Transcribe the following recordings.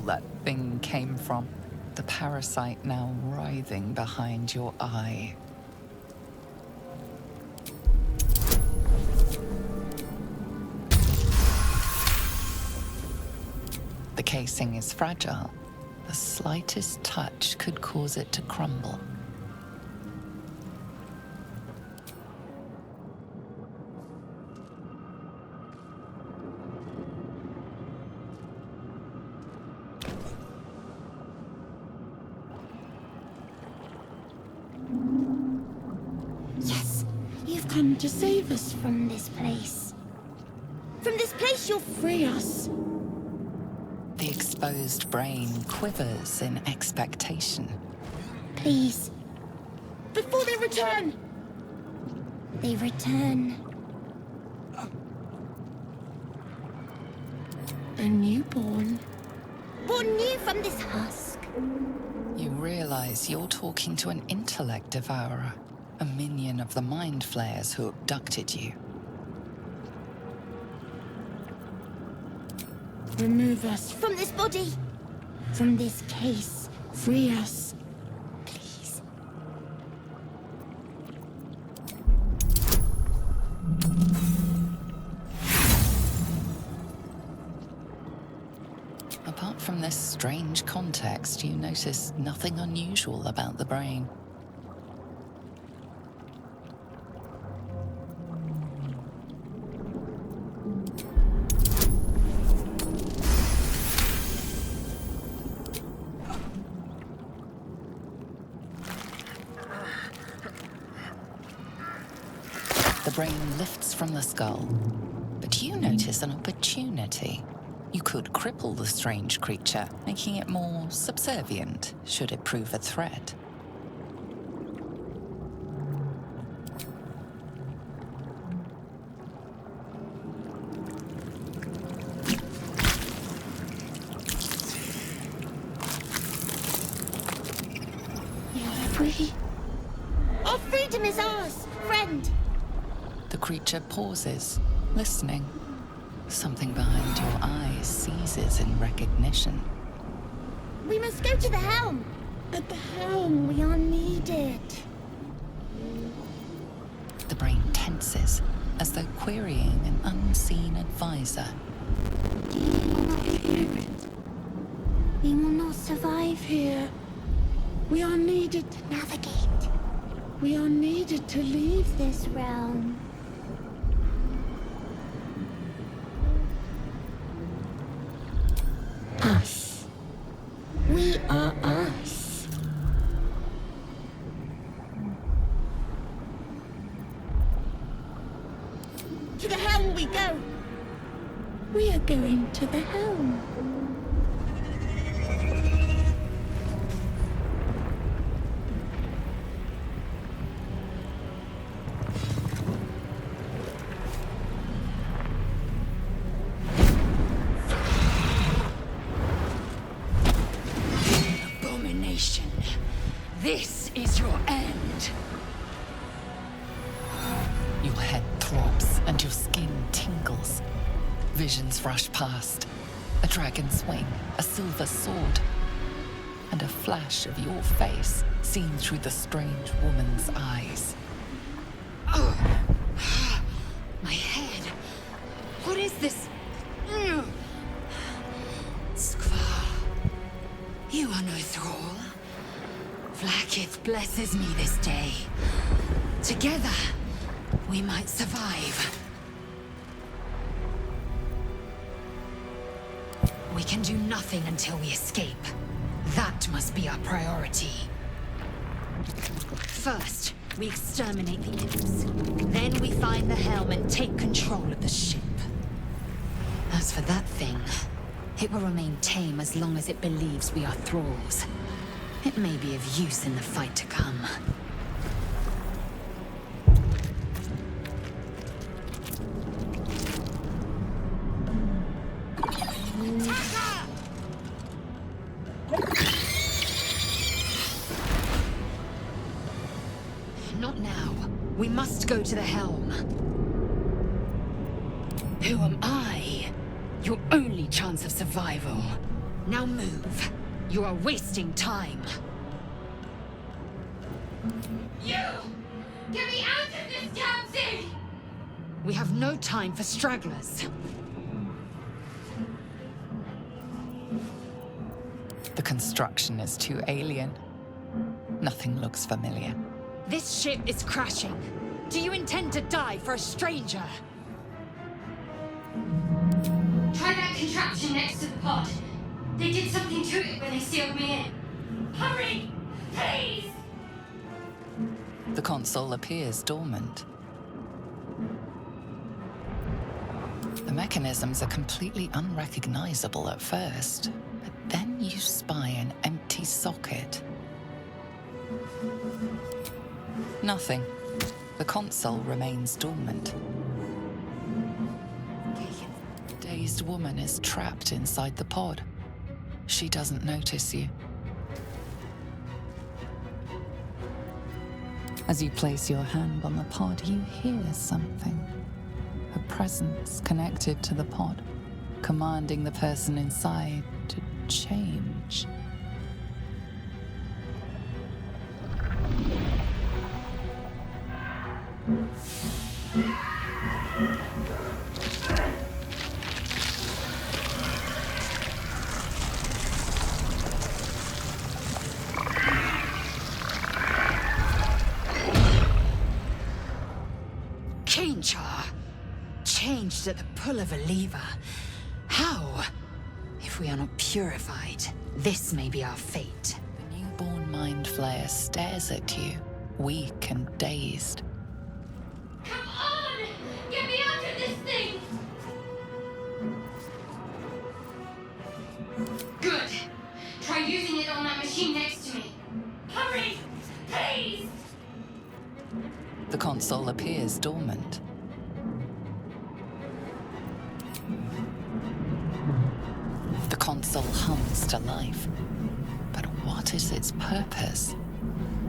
that thing came from. The parasite now writhing behind your eye. The casing is fragile. The slightest touch could cause it to crumble. Yes, you've come to save us from this place. From this place you'll free us. The exposed brain quivers in expectation. Please. Before they return! They return. A newborn. Born new from this husk. You realize you're talking to an intellect devourer, a minion of the mind flayers who abducted you. Remove us from this body. From this case. Free us. Please. Apart from this strange context, you notice nothing unusual about the brain. The brain lifts from the skull, but you notice an opportunity. You could cripple the strange creature, making it more subservient, should it prove a threat. You're free. Our freedom is ours, friend. The creature pauses, listening. Something behind your eyes seizes in recognition. We must go to the helm. At the helm, we are needed. The brain tenses, as though querying an unseen advisor. Do you not hear it? We will not survive here. We are needed to navigate. We are needed to leave this realm. Us. We are us. To the helm we go. We are going to the helm. This is your end. Your head throbs and your skin tingles. Visions rush past. A dragon's wing, a silver sword, and a flash of your face seen through the strange woman's eyes. Oh. My head. What is this? Skvar. You are no thrall. Vlaakith blesses me this day. Together, we might survive. We can do nothing until we escape. That must be our priority. First, we exterminate the imps. Then we find the helm and take control of the ship. As for that thing, it will remain tame as long as it believes we are thralls. It may be of use in the fight to come. Not now. We must go to the helm. Who am I? Your only chance of survival. Now move. You are wasting time. You! Get me out of this damn thing! We have no time for stragglers. The construction is too alien. Nothing looks familiar. This ship is crashing. Do you intend to die for a stranger? Try that contraption next to the pod. They did something to it when they sealed me in. Hurry! Please! The console appears dormant. The mechanisms are completely unrecognizable at first, but then you spy an empty socket. Nothing. The console remains dormant. The dazed woman is trapped inside the pod. She doesn't notice you. As you place your hand on the pod, you hear something. A presence connected to the pod, commanding the person inside to change. Changed at the pull of a lever. How? If we are not purified, this may be our fate. The newborn mind flayer stares at you, weak and dazed. Come on! Get me out of this thing! Good. Try using it on that machine next to me. Hurry! Please! The console appears dormant. The console hums to life. But what is its purpose?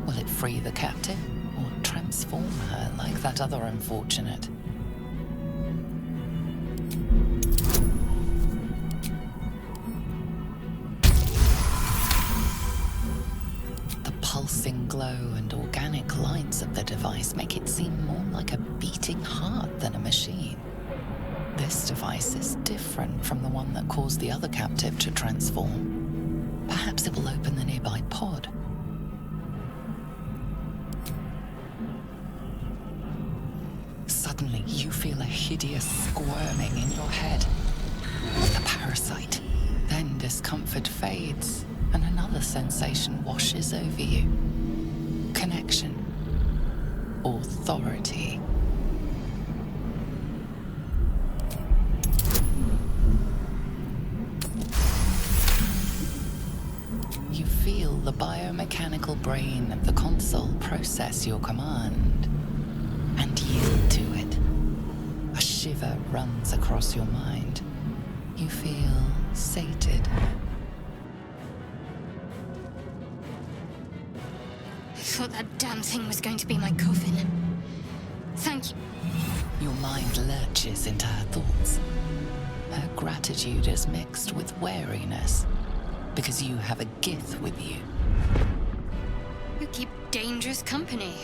Will it free the captive or transform her like that other unfortunate? The pulsing glow and organic lines of the device make it seem more like a beating heart than a machine. This device is different from the one that caused the other captive to transform. Perhaps it will open the nearby pod. Suddenly, you feel a hideous squirming in your head. The parasite. Then discomfort fades, and another sensation washes over you. Connection. Authority. You feel the biomechanical brain of the console process your command and yield to it. A shiver runs across your mind. You feel sated. I thought that damn thing was going to be my coffin. Thank you. Your mind lurches into her thoughts. Her gratitude is mixed with wariness, because you have a Gith with you. You keep dangerous company.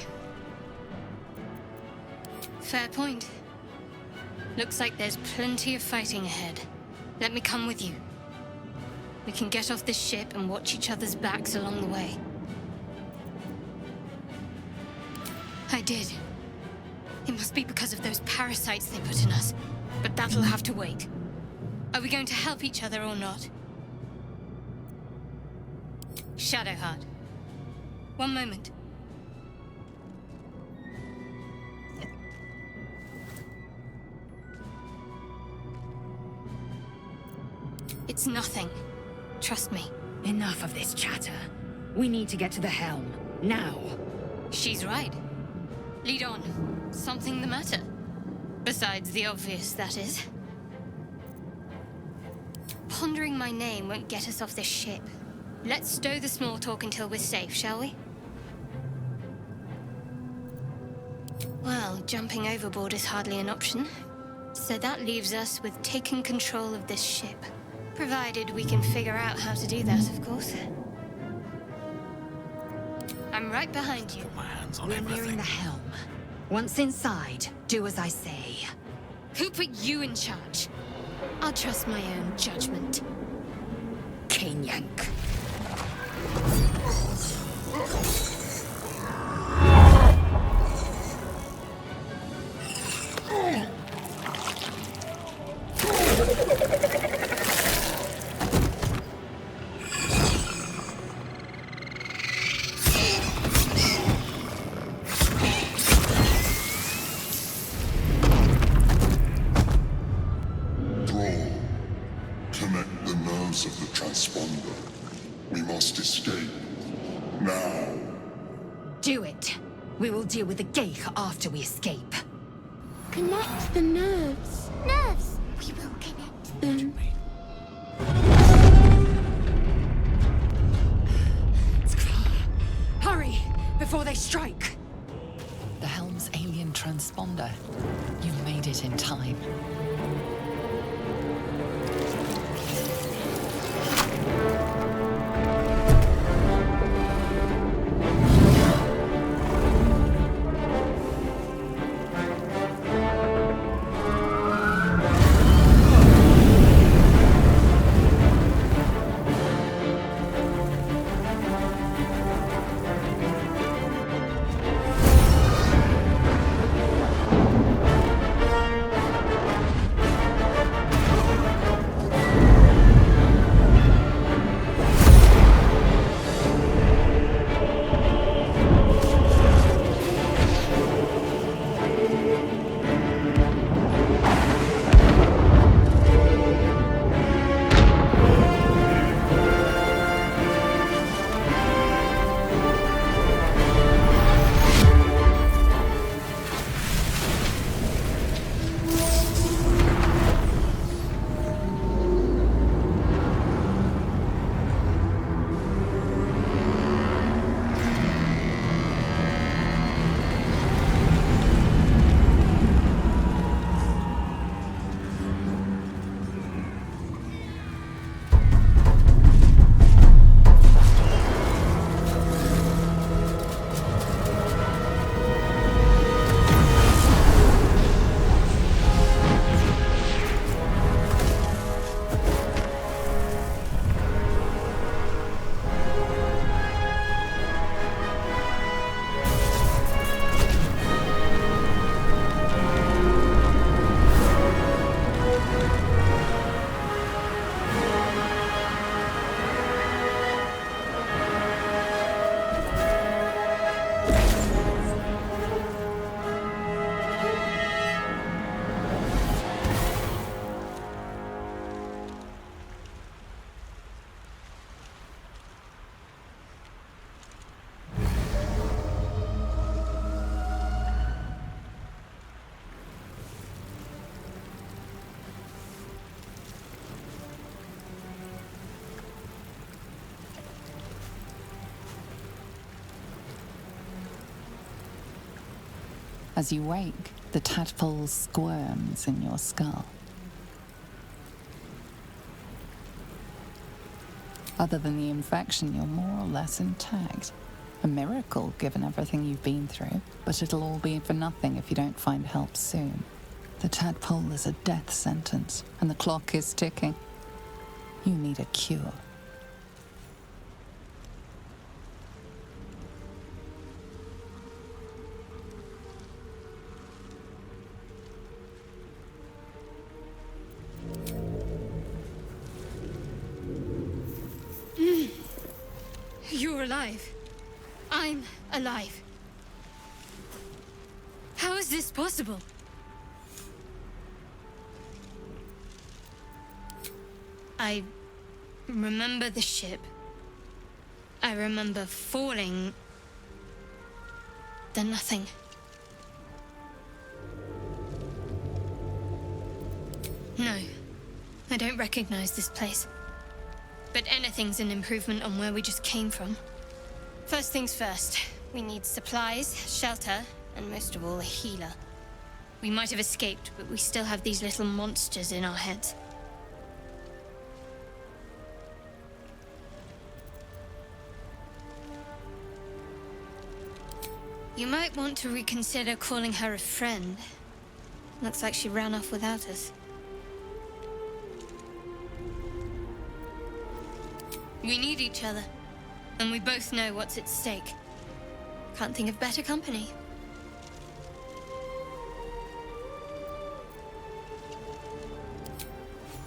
Fair point. Looks like there's plenty of fighting ahead. Let me come with you. We can get off this ship and watch each other's backs along the way. I did. It must be because of those parasites they put in us, but that'll have to wait. Are we going to help each other or not? Shadowheart. One moment. It's nothing. Trust me. Enough of this chatter. We need to get to the helm. Now. She's right. Lead on. Something the matter? Besides the obvious, that is. Pondering my name won't get us off this ship. Let's stow the small talk until we're safe, shall we? Well, jumping overboard is hardly an option. So that leaves us with taking control of this ship. Provided we can figure out how to do that, of course. I'm right behind you. Put my hands on We're nearing everything. the helm. Once inside, do as I say. Who put you in charge? I'll trust my own judgment. Cane yank. Connect the nerves of the transponder. We must escape. Now. Do it. We will deal with the Geich after we escape. Connect the nerves. Nerves! We will connect them. Hurry! Before they strike! The helm's alien transponder. You made it in time. As you wake, the tadpole squirms in your skull. Other than the infection, you're more or less intact. A miracle, given everything you've been through, but it'll all be for nothing if you don't find help soon. The tadpole is a death sentence, and the clock is ticking. You need a cure. You're alive. I'm alive. How is this possible? I remember the ship. I remember falling. Then nothing. No, I don't recognize this place. But anything's an improvement on where we just came from. First things first, we need supplies, shelter, and most of all, a healer. We might have escaped, but we still have these little monsters in our heads. You might want to reconsider calling her a friend. Looks like she ran off without us. We need each other, and we both know what's at stake. Can't think of better company.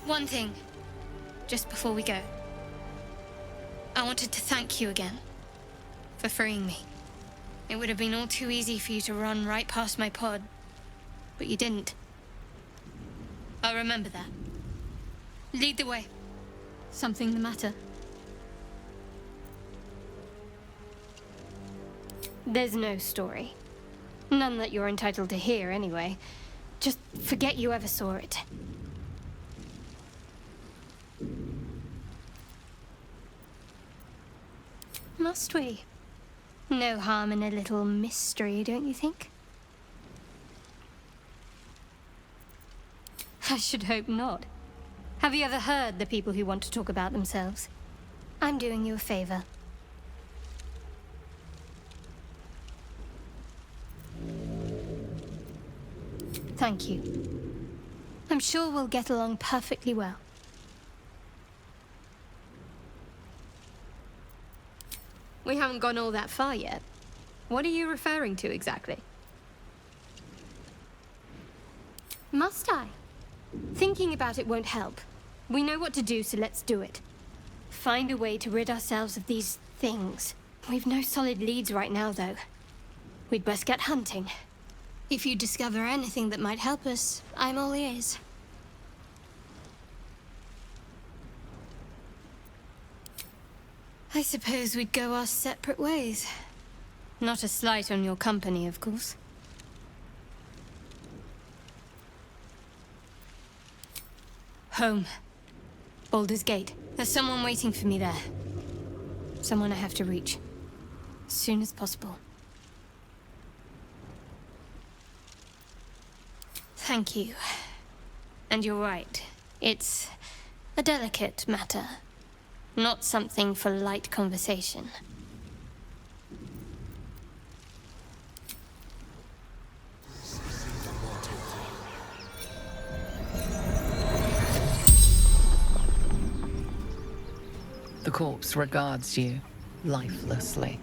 One thing, just before we go. I wanted to thank you again for freeing me. It would have been all too easy for you to run right past my pod, but you didn't. I'll remember that. Lead the way. Something the matter? There's no story. None that you're entitled to hear, anyway. Just forget you ever saw it. Must we? No harm in a little mystery, don't you think? I should hope not. Have you ever heard the people who want to talk about themselves? I'm doing you a favor. Thank you. I'm sure we'll get along perfectly well. We haven't gone all that far yet. What are you referring to exactly? Must I? Thinking about it won't help. We know what to do, so let's do it. Find a way to rid ourselves of these things. We've no solid leads right now, though. We'd best get hunting. If you discover anything that might help us, I'm all ears. I suppose we'd go our separate ways. Not a slight on your company, of course. Home. Baldur's Gate. There's someone waiting for me there. Someone I have to reach. As soon as possible. Thank you. And you're right. It's a delicate matter. Not something for light conversation. The corpse regards you lifelessly.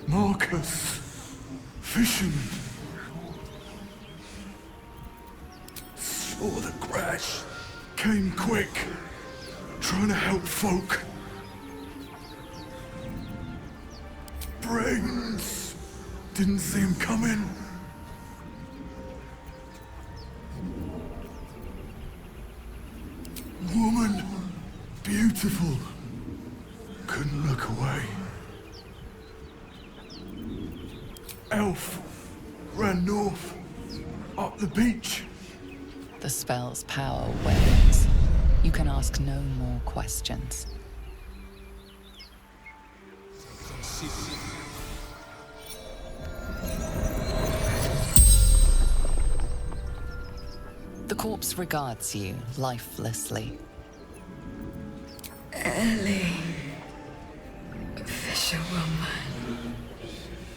Marcus, fisherman. Saw the crash. Came quick. Trying to help folk. Brains. Didn't see him coming. Woman. Beautiful. Couldn't look away. Elf. Ran north. Up the beach. The spell's power wanes. You can ask no more questions. The corpse regards you lifelessly. Ellie, fisherwoman,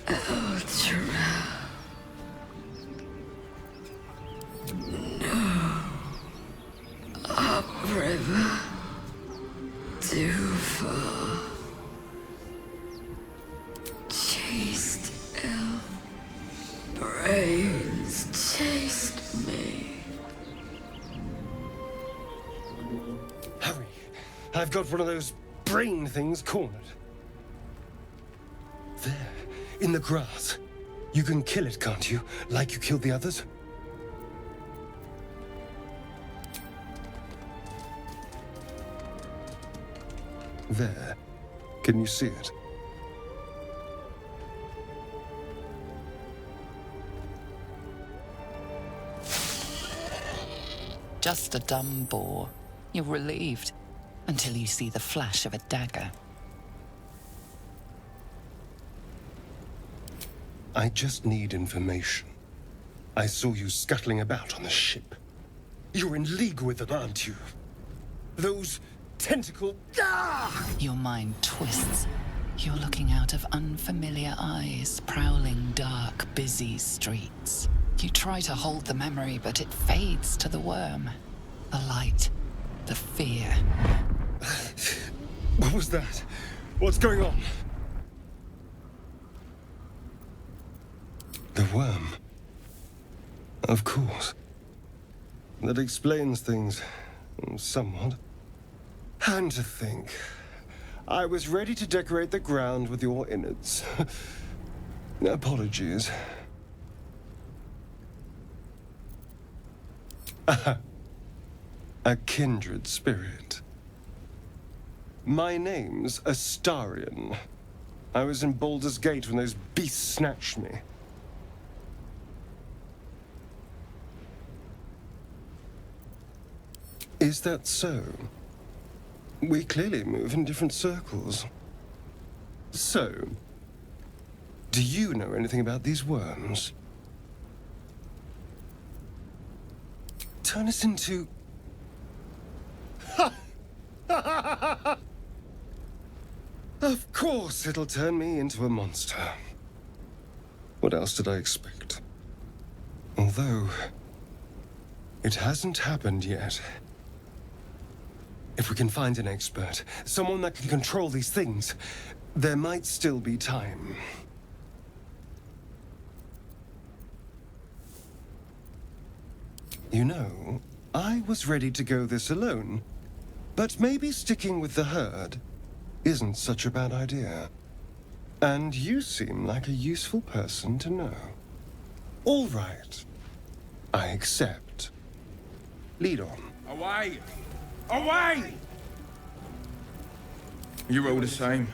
Ultra. No, upriver, too far. Chased elf, brains chased me. Hurry! I've got one of those brain things cornered. There, in the grass. You can kill it, can't you? Like you killed the others? There. Can you see it? Just a dumb boar. You're relieved until you see the flash of a dagger. I just need information. I saw you scuttling about on the ship. You're in league with them, aren't you? Those tentacle... Ah! Your mind twists. You're looking out of unfamiliar eyes, prowling dark, busy streets. You try to hold the memory, but it fades to the worm. The light, the fear. What was that? What's going on? The worm. Of course. That explains things somewhat. And to think, I was ready to decorate the ground with your innards. Apologies. A kindred spirit. My name's Astarion. I was in Baldur's Gate when those beasts snatched me. Is that so? We clearly move in different circles. So, do you know anything about these worms? Turn us into... Of course it'll turn me into a monster. What else did I expect? Although, it hasn't happened yet. If we can find an expert, someone that can control these things, there might still be time. You know, I was ready to go this alone, but maybe sticking with the herd isn't such a bad idea. And you seem like a useful person to know. All right. I accept. Lead on. Away! Away! You're all the same.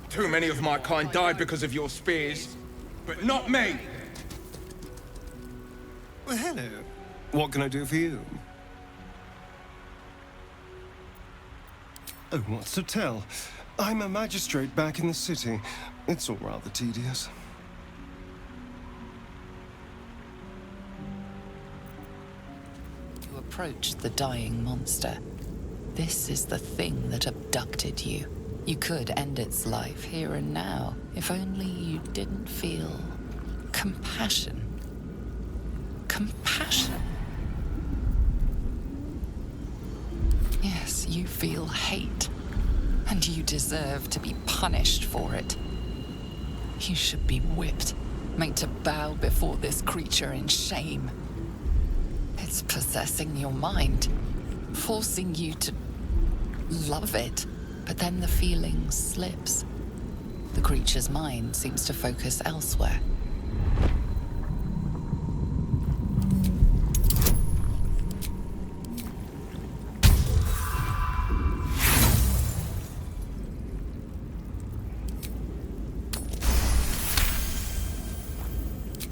Too many of my kind died because of your spears, but not me! Well, hello. What can I do for you? Oh, what's to tell? I'm a magistrate back in the city. It's all rather tedious. You approach the dying monster. This is the thing that abducted you. You could end its life here and now, if only you didn't feel compassion. Compassion. Yes, you feel hate, and you deserve to be punished for it. You should be whipped, made to bow before this creature in shame. It's possessing your mind, forcing you to love it, but then the feeling slips. The creature's mind seems to focus elsewhere.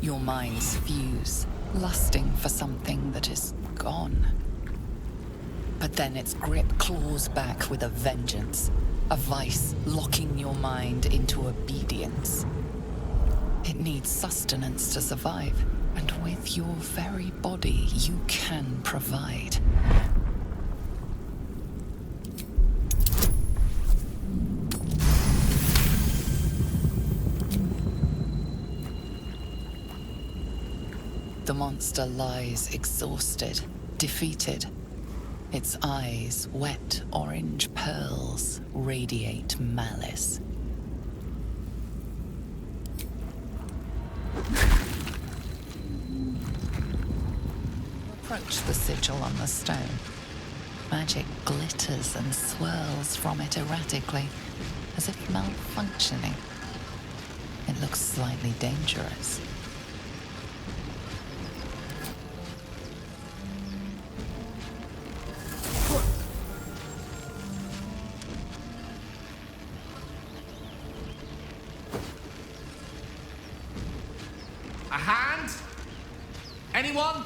Your minds fuse, lusting for something that is gone. But then its grip claws back with a vengeance, a vice locking your mind into obedience. It needs sustenance to survive, and with your very body, you can provide. The monster lies exhausted, defeated. Its eyes, wet orange pearls, radiate malice. Approach the sigil on the stone. Magic glitters and swirls from it erratically, as if malfunctioning. It looks slightly dangerous. A hand? Anyone?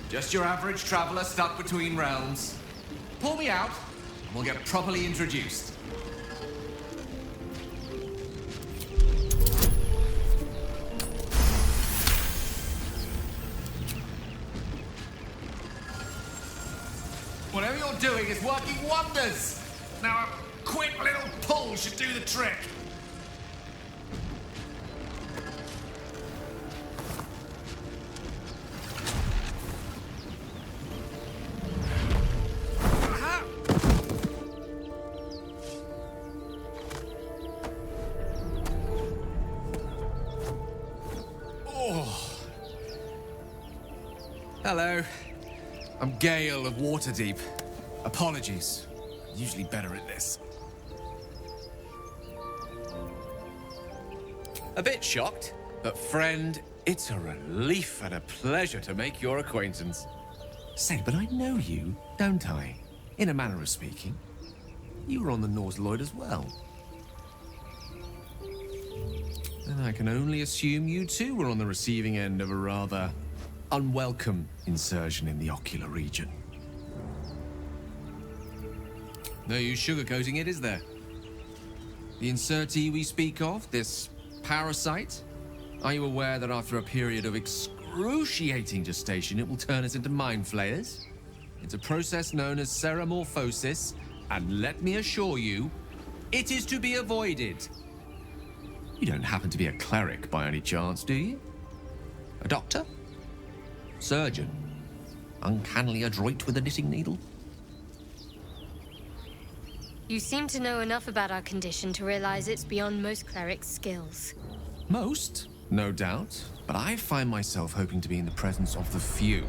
Just your average traveler stuck between realms. Pull me out, and we'll get properly introduced. Whatever you're doing is working wonders. Now a quick little pull should do the trick. Hello. I'm Gale of Waterdeep. Apologies. I'm usually better at this. A bit shocked, but friend, it's a relief and a pleasure to make your acquaintance. Say, but I know you, don't I? In a manner of speaking. You were on the Nautilloid as well. And I can only assume you too were on the receiving end of a rather unwelcome insertion in the ocular region. No use sugarcoating it, is there? The insertee we speak of, this parasite, are you aware that after a period of excruciating gestation, it will turn us into mind flayers? It's a process known as ceramorphosis, and let me assure you, it is to be avoided. You don't happen to be a cleric by any chance, do you? A doctor? Surgeon? Uncannily adroit with a knitting needle? You seem to know enough about our condition to realize it's beyond most clerics' skills. Most, no doubt, but I find myself hoping to be in the presence of the few.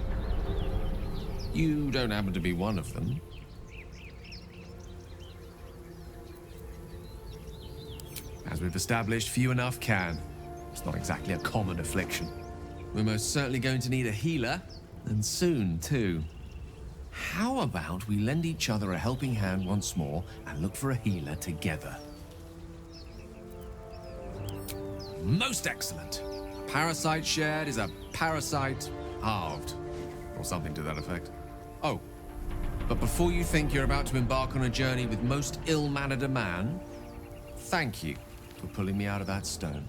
You don't happen to be one of them. As we've established, few enough can. It's not exactly a common affliction. We're most certainly going to need a healer, and soon, too. How about we lend each other a helping hand once more and look for a healer together? Most excellent. Parasite shared is a parasite halved, or something to that effect. Oh, but before you think you're about to embark on a journey with most ill-mannered a man, thank you for pulling me out of that stone.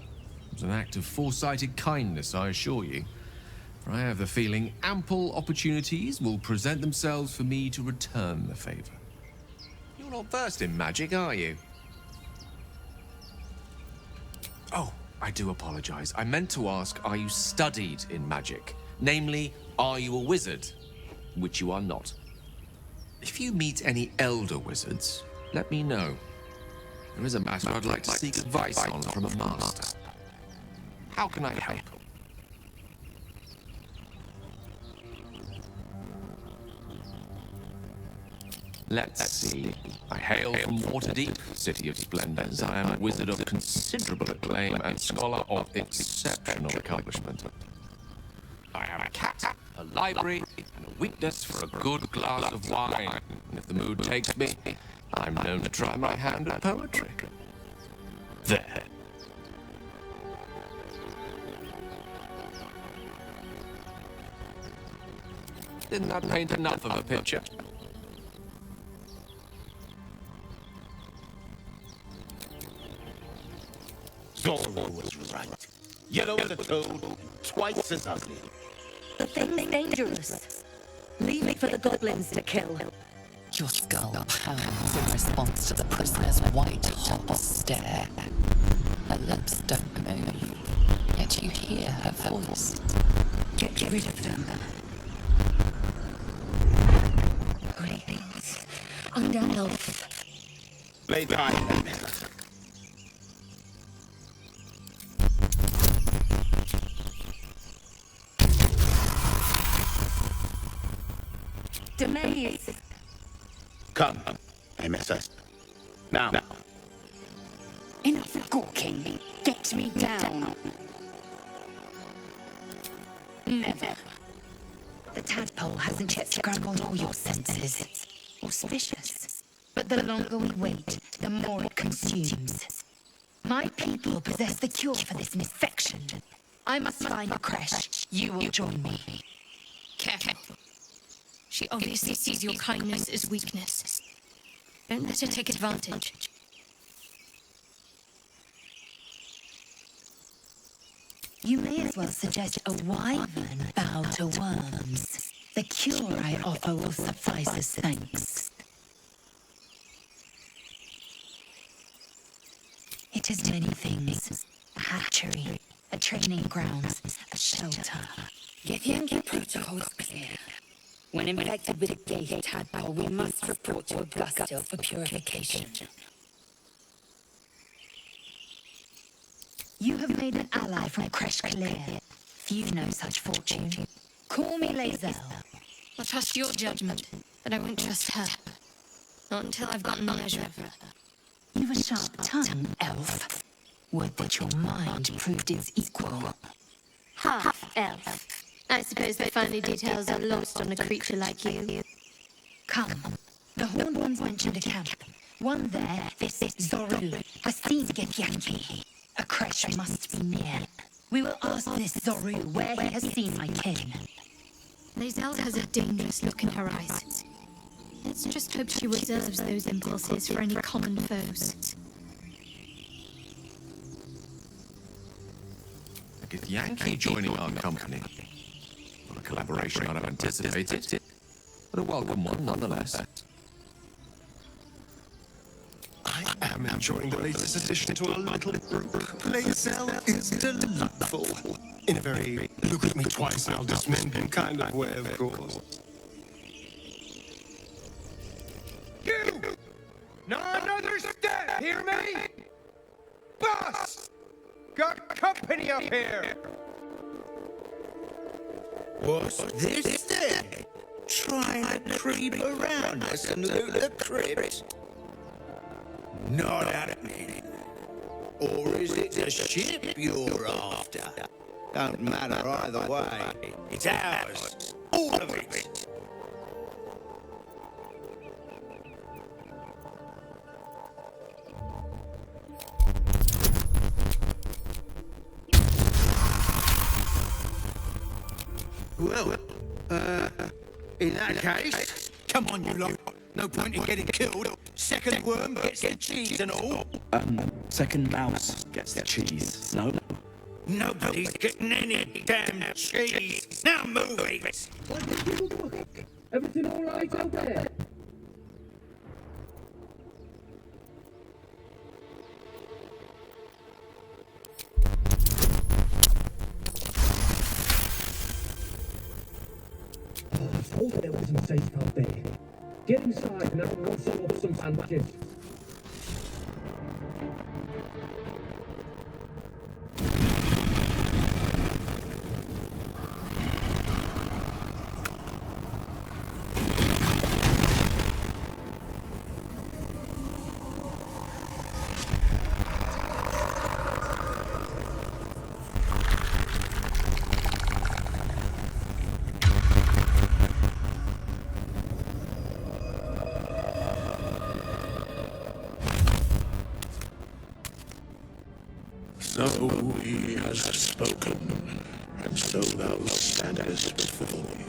It was an act of foresighted kindness, I assure you. For I have the feeling ample opportunities will present themselves for me to return the favor. You're not versed in magic, are you? Oh, I do apologize. I meant to ask, are you studied in magic? Namely, are you a wizard? Which you are not. If you meet any elder wizards, let me know. There is a matter I'd like to seek advice on from a master. How can I help? Let's see. I hail from Waterdeep, city of splendors. I am a wizard of considerable acclaim and scholar of exceptional accomplishment. I have a cat, a library, and a weakness for a good glass of wine. And if the mood takes me, I'm known to try my hand at poetry. There. Didn't that paint enough of a picture? Baldur was right. Yellow as a toad, twice as ugly. The thing's dangerous. Leave it for the goblins to kill. Your skull pounds in response to the prisoner's white-hot stare. Her lips don't move, yet you hear her voice. Get rid of them. Greetings. Under oath. Blade high, Miss. Demaze. Come, MSS. Now. Enough gawking. Get me down. Never. The tadpole hasn't yet scrambled all your senses. Auspicious. But the longer we wait, the more it consumes. My people possess the cure for this infection. I must find a creche. You will join me. Careful. She obviously sees your kindness as weakness. Don't let her take advantage. You may as well suggest a wyvern bow to worms. The cure I offer will suffice as thanks. It is many things. A hatchery, a training grounds, a shelter. Githyanki protocol is clear. When infected with a gate tadpole, we must report to Augusto for purification. You have made an ally from Kresh Kalir. Few know such fortune. Call me Lae'zel. I'll trust your judgment, but I won't trust her. Not until I've gotten the measure of her. You've a sharp tongue, elf. Would that your mind proved its equal. Half-elf. I suppose the finer details are lost on a creature like you. Come. The Horned Ones mentioned a camp. One there, this Zoru, has seen Githyanki. A Kresh must be near. We will ask this Zoru where he has seen my kin. Lae'zel has a dangerous look in her eyes. Let's just hope she reserves those impulses for any common foes. Githyanki joining our company. Not a collaboration I'd have anticipated, but a welcome one nonetheless. I am enjoying the latest addition to our little group. Lae'zel is delightful. In a very look at me twice and I'll dismiss him kind of way, of course. You! Not another step, hear me? Boss! Got company up here! What's this then? Trying to creep around us and loot the crypt? Not happening. Or is it the ship you're after? Don't matter either way. It's ours. All of it. Well, in that case, come on, you lot. No point in getting killed. Second worm gets the cheese and all. Second mouse gets the cheese. No? Nobody's getting any damn cheese. Now move it. Everything all right out there? I thought there wasn't safe out there. Get inside and I'll rustle up some sandwiches. So he has spoken, and so thou standest before me,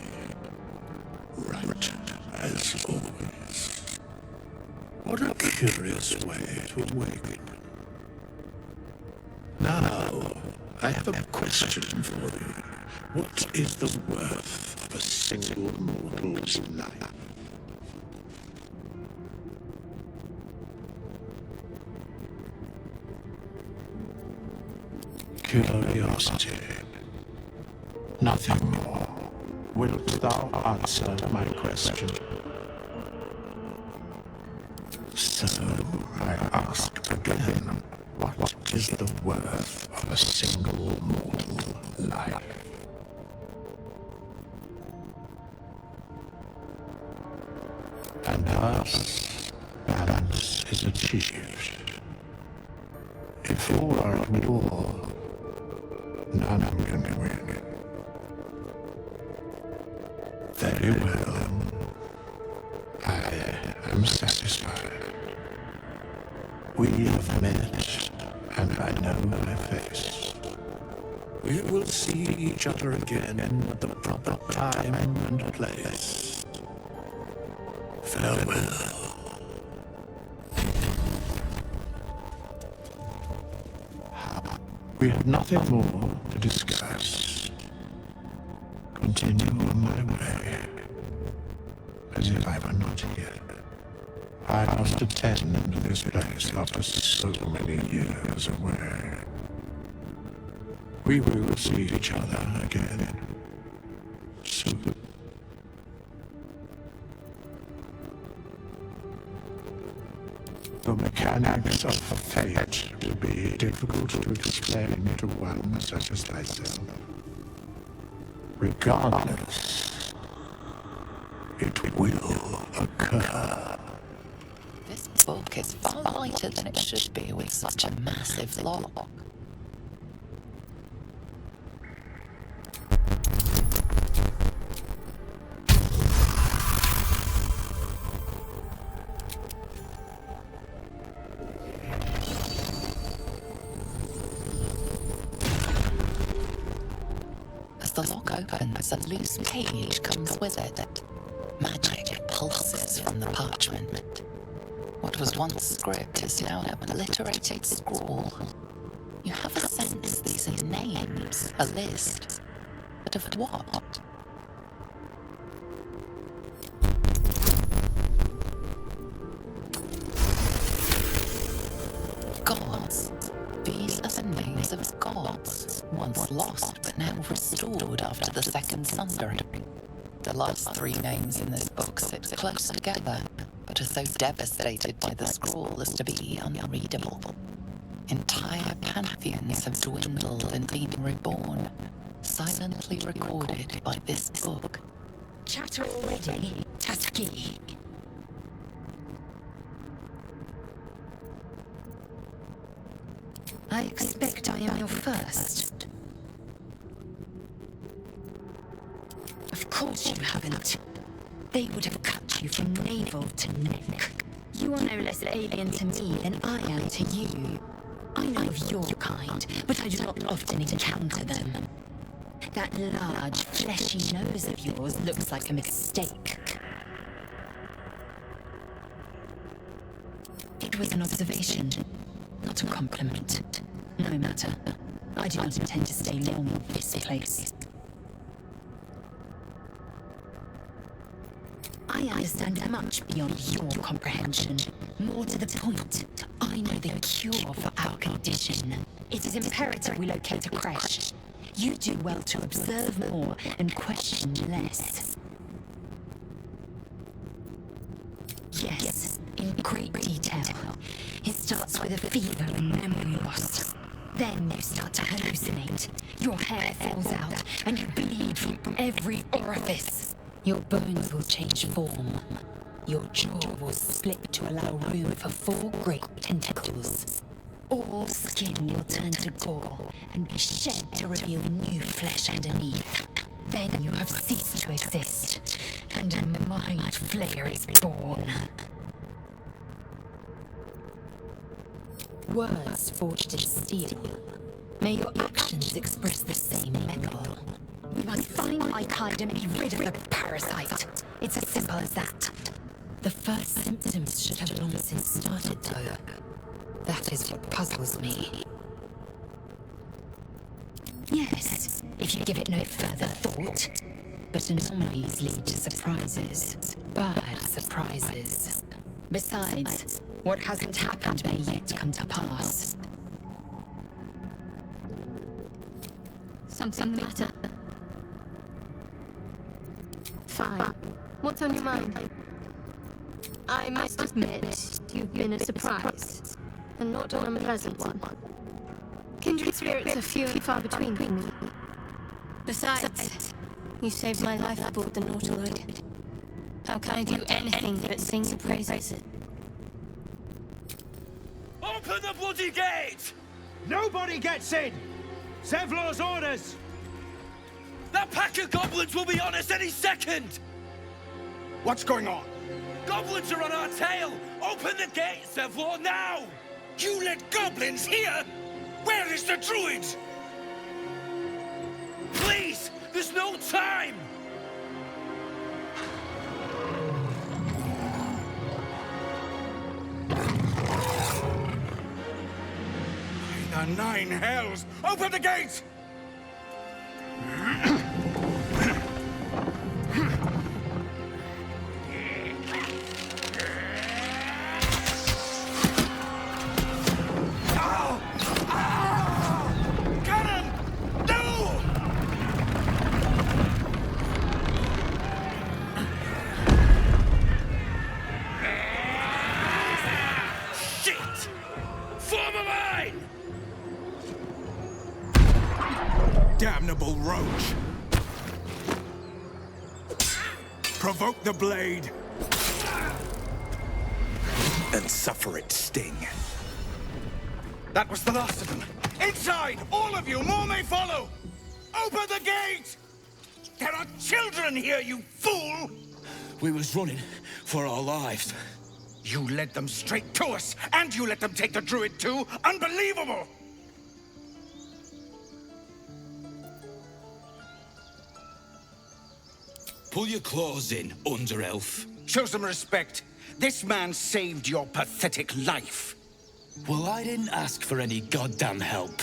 right as always. What a curious way to awaken. Now, I have a question for you. What is the worth of a single mortal's life? Curiosity. Nothing more. Wilt thou answer my question? So I ask again, what is the worth of a single mortal life? And thus, balance is achieved. If all are at war, none can win. Very well. I am satisfied. We have met, and I know my face. We will see each other again at the proper time and place. Farewell. We have nothing more to discuss. Continue. continue on my way, as if I were not here. I must attend to this place after so many years away. We will see each other again soon. The mechanics of fate will be difficult to explain to one such as thyself. Regardless, it will occur. This book is far lighter than it should be with such a massive lock. As the lock opens, a loose page comes with it. Magic pulses from the parchment. What was once script is now an obliterated scrawl. You have a sense these are names, a list. But of what? Gods. These are the names of gods, once lost but now restored after the Second Sundering. The last three names in this book sit close together, but are so devastated by the scroll as to be unreadable. Entire pantheons have dwindled and been reborn, silently recorded by this book. Chatter already, Tusky. I expect I am your first. Of course you haven't. They would have cut you from navel to neck. You are no less alien to me than I am to you. I know of your kind, but I do not often encounter them. That large, fleshy nose of yours looks like a mistake. It was an observation, not a compliment. No matter. I do not intend to stay long in this place. I understand much beyond your comprehension. More to the point, I know the cure for our condition. It is imperative we locate a crash. You do well to observe more and question less. Yes, in great detail. It starts with a fever and memory loss. Then you start to hallucinate. Your hair falls out and you bleed from every orifice. Your bones will change form. Your jaw will split to allow room for 4 great tentacles. All skin will turn to gore and be shed to reveal new flesh underneath. Then you have ceased to exist, and a mind flayer is born. Words forged in steel. May your actions express the same metal. We must find my kind and be rid of the parasite. It's as simple as that. The first symptoms should have long since started, though. That is what puzzles me. Yes, if you give it no further thought. But anomalies lead to surprises. Bad surprises. Besides, what hasn't happened may yet come to pass. Something the matter? Fine. What's on your mind? I must admit, you've been a surprise, and not an unpleasant one. Kindred spirits are few and far between for me. Besides, you saved my life aboard the Nautilloid. How can I do anything but sing your praises? Open the bloody gate! Nobody gets in! Zevlor's orders! That pack of goblins will be on us any second! What's going on? Goblins are on our tail! Open the gate, Zevlor, now! You let goblins here? Where is the druid? Please! There's no time! By the 9 hells! Open the gate! roach. Provoke the blade. And suffer its sting. That was the last of them. Inside! All of you! More may follow! Open the gate! There are children here, you fool! We was running for our lives. You led them straight to us, and you let them take the druid too? Unbelievable! Pull your claws in, under-elf. Show some respect. This man saved your pathetic life. Well, I didn't ask for any goddamn help.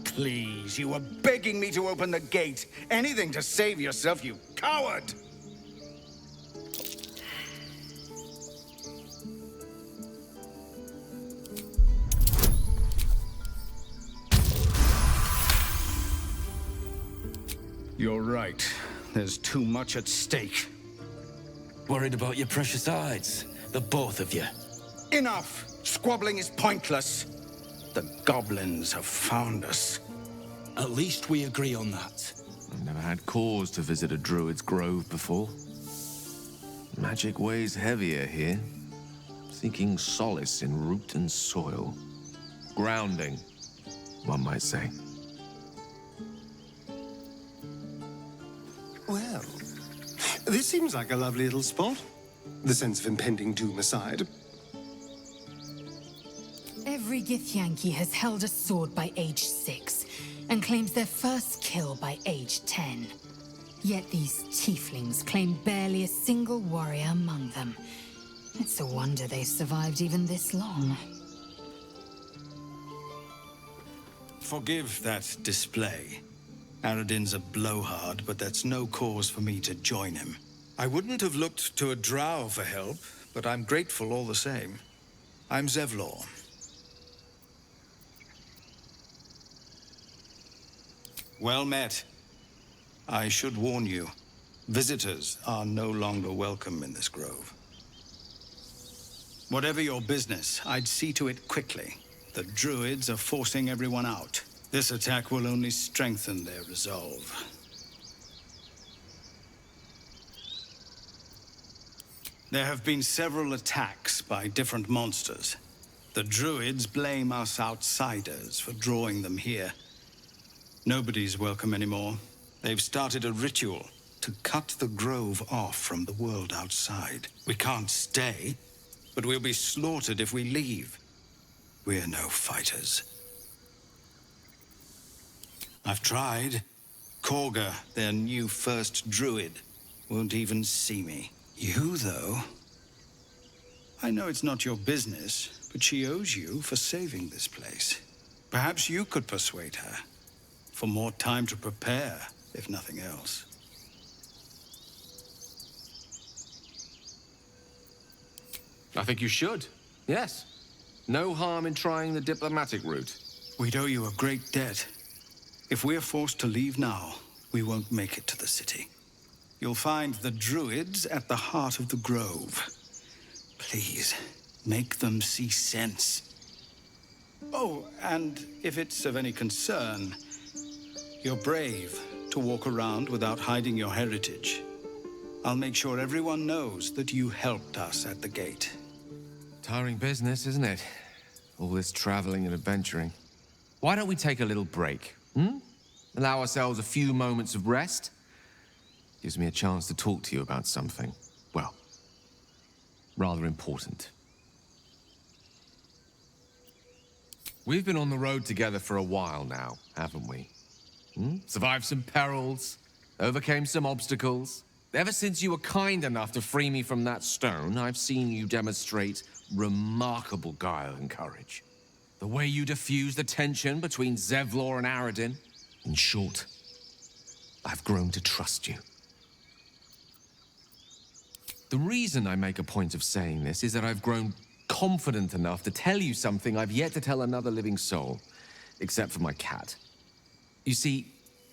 Please, you were begging me to open the gate. Anything to save yourself, you coward! You're right. There's too much at stake. Worried about your precious hides, the both of you. Enough! Squabbling is pointless. The goblins have found us. At least we agree on that. I've never had cause to visit a druid's grove before. Magic weighs heavier here, seeking solace in root and soil. Grounding, one might say. Well, this seems like a lovely little spot. The sense of impending doom aside. Every Githyanki has held a sword by age 6, and claims their first kill by age 10. Yet these tieflings claim barely a single warrior among them. It's a wonder they survived even this long. Forgive that display. Aradin's a blowhard, but that's no cause for me to join him. I wouldn't have looked to a drow for help, but I'm grateful all the same. I'm Zevlor. Well met. I should warn you, visitors are no longer welcome in this grove. Whatever your business, I'd see to it quickly. The druids are forcing everyone out. This attack will only strengthen their resolve. There have been several attacks by different monsters. The druids blame us outsiders for drawing them here. Nobody's welcome anymore. They've started a ritual to cut the grove off from the world outside. We can't stay, but we'll be slaughtered if we leave. We're no fighters. I've tried. Korga, their new first druid, won't even see me. You, though? I know it's not your business, but she owes you for saving this place. Perhaps you could persuade her. For more time to prepare, if nothing else. I think you should. Yes. No harm in trying the diplomatic route. We'd owe you a great debt. If we're forced to leave now, we won't make it to the city. You'll find the druids at the heart of the grove. Please, make them see sense. Oh, and if it's of any concern, you're brave to walk around without hiding your heritage. I'll make sure everyone knows that you helped us at the gate. Tiring business, isn't it? All this traveling and adventuring. Why don't we take a little break? Allow ourselves a few moments of rest? Gives me a chance to talk to you about something, well, rather important. We've been on the road together for a while now, haven't we? Survived some perils, overcame some obstacles. Ever since you were kind enough to free me from that stone, I've seen you demonstrate remarkable guile and courage. The way you diffused the tension between Zevlor and Aradin. In short, I've grown to trust you. The reason I make a point of saying this is that I've grown confident enough to tell you something I've yet to tell another living soul, except for my cat. You see,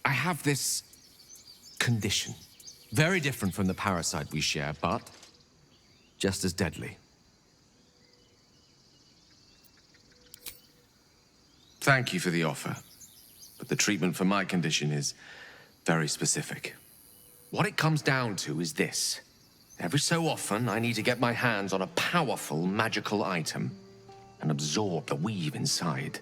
I have this condition. Very different from the parasite we share, but just as deadly. Thank you for the offer, but the treatment for my condition is Very specific. What it comes down to is this. Every so often, I need to get my hands on a powerful magical item and absorb the weave inside.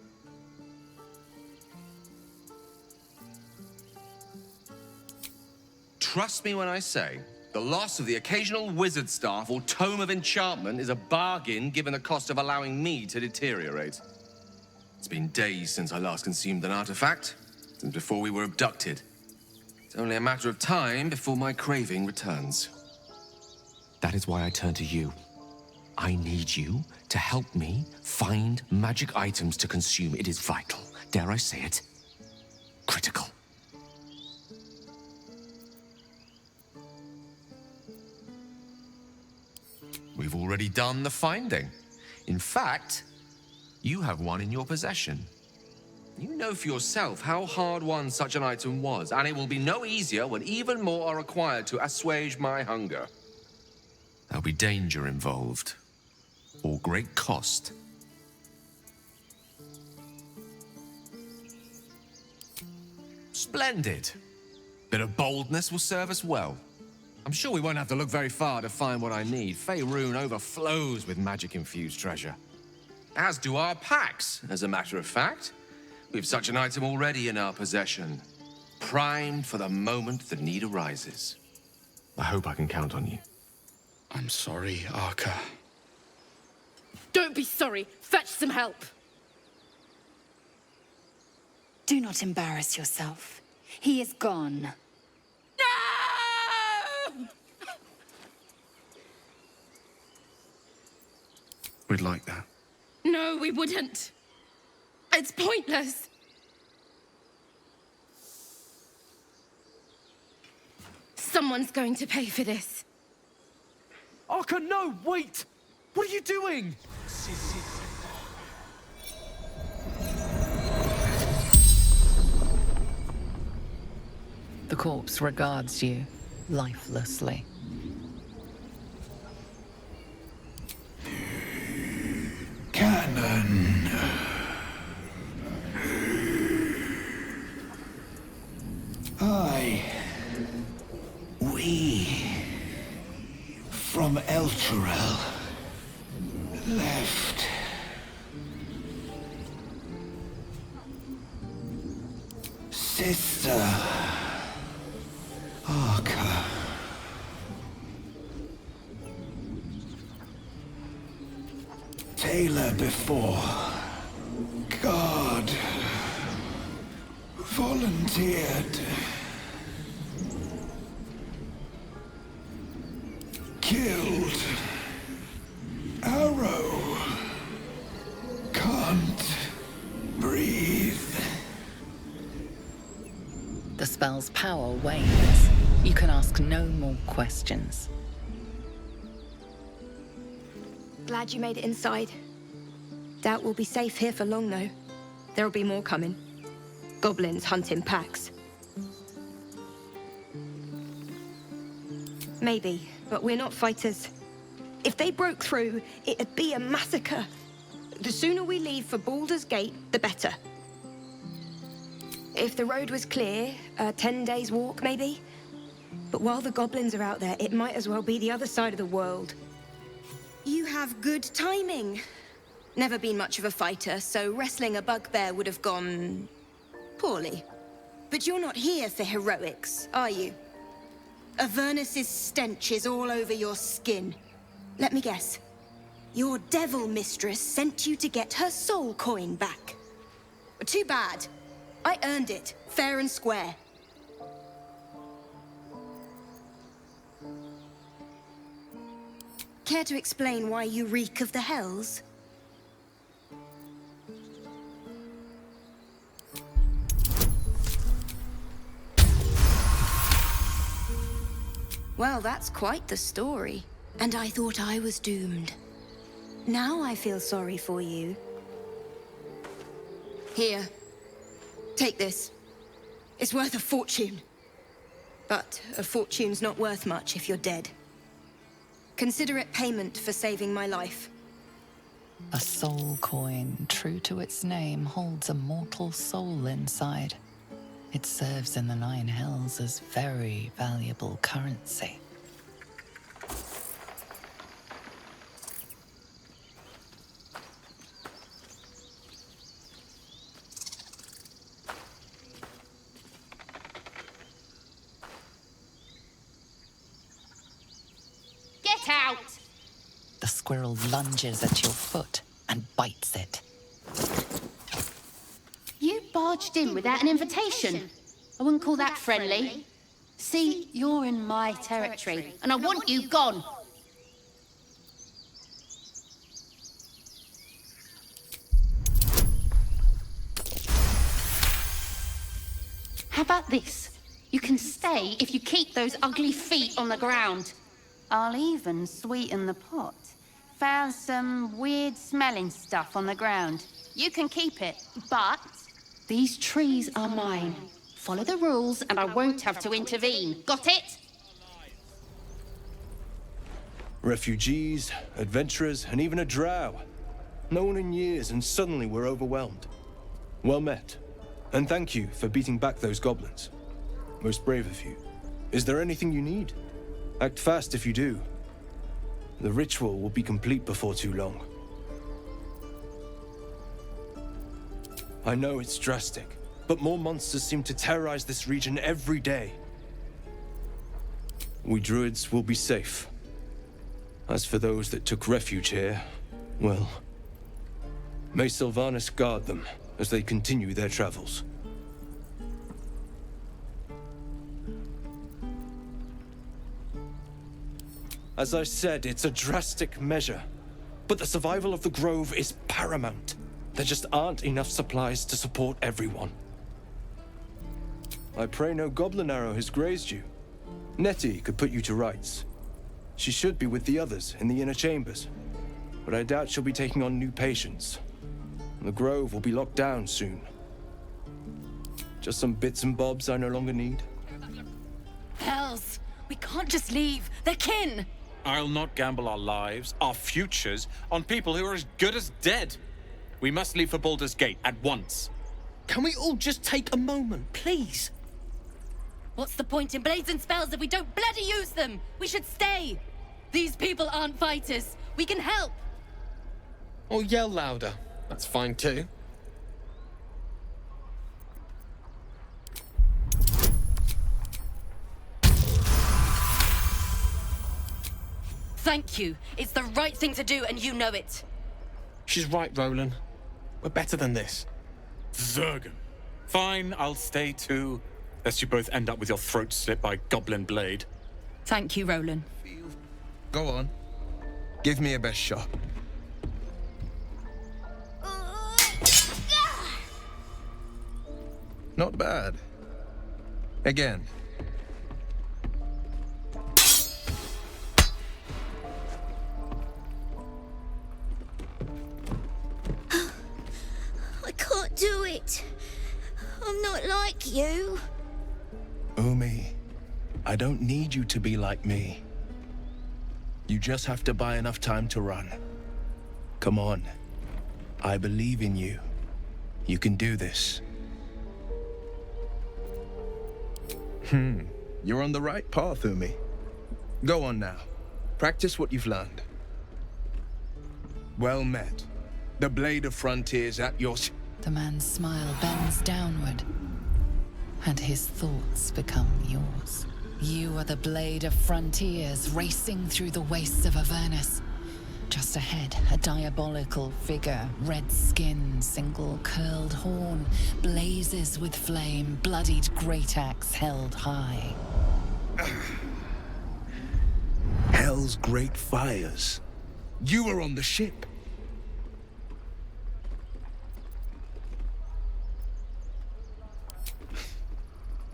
Trust me when I say, the loss of the occasional wizard staff or tome of enchantment is a bargain given the cost of allowing me to deteriorate. It's been days since I last consumed an artifact, since before we were abducted. It's only a matter of time before my craving returns. That is why I turn to you. I need you to help me find magic items to consume. It is vital. Dare I say it? Critical. We've already done the finding. In fact, you have one in your possession. You know for yourself how hard-won such an item was, and it will be no easier when even more are required to assuage my hunger. There'll be danger involved, or great cost. Splendid. Bit of boldness will serve us well. I'm sure we won't have to look very far to find what I need. Faerun overflows with magic-infused treasure. As do our packs, as a matter of fact. We've such an item already in our possession, primed for the moment the need arises. I hope I can count on you. I'm sorry, Arca. Don't be sorry. Fetch some help. Do not embarrass yourself. He is gone. No! We'd like that. No, we wouldn't. It's pointless. Someone's going to pay for this. Arca, no, wait! What are you doing? The corpse regards you lifelessly. Cannon. We from Elturel left. Sister Arca. Taylor before. God volunteered. Killed. Arrow. Can't breathe. The spell's power wanes. You can ask no more questions. Glad you made it inside. Doubt we'll be safe here for long, though. There'll be more coming. Goblins hunting packs. Maybe, but we're not fighters. If they broke through, it'd be a massacre. The sooner we leave for Baldur's Gate, the better. If the road was clear, 10 days walk, maybe? But while the goblins are out there, it might as well be the other side of the world. You have good timing. Never been much of a fighter, so wrestling a bugbear would have gone poorly. But you're not here for heroics, are you? Avernus's stench is all over your skin. Let me guess. Your devil mistress sent you to get her soul coin back. Too bad. I earned it, fair and square. Care to explain why you reek of the hells? Well, that's quite the story. And I thought I was doomed. Now I feel sorry for you. Here. Take this. It's worth a fortune. But a fortune's not worth much if you're dead. Consider it payment for saving my life. A soul coin, true to its name, holds a mortal soul inside. It serves in the Nine Hells as very valuable currency. Get out! The squirrel lunges at your foot and bites it. You barged in without an invitation. I wouldn't call that friendly. See, you're in my territory, and I want you gone. How about this? You can stay if you keep those ugly feet on the ground. I'll even sweeten the pot. Found some weird smelling stuff on the ground. You can keep it, but these trees are mine. Follow the rules and I won't have to intervene. Got it? Refugees, adventurers, and even a drow. No one in years, and suddenly we're overwhelmed. Well met. And thank you for beating back those goblins. Most brave of you. Is there anything you need? Act fast if you do. The ritual will be complete before too long. I know it's drastic, but more monsters seem to terrorize this region every day. We druids will be safe. As for those that took refuge here, well, may Sylvanas guard them as they continue their travels. As I said, it's a drastic measure, but the survival of the Grove is paramount. There just aren't enough supplies to support everyone. I pray no goblin arrow has grazed you. Nettie could put you to rights. She should be with the others in the inner chambers, but I doubt she'll be taking on new patients. The Grove will be locked down soon. Just some bits and bobs I no longer need. Hells! We can't just leave. They're kin! I'll not gamble our lives, our futures, on people who are as good as dead. We must leave for Baldur's Gate at once. Can we all just take a moment, please? What's the point in blazing spells if we don't bloody use them? We should stay. These people aren't fighters. We can help. Or yell louder. That's fine too. Thank you. It's the right thing to do, and you know it. She's right, Roland. We're better than this. Zergan. Fine, I'll stay too. Lest you both end up with your throats slit by Goblin Blade. Thank you, Roland. Go on. Give me a best shot. Not bad. Again. I can't do it. I'm not like you. Umi, I don't need you to be like me. You just have to buy enough time to run. Come on. I believe in you. You can do this. You're on the right path, Umi. Go on now. Practice what you've learned. Well met. The Blade of Frontiers at your... The man's smile bends downward, and his thoughts become yours. You are the Blade of Frontiers racing through the wastes of Avernus. Just ahead, a diabolical figure, red skin, single curled horn, blazes with flame, bloodied great axe held high. Hell's great fires. You were on the ship.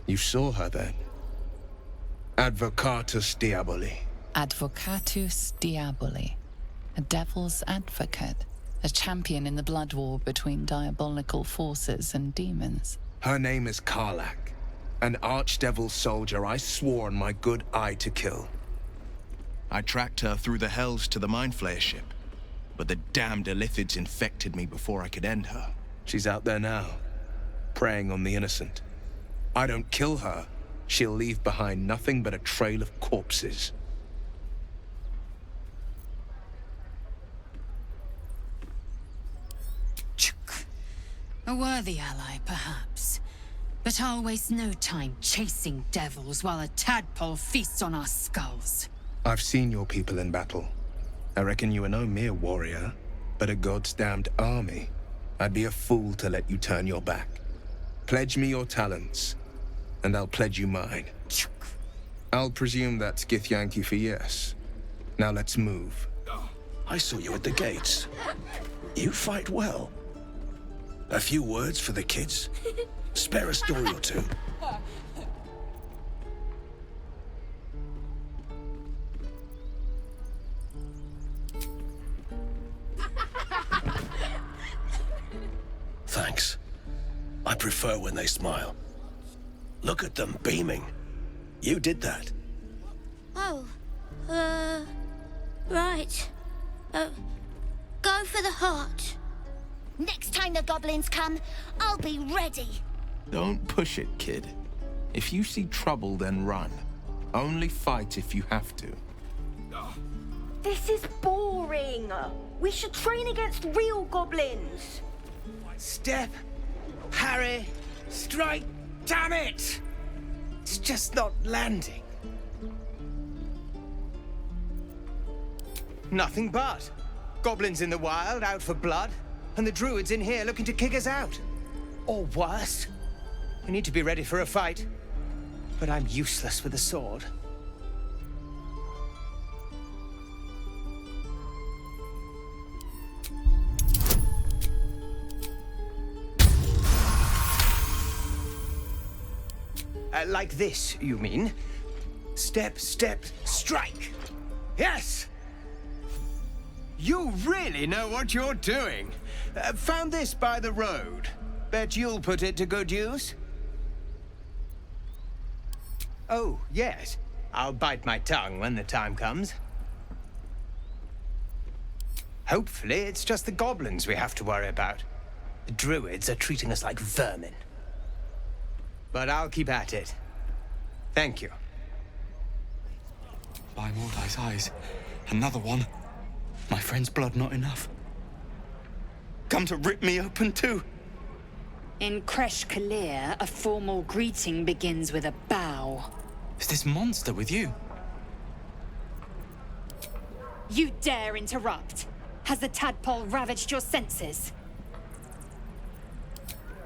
You saw her then. Advocatus Diaboli. Advocatus Diaboli. A devil's advocate. A champion in the blood war between diabolical forces and demons. Her name is Karlach. An archdevil soldier I swore on my good eye to kill. I tracked her through the hells to the Mind Flayer ship, but the damned Illithids infected me before I could end her. She's out there now, preying on the innocent. I don't kill her, she'll leave behind nothing but a trail of corpses. A worthy ally, perhaps. But I'll waste no time chasing devils while a tadpole feasts on our skulls. I've seen your people in battle. I reckon you are no mere warrior, but a god's damned army. I'd be a fool to let you turn your back. Pledge me your talents, and I'll pledge you mine. I'll presume that's Githyanki for yes. Now let's move. I saw you at the gates. You fight well. A few words for the kids? Spare a story or two. Thanks. I prefer when they smile. Look at them beaming. You did that. Oh, right. Go for the heart. Next time the goblins come, I'll be ready. Don't push it, kid. If you see trouble, then run. Only fight if you have to. This is boring. We should train against real goblins. Step, parry, strike, damn it! It's just not landing. Nothing but. Goblins in the wild, out for blood, and the druids in here looking to kick us out. Or worse. We need to be ready for a fight, but I'm useless with a sword. Like this, you mean? Step, step, strike. Yes! You really know what you're doing. Found this by the road. Bet you'll put it to good use. Oh, yes. I'll bite my tongue when the time comes. Hopefully, it's just the goblins we have to worry about. The druids are treating us like vermin. But I'll keep at it. Thank you. By Mordai's eyes, another one. My friend's blood not enough. Come to rip me open too. In Kresh Kalir, a formal greeting begins with a bow. Is this monster with you? You dare interrupt? Has the tadpole ravaged your senses?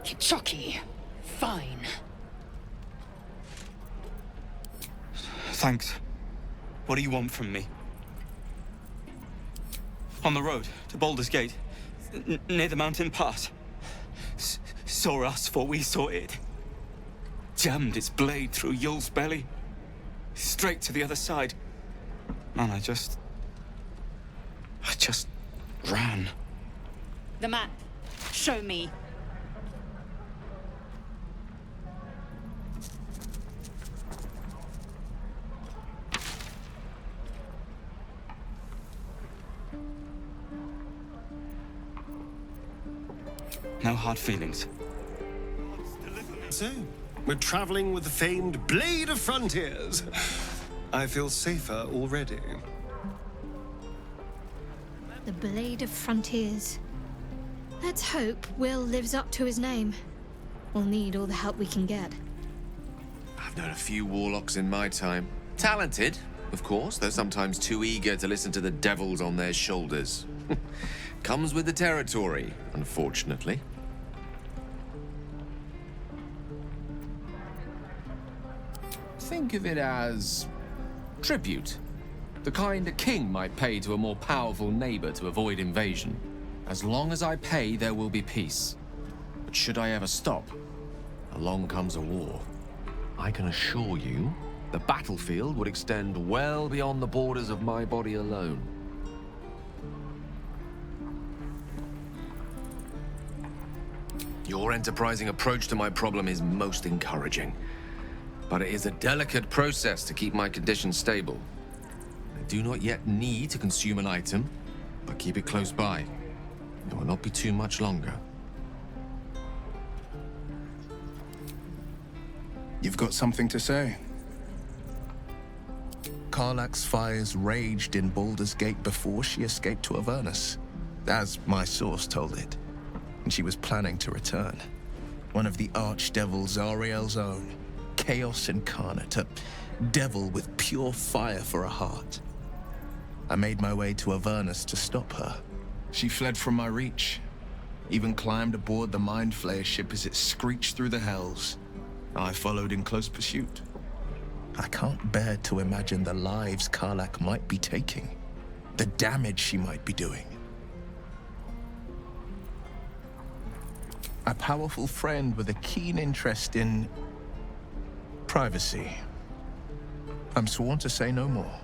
Kichoki, fine. Thanks. What do you want from me? On the road to Baldur's Gate, near the mountain pass. Saw us, for we saw it. Jammed its blade through Yul's belly, straight to the other side. And I just ran. The map. Show me. No hard feelings. So, we're traveling with the famed Blade of Frontiers. I feel safer already. The Blade of Frontiers. Let's hope Will lives up to his name. We'll need all the help we can get. I've known a few warlocks in my time. Talented, of course, though sometimes too eager to listen to the devils on their shoulders. Comes with the territory, unfortunately. Think of it as tribute. The kind a king might pay to a more powerful neighbor to avoid invasion. As long as I pay, there will be peace. But should I ever stop, along comes a war. I can assure you, the battlefield would extend well beyond the borders of my body alone. Your enterprising approach to my problem is most encouraging. But it is a delicate process to keep my condition stable. I do not yet need to consume an item, but keep it close by. It will not be too much longer. You've got something to say? Karlach's fires raged in Baldur's Gate before she escaped to Avernus, as my source told it, and she was planning to return. One of the archdevils Ariel's own, chaos incarnate, a devil with pure fire for a heart. I made my way to Avernus to stop her. She fled from my reach, even climbed aboard the Mind Flayer ship as it screeched through the hells. I followed in close pursuit. I can't bear to imagine the lives Karlach might be taking, the damage she might be doing. A powerful friend with a keen interest in privacy. I'm sworn to say no more.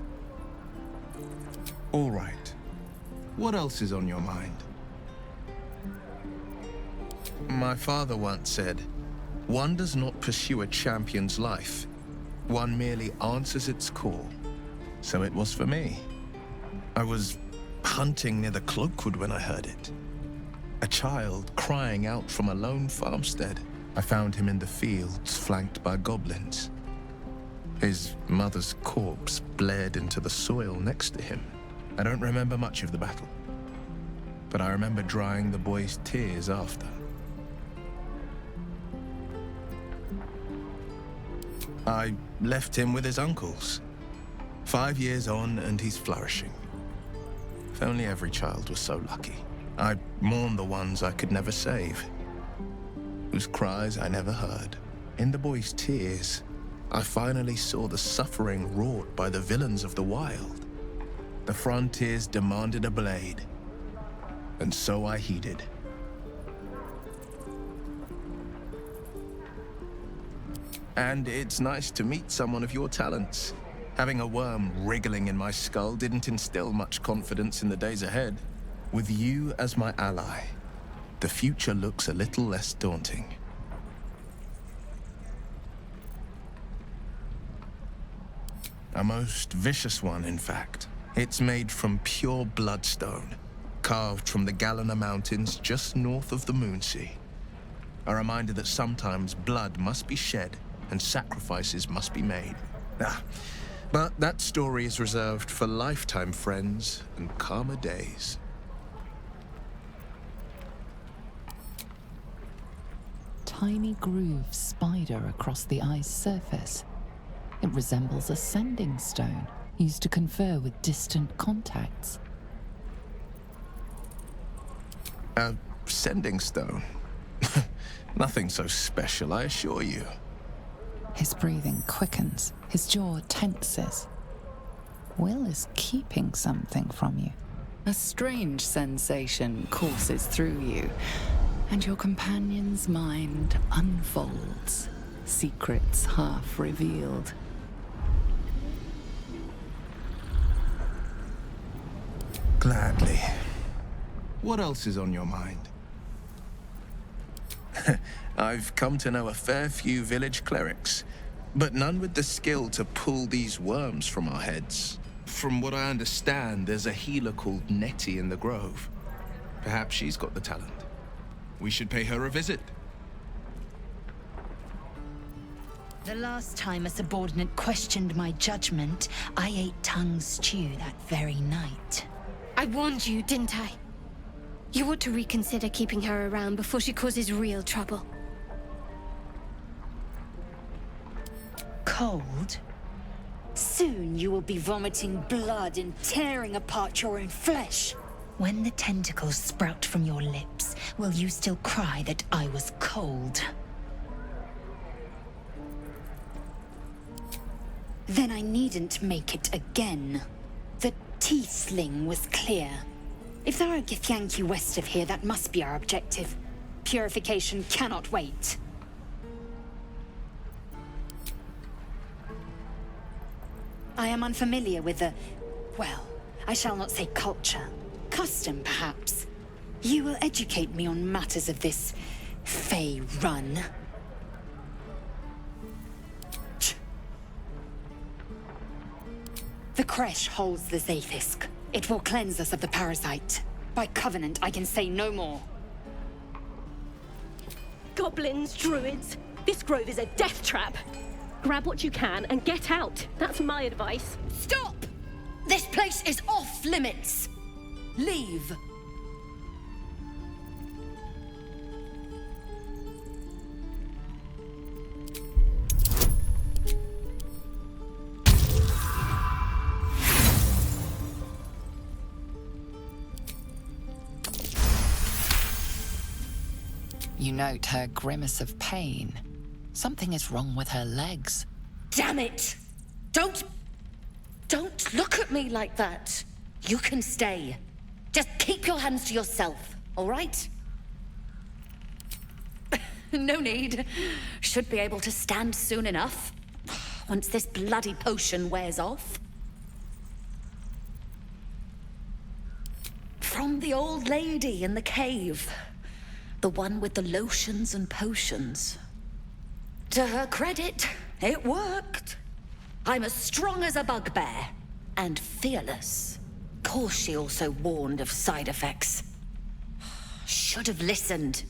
All right. What else is on your mind? My father once said, one does not pursue a champion's life. One merely answers its call. So it was for me. I was hunting near the Cloakwood when I heard it. A child crying out from a lone farmstead. I found him in the fields, flanked by goblins. His mother's corpse bled into the soil next to him. I don't remember much of the battle, but I remember drying the boy's tears after. I left him with his uncles. 5 years on, and he's flourishing. If only every child was so lucky. I mourn the ones I could never save, whose cries I never heard. In the boy's tears, I finally saw the suffering wrought by the villains of the wild. The frontiers demanded a blade, and so I heeded. And it's nice to meet someone of your talents. Having a worm wriggling in my skull didn't instill much confidence in the days ahead. With you as my ally, the future looks a little less daunting. A most vicious one, in fact. It's made from pure bloodstone, carved from the Galena Mountains just north of the Moonsea. A reminder that sometimes blood must be shed and sacrifices must be made. But that story is reserved for lifetime friends and calmer days. Tiny grooves spider across the ice surface. It resembles a sending stone used to confer with distant contacts. A sending stone? Nothing so special, I assure you. His breathing quickens, his jaw tenses. Will is keeping something from you. A strange sensation courses through you, and your companion's mind unfolds, secrets half revealed. Gladly. What else is on your mind? I've come to know a fair few village clerics, but none with the skill to pull these worms from our heads. From what I understand, there's a healer called Nettie in the Grove. Perhaps she's got the talent. We should pay her a visit. The last time a subordinate questioned my judgment, I ate tongue stew that very night. I warned you, didn't I? You ought to reconsider keeping her around before she causes real trouble. Cold? Soon you will be vomiting blood and tearing apart your own flesh. When the tentacles sprout from your lips, will you still cry that I was cold? Then I needn't make it again. The Tiefling was clear. If there are Githyanki west of here, that must be our objective. Purification cannot wait. I am unfamiliar with the... well, I shall not say culture. Custom, perhaps. You will educate me on matters of this... Fey run. The Kresh holds the Zaithisk. It will cleanse us of the parasite. By covenant, I can say no more. Goblins, druids. This grove is a death trap. Grab what you can and get out. That's my advice. Stop! This place is off limits. Leave. You note her grimace of pain. Something is wrong with her legs. Damn it! Don't look at me like that. You can stay. Just keep your hands to yourself, all right? No need. Should be able to stand soon enough. Once this bloody potion wears off. From the old lady in the cave. The one with the lotions and potions. To her credit, it worked. I'm as strong as a bugbear. And fearless. Course she also warned of side effects. Should have listened.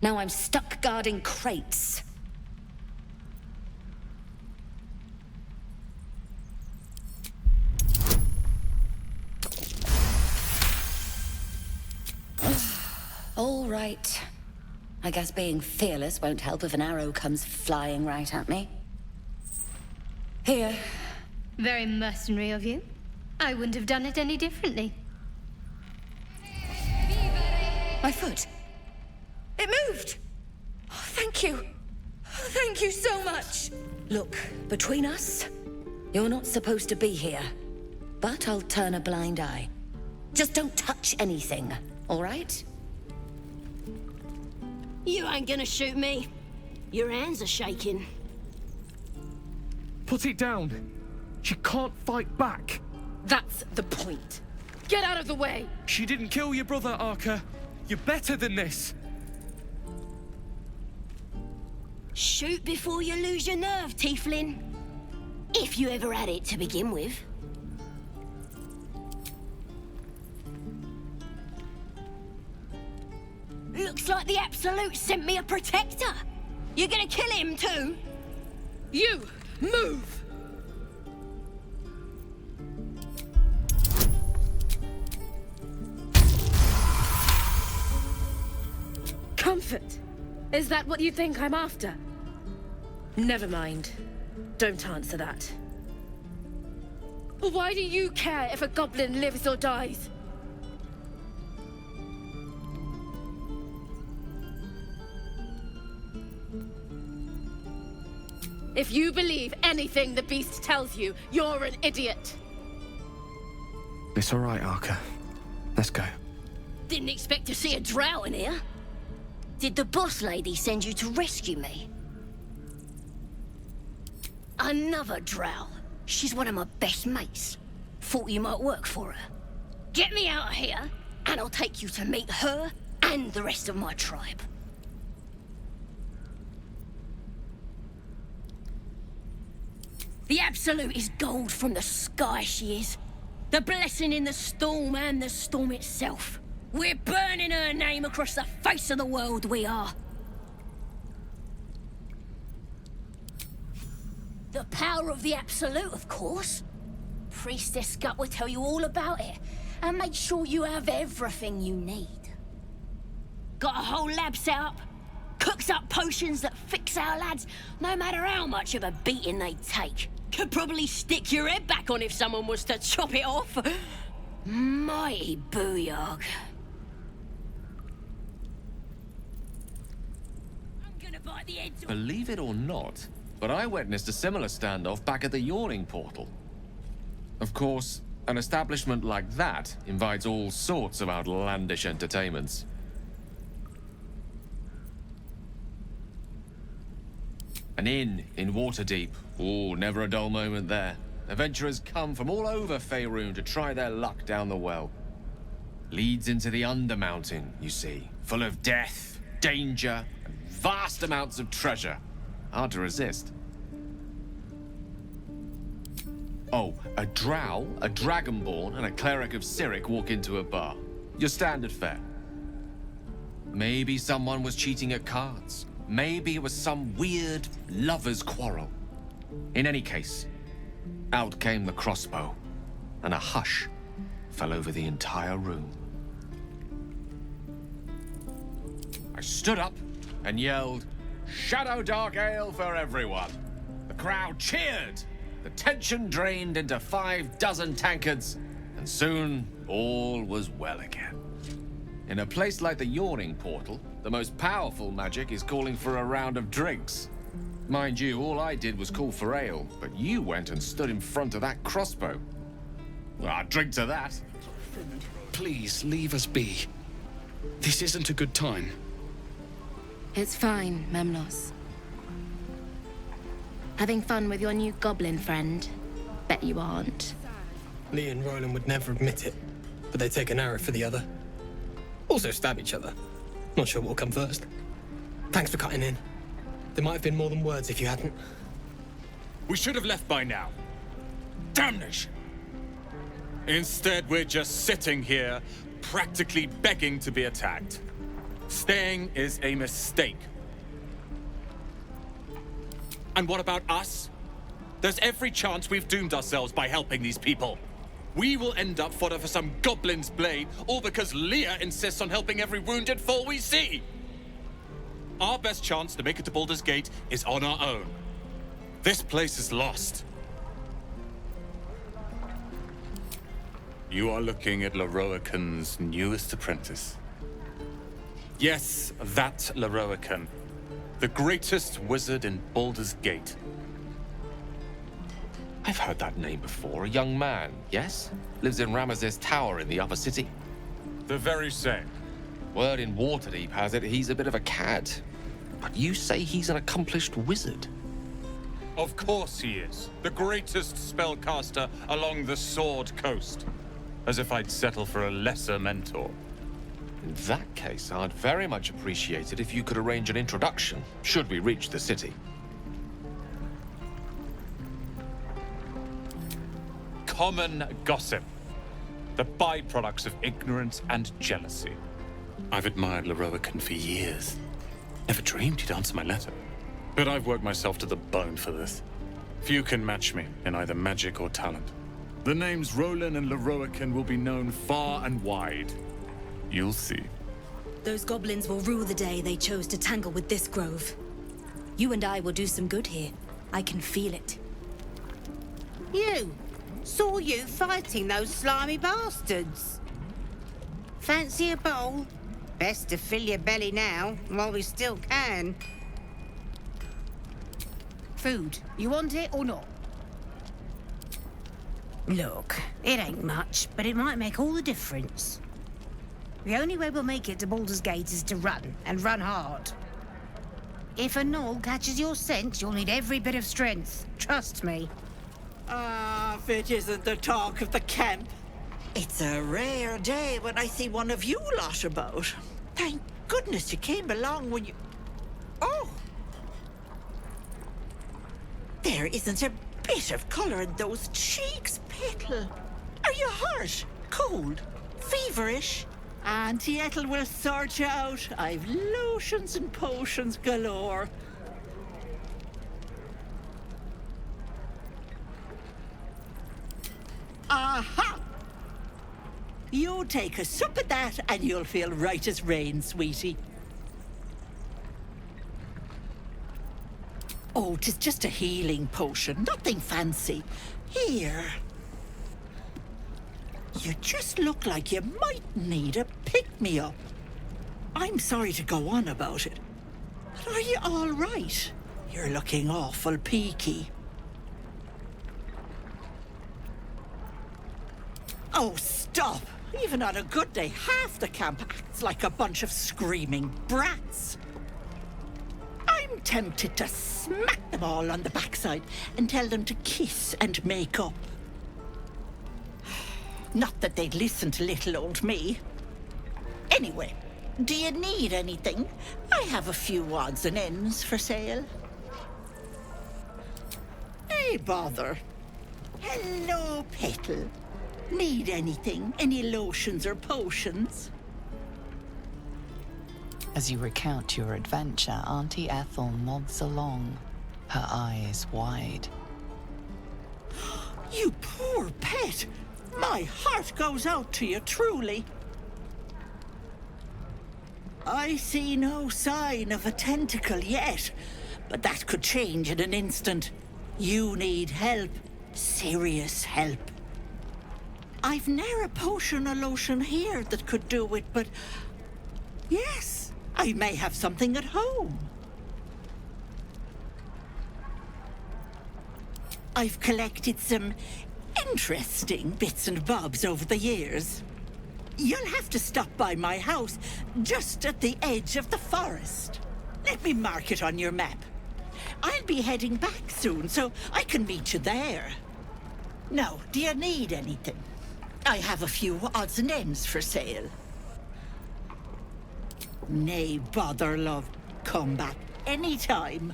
Now I'm stuck guarding crates. All right. I guess being fearless won't help if an arrow comes flying right at me. Here. Very mercenary of you. I wouldn't have done it any differently. My foot. It moved! Oh, thank you. Thank you so much. Look, between us, you're not supposed to be here. But I'll turn a blind eye. Just don't touch anything, all right? You ain't gonna shoot me. Your hands are shaking. Put it down. She can't fight back. That's the point. Get out of the way! She didn't kill your brother, Arca. You're better than this. Shoot before you lose your nerve, Tiefling. If you ever had it to begin with. Looks like the Absolute sent me a protector. You're gonna kill him too? You, move! Comfort. Is that what you think I'm after? Never mind. Don't answer that. Why do you care if a goblin lives or dies? If you believe anything the beast tells you, you're an idiot. It's all right, Arca. Let's go. Didn't expect to see a drow in here. Did the boss lady send you to rescue me? Another drow. She's one of my best mates. Thought you might work for her. Get me out of here, and I'll take you to meet her and the rest of my tribe. The Absolute is gold from the sky, she is. The blessing in the storm and the storm itself. We're burning her name across the face of the world, we are. The power of the Absolute, of course. Priestess Gut will tell you all about it, and make sure you have everything you need. Got a whole lab set up. Cooks up potions that fix our lads, no matter how much of a beating they take. Could probably stick your head back on if someone was to chop it off. Mighty booyog. Believe it or not, but I witnessed a similar standoff back at the Yawning Portal. Of course, an establishment like that invites all sorts of outlandish entertainments. An inn in Waterdeep. Ooh, never a dull moment there. Adventurers come from all over Faerun to try their luck down the well. Leads into the Undermountain, you see. Full of death, danger, and vast amounts of treasure. Hard to resist. Oh, a drow, a dragonborn, and a cleric of Cyric walk into a bar. Your standard fare. Maybe someone was cheating at cards. Maybe it was some weird lover's quarrel. In any case, out came the crossbow, and a hush fell over the entire room. I stood up and yelled, "Shadow Dark Ale for everyone!" The crowd cheered. The tension drained into 6 tankards, and soon all was well again. In a place like the Yawning Portal, the most powerful magic is calling for a round of drinks. Mind you, all I did was call for ale, but you went and stood in front of that crossbow. Well, I'd drink to that. Please, leave us be. This isn't a good time. It's fine, Memnos. Having fun with your new goblin friend? Bet you aren't. Lee and Roland would never admit it, but they take an arrow for the other. Also stab each other. Not sure what'll come first. Thanks for cutting in. There might have been more than words if you hadn't. We should have left by now. Damnation! Instead, we're just sitting here, practically begging to be attacked. Staying is a mistake. And what about us? There's every chance we've doomed ourselves by helping these people. We will end up fodder for some goblin's blade, all because Leah insists on helping every wounded foe we see. Our best chance to make it to Baldur's Gate is on our own. This place is lost. You are looking at Lorroakan's newest apprentice. Yes, that Lorroakan. The greatest wizard in Baldur's Gate. I've heard that name before. A young man, yes? Lives in Ramazes Tower in the upper city. The very same. Word in Waterdeep has it he's a bit of a cad. But you say he's an accomplished wizard. Of course he is. The greatest spellcaster along the Sword Coast. As if I'd settle for a lesser mentor. In that case, I'd very much appreciate it if you could arrange an introduction, should we reach the city. Common gossip. The byproducts of ignorance and jealousy. I've admired Lorroakan for years. Never dreamed he'd answer my letter. But I've worked myself to the bone for this. Few can match me in either magic or talent. The names Roland and Lorroakan will be known far and wide. You'll see. Those goblins will rue the day they chose to tangle with this grove. You and I will do some good here. I can feel it. You! Saw you fighting those slimy bastards. Fancy a bowl? Best to fill your belly now, while we still can. Food. You want it or not? Look, it ain't much, but it might make all the difference. The only way we'll make it to Baldur's Gate is to run, and run hard. If a gnoll catches your scent, you'll need every bit of strength. Trust me. Ah, if it isn't the talk of the camp. It's a rare day when I see one of you lot about. Thank goodness you came along when you... Oh! There isn't a bit of colour in those cheeks, Petal. Are you hurt? Cold? Feverish? Auntie Ethel will sort you out. I've lotions and potions galore. Aha! You take a sup of that and you'll feel right as rain, sweetie. Oh, 'tis just a healing potion, nothing fancy. Here. You just look like you might need a pick-me-up. I'm sorry to go on about it, but are you all right? You're looking awful peaky. Oh, stop! Even on a good day, half the camp acts like a bunch of screaming brats. I'm tempted to smack them all on the backside and tell them to kiss and make up. Not that they'd listen to little old me. Anyway, do you need anything? I have a few odds and ends for sale. Hey, bother. Hello, Petal. Need anything? Any lotions or potions? As you recount your adventure, Auntie Ethel nods along. her eyes wide. You poor pet! My heart goes out to you, truly. I see no sign of a tentacle yet, but that could change in an instant. You need help. Serious help. I've ne'er a potion or lotion here that could do it, but... yes, I may have something at home. I've collected some interesting bits and bobs over the years. You'll have to stop by my house, just at the edge of the forest. Let me mark it on your map. I'll be heading back soon, so I can meet you there. Now, do you need anything? I have a few odds and ends for sale. Nay, bother, love. Come back anytime.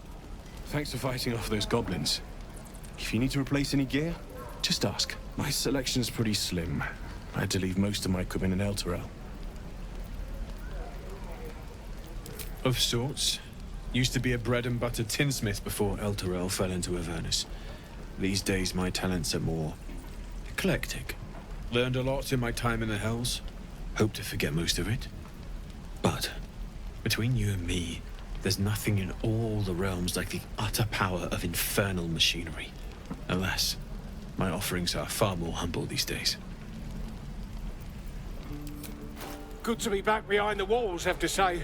Thanks for fighting off those goblins. If you need to replace any gear, just ask. My selection's pretty slim. I had to leave most of my equipment in Elturel. Of sorts. Used to be a bread-and-butter tinsmith before Elturel fell into Avernus. These days, my talents are more eclectic. Learned a lot in my time in the Hells. Hope to forget most of it. But, between you and me, there's nothing in all the realms like the utter power of infernal machinery. Alas, my offerings are far more humble these days. Good to be back behind the walls, have to say.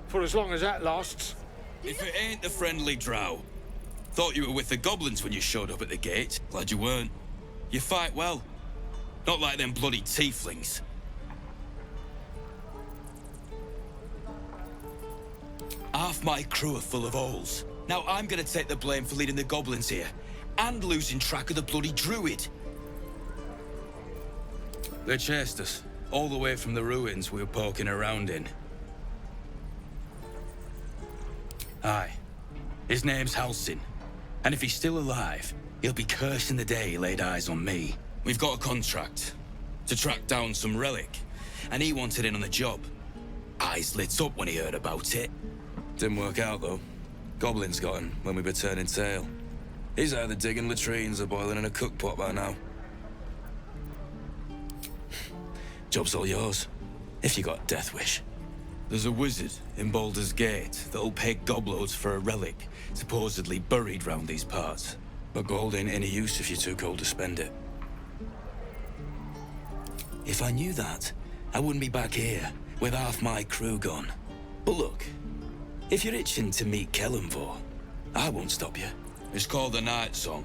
For as long as that lasts. If it ain't the friendly drow. Thought you were with the goblins when you showed up at the gate. Glad you weren't. You fight well. Not like them bloody tieflings. Half my crew are full of holes. Now I'm gonna take the blame for leading the goblins here. And losing track of the bloody druid. They chased us. All the way from the ruins we were poking around in. Aye. His name's Halsin. And if he's still alive, he'll be cursing the day he laid eyes on me. We've got a contract to track down some relic, and he wanted in on the job. Eyes lit up when he heard about it. Didn't work out, though. Goblins got him when we were turning tail. He's either digging latrines or boiling in a cookpot by now. Job's all yours, if you got a death wish. There's a wizard in Baldur's Gate that'll pay gobloads for a relic supposedly buried round these parts. But gold ain't any use if you're too cold to spend it. If I knew that, I wouldn't be back here with half my crew gone. But look, if you're itching to meet Kellenvor, I won't stop you. It's called the Night Song.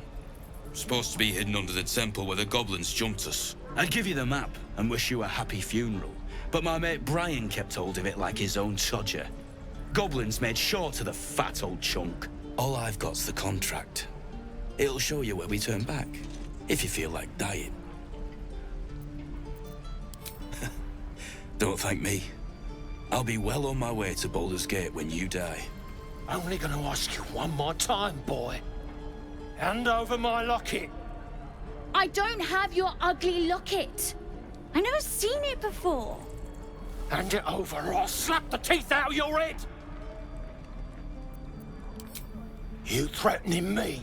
Supposed to be hidden under the temple where the goblins jumped us. I'd give you the map and wish you a happy funeral, but my mate Brian kept hold of it like his own Todger. Goblins made sure to the fat old chunk. All I've got's the contract. It'll show you where we turn back, if you feel like dying. Don't thank me. I'll be well on my way to Baldur's Gate when you die. Only gonna ask you one more time, boy. Hand over my locket. I don't have your ugly locket. I've never seen it before. Hand it over or I'll slap the teeth out of your head. You threatening me?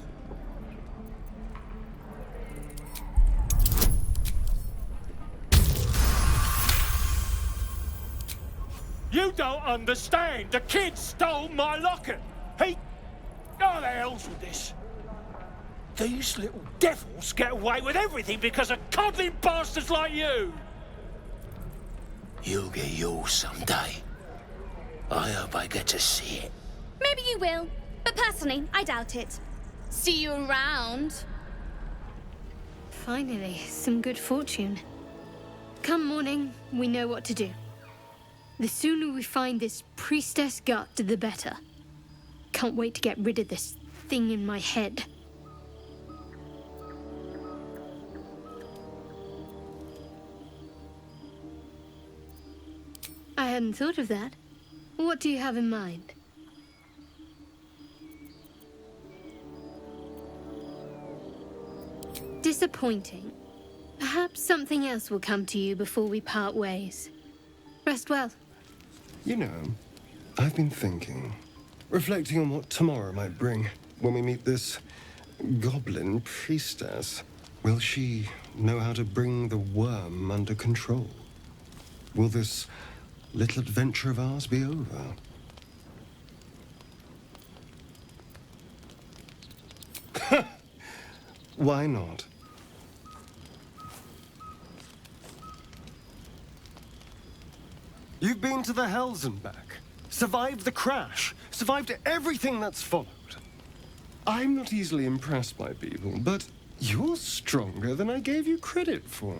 You don't understand. The kid stole my locket. He... Oh, the hell's with this? These little devils get away with everything because of coddling bastards like you. You'll get yours someday. I hope I get to see it. Maybe you will, but personally, I doubt it. See you around. Finally, some good fortune. Come morning, we know what to do. The sooner we find this priestess gut, the better. Can't wait to get rid of this thing in my head. I hadn't thought of that. What do you have in mind? Disappointing. Perhaps something else will come to you before we part ways. Rest well. You know, I've been thinking, reflecting on what tomorrow might bring. when we meet this goblin priestess? Will she know how to bring the worm under control? Will this little adventure of ours be over? Why not? You've been to the Hells and back, survived the crash, survived everything that's followed. I'm not easily impressed by people, but you're stronger than I gave you credit for.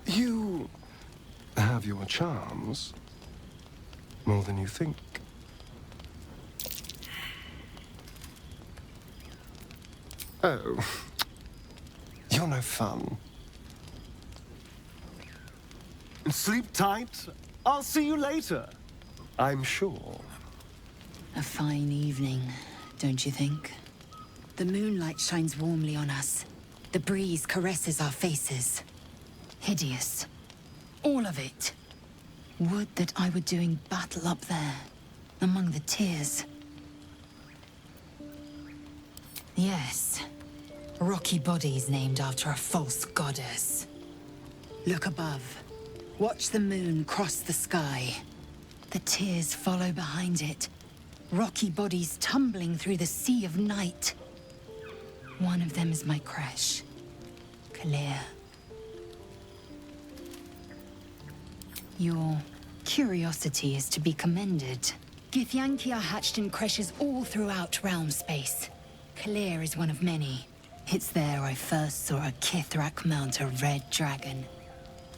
You have your charms, more than you think. Oh, you're no fun. Sleep tight. I'll see you later, I'm sure. A fine evening, don't you think? The moonlight shines warmly on us. The breeze caresses our faces. Hideous. All of it. Would that I were doing battle up there, among the tears. Yes. Rocky bodies named after a false goddess. Look above. Watch the moon cross the sky. The tears follow behind it. Rocky bodies tumbling through the sea of night. One of them is my crush, Kalir. Your curiosity is to be commended. Githyanki are hatched in creches all throughout realm space. Kalir is one of many. It's there I first saw a Kithrak mount a red dragon,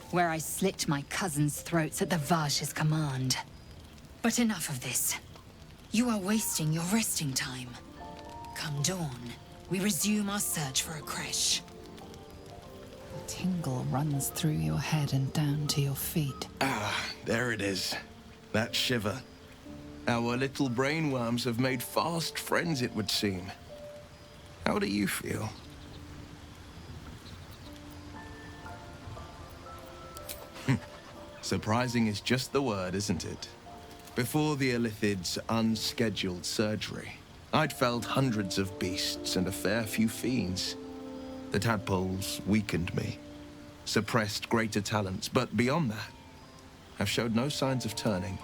where I slit my cousins' throats at the Vash's command. But enough of this. You are wasting your resting time. Come dawn, we resume our search for a creche. A tingle runs through your head and down to your feet. Ah, there it is. That shiver. Our little brainworms have made fast friends, it would seem. How do you feel? Surprising is just the word, isn't it? Before the Illithid's unscheduled surgery, I'd felled hundreds of beasts and a fair few fiends. The tadpoles weakened me, suppressed greater talents, but beyond that, I've showed no signs of turning.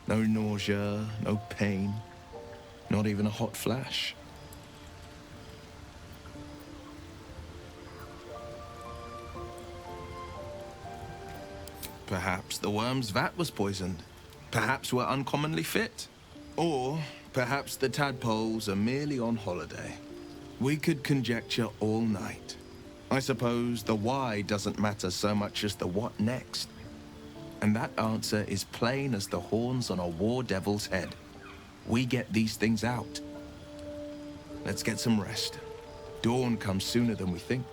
No nausea, no pain, not even a hot flash. Perhaps the worm's vat was poisoned. Perhaps we're uncommonly fit. Or perhaps the tadpoles are merely on holiday. We could conjecture all night. I suppose the why doesn't matter so much as the what next. And that answer is plain as the horns on a war devil's head. We get these things out. Let's get some rest. Dawn comes sooner than we think.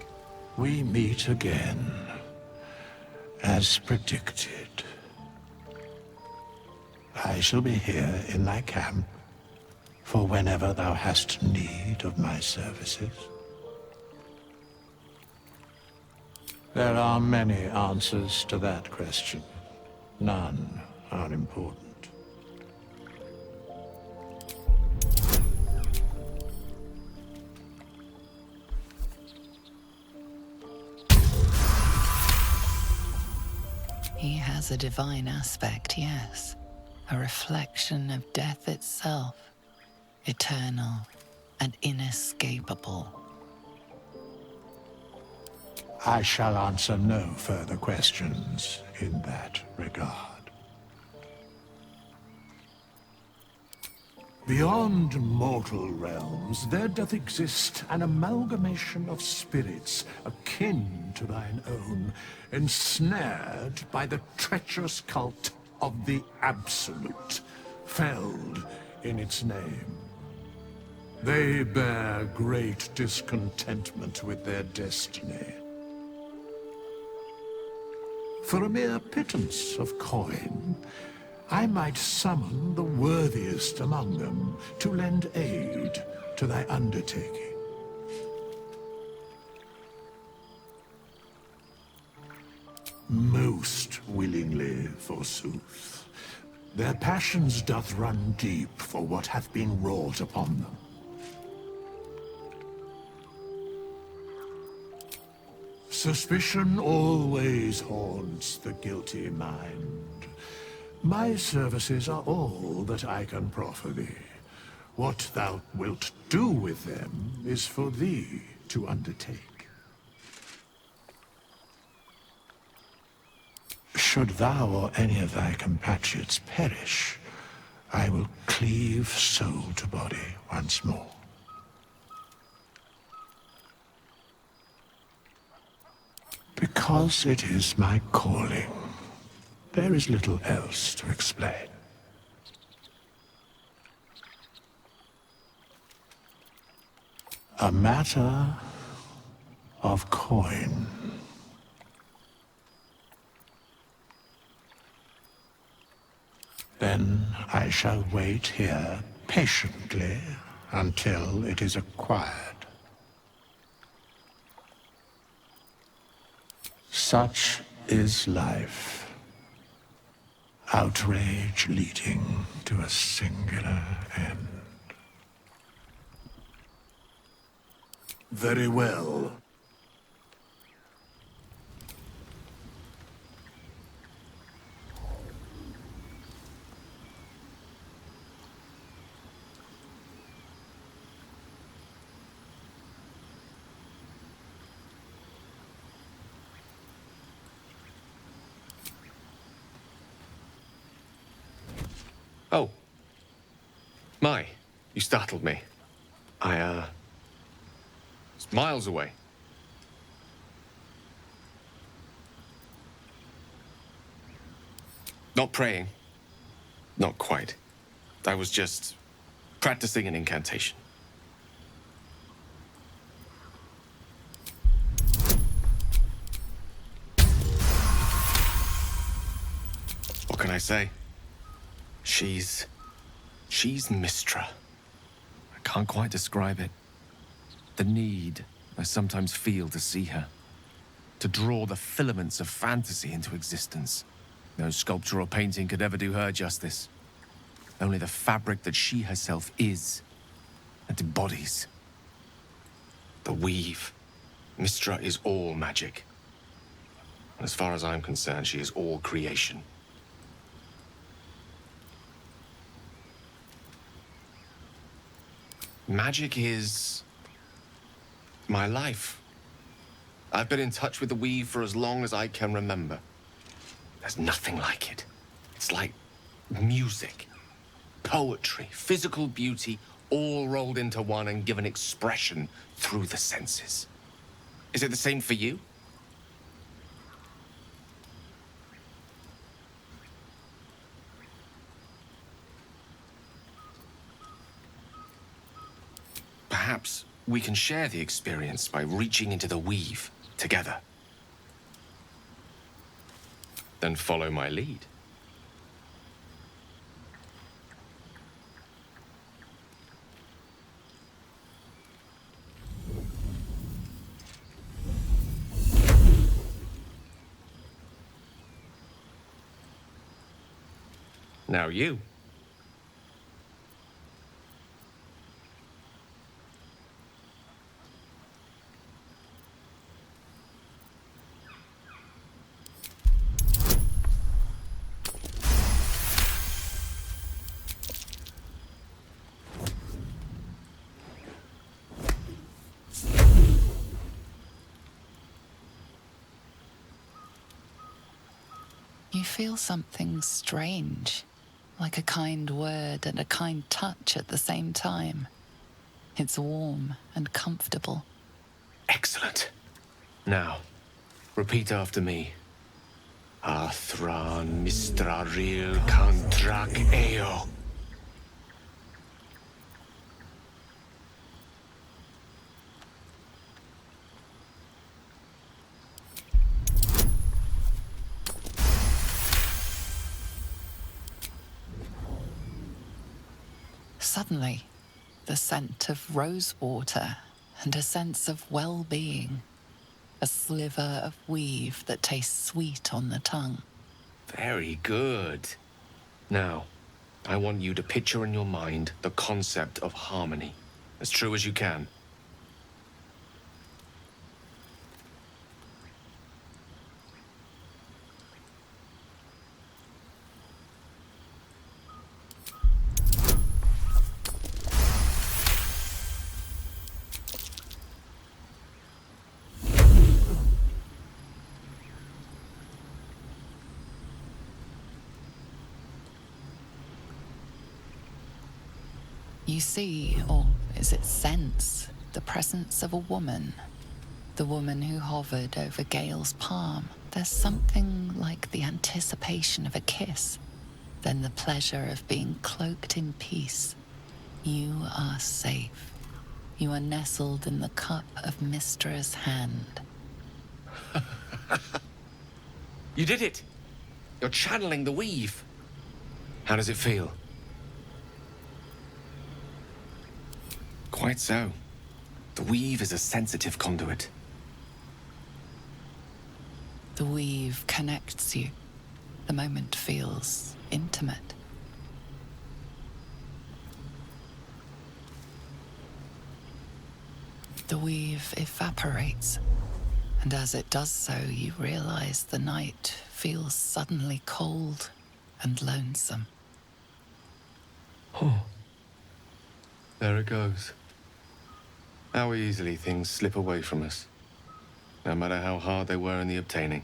We meet again, as predicted. I shall be here in thy camp for whenever thou hast need of my services. There are many answers to that question. None are important. He has a divine aspect, yes. A reflection of death itself. Eternal and inescapable. I shall answer no further questions in that regard. Beyond mortal realms, there doth exist an amalgamation of spirits akin to thine own, ensnared by the treacherous cult of the Absolute, felled in its name. They bear great discontentment with their destiny. For a mere pittance of coin, I might summon the worthiest among them to lend aid to thy undertaking. Most willingly, forsooth. Their passions doth run deep for what hath been wrought upon them. Suspicion always haunts the guilty mind. My services are all that I can proffer thee. What thou wilt do with them is for thee to undertake. Should thou or any of thy compatriots perish, I will cleave soul to body once more. Because it is my calling, there is little else to explain. A matter of coin. Then I shall wait here patiently until it is acquired. Such is life. Outrage leading to a singular end. Very well. Oh. My, you startled me. It's miles away. Not praying. Not quite. I was just practicing an incantation. What can I say? She's Mistra. I can't quite describe it. The need I sometimes feel to see her. To draw the filaments of fantasy into existence. No sculpture or painting could ever do her justice. Only the fabric that she herself is and embodies. The weave. Mistra is all magic. As far as I'm concerned, she is all creation. Magic is my life. I've been in touch with the weave for as long as I can remember. There's nothing like it. It's like music, poetry, physical beauty, all rolled into one and given expression through the senses. Is it the same for you? Perhaps we can share the experience by reaching into the weave together. Then follow my lead. Now you. You feel something strange, like a kind word and a kind touch at the same time. It's warm and comfortable. Excellent. Now, repeat after me. Athran mistraril kantrak eo. Suddenly, the scent of rose water and a sense of well-being. A sliver of weave that tastes sweet on the tongue. Very good. Now, I want you to picture in your mind the concept of harmony, as true as you can. You see, or is it sense, the presence of a woman. The woman who hovered over Gale's palm. There's something like the anticipation of a kiss, then the pleasure of being cloaked in peace. You are safe. You are nestled in the cup of Mystra's hand. You did it! You're channeling the weave. How does it feel? Quite so. The weave is a sensitive conduit. The weave connects you. The moment feels intimate. The weave evaporates, and as it does so, you realize the night feels suddenly cold and lonesome. Oh. There it goes. How easily things slip away from us, no matter how hard they were in the obtaining.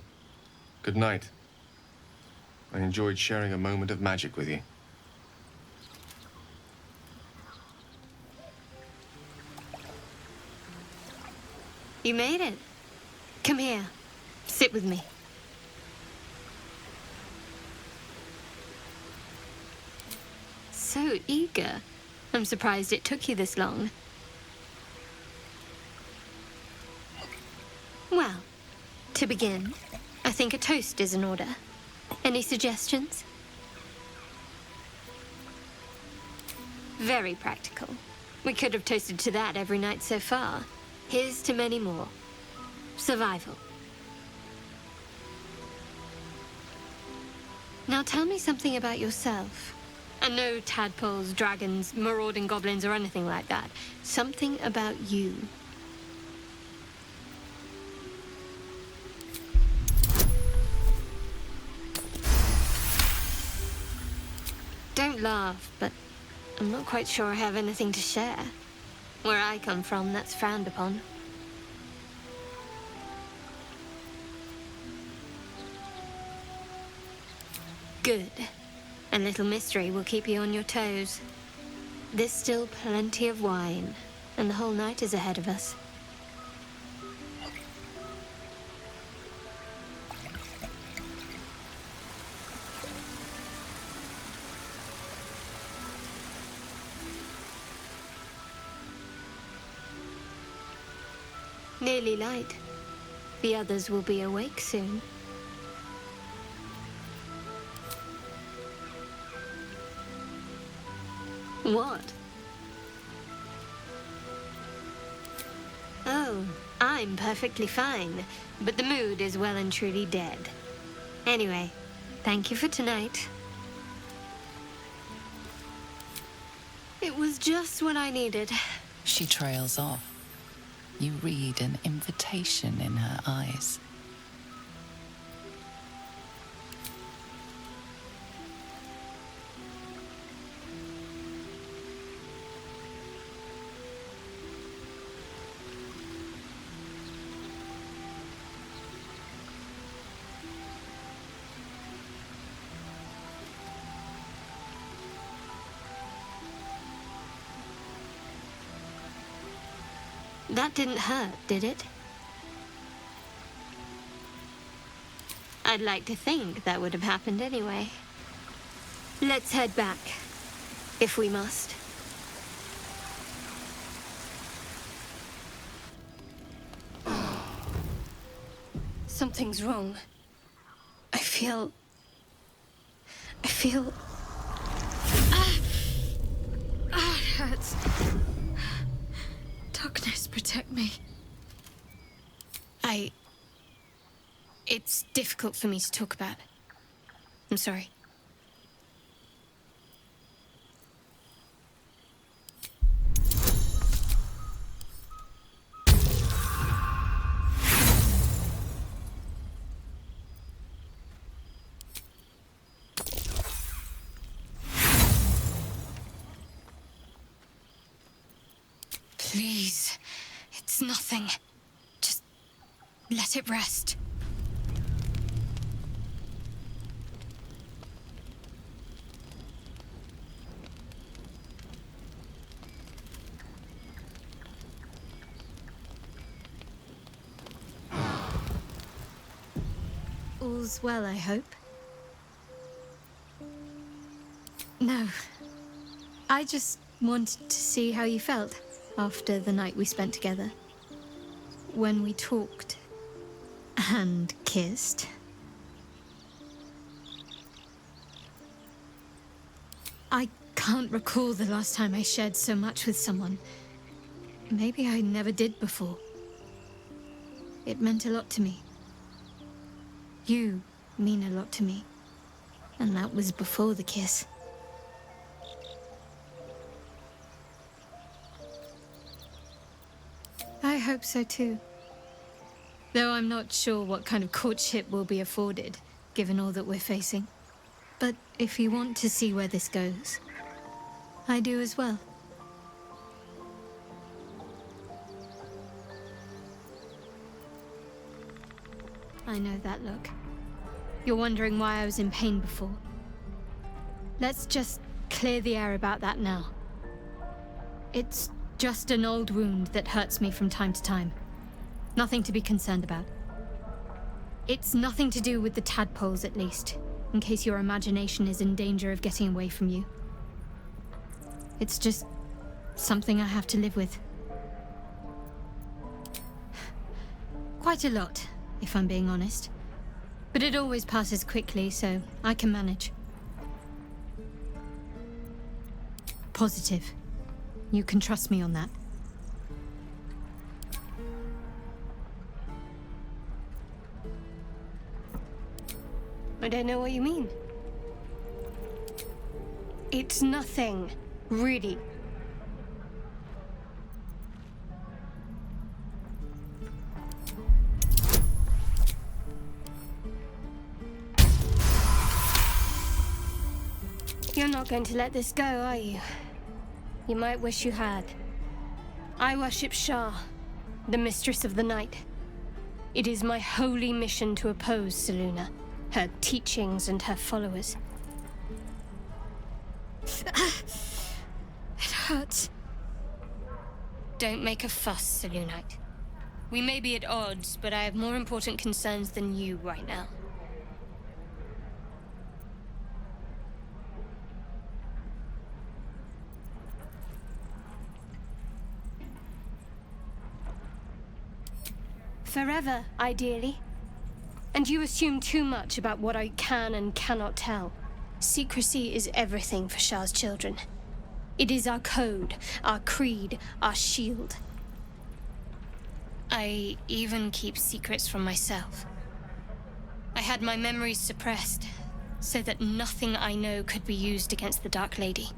Good night. I enjoyed sharing a moment of magic with you. You made it. Come here. Sit with me. So eager. I'm surprised it took you this long. Well, to begin, I think a toast is in order. Any suggestions? Very practical. We could have toasted to that every night so far. Here's to many more. Survival. Now tell me something about yourself. And no tadpoles, dragons, marauding goblins, or anything like that. Something about you. Don't laugh, but I'm not quite sure I have anything to share. Where I come from, that's frowned upon. Good. A little mystery will keep you on your toes. There's still plenty of wine, and the whole night is ahead of us. Nearly light. The others will be awake soon. What? Oh, I'm perfectly fine, but the mood is well and truly dead. Anyway, thank you for tonight. It was just what I needed. She trails off. You read an invitation in her eyes. That didn't hurt, did it? I'd like to think that would have happened anyway. Let's head back, if we must. Something's wrong. I feel... it hurts. Darkness, protect me. It's difficult for me to talk about. I'm sorry. Please, it's nothing. Just let it rest. All's well, I hope. No. I just wanted to see how you felt after the night we spent together. When we talked and kissed. I can't recall the last time I shared so much with someone. Maybe I never did before. It meant a lot to me. You mean a lot to me. And that was before the kiss. I hope so too. Though I'm not sure what kind of courtship we'll be afforded, given all that we're facing. But if you want to see where this goes, I do as well. I know that look. You're wondering why I was in pain before. Let's just clear the air about that now. It's just an old wound that hurts me from time to time. Nothing to be concerned about. It's nothing to do with the tadpoles, at least, in case your imagination is in danger of getting away from you. It's just something I have to live with. Quite a lot, if I'm being honest. But it always passes quickly, so I can manage. Positive. You can trust me on that. I don't know what you mean. It's nothing, really. You're not going to let this go, are you? You might wish you had. I worship Shah, the Mistress of the Night. It is my holy mission to oppose Selûne, her teachings and her followers. It hurts. Don't make a fuss, Selûnite. We may be at odds, but I have more important concerns than you right now. Forever, ideally. And you assume too much about what I can and cannot tell. Secrecy is everything for Shah's children. It is our code, our creed, our shield. I even keep secrets from myself. I had my memories suppressed, so that nothing I know could be used against the Dark Lady.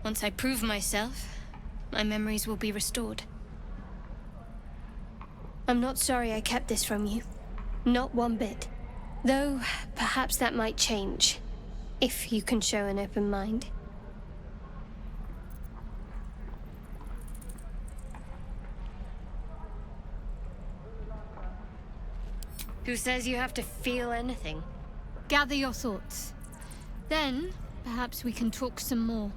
Once I prove myself, my memories will be restored. I'm not sorry I kept this from you. Not one bit. Though, perhaps that might change, if you can show an open mind. Who says you have to feel anything? Gather your thoughts. Then, perhaps we can talk some more.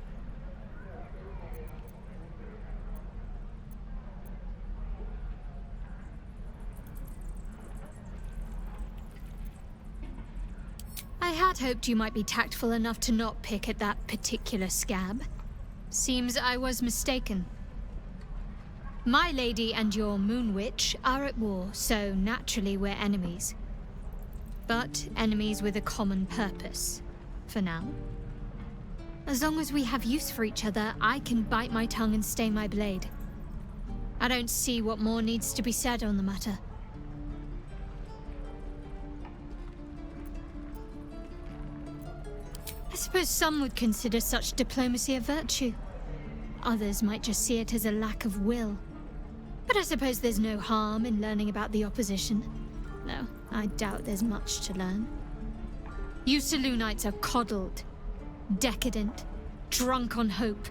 I had hoped you might be tactful enough to not pick at that particular scab. Seems I was mistaken. My lady and your Moon Witch are at war, so naturally we're enemies. But enemies with a common purpose, for now. As long as we have use for each other, I can bite my tongue and stay my blade. I don't see what more needs to be said on the matter. suppose some would consider such diplomacy a virtue. Others might just see it as a lack of will. But I suppose there's no harm in learning about the opposition. No, I doubt there's much to learn. You Selûnites are coddled, decadent, drunk on hope,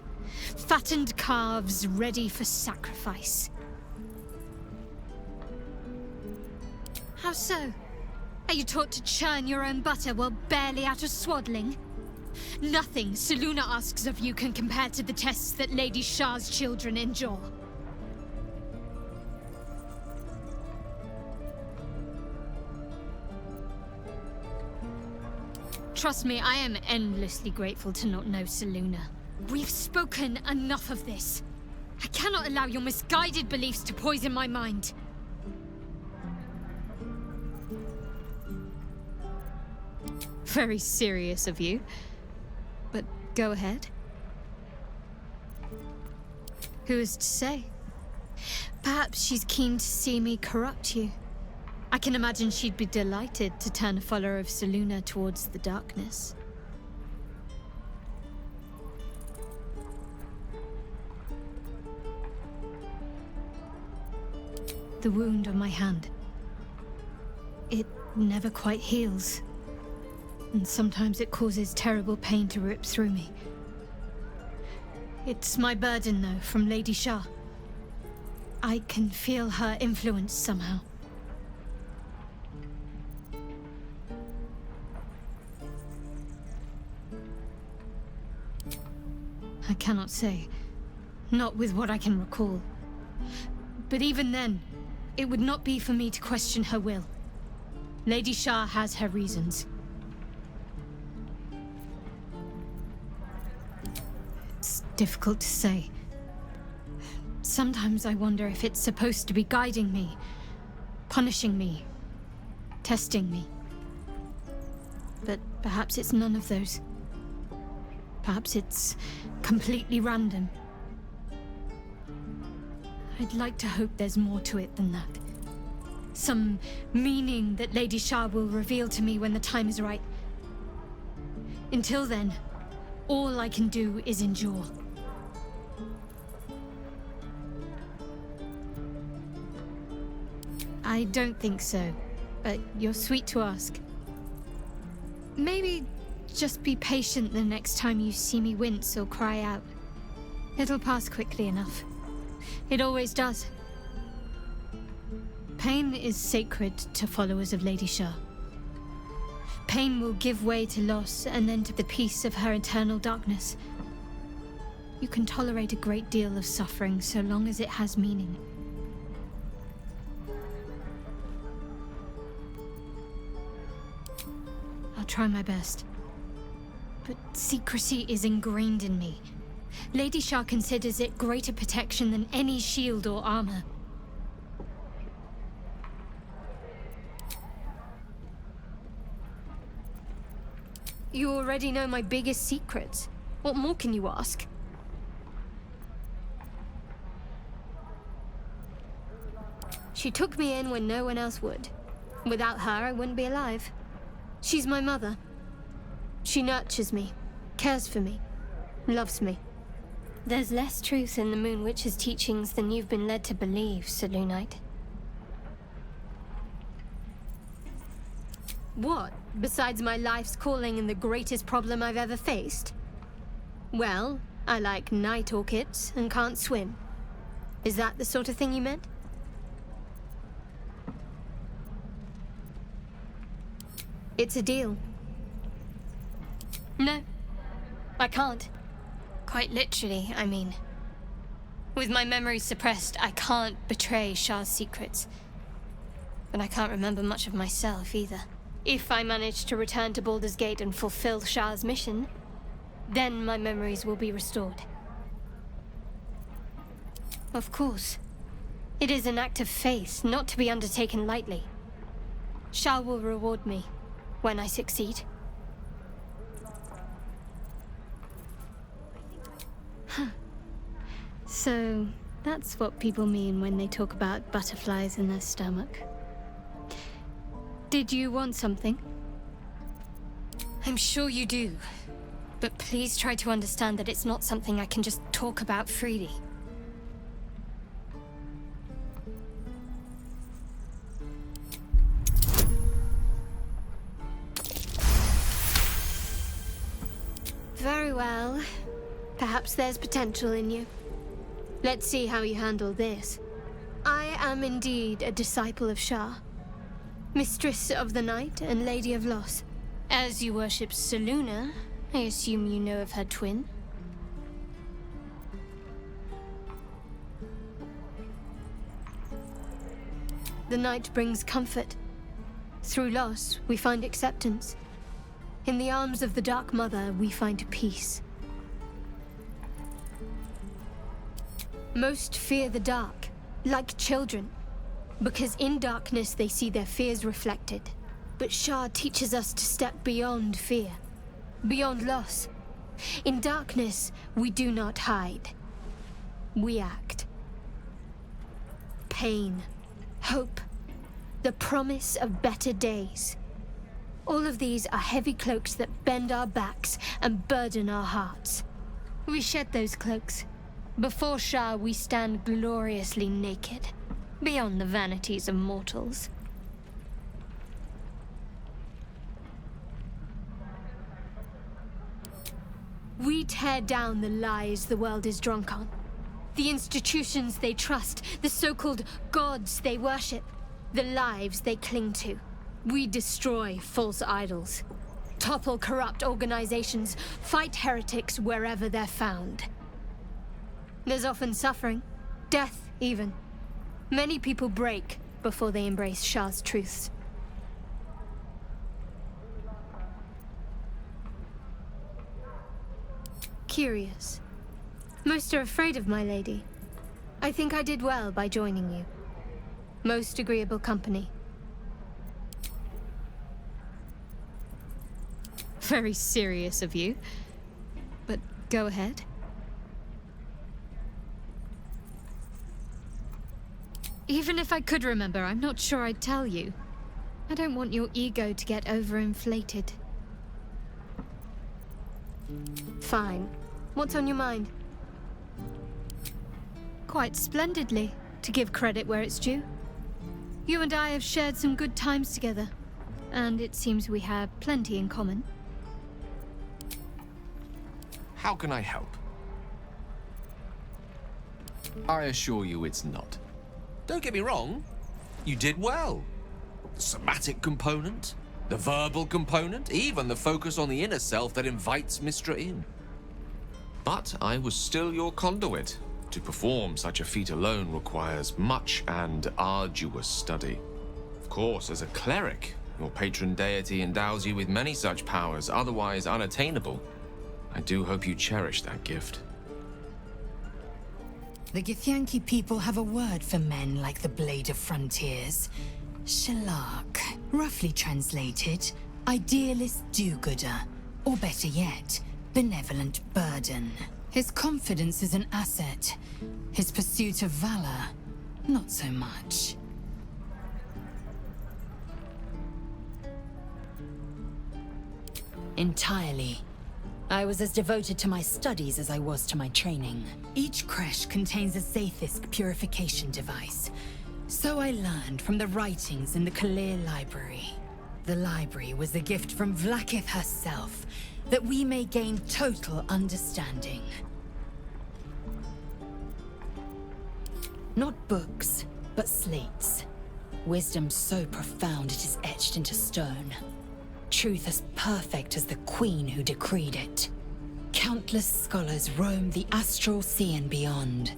fattened calves ready for sacrifice. How so? Are you taught to churn your own butter while barely out of swaddling? Nothing Selûne asks of you can compare to the tests that Lady Shah's children endure. Trust me, I am endlessly grateful to not know Selûne. We've spoken enough of this. I cannot allow your misguided beliefs to poison my mind. Very serious of you. But go ahead. Who is to say? Perhaps she's keen to see me corrupt you. I can imagine she'd be delighted to turn a follower of Selûne towards the darkness. The wound on my hand. It never quite heals. And sometimes it causes terrible pain to rip through me. It's my burden, though, from Lady Shah. I can feel her influence somehow. I cannot say. Not with what I can recall. But even then, it would not be for me to question her will. Lady Shah has her reasons. It's difficult to say. Sometimes I wonder if it's supposed to be guiding me, punishing me, testing me. But perhaps it's none of those. Perhaps it's completely random. I'd like to hope there's more to it than that. Some meaning that Lady Shah will reveal to me when the time is right. Until then, all I can do is endure. I don't think so, but you're sweet to ask. Maybe just be patient the next time you see me wince or cry out. It'll pass quickly enough. It always does. Pain is sacred to followers of Lady Shah. Pain will give way to loss and then to the peace of her eternal darkness. You can tolerate a great deal of suffering so long as it has meaning. I'll try my best. But secrecy is ingrained in me. Lady Shah considers it greater protection than any shield or armor. You already know my biggest secrets. What more can you ask? She took me in when no one else would. Without her, I wouldn't be alive. She's my mother. She nurtures me, cares for me, loves me. There's less truth in the Moon Witch's teachings than you've been led to believe, Selûnite. What? Besides my life's calling and the greatest problem I've ever faced? Well, I like night orchids and can't swim. Is that the sort of thing you meant? It's a deal. No, I can't. Quite literally, I mean. With my memory suppressed, I can't betray Shah's secrets. But I can't remember much of myself either. If I manage to return to Baldur's Gate and fulfill Shah's mission, then my memories will be restored. Of course. It is an act of faith, not to be undertaken lightly. Shah will reward me when I succeed. So, that's what people mean when they talk about butterflies in their stomach. Did you want something? I'm sure you do. But please try to understand that it's not something I can just talk about freely. Very well. Perhaps there's potential in you. Let's see how you handle this. I am indeed a disciple of Shah, Mistress of the Night and Lady of Loss. As you worship Selûne, I assume you know of her twin? The night brings comfort. Through loss, we find acceptance. In the arms of the Dark Mother, we find peace. Most fear the dark, like children, because in darkness they see their fears reflected. But Shah teaches us to step beyond fear, beyond loss. In darkness, we do not hide. We act. Pain, hope, the promise of better days. All of these are heavy cloaks that bend our backs and burden our hearts. We shed those cloaks. Before Shah, we stand gloriously naked, beyond the vanities of mortals. We tear down the lies the world is drunk on. The institutions they trust, the so-called gods they worship, the lives they cling to. We destroy false idols, topple corrupt organizations, fight heretics wherever they're found. There's often suffering, death even. Many people break before they embrace Shah's truths. Curious. Most are afraid of my lady. I think I did well by joining you. Most agreeable company. Very serious of you. But go ahead. Even if I could remember, I'm not sure I'd tell you. I don't want your ego to get overinflated. Fine. What's on your mind? Quite splendidly, to give credit where it's due. You and I have shared some good times together, and it seems we have plenty in common. How can I help? I assure you it's not. Don't get me wrong, you did well. The somatic component, the verbal component, even the focus on the inner self that invites Mystra in. But I was still your conduit. To perform such a feat alone requires much and arduous study. Of course, as a cleric, your patron deity endows you with many such powers, otherwise unattainable. I do hope you cherish that gift. The Githyanki people have a word for men like the Blade of Frontiers. Shalak, roughly translated, idealist do-gooder, or better yet, benevolent burden. His confidence is an asset. His pursuit of valor, not so much. Entirely. I was as devoted to my studies as I was to my training. Each creche contains a Zaithisk purification device. So I learned from the writings in the Kalir Library. The library was a gift from Vlaakith herself, that we may gain total understanding. Not books, but slates. Wisdom so profound it is etched into stone. Truth as perfect as the queen who decreed it. Countless scholars roam the astral sea and beyond,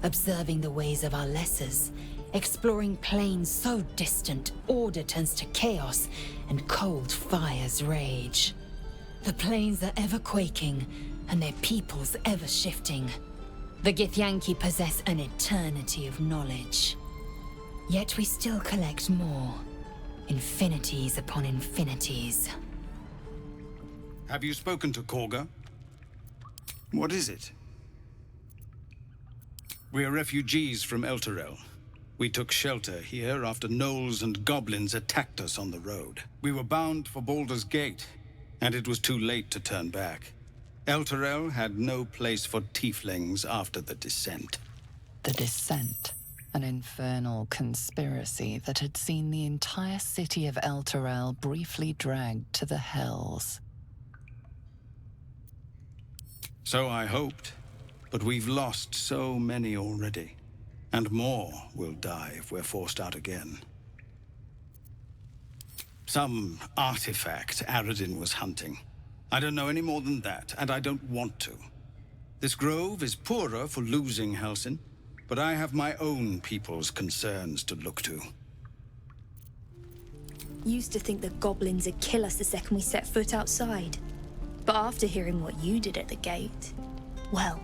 observing the ways of our lessers, exploring planes so distant order turns to chaos and cold fires rage. The planes are ever quaking, and their peoples ever shifting. The Githyanki possess an eternity of knowledge. Yet we still collect more. Infinities upon infinities. Have you spoken to Korga? What is it? We are refugees from Elturel. We took shelter here after gnolls and goblins attacked us on the road. We were bound for Baldur's Gate, and it was too late to turn back. Elturel had no place for tieflings after the descent. The Descent, an infernal conspiracy that had seen the entire city of Elturel briefly dragged to the hells. So I hoped, but we've lost so many already. And more will die if we're forced out again. Some artifact Aradin was hunting. I don't know any more than that, and I don't want to. This grove is poorer for losing Halsin, but I have my own people's concerns to look to. Used to think the goblins would kill us the second we set foot outside. But after hearing what you did at the gate, well,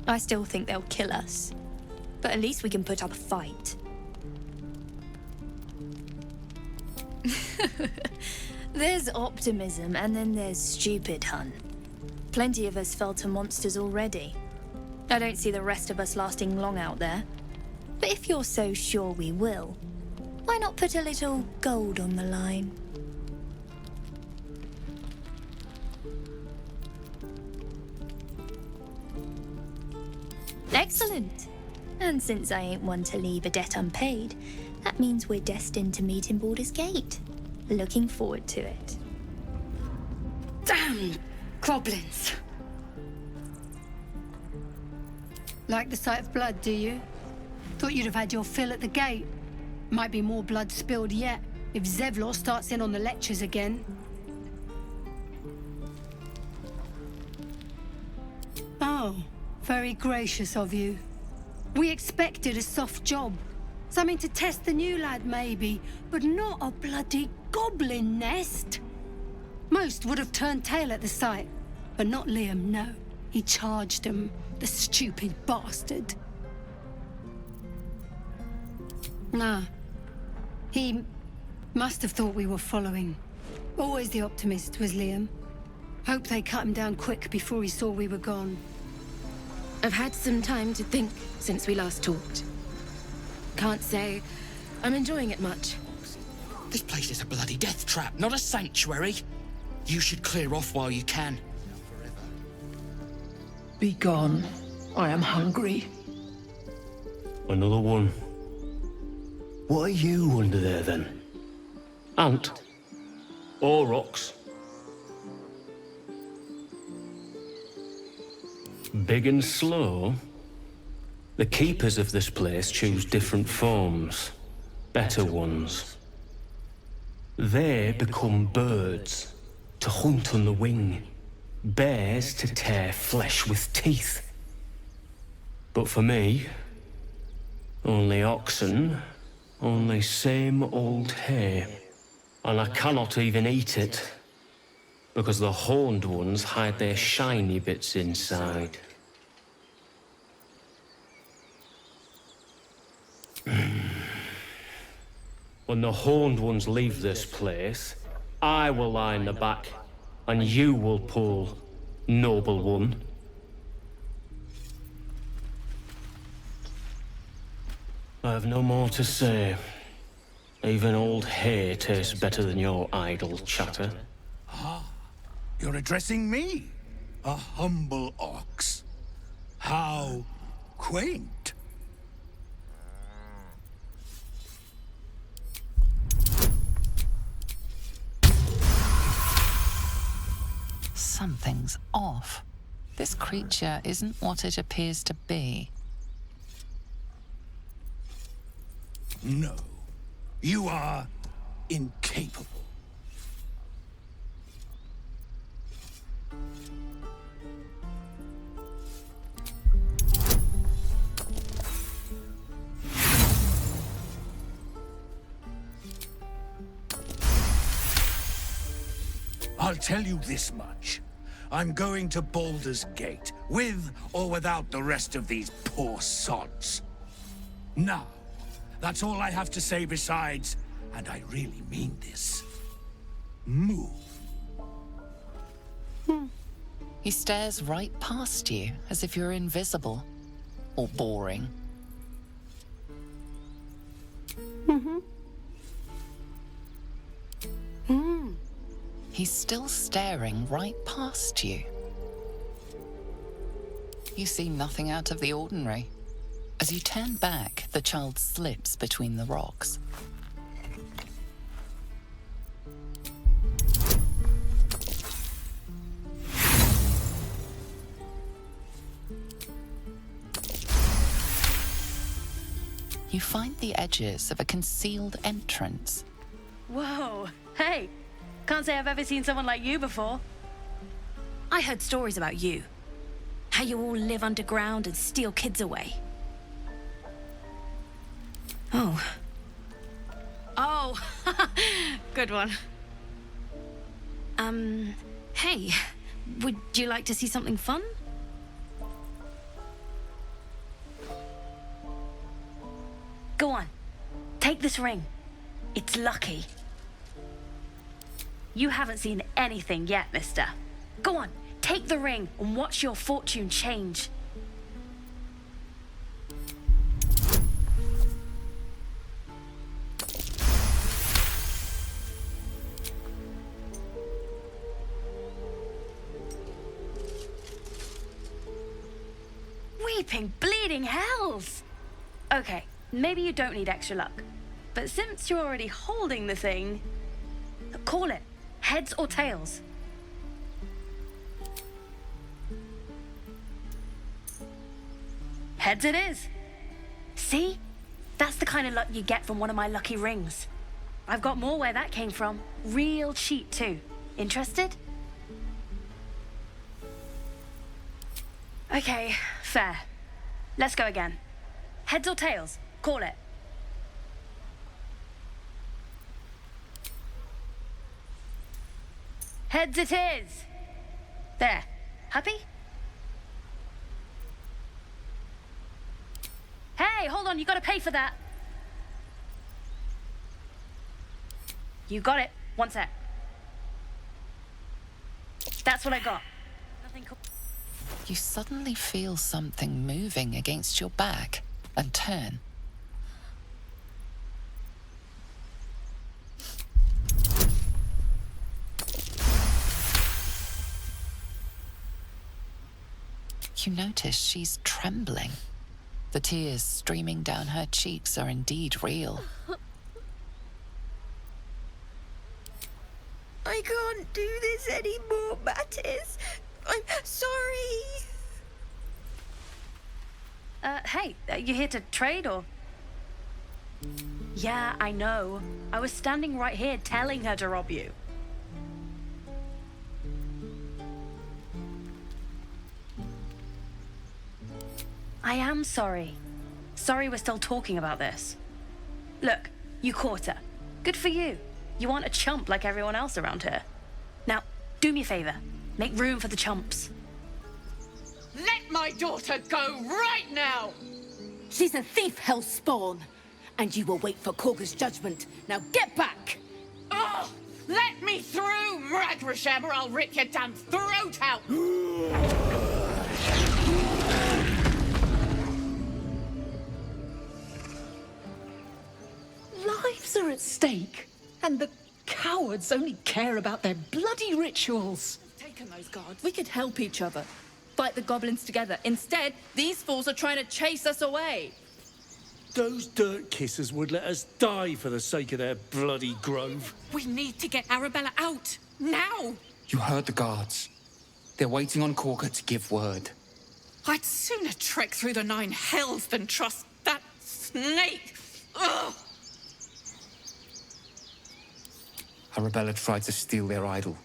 I still think they'll kill us. But at least we can put up a fight. There's optimism, and then there's stupid, hun. Plenty of us fell to monsters already. I don't see the rest of us lasting long out there. But if you're so sure we will, why not put a little gold on the line? Excellent. And since I ain't one to leave a debt unpaid, that means we're destined to meet in Baldur's Gate. Looking forward to it. Damn goblins! Like the sight of blood, do you? Thought you'd have had your fill at the gate. Might be more blood spilled yet, if Zevlor starts in on the lectures again. Oh, very gracious of you. We expected a soft job. Something to test the new lad, maybe, but not a bloody goblin nest. Most would have turned tail at the sight, but not Liam, no. He charged him, the stupid bastard. Nah. He must have thought we were following. Always the optimist was Liam. Hope they cut him down quick before he saw we were gone. I've had some time to think since we last talked. Can't say I'm enjoying it much. This place is a bloody death trap, not a sanctuary. You should clear off while you can. Be gone. I am hungry. Another one. What are you under there, then? Ant? Or rocks? Big and slow? The keepers of this place choose different forms. Better ones. They become birds, to hunt on the wing. Bears to tear flesh with teeth. But for me, only oxen, only same old hay. And I cannot even eat it, because the horned ones hide their shiny bits inside. When the horned ones leave this place, I will lie in the back, and you will pull, noble one. I have no more to say. Even old hay tastes better than your idle chatter. Ah, you're addressing me, a humble ox. How quaint. Something's off. This creature isn't what it appears to be. No, you are incapable. I'll tell you this much. I'm going to Baldur's Gate, with or without the rest of these poor sods. Now, that's all I have to say besides, and I really mean this, move. He stares right past you, as if you're invisible. Or boring. He's still staring right past you. You see nothing out of the ordinary. As you turn back, the child slips between the rocks. You find the edges of a concealed entrance. Whoa, hey, can't say I've ever seen someone like you before. I heard stories about you. How you all live underground and steal kids away. Oh. Oh, good one. Hey, would you like to see something fun? Go on, take this ring. It's lucky. You haven't seen anything yet, mister. Go on, take the ring and watch your fortune change. Weeping, bleeding hells! Okay, maybe you don't need extra luck. But since you're already holding the thing, call it. Heads or tails? Heads it is. See? That's the kind of luck you get from one of my lucky rings. I've got more where that came from. Real cheap too. Interested? Okay, fair. Let's go again. Heads or tails? Call it. Heads it is. There. Happy? Hey, hold on, you gotta pay for that. You got it. One sec. That's what I got. Nothing cool. You suddenly feel something moving against your back and turn. You notice she's trembling. The tears streaming down her cheeks are indeed real. I can't do this anymore, Mattis. I'm sorry. Hey, you here to trade or? Yeah, I know. I was standing right here telling her to rob you. I am sorry. Sorry we're still talking about this. Look, you caught her. Good for you. You aren't a chump like everyone else around here. Now, do me a favor. Make room for the chumps. Let my daughter go right now! She's a thief, hellspawn. And you will wait for Korga's judgment. Now get back! Oh! Let me through, Mragrasham, or I'll rip your damn throat out! Lives are at stake, and the cowards only care about their bloody rituals. Taken those guards. We could help each other. Fight the goblins together. Instead, these fools are trying to chase us away. Those dirt kissers would let us die for the sake of their bloody grove. We need to get Arabella out, now! You heard the guards. They're waiting on Korga to give word. I'd sooner trek through the 9 hells than trust that snake! Ugh! Arabella tried to steal their idol.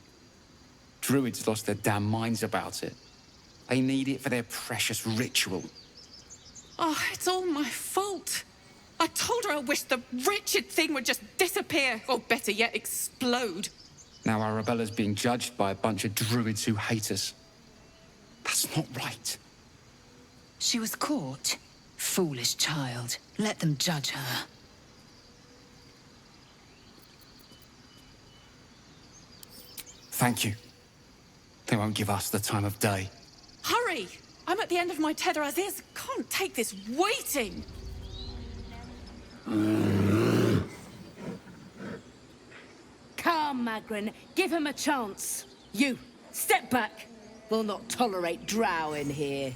Druids lost their damn minds about it. They need it for their precious ritual. Oh, it's all my fault. I told her I wished the wretched thing would just disappear, or better yet, explode. Now Arabella's being judged by a bunch of druids who hate us. That's not right. She was caught. Foolish child. Let them judge her. Thank you. They won't give us the time of day. Hurry! I'm at the end of my tether as is. Can't take this waiting. Come, Magrin. Give him a chance. You, step back. We'll not tolerate drow in here.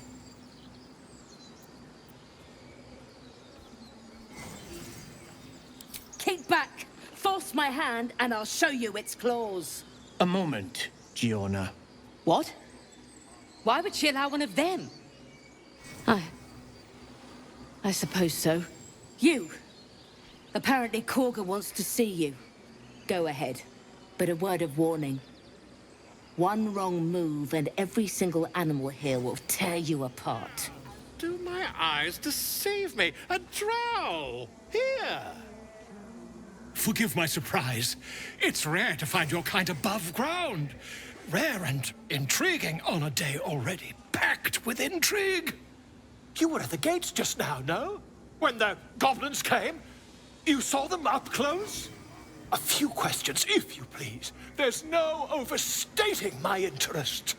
Keep back! Force my hand and I'll show you its claws. A moment, Giona. What? Why would she allow one of them? I suppose so. You! Apparently Korga wants to see you. Go ahead. But a word of warning. One wrong move and every single animal here will tear you apart. Do my eyes deceive me? A drow! Here! Forgive my surprise. It's rare to find your kind above ground. Rare and intriguing on a day already packed with intrigue. You were at the gates just now, no? When the goblins came? You saw them up close? A few questions, if you please. There's no overstating my interest.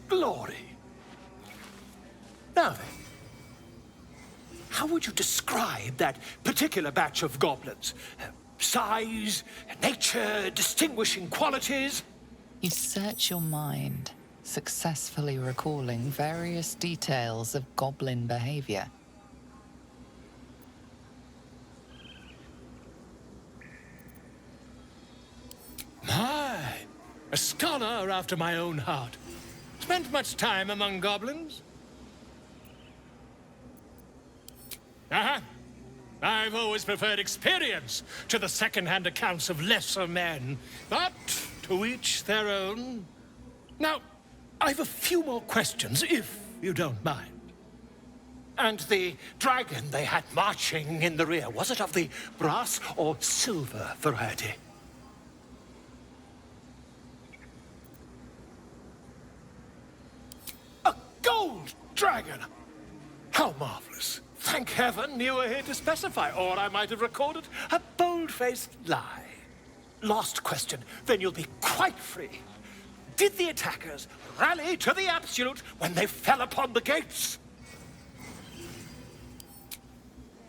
Glory. Now then, how would you describe that particular batch of goblins? Size, nature, distinguishing qualities? You search your mind, successfully recalling various details of goblin behavior. My, a scholar after my own heart. Spent much time among goblins? I've always preferred experience to the second-hand accounts of lesser men. But to each their own. Now, I've a few more questions, if you don't mind. And the dragon they had marching in the rear, was it of the brass or silver variety? A gold dragon! How marvelous. Thank heaven you were here to specify, or I might have recorded a bold-faced lie. Last question, then you'll be quite free. Did the attackers rally to the absolute when they fell upon the gates?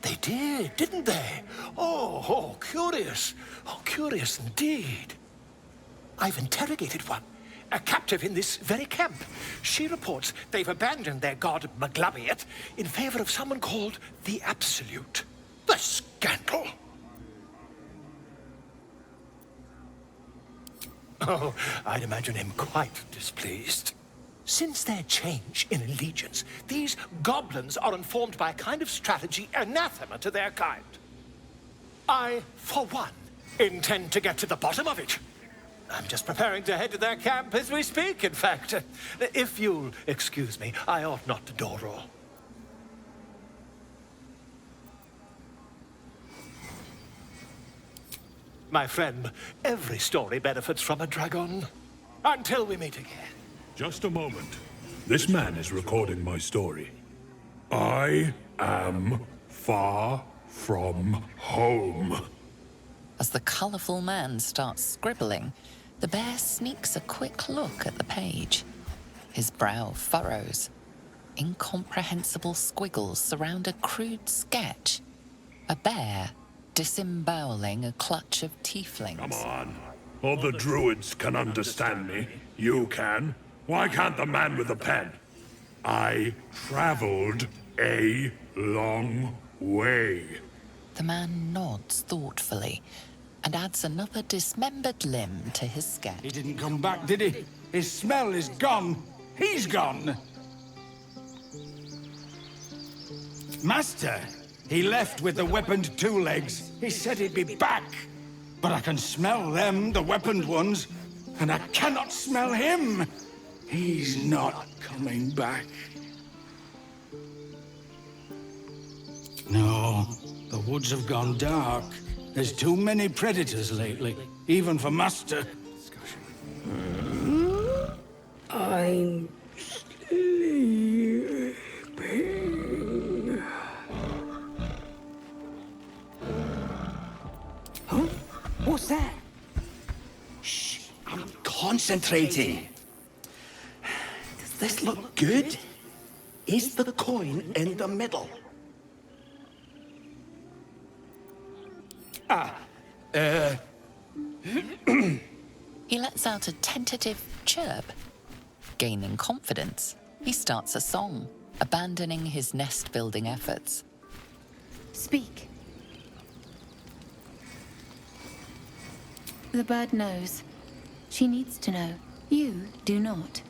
They did, didn't they? Oh, curious. Oh, curious indeed. I've interrogated one, a captive in this very camp. She reports they've abandoned their god Maglabiet in favor of someone called the Absolute. The scandal! Oh, I'd imagine him quite displeased. Since their change in allegiance, these goblins are informed by a kind of strategy anathema to their kind. I, for one, intend to get to the bottom of it. I'm just preparing to head to their camp as we speak, in fact. If you'll excuse me, I ought not to dawdle. My friend, every story benefits from a dragon. Until we meet again. Just a moment. This man is recording my story. I am far from home. As the colourful man starts scribbling, the bear sneaks a quick look at the page. His brow furrows. Incomprehensible squiggles surround a crude sketch. A bear disemboweling a clutch of tieflings. Come on. Other druids can understand me. You can. Why can't the man with the pen? I traveled a long way. The man nods thoughtfully and adds another dismembered limb to his sketch. He didn't come back, did he? His smell is gone. He's gone. Master, he left with the weaponed two legs. He said he'd be back. But I can smell them, the weaponed ones, and I cannot smell him. He's not coming back. No, the woods have gone dark. There's too many predators lately, even for Master. I'm sleeping. Huh? What's that? Shh, I'm concentrating. Does this look good? Is the coin in the middle? He lets out a tentative chirp. Gaining confidence, he starts a song, abandoning his nest-building efforts. Speak. The bird knows. She needs to know. You do not.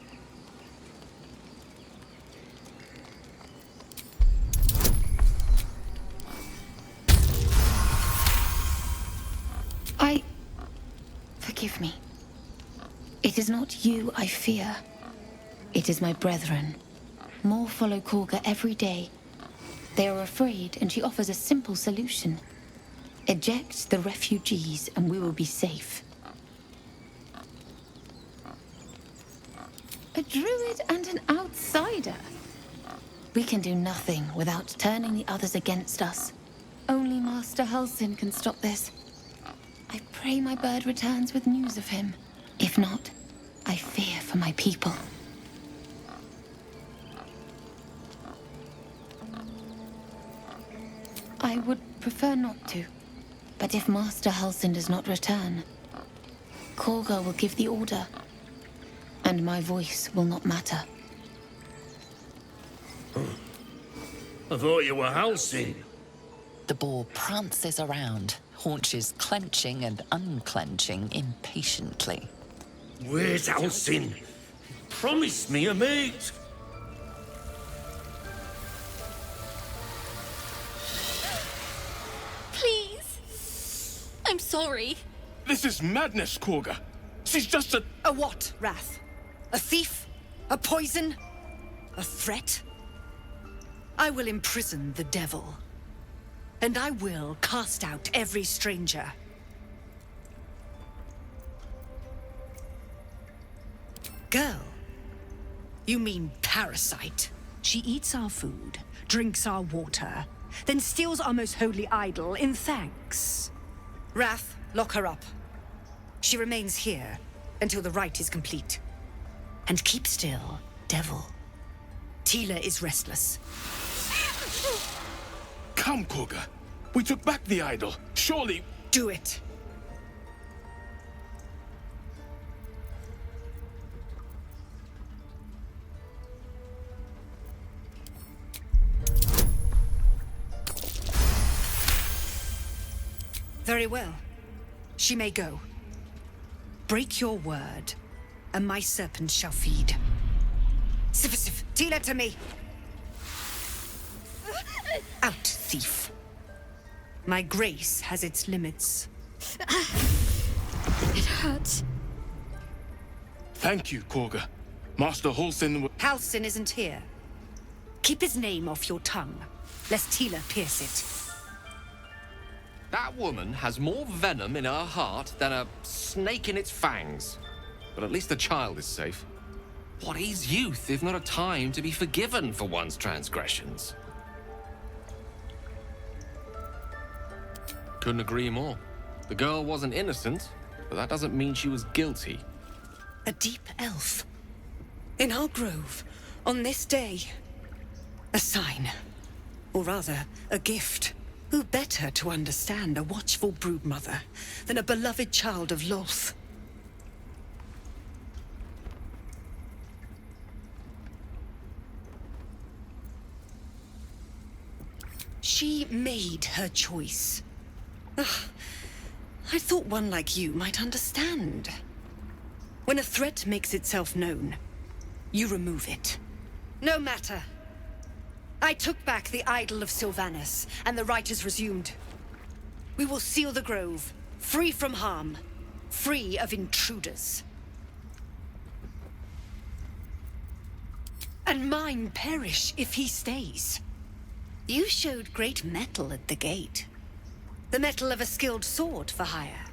Forgive me. It is not you I fear. It is my brethren. More follow Korga every day. They are afraid, and she offers a simple solution. Eject the refugees, and we will be safe. A druid and an outsider. We can do nothing without turning the others against us. Only Master Halsin can stop this. I pray my bird returns with news of him. If not, I fear for my people. I would prefer not to. But if Master Halsin does not return, Korga will give the order. And my voice will not matter. I thought you were Halsin. The boar prances around, haunches clenching and unclenching impatiently. Where's Halsin? Promise me a mate. Please. I'm sorry. This is madness, Korga. She's just a... A what, Wrath? A thief? A poison? A threat? I will imprison the devil. And I will cast out every stranger. Girl, you mean parasite. She eats our food, drinks our water, then steals our most holy idol in thanks. Wrath, lock her up. She remains here until the rite is complete. And keep still, devil. Tila is restless. Come, Korga. We took back the idol. Surely... Do it. Very well. She may go. Break your word, and my serpent shall feed. Sif, Tila to me! Out, thief. My grace has its limits. It hurts. Thank you, Korga. Master Halsin... Halsin isn't here. Keep his name off your tongue, lest Tila pierce it. That woman has more venom in her heart than a snake in its fangs. But at least the child is safe. What is youth if not a time to be forgiven for one's transgressions? Couldn't agree more. The girl wasn't innocent, but that doesn't mean she was guilty. A deep elf. In our grove, on this day. A sign. Or rather, a gift. Who better to understand a watchful broodmother than a beloved child of Lolth? She made her choice. Ugh. I thought one like you might understand. When a threat makes itself known, you remove it. No matter. I took back the idol of Sylvanas, and the rite is resumed. We will seal the grove, free from harm, free of intruders. And mine perish if he stays. You showed great mettle at the gate. The mettle of a skilled sword for hire.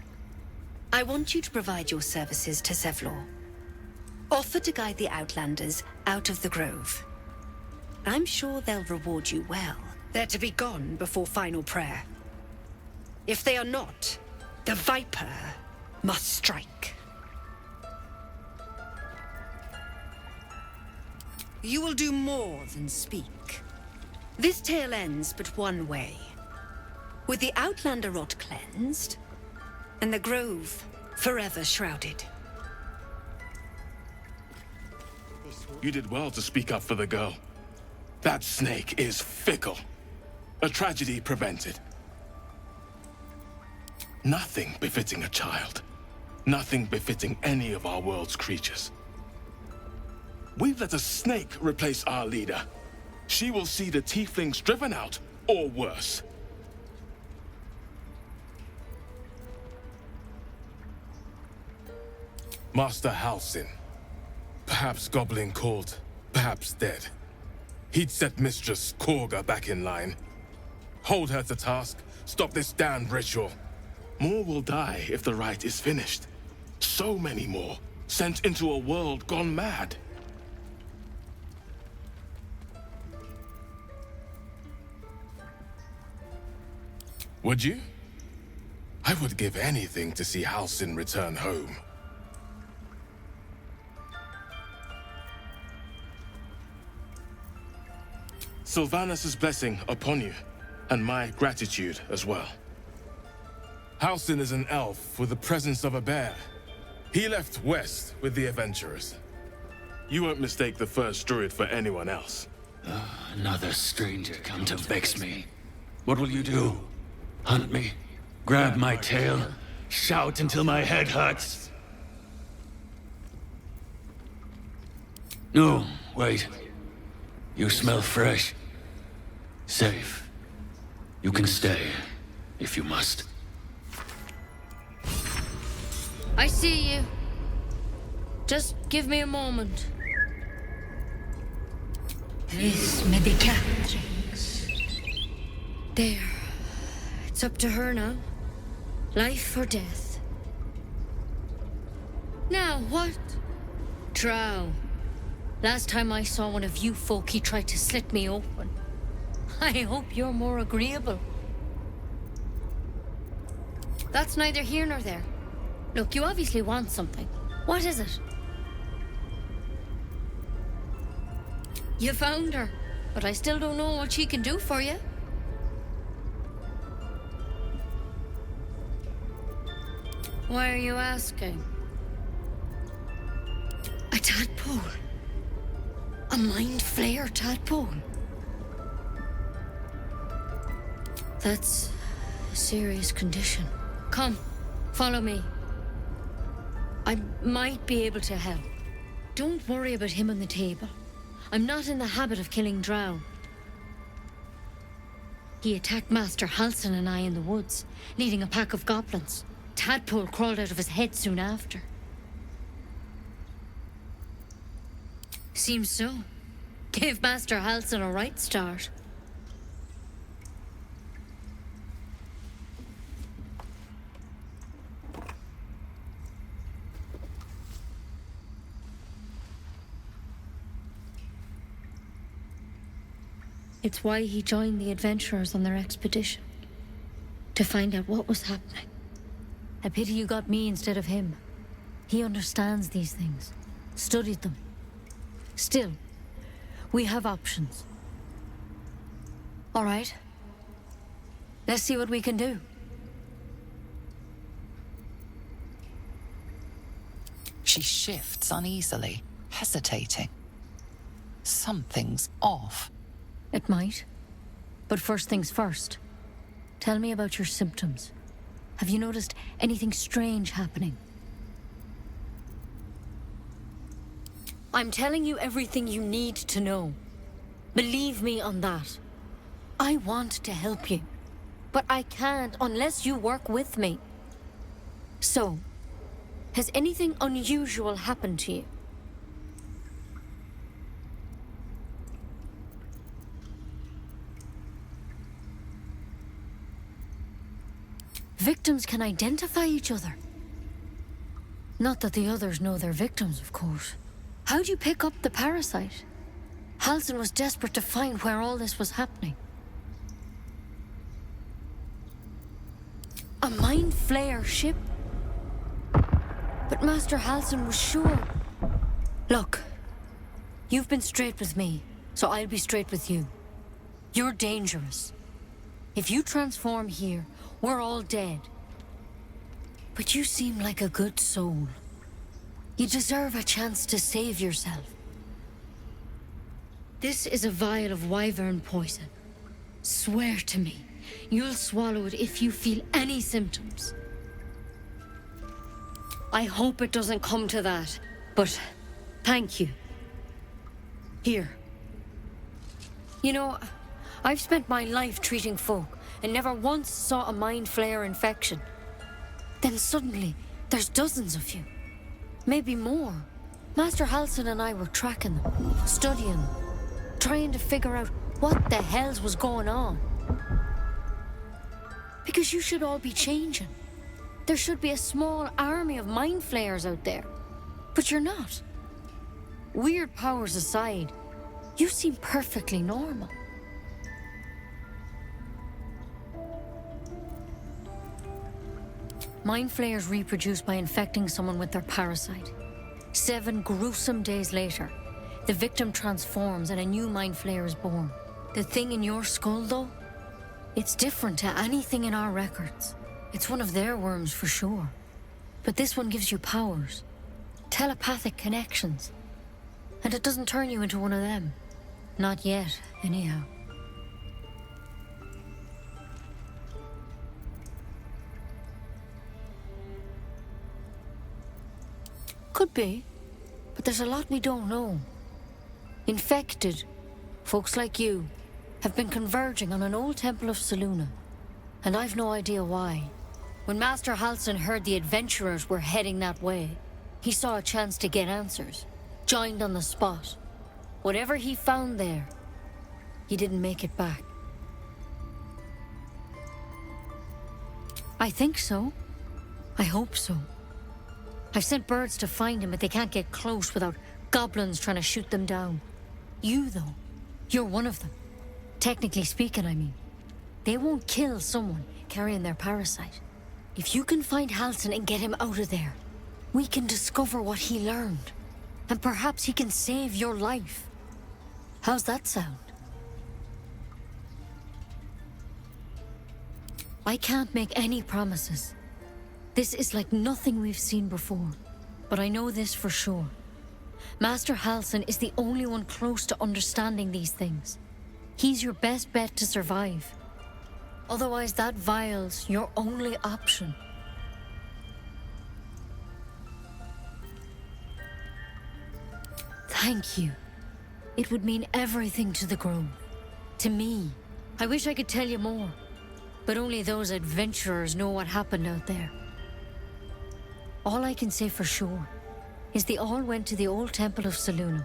I want you to provide your services to Zevlor. Offer to guide the Outlanders out of the grove. I'm sure they'll reward you well. They're to be gone before final prayer. If they are not, the Viper must strike. You will do more than speak. This tale ends but one way. With the Outlander rot cleansed, and the grove forever shrouded. You did well to speak up for the girl. That snake is fickle. A tragedy prevented. Nothing befitting a child. Nothing befitting any of our world's creatures. We've let a snake replace our leader. She will see the tieflings driven out, or worse. Master Halsin. Perhaps goblin called, perhaps dead. He'd set Mistress Korga back in line. Hold her to task, stop this damned ritual. More will die if the rite is finished. So many more, sent into a world gone mad. Would you? I would give anything to see Halsin return home. Sylvanus' blessing upon you, and my gratitude as well. Halsin is an elf with the presence of a bear. He left west with the adventurers. You won't mistake the first druid for anyone else. Another stranger come to vex me. What will you do? Hunt me? Grab my tail? Shout until my head hurts? No, wait. You smell fresh. Safe. You can stay, if you must. I see you. Just give me a moment. This medicatrix. There. It's up to her now. Life or death. Now, what? Drow. Last time I saw one of you folk, he tried to slit me open. I hope you're more agreeable. That's neither here nor there. Look, you obviously want something. What is it? You found her, but I still don't know what she can do for you. Why are you asking? A tadpole. A mind flayer tadpole. That's a serious condition. Come, follow me. I might be able to help. Don't worry about him on the table. I'm not in the habit of killing drow. He attacked Master Halsin and I in the woods, leading a pack of goblins. Tadpole crawled out of his head soon after. Seems so. Gave Master Halsin a right start. It's why he joined the adventurers on their expedition. To find out what was happening. A pity you got me instead of him. He understands these things. Studied them. Still, we have options. All right. Let's see what we can do. She shifts uneasily, hesitating. Something's off. It might. But first things first. Tell me about your symptoms. Have you noticed anything strange happening? I'm telling you everything you need to know. Believe me on that. I want to help you, but I can't unless you work with me. So, has anything unusual happened to you? Victims can identify each other. Not that the others know they're victims, of course. How'd you pick up the parasite? Halsin was desperate to find where all this was happening. A mind flayer ship? But Master Halsin was sure. Look, you've been straight with me, so I'll be straight with you. You're dangerous. If you transform here, we're all dead. But you seem like a good soul. You deserve a chance to save yourself. This is a vial of wyvern poison. Swear to me, you'll swallow it if you feel any symptoms. I hope it doesn't come to that, but thank you. Here. You know, I've spent my life treating folk and never once saw a mind flare infection. Then suddenly, there's dozens of you. Maybe more. Master Halsin and I were tracking them, studying them, trying to figure out what the hells was going on. Because you should all be changing. There should be a small army of mind flayers out there. But you're not. Weird powers aside, you seem perfectly normal. Mind flayers reproduce by infecting someone with their parasite. 7 gruesome days later, the victim transforms and a new mind flayer is born. The thing in your skull, though, it's different to anything in our records. It's one of their worms for sure. But this one gives you powers, telepathic connections. And it doesn't turn you into one of them. Not yet, anyhow. Could be, but there's a lot we don't know. Infected, folks like you, have been converging on an old temple of Selûne, and I've no idea why. When Master Halsin heard the adventurers were heading that way, he saw a chance to get answers, joined on the spot. Whatever he found there, he didn't make it back. I think so. I hope so. I've sent birds to find him, but they can't get close without goblins trying to shoot them down. You, though, you're one of them. Technically speaking, I mean. They won't kill someone carrying their parasite. If you can find Halsin and get him out of there, we can discover what he learned. And perhaps he can save your life. How's that sound? I can't make any promises. This is like nothing we've seen before. But I know this for sure. Master Halsin is the only one close to understanding these things. He's your best bet to survive. Otherwise, that vial's your only option. Thank you. It would mean everything to the Grove. To me. I wish I could tell you more. But only those adventurers know what happened out there. All I can say for sure is they all went to the old temple of Selûne.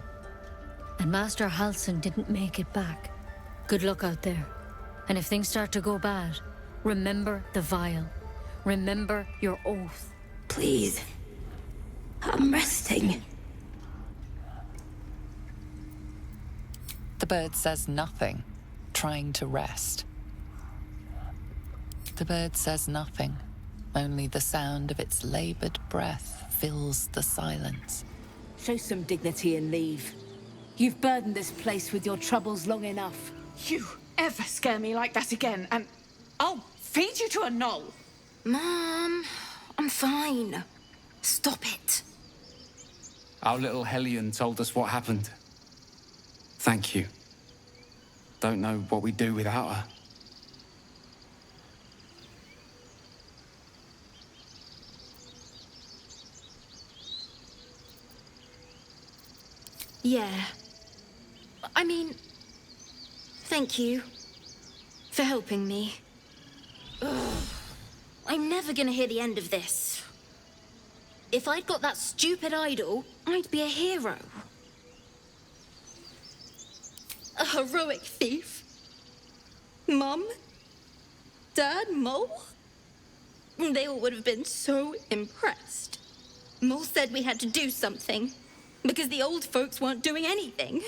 And Master Halsin didn't make it back. Good luck out there. And if things start to go bad, remember the vial. Remember your oath. Please. I'm resting. The bird says nothing, trying to rest. The bird says nothing. Only the sound of its labored breath fills the silence. Show some dignity and leave. You've burdened this place with your troubles long enough. You ever scare me like that again, and I'll feed you to a knoll. Mom, I'm fine. Stop it. Our little Hellion told us what happened. Thank you. Don't know what we'd do without her. Yeah. I mean, thank you for helping me. Ugh. I'm never gonna hear the end of this. If I'd got that stupid idol, I'd be a hero. A heroic thief? Mum? Dad? Mole? They all would have been so impressed. Mole said we had to do something. Because the old folks weren't doing anything.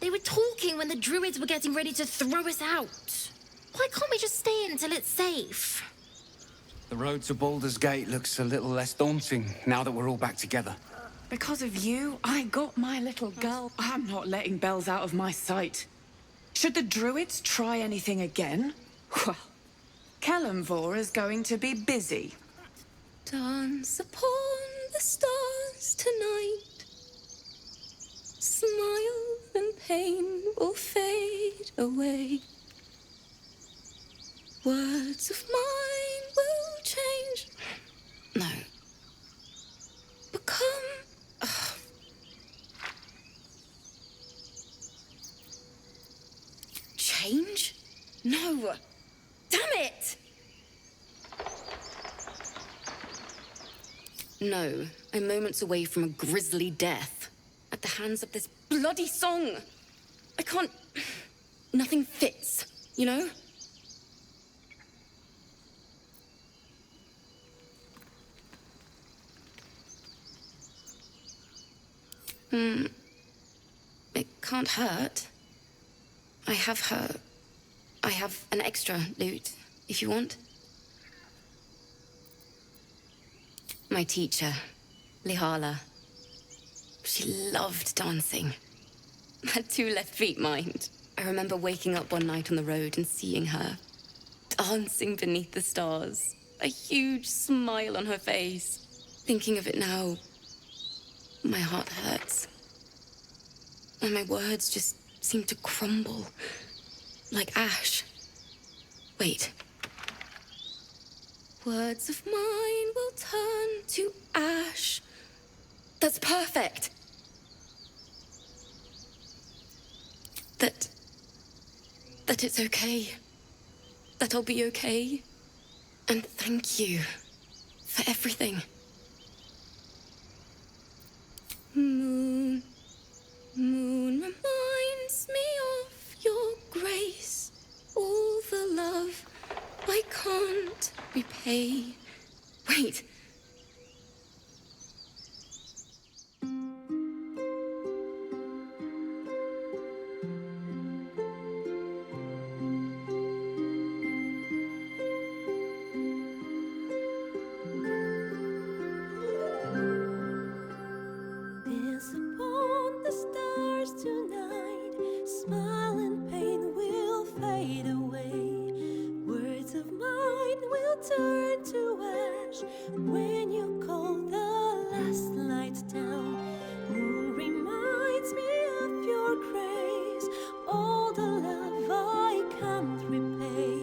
They were talking when the druids were getting ready to throw us out. Why can't we just stay in until it's safe? The road to Baldur's Gate looks a little less daunting now that we're all back together. Because of you, I got my little girl. I'm not letting Bells out of my sight. Should the druids try anything again? Well, Kellamvor is going to be busy. Dance upon the stars tonight. Smile and pain will fade away. Words of mine will change. No. Become. Change? No. Damn it! No, I'm moments away from a grisly death. At the hands of this bloody song. I can't. Nothing fits, you know? It can't hurt. I have an extra lute, if you want. My teacher, Lihala. She loved dancing. Had 2 left feet, mind. I remember waking up one night on the road and seeing her, dancing beneath the stars, a huge smile on her face. Thinking of it now, my heart hurts. And my words just seem to crumble, like ash. Wait. Words of mine will turn to ash. That's perfect. That it's okay. That I'll be okay. And thank you for everything. Moon, moon reminds me of your grace. All the love I can't repay. Wait. Dance upon the stars tonight. Smile and pain will fade away. Words of mine will turn to ash when you call the last light down. Moon reminds me of your grace. All the love I can't repay.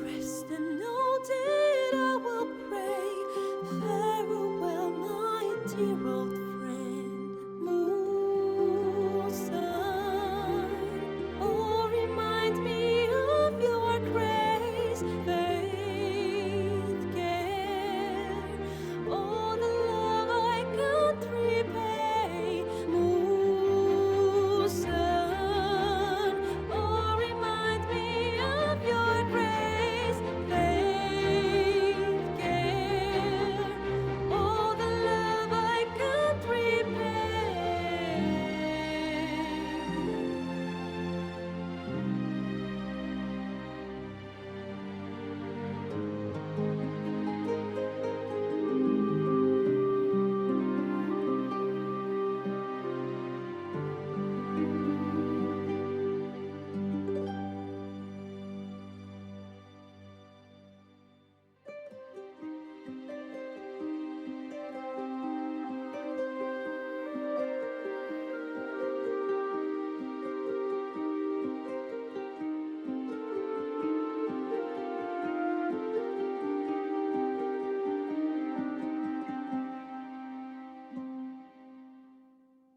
Rest and know that I will pray. Farewell, my dear old friend. Moon, sun, oh, remind me of your grace. Faith, care, all the love I can't repay. Moon, sun, oh, remind me of your grace. Faith, care, all the love I can't repay.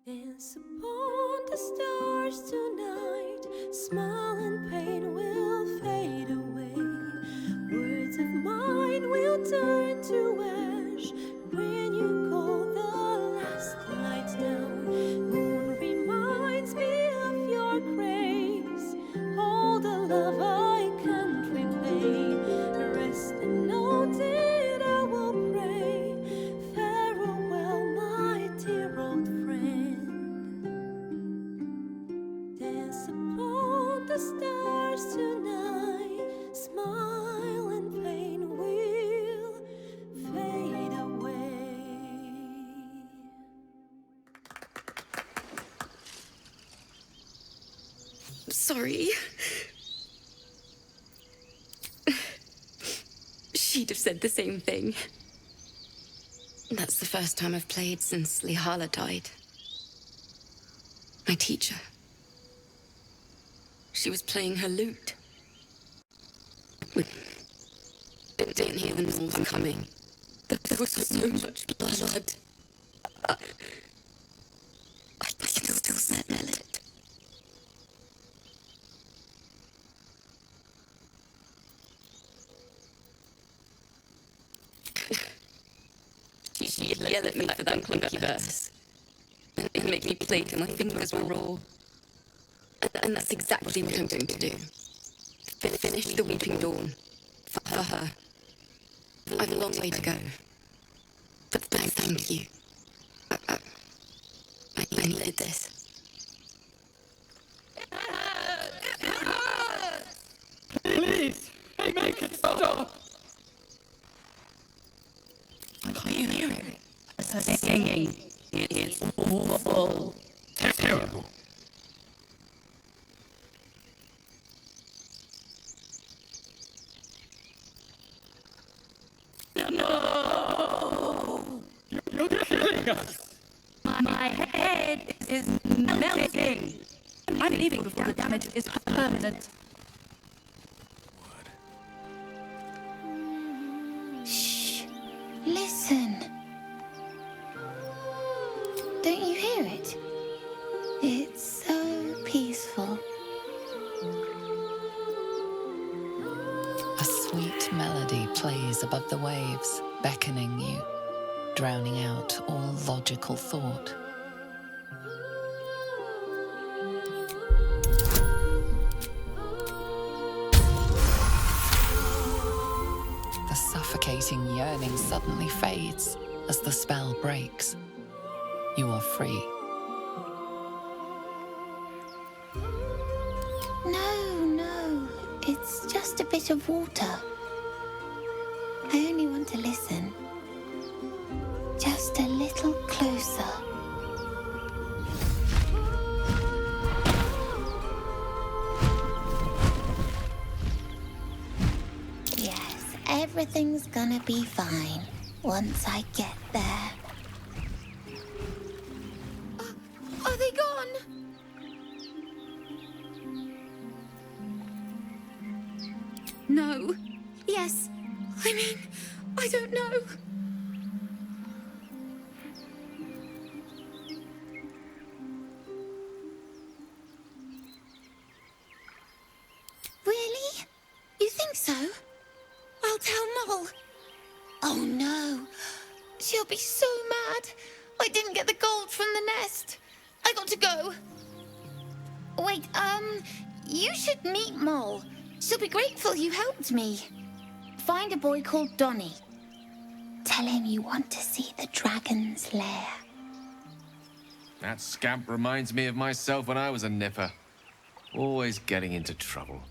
Dance upon the stars tonight. Smile and pain will fade away. Words of mine will turn to ash when you call the last light down. Moon reminds me of your grace. All the love I can't repay. Rest and know that I will pray. Farewell, my dear old friend. Dance upon the stars tonight. Smile and pain will fade away. Sorry. She'd have said the same thing. That's the first time I've played since Lihala died. My teacher. She was playing her lute. We didn't hear the noise coming. But there was so much blood. I can still smell it. She'd yell at me for that clunky verse. And make me play till my fingers were raw. And that's exactly what I'm going to do. Finish the Weeping Dawn. For her. I've a long way to go. But thank you. I needed this. Please, make it stop. Can't you hear it? As her singing. It's awful. Terrible. No! You're killing us. My head is melting. I'm leaving before the damage is permanent. Shh. Listen. Don't you hear it? It's so peaceful. A sweet melody plays above the waves, beckoning you, drowning out all logical thought. The suffocating yearning suddenly fades as the spell breaks. You are free. No. It's just a bit of water. I only want to listen. Just a little closer. Yes, everything's gonna be fine once I get there. Are they gone? No. Yes. I mean, I don't know. Really? You think so? I'll tell Mol. Oh no. She'll be so mad. I didn't get the gold from the nest. I got to go. Wait, you should meet Mol. She'll be grateful you helped me. Find a boy called Donny. Tell him you want to see the dragon's lair. That scamp reminds me of myself when I was a nipper. Always getting into trouble.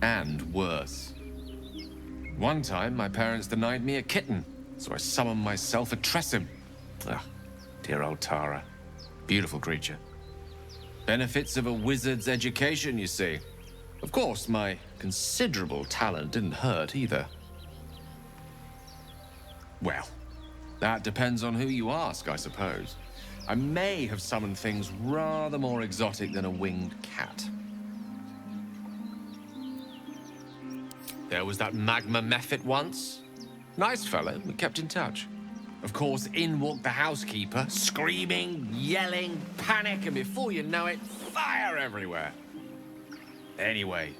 And worse. One time, my parents denied me a kitten, so I summoned myself a Tressim. Ah, dear old Tara. Beautiful creature. Benefits of a wizard's education, you see. Of course, my considerable talent didn't hurt either. Well, that depends on who you ask, I suppose. I may have summoned things rather more exotic than a winged cat. There was that magma mephit once. Nice fellow, we kept in touch. Of course, in walked the housekeeper, screaming, yelling, panic, and before you know it, fire everywhere. Anyway,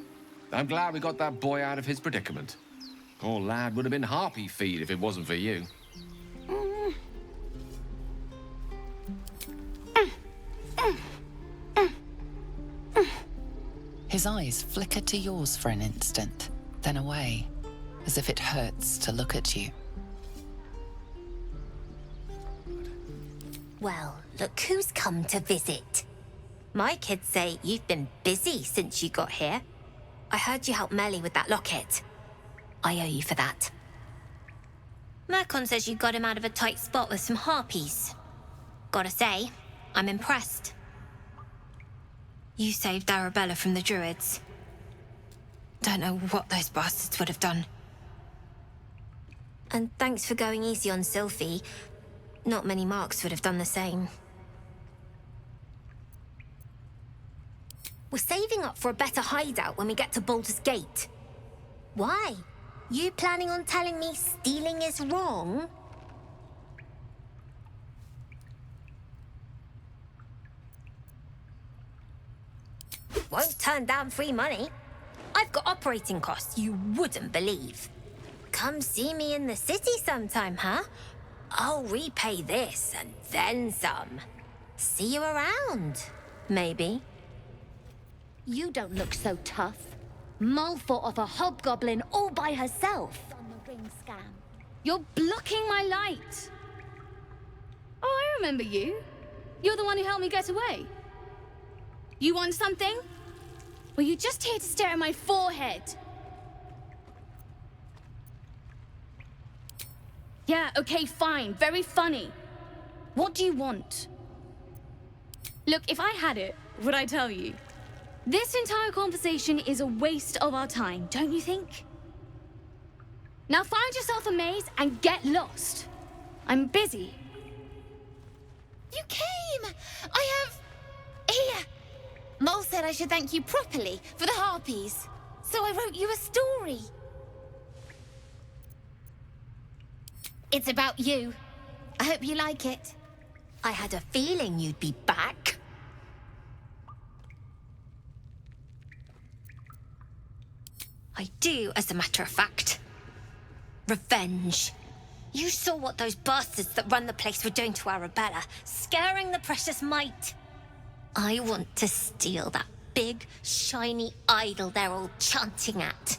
I'm glad we got that boy out of his predicament. Poor lad would have been harpy feed if it wasn't for you. His eyes flicker to yours for an instant, then away, as if it hurts to look at you. Well, look who's come to visit. My kids say you've been busy since you got here. I heard you helped Melly with that locket. I owe you for that. Mercon says you got him out of a tight spot with some harpies. Gotta say, I'm impressed. You saved Arabella from the Druids. Don't know what those bastards would have done. And thanks for going easy on Sylphie. Not many marks would have done the same. We're saving up for a better hideout when we get to Baldur's Gate. Why? You planning on telling me stealing is wrong? Won't turn down free money. I've got operating costs you wouldn't believe. Come see me in the city sometime, huh? I'll repay this and then some. See you around, maybe. You don't look so tough. Mull fought off a hobgoblin all by herself. On the ring scam. You're blocking my light. Oh, I remember you. You're the one who helped me get away. You want something? Were you just here to stare at my forehead? Yeah, okay, fine. Very funny. What do you want? Look, if I had it, would I tell you? This entire conversation is a waste of our time, don't you think? Now find yourself a maze and get lost. I'm busy. You came! I have... Here! Mole said I should thank you properly for the harpies. So I wrote you a story. It's about you. I hope you like it. I had a feeling you'd be back. I do, as a matter of fact. Revenge. You saw what those bastards that run the place were doing to Arabella, scaring the precious mite. I want to steal that big, shiny idol they're all chanting at.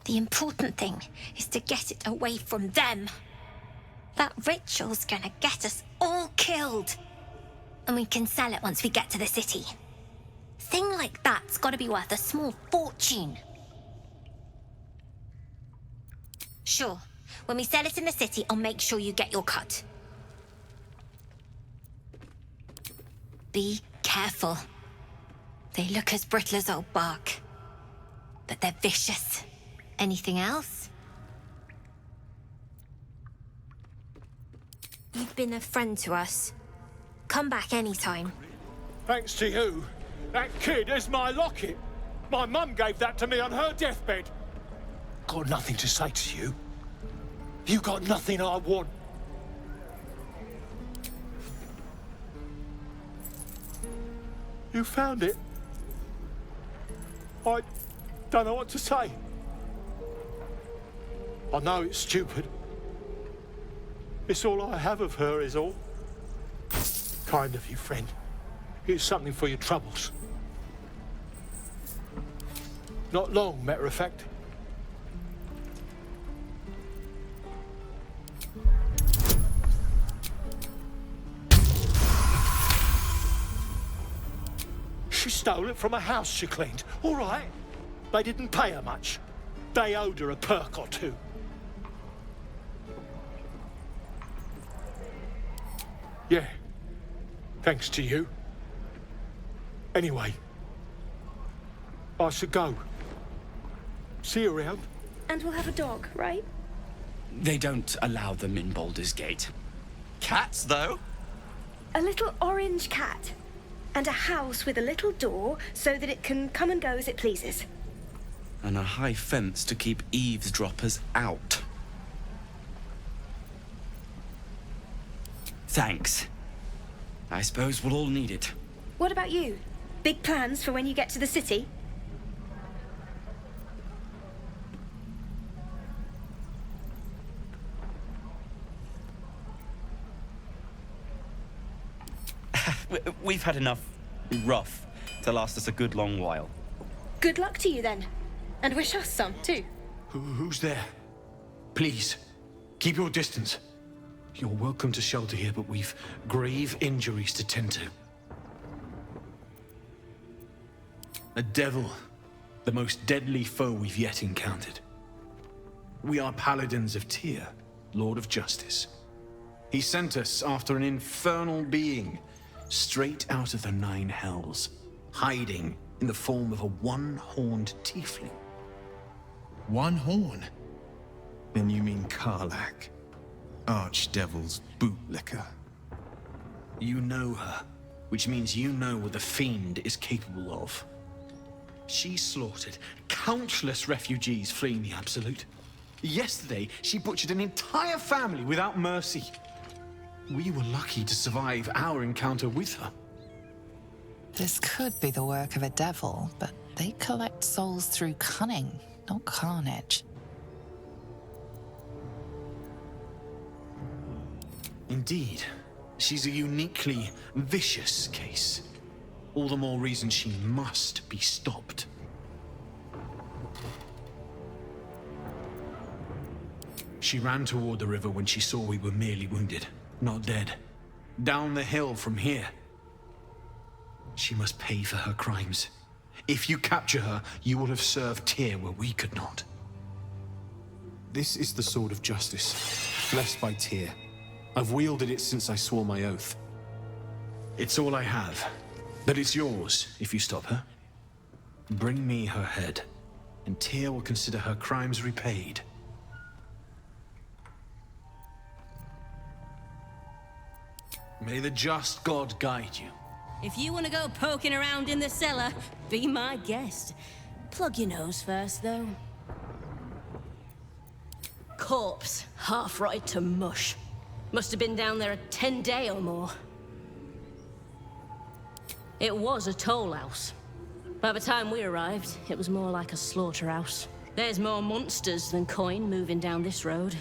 The important thing is to get it away from them. That ritual's gonna get us all killed. And we can sell it once we get to the city. Thing like that's gotta be worth a small fortune. Sure, when we sell it in the city, I'll make sure you get your cut. Be careful. They look as brittle as old bark, but they're vicious. Anything else? You've been a friend to us. Come back anytime. Thanks to you, that kid is my locket. My mum gave that to me on her deathbed. Got nothing to say to you. You got nothing I want. You found it. I don't know what to say. I know it's stupid. It's all I have of her, is all. Kind of you, friend. Here's something for your troubles. Not long, matter of fact. She stole it from a house she cleaned. All right. They didn't pay her much. They owed her a perk or two. Yeah. Thanks to you. Anyway, I should go. See you around. And we'll have a dog, right? They don't allow them in Baldur's Gate. Cats, though? A little orange cat. And a house with a little door so that it can come and go as it pleases. And a high fence to keep eavesdroppers out. Thanks. I suppose we'll all need it. What about you? Big plans for when you get to the city? We've had enough rough to last us a good long while. Good luck to you then. And wish us some, too. Who's there? Please, keep your distance. You're welcome to shelter here, but we've grave injuries to tend to. A devil, the most deadly foe we've yet encountered. We are paladins of Tyr, Lord of Justice. He sent us after an infernal being, straight out of the Nine Hells, hiding in the form of a one-horned tiefling. One horn? Then you mean Karlach, Archdevil's bootlicker. You know her, which means you know what the Fiend is capable of. She slaughtered countless refugees fleeing the Absolute. Yesterday, she butchered an entire family without mercy. We were lucky to survive our encounter with her. This could be the work of a devil, but they collect souls through cunning, not carnage. Indeed, she's a uniquely vicious case. All the more reason she must be stopped. She ran toward the river when she saw we were merely wounded, not dead. Down the hill from here. She must pay for her crimes. If you capture her, you will have served Tyr where we could not. This is the sword of justice, blessed by Tyr. I've wielded it since I swore my oath. It's all I have, but it's yours if you stop her. Bring me her head, and Tyr will consider her crimes repaid. May the just God guide you. If you want to go poking around in the cellar, be my guest. Plug your nose first, though. Corpse, half rotted to mush. Must have been down there a 10-day or more. It was a toll house. By the time we arrived, it was more like a slaughterhouse. There's more monsters than coin moving down this road.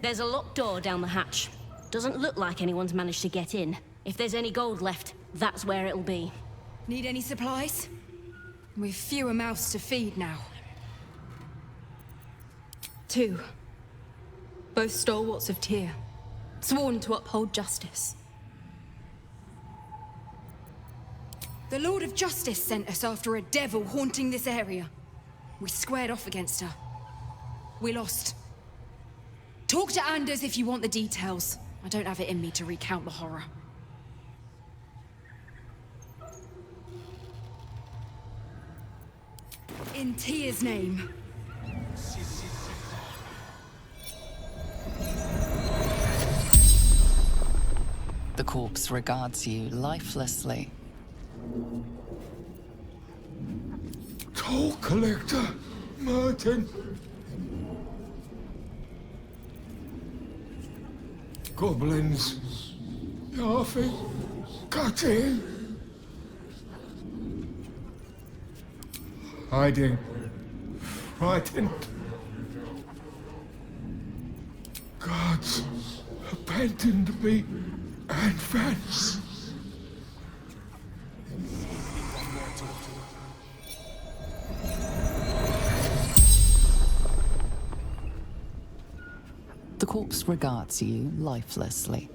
There's a locked door down the hatch. Doesn't look like anyone's managed to get in. If there's any gold left, that's where it'll be. Need any supplies? We've fewer mouths to feed now. 2. Both stalwarts of Tyr, sworn to uphold justice. The Lord of Justice sent us after a devil haunting this area. We squared off against her. We lost. Talk to Anders if you want the details. I don't have it in me to recount the horror. In Tyr's name. The corpse regards you lifelessly. Toll collector, Martin. Goblins, laughing, cutting, hiding, frightened. Gods abandoned me and Vance. The corpse regards you lifelessly.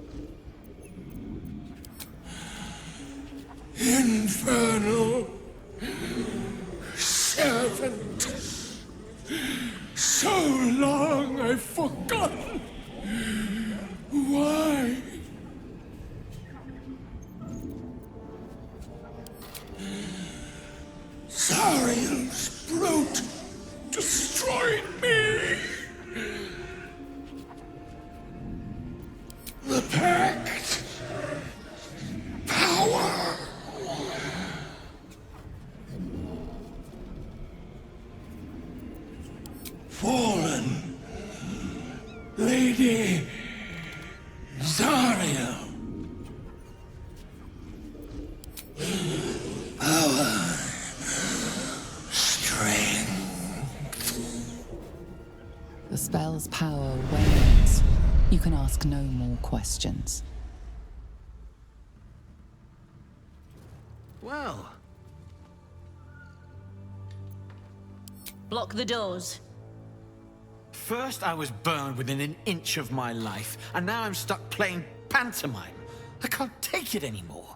Infernal servant. So long I've forgotten why. Zariel's brute destroyed me. The Pact. Power. Fallen. Lady Zariel. Power. Strength. The spell's power wanes. You can ask no more questions. Well. Block the doors. First I was burned within an inch of my life, and now I'm stuck playing pantomime. I can't take it anymore.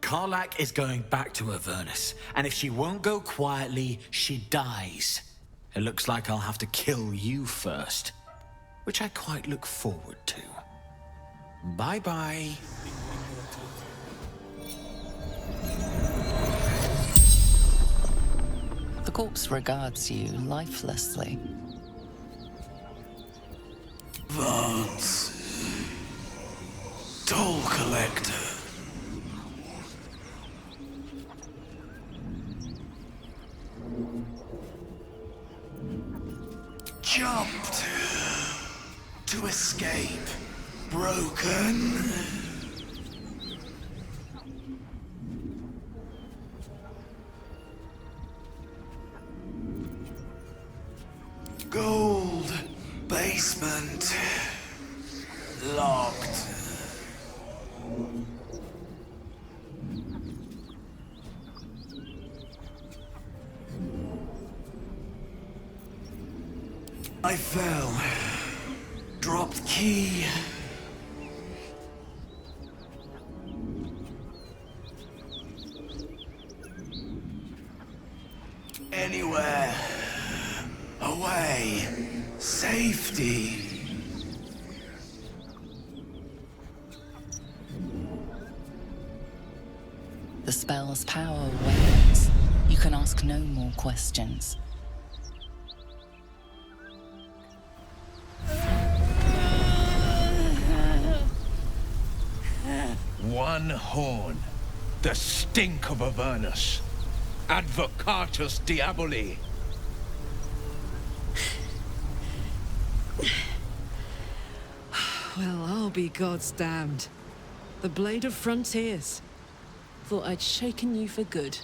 Karlach is going back to Avernus, and if she won't go quietly, she dies. It looks like I'll have to kill you first, which I quite look forward to. Bye-bye. The corpse regards you lifelessly. Vance. Toll collector. Jumped to escape. Broken. Gold basement. Locked. I fell. Dropped key. Anywhere. Away. Safety. The spell's power wanes. You can ask no more questions. One horn. The stink of Avernus. Advocatus Diaboli. Well, I'll be God's damned. The Blade of Frontiers. Thought I'd shaken you for good.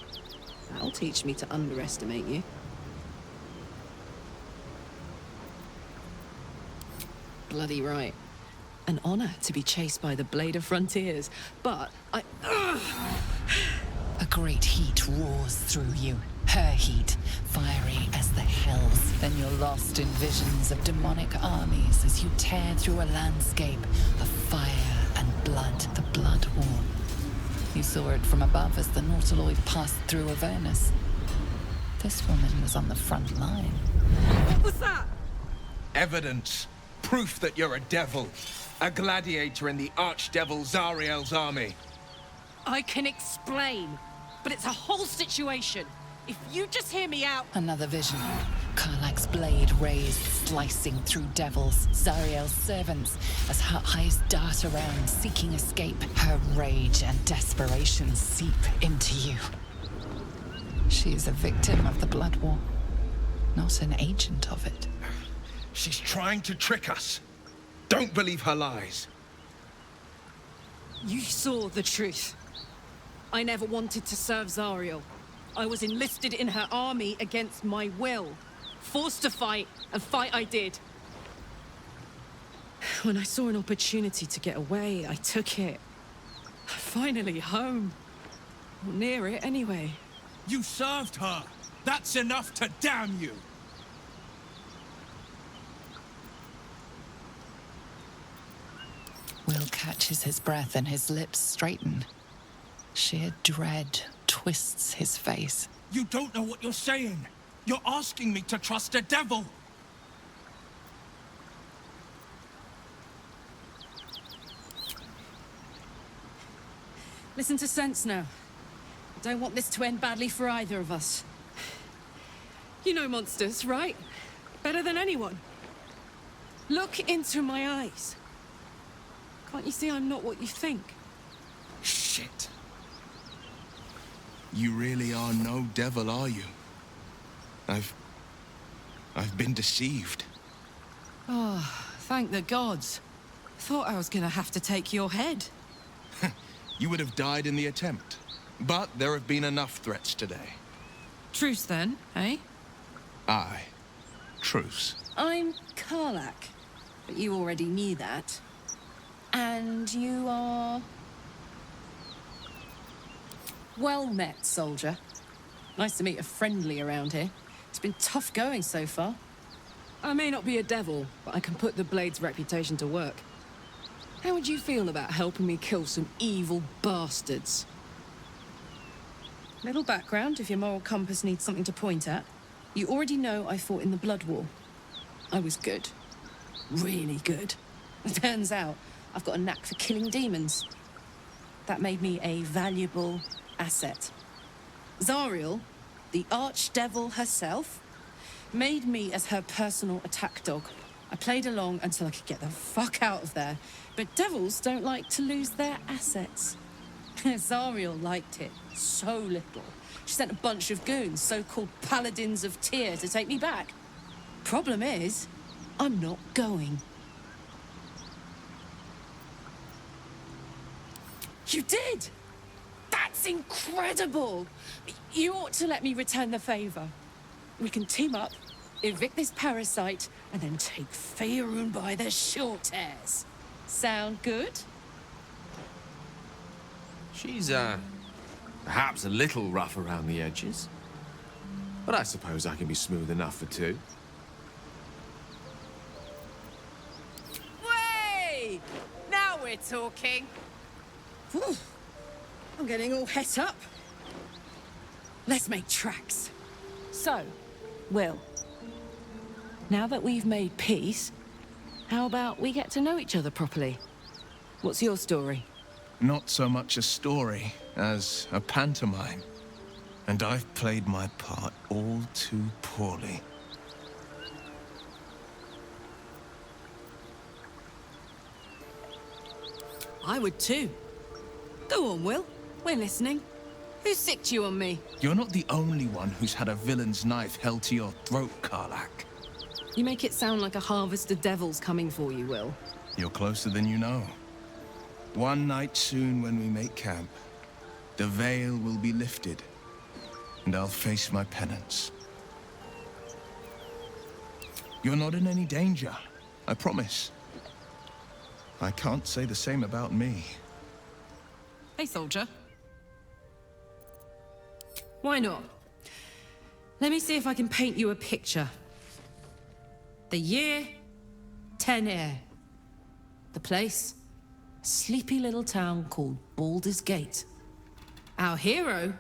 That'll teach me to underestimate you. Bloody right. An honor to be chased by the Blade of Frontiers, but I... A great heat roars through you. Her heat, fiery as the hells. Then you're lost in visions of demonic armies as you tear through a landscape of fire and blood, the Blood War. You saw it from above as the Nautilloid passed through Avernus. This woman was on the front line. What was that? Evidence. Proof that you're a devil. A gladiator in the Archdevil Zariel's army. I can explain, but it's a whole situation. If you just hear me out... Another vision. Karlach's blade raised, slicing through devils, Zariel's servants, as her eyes dart around, seeking escape. Her rage and desperation seep into you. She is a victim of the Blood War, not an agent of it. She's trying to trick us. Don't believe her lies. You saw the truth. I never wanted to serve Zariel. I was enlisted in her army against my will. Forced to fight, and fight I did. When I saw an opportunity to get away, I took it. Finally home. Or near it, anyway. You served her. That's enough to damn you. Will catches his breath and his lips straighten. Sheer dread twists his face. You don't know what you're saying. You're asking me to trust a devil. Listen to sense now. I don't want this to end badly for either of us. You know monsters, right? Better than anyone. Look into my eyes. Can't you see I'm not what you think? Shit. You really are no devil, are you? I've been deceived. Oh, thank the gods. Thought I was gonna have to take your head. You would have died in the attempt. But there have been enough threats today. Truce then, eh? Aye. Truce. I'm Karlach, but you already knew that. And you are... Well met, soldier. Nice to meet a friendly around here. It's been tough going so far. I may not be a devil, but I can put the Blade's reputation to work. How would you feel about helping me kill some evil bastards? Little background, if your moral compass needs something to point at. You already know I fought in the Blood War. I was good. Really good. It turns out I've got a knack for killing demons. That made me a valuable asset. Zariel, the archdevil herself, made me as her personal attack dog. I played along until I could get the fuck out of there. But devils don't like to lose their assets. Zariel liked it so little. She sent a bunch of goons, so-called paladins of Tyr, to take me back. Problem is, I'm not going. You did? That's incredible! You ought to let me return the favor. We can team up, evict this parasite, and then take Faerun by the short hairs. Sound good? She's, perhaps a little rough around the edges. But I suppose I can be smooth enough for two. Way! Now we're talking. Whew. I'm getting all het up. Let's make tracks. So, Will, now that we've made peace, how about we get to know each other properly? What's your story? Not so much a story as a pantomime. And I've played my part all too poorly. I would too. Go on, Will. We're listening. Who sicked you on me? You're not the only one who's had a villain's knife held to your throat, Karlach. You make it sound like a harvest of devils coming for you, Will. You're closer than you know. One night soon when we make camp, the veil will be lifted, and I'll face my penance. You're not in any danger, I promise. I can't say the same about me. Hey, soldier. Why not? Let me see if I can paint you a picture. The year, 10 Air. The place, a sleepy little town called Baldur's Gate. Our hero,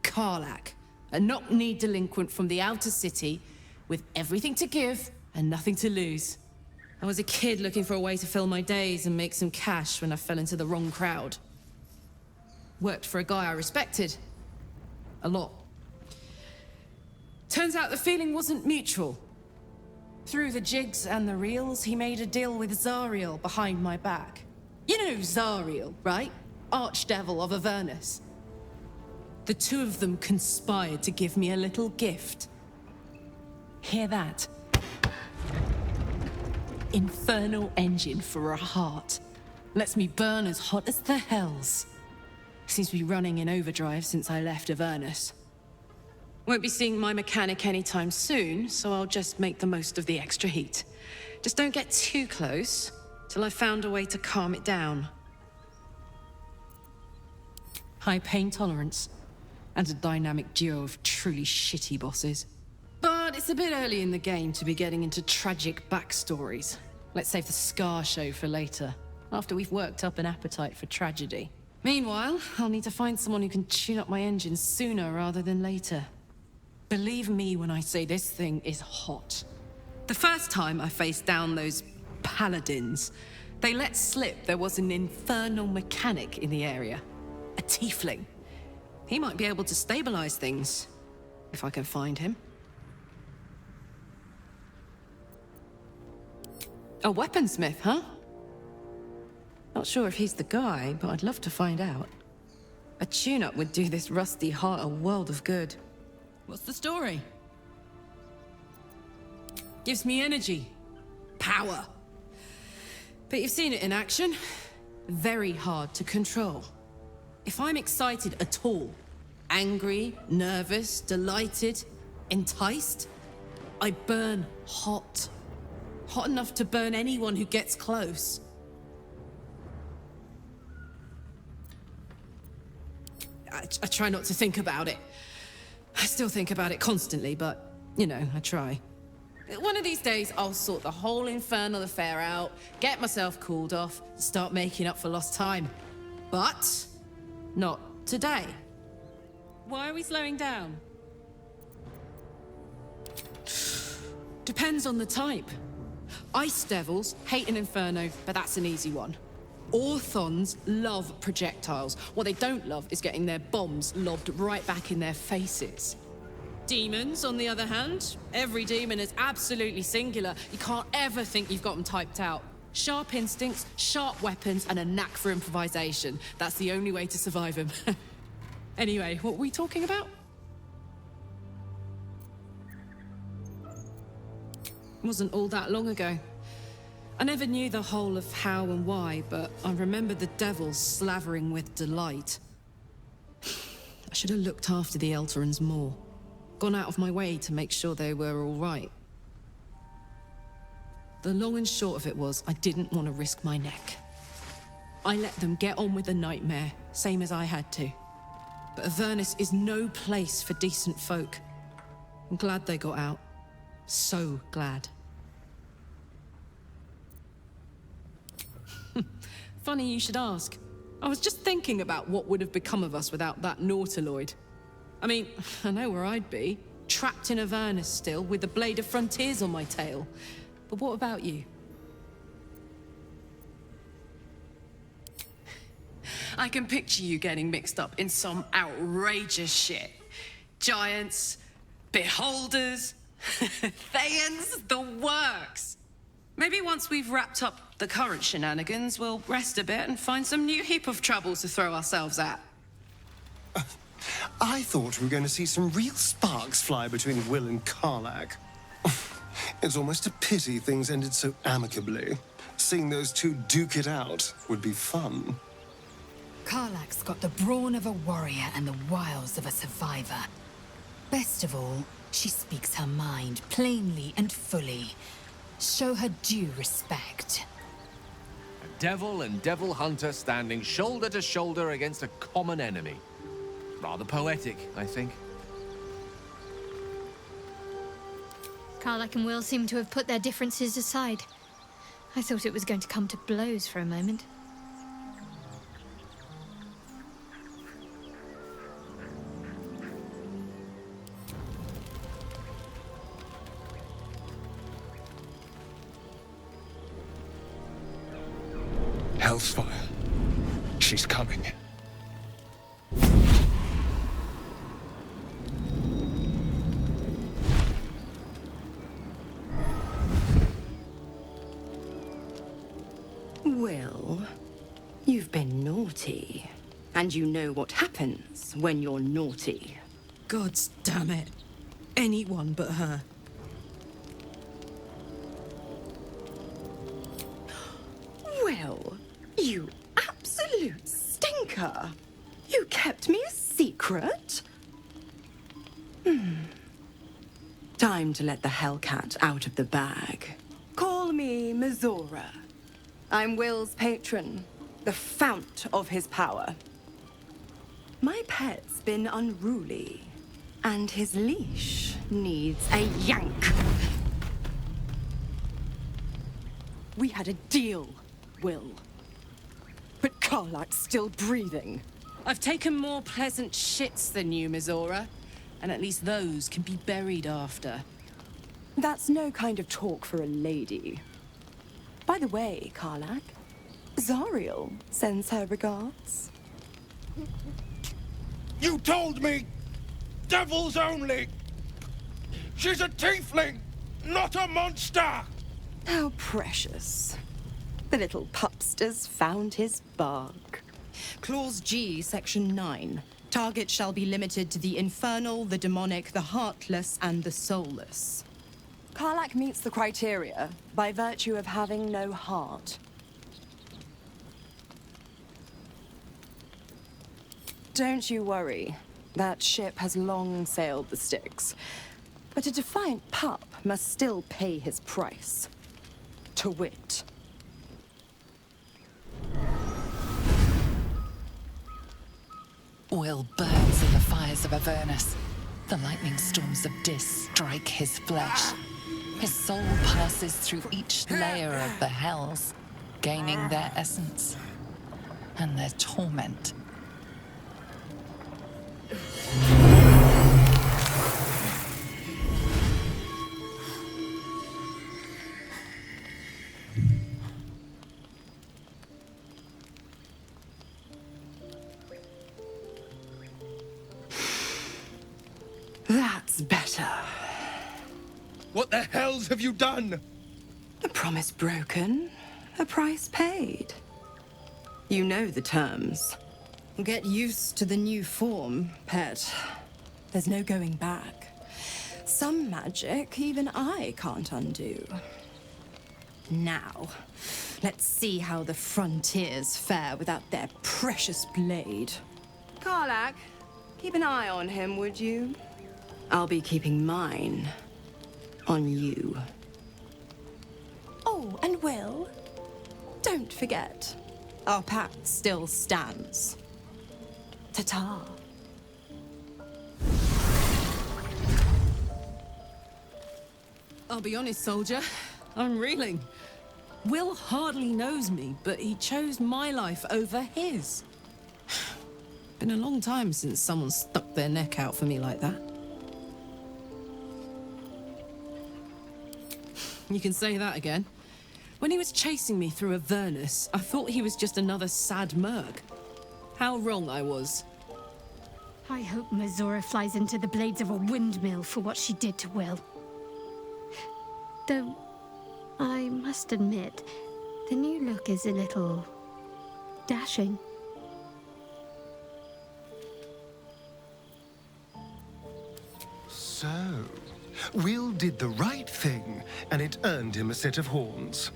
Karlach, a knock-kneed delinquent from the outer city with everything to give and nothing to lose. I was a kid looking for a way to fill my days and make some cash when I fell into the wrong crowd. Worked for a guy I respected. A lot. Turns out the feeling wasn't mutual. Through the jigs and the reels, he made a deal with Zariel behind my back. You know Zariel, right? Archdevil of Avernus. The two of them conspired to give me a little gift. Hear that? Infernal engine for a heart. Lets me burn as hot as the hells. Seems to be running in overdrive since I left Avernus. Won't be seeing my mechanic anytime soon, so I'll just make the most of the extra heat. Just don't get too close, till I've found a way to calm it down. High pain tolerance, and a dynamic duo of truly shitty bosses. But it's a bit early in the game to be getting into tragic backstories. Let's save the Scar show for later, after we've worked up an appetite for tragedy. Meanwhile, I'll need to find someone who can tune up my engine sooner rather than later. Believe me when I say this thing is hot. The first time I faced down those paladins, they let slip there was an infernal mechanic in the area. A tiefling. He might be able to stabilize things, if I can find him. A weaponsmith, huh? Not sure if he's the guy, but I'd love to find out. A tune-up would do this rusty heart a world of good. What's the story? Gives me energy. Power. But you've seen it in action. Very hard to control. If I'm excited at all, angry, nervous, delighted, enticed, I burn hot. Hot enough to burn anyone who gets close. I try not to think about it. I still think about it constantly, but, you know, I try. One of these days, I'll sort the whole infernal affair out, get myself cooled off, start making up for lost time. But not today. Why are we slowing down? Depends on the type. Ice devils hate an inferno, but that's an easy one. Orthons love projectiles. What they don't love is getting their bombs lobbed right back in their faces. Demons, on the other hand, every demon is absolutely singular. You can't ever think you've got them typed out. Sharp instincts, sharp weapons, and a knack for improvisation. That's the only way to survive them. Anyway, what were we talking about? Wasn't all that long ago. I never knew the whole of how and why, but I remember the devils slavering with delight. I should have looked after the Elterans more. Gone out of my way to make sure they were all right. The long and short of it was, I didn't want to risk my neck. I let them get on with the nightmare, same as I had to. But Avernus is no place for decent folk. I'm glad they got out. So glad. Funny you should ask. I was just thinking about what would have become of us without that Nautilloid. I mean, I know where I'd be. Trapped in Avernus still, with the Blade of Frontiers on my tail. But what about you? I can picture you getting mixed up in some outrageous shit. Giants, beholders, Thayans, the works. Maybe once we've wrapped up the current shenanigans, we'll rest a bit and find some new heap of trouble to throw ourselves at. I thought we were going to see some real sparks fly between Will and Karlak. It's almost a pity things ended so amicably. Seeing those two duke it out would be fun. Karlak's got the brawn of a warrior and the wiles of a survivor. Best of all, she speaks her mind plainly and fully. Show her due respect. A devil and devil hunter standing shoulder to shoulder against a common enemy. Rather poetic, I think. Karlak and Will seem to have put their differences aside. I thought it was going to come to blows for a moment. Hellsfire. She's coming. Will, you've been naughty. And you know what happens when you're naughty. Gods damn it. Anyone but her. Will, you absolute stinker. You kept me a secret? Time to let the Hellcat out of the bag. Call me Mizora. I'm Will's patron, the fount of his power. My pet's been unruly, and his leash needs a yank. We had a deal, Will. But Karlak's still breathing. I've taken more pleasant shits than you, Mizora. And at least those can be buried after. That's no kind of talk for a lady. By the way, Karlak, Zariel sends her regards. You told me! Devils only! She's a tiefling, not a monster! How precious. The little pupster's found his bark. Clause G, Section 9. Target shall be limited to the infernal, the demonic, the heartless, and the soulless. Karlak meets the criteria by virtue of having no heart. Don't you worry. That ship has long sailed the Styx. But a defiant pup must still pay his price. To wit. Will burns in the fires of Avernus. The lightning storms of Dis strike his flesh. His soul passes through each layer of the hells, gaining their essence and their torment. That's That's better. What the hells have you done? A promise broken, a price paid. You know the terms. Get used to the new form, pet. There's no going back. Some magic even I can't undo. Now, let's see how the frontiers fare without their precious blade. Karlach, keep an eye on him, would you? I'll be keeping mine on you. Oh, and Will, don't forget, our pact still stands. Ta-ta. I'll be honest, soldier. I'm reeling. Will hardly knows me, but he chose my life over his. Been a long time since someone stuck their neck out for me like that. You can say that again. When he was chasing me through Avernus, I thought he was just another sad merc. How wrong I was. I hope Mizora flies into the blades of a windmill for what she did to Will. Though, I must admit, the new look is a little dashing. So, Will did the right thing, and it earned him a set of horns.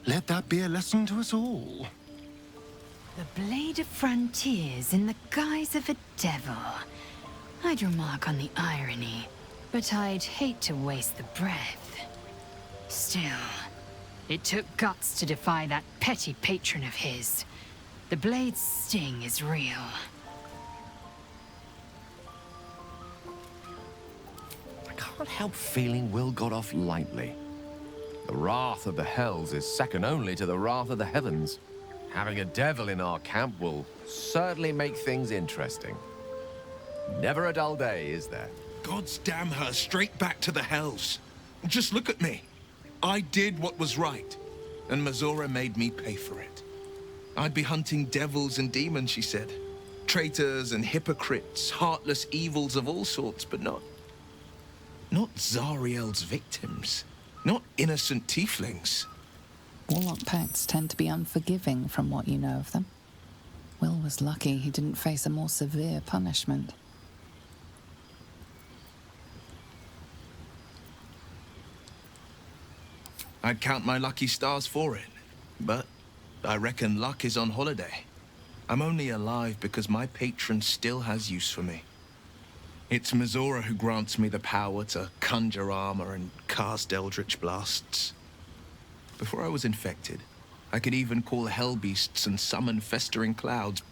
Let that be a lesson to us all. The Blade of Frontiers in the guise of a devil. I'd remark on the irony, but I'd hate to waste the breath. Still, it took guts to defy that petty patron of his. The Blade's sting is real. I can't help feeling Will got off lightly. The wrath of the hells is second only to the wrath of the heavens. Having a devil in our camp will certainly make things interesting. Never a dull day, is there? God's damn her straight back to the hells. Just look at me. I did what was right, and Mizora made me pay for it. I'd be hunting devils and demons, she said. Traitors and hypocrites, heartless evils of all sorts, but not Zariel's victims. Not innocent tieflings. Warlock pacts tend to be unforgiving from what you know of them. Will was lucky he didn't face a more severe punishment. I'd count my lucky stars for it, but I reckon luck is on holiday. I'm only alive because my patron still has use for me. It's Mizora who grants me the power to conjure armor and cast eldritch blasts. Before I was infected, I could even call hell beasts and summon festering clouds.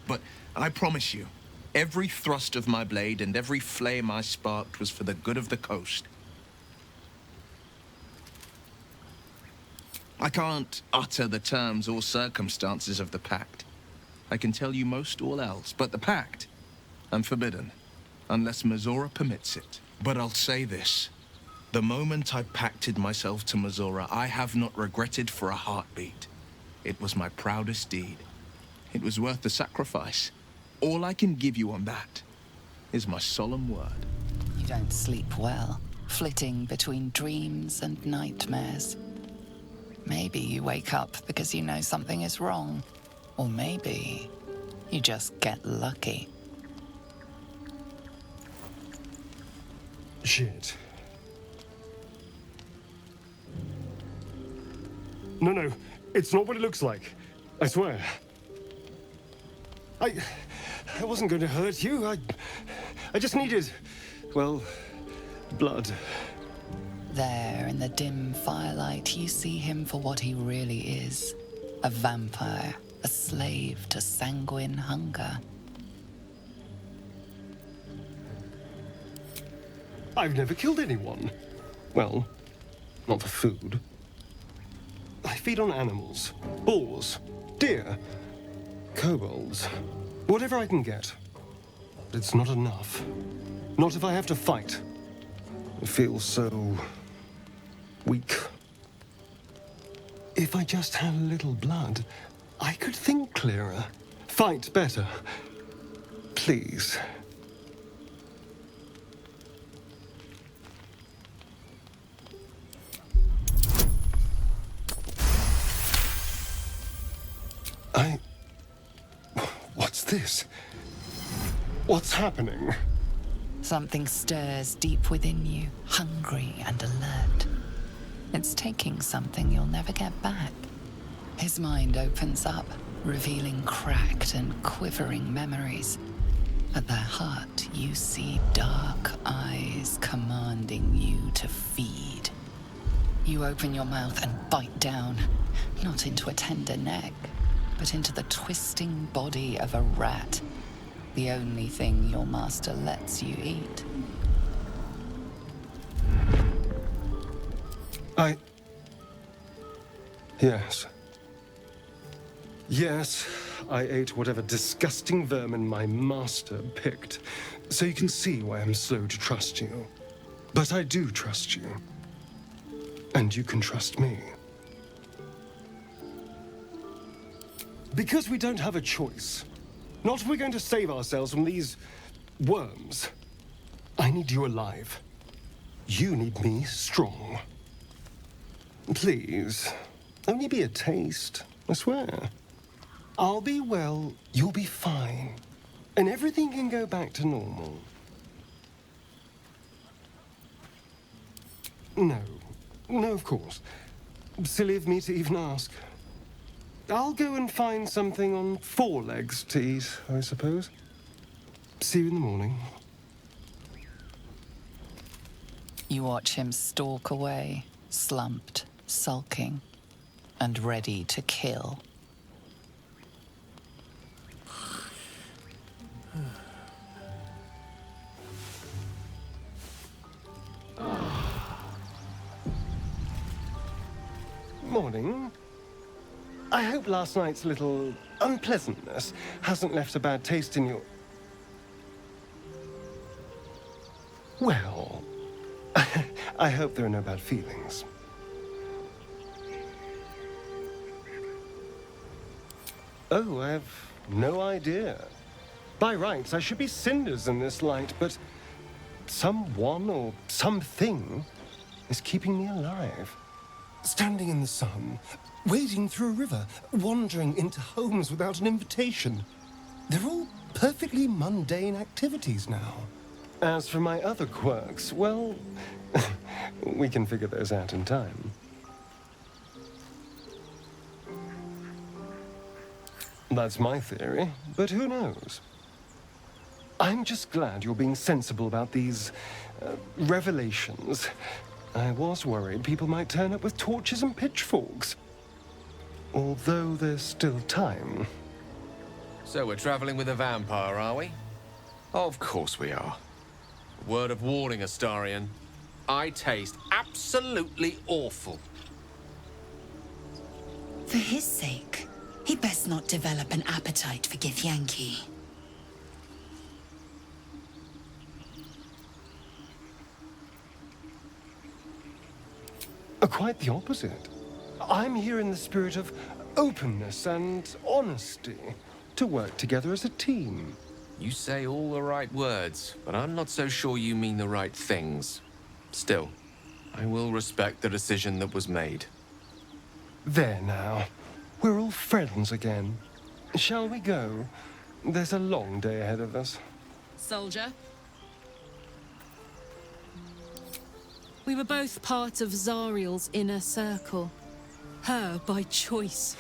But I promise you, every thrust of my blade and every flame I sparked was for the good of the coast. I can't utter the terms or circumstances of the pact. I can tell you most all else, but the pact, I'm forbidden, unless Mizora permits it. But I'll say this. The moment I pacted myself to Mizora, I have not regretted for a heartbeat. It was my proudest deed. It was worth the sacrifice. All I can give you on that is my solemn word. You don't sleep well, flitting between dreams and nightmares. Maybe you wake up because you know something is wrong. Or maybe you just get lucky. Shit. No, it's not what it looks like. I swear. I wasn't going to hurt you. I just needed, well, blood. There, in the dim firelight, you see him for what he really is. A vampire, a slave to sanguine hunger. I've never killed anyone. Well, not for food. I feed on animals, boars, deer, kobolds, whatever I can get. But it's not enough. Not if I have to fight. I feel so weak. If I just had a little blood, I could think clearer, fight better. Please. What's this? What's happening? Something stirs deep within you, hungry and alert. It's taking something you'll never get back. His mind opens up, revealing cracked and quivering memories. At their heart, you see dark eyes commanding you to feed. You open your mouth and bite down, not into a tender neck, but into the twisting body of a rat, the only thing your master lets you eat. Yes. Yes, I ate whatever disgusting vermin my master picked, so you can see why I'm slow to trust you. But I do trust you. And you can trust me. Because we don't have a choice. Not if we're going to save ourselves from these worms. I need you alive. You need me strong. Please, only be a taste, I swear. I'll be well, you'll be fine. And everything can go back to normal. No, of course. Silly of me to even ask. I'll go and find something on 4 legs to eat, I suppose. See you in the morning. You watch him stalk away, slumped, sulking, and ready to kill. Morning. I hope last night's little unpleasantness hasn't left a bad taste in your... Well, I hope there are no bad feelings. Oh, I have no idea. By rights, I should be cinders in this light, but someone or something is keeping me alive. Standing in the sun, wading through a river, wandering into homes without an invitation. They're all perfectly mundane activities now. As for my other quirks, well, we can figure those out in time. That's my theory, but who knows? I'm just glad you're being sensible about these revelations. I was worried people might turn up with torches and pitchforks. Although there's still time. So we're traveling with a vampire, are we? Of course we are. Word of warning, Astarion. I taste absolutely awful. For his sake, he best not develop an appetite for Githyanki. Quite the opposite. I'm here in the spirit of openness and honesty, to work together as a team. You say all the right words, but I'm not so sure you mean the right things. Still, I will respect the decision that was made. There now. We're all friends again. Shall we go? There's a long day ahead of us. Soldier. We were both part of Zariel's inner circle. Her by choice,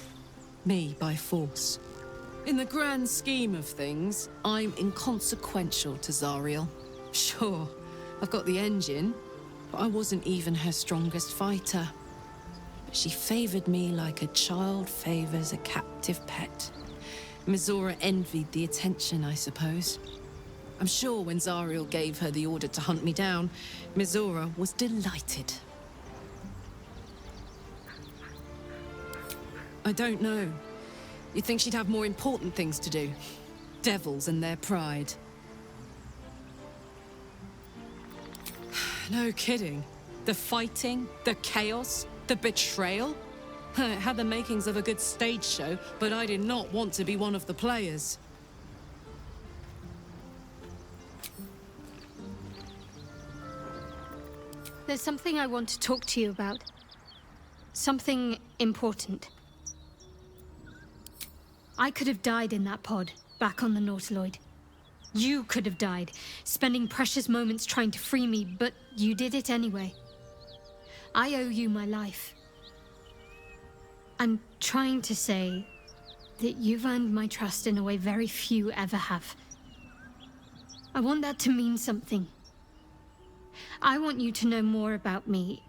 me by force. In the grand scheme of things, I'm inconsequential to Zariel. Sure, I've got the engine, but I wasn't even her strongest fighter. But she favored me like a child favors a captive pet. Mizora envied the attention, I suppose. I'm sure when Zariel gave her the order to hunt me down, Mizora was delighted. I don't know. You'd think she'd have more important things to do. Devils and their pride. No kidding. The fighting, the chaos, the betrayal. It had the makings of a good stage show, but I did not want to be one of the players. There's something I want to talk to you about. Something important. I could have died in that pod, back on the Nautilloid. You could have died, spending precious moments trying to free me, but you did it anyway. I owe you my life. I'm trying to say that you've earned my trust in a way very few ever have. I want that to mean something. I want you to know more about me,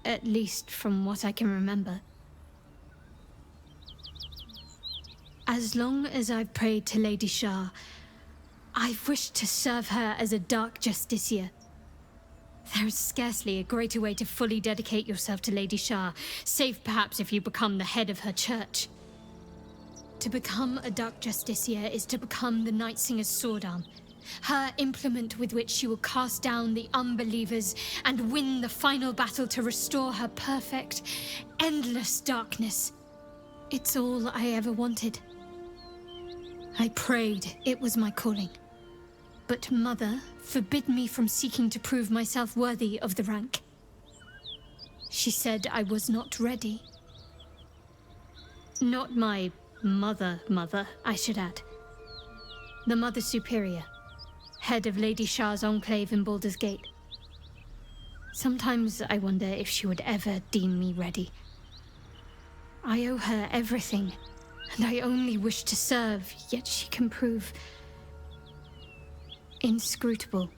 at least from what I can remember. As long as I've prayed to Lady Shah, I've wished to serve her as a Dark Justiciar. There is scarcely a greater way to fully dedicate yourself to Lady Shah, save perhaps if you become the head of her church. To become a Dark Justiciar is to become the Night Singer's sword arm, her implement with which she will cast down the unbelievers and win the final battle to restore her perfect, endless darkness. It's all I ever wanted. I prayed it was my calling. But Mother forbid me from seeking to prove myself worthy of the rank. She said I was not ready. Not my mother, I should add. The Mother Superior, head of Lady Shah's enclave in Baldur's Gate. Sometimes I wonder if she would ever deem me ready. I owe her everything, and I only wish to serve, yet she can prove inscrutable.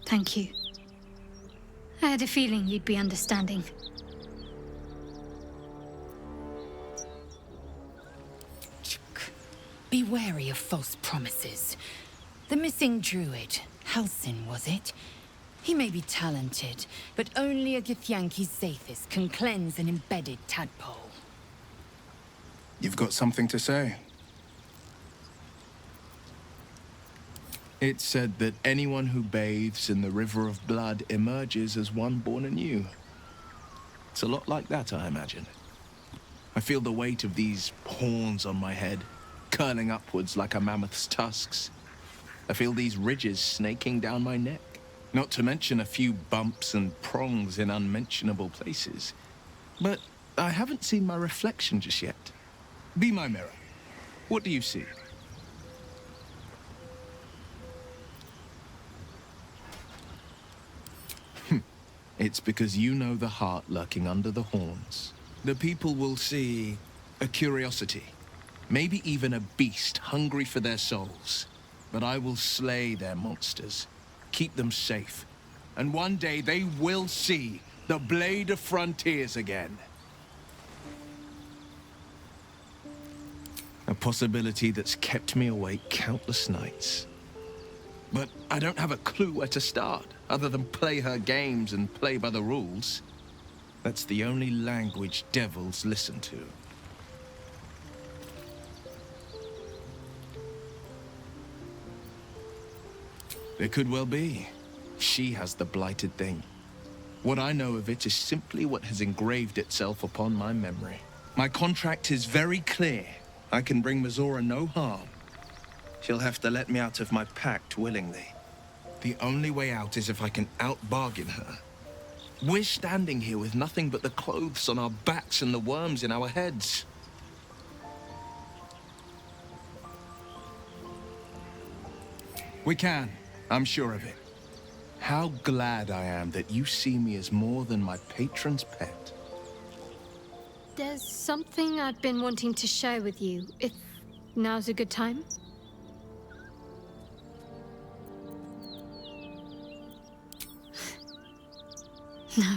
Thank you. I had a feeling you'd be understanding. Be wary of false promises. The missing druid, Halsin, was it? He may be talented, but only a Githyanki Zathis can cleanse an embedded tadpole. You've got something to say? It's said that anyone who bathes in the river of blood emerges as one born anew. It's a lot like that, I imagine. I feel the weight of these horns on my head, curling upwards like a mammoth's tusks. I feel these ridges snaking down my neck. Not to mention a few bumps and prongs in unmentionable places. But I haven't seen my reflection just yet. Be my mirror. What do you see? It's because you know the heart lurking under the horns. The people will see a curiosity, maybe even a beast hungry for their souls. But I will slay their monsters, keep them safe, and one day they will see the Blade of Frontiers again. A possibility that's kept me awake countless nights. But I don't have a clue where to start, other than play her games and play by the rules. That's the only language devils listen to. It could well be. She has the blighted thing. What I know of it is simply what has engraved itself upon my memory. My contract is very clear. I can bring Mizora no harm. She'll have to let me out of my pact willingly. The only way out is if I can out-bargain her. We're standing here with nothing but the clothes on our backs and the worms in our heads. We can. I'm sure of it. How glad I am that you see me as more than my patron's pet. There's something I've been wanting to share with you, if now's a good time. No.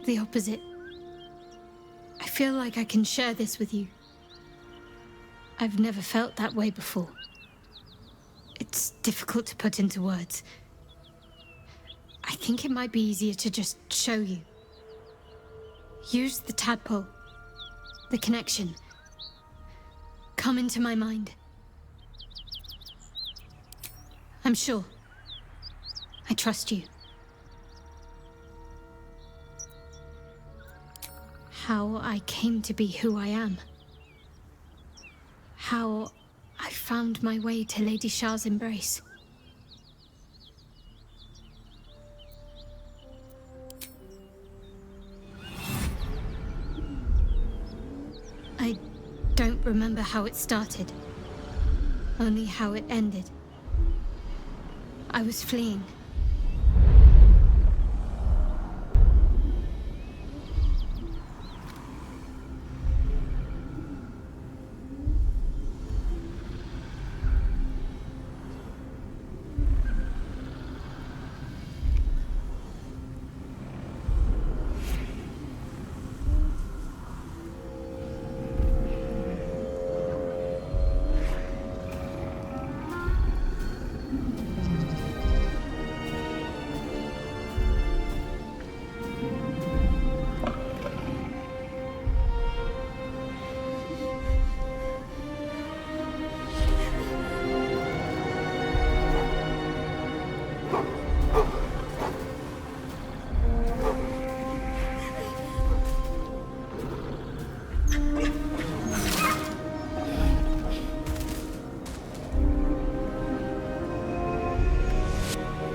The opposite. I feel like I can share this with you. I've never felt that way before. It's difficult to put into words. I think it might be easier to just show you. Use the tadpole. The connection. Come into my mind. I'm sure. I trust you. How I came to be who I am. How I found my way to Lady Shah's embrace. remember how it started, only how it ended. I was fleeing.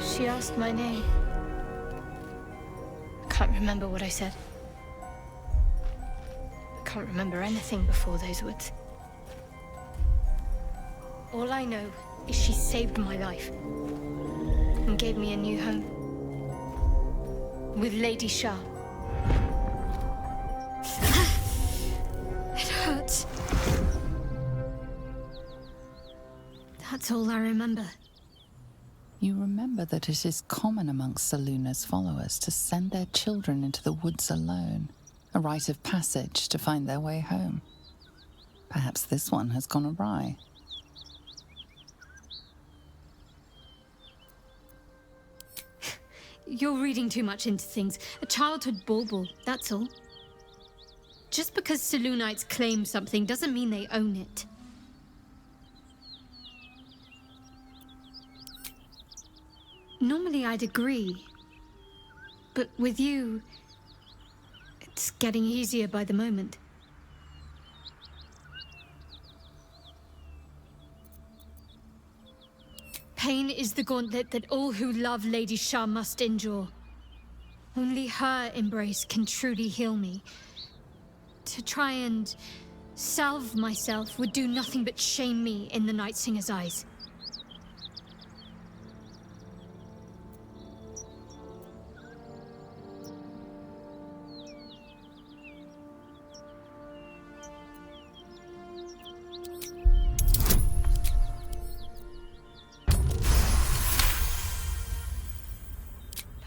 She asked my name. I can't remember what I said. I can't remember anything before those words. All I know is she saved my life and gave me a new home with Lady Shah. It hurts. That's all I remember. You remember that it is common amongst Selûne's followers to send their children into the woods alone, a rite of passage to find their way home. Perhaps this one has gone awry. You're reading too much into things. A childhood bauble, that's all. Just because Selûnites claim something doesn't mean they own it. Normally I'd agree, but with you, it's getting easier by the moment. Pain is the gauntlet that all who love Lady Shah must endure. Only her embrace can truly heal me. To try and salve myself would do nothing but shame me in the Night Singer's eyes.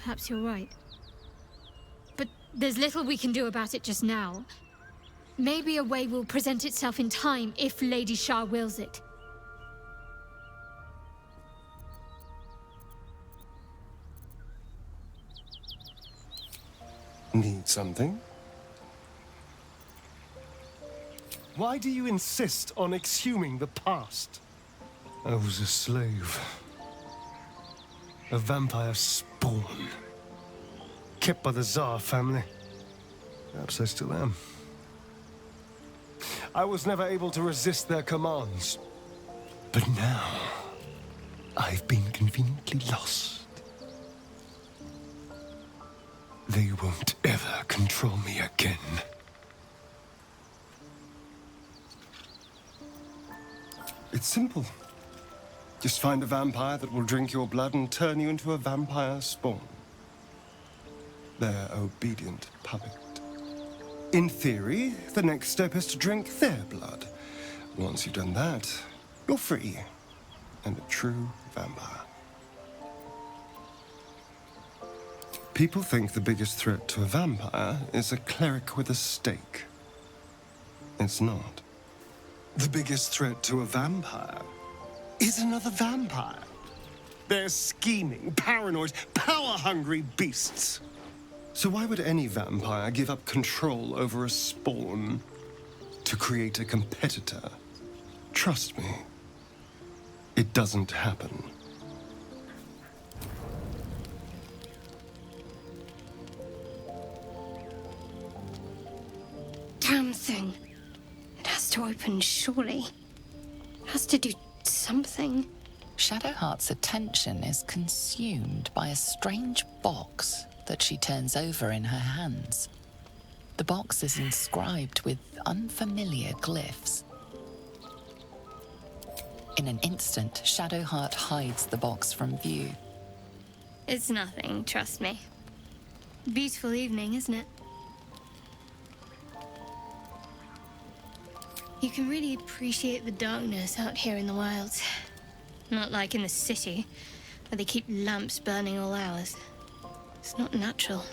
Perhaps you're right. But there's little we can do about it just now. Maybe a way will present itself in time if Lady Shah wills it. Need something? Why do you insist on exhuming the past? I was a slave. A vampire spawn. Kept by the Tsar family. Perhaps I still am. I was never able to resist their commands. But now, I've been conveniently lost. They won't ever control me again. It's simple. Just find a vampire that will drink your blood and turn you into a vampire spawn. Their obedient puppet. In theory, the next step is to drink their blood. Once you've done that, you're free and a true vampire. People think the biggest threat to a vampire is a cleric with a stake. It's not. The biggest threat to a vampire is another vampire. They're scheming, paranoid, power-hungry beasts. So why would any vampire give up control over a spawn to create a competitor? Trust me, it doesn't happen. Damn thing. It has to open, surely. It has to do something. Shadowheart's attention is consumed by a strange box that she turns over in her hands. The box is inscribed with unfamiliar glyphs. In an instant, Shadowheart hides the box from view. It's nothing, trust me. Beautiful evening, isn't it? You can really appreciate the darkness out here in the wilds. Not like in the city, where they keep lamps burning all hours. It's not natural.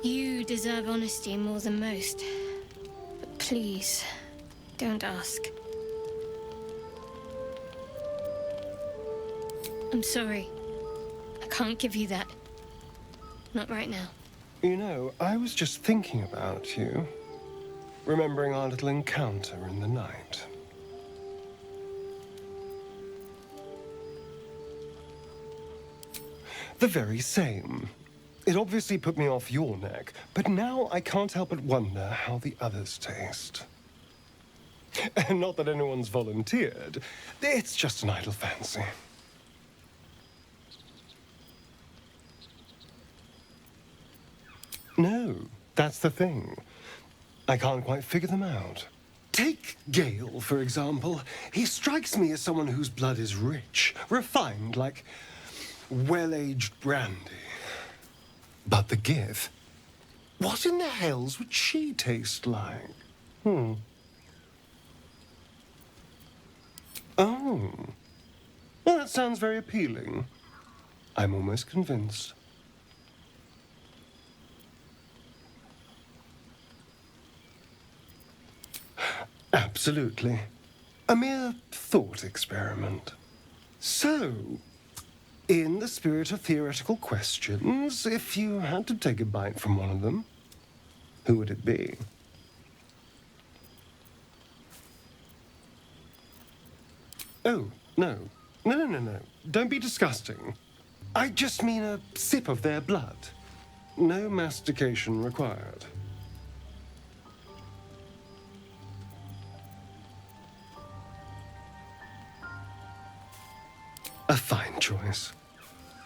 You deserve honesty more than most. But please, don't ask. I'm sorry. I can't give you that. Not right now. You know, I was just thinking about you, remembering our little encounter in the night. The very same. It obviously put me off your neck, but now I can't help but wonder how the others taste. And not that anyone's volunteered. It's just an idle fancy. No, that's the thing. I can't quite figure them out. Take Gale, for example. He strikes me as someone whose blood is rich, refined, like well-aged brandy. But the Gith, what in the hells would she taste like? Oh. Well, that sounds very appealing. I'm almost convinced. Absolutely. A mere thought experiment. So, in the spirit of theoretical questions, if you had to take a bite from one of them, who would it be? Oh, no. No. Don't be disgusting. I just mean a sip of their blood. No mastication required. A fine choice.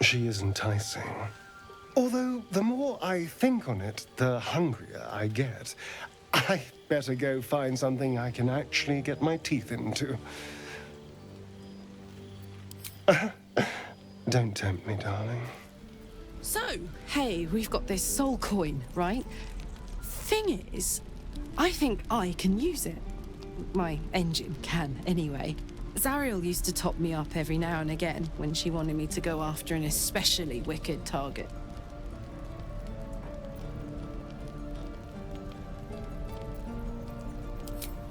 She is enticing. Although, the more I think on it, the hungrier I get. I better go find something I can actually get my teeth into. Don't tempt me, darling. So, hey, we've got this soul coin, right? Thing is, I think I can use it. My engine can, anyway. Zariel used to top me up every now and again when she wanted me to go after an especially wicked target.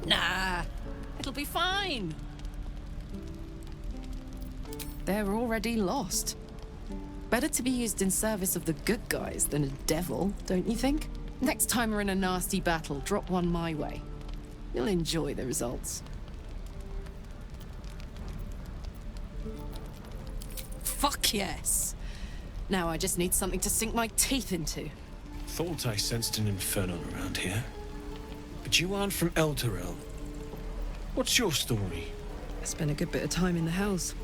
Nah, it'll be fine. They're already lost. Better to be used in service of the good guys than a devil, don't you think? Next time we're in a nasty battle, drop one my way. You'll enjoy the results. Fuck yes. Now I just need something to sink my teeth into. Thought I sensed an infernal around here. But you aren't from Elturel. What's your story? I spent a good bit of time in the Hells.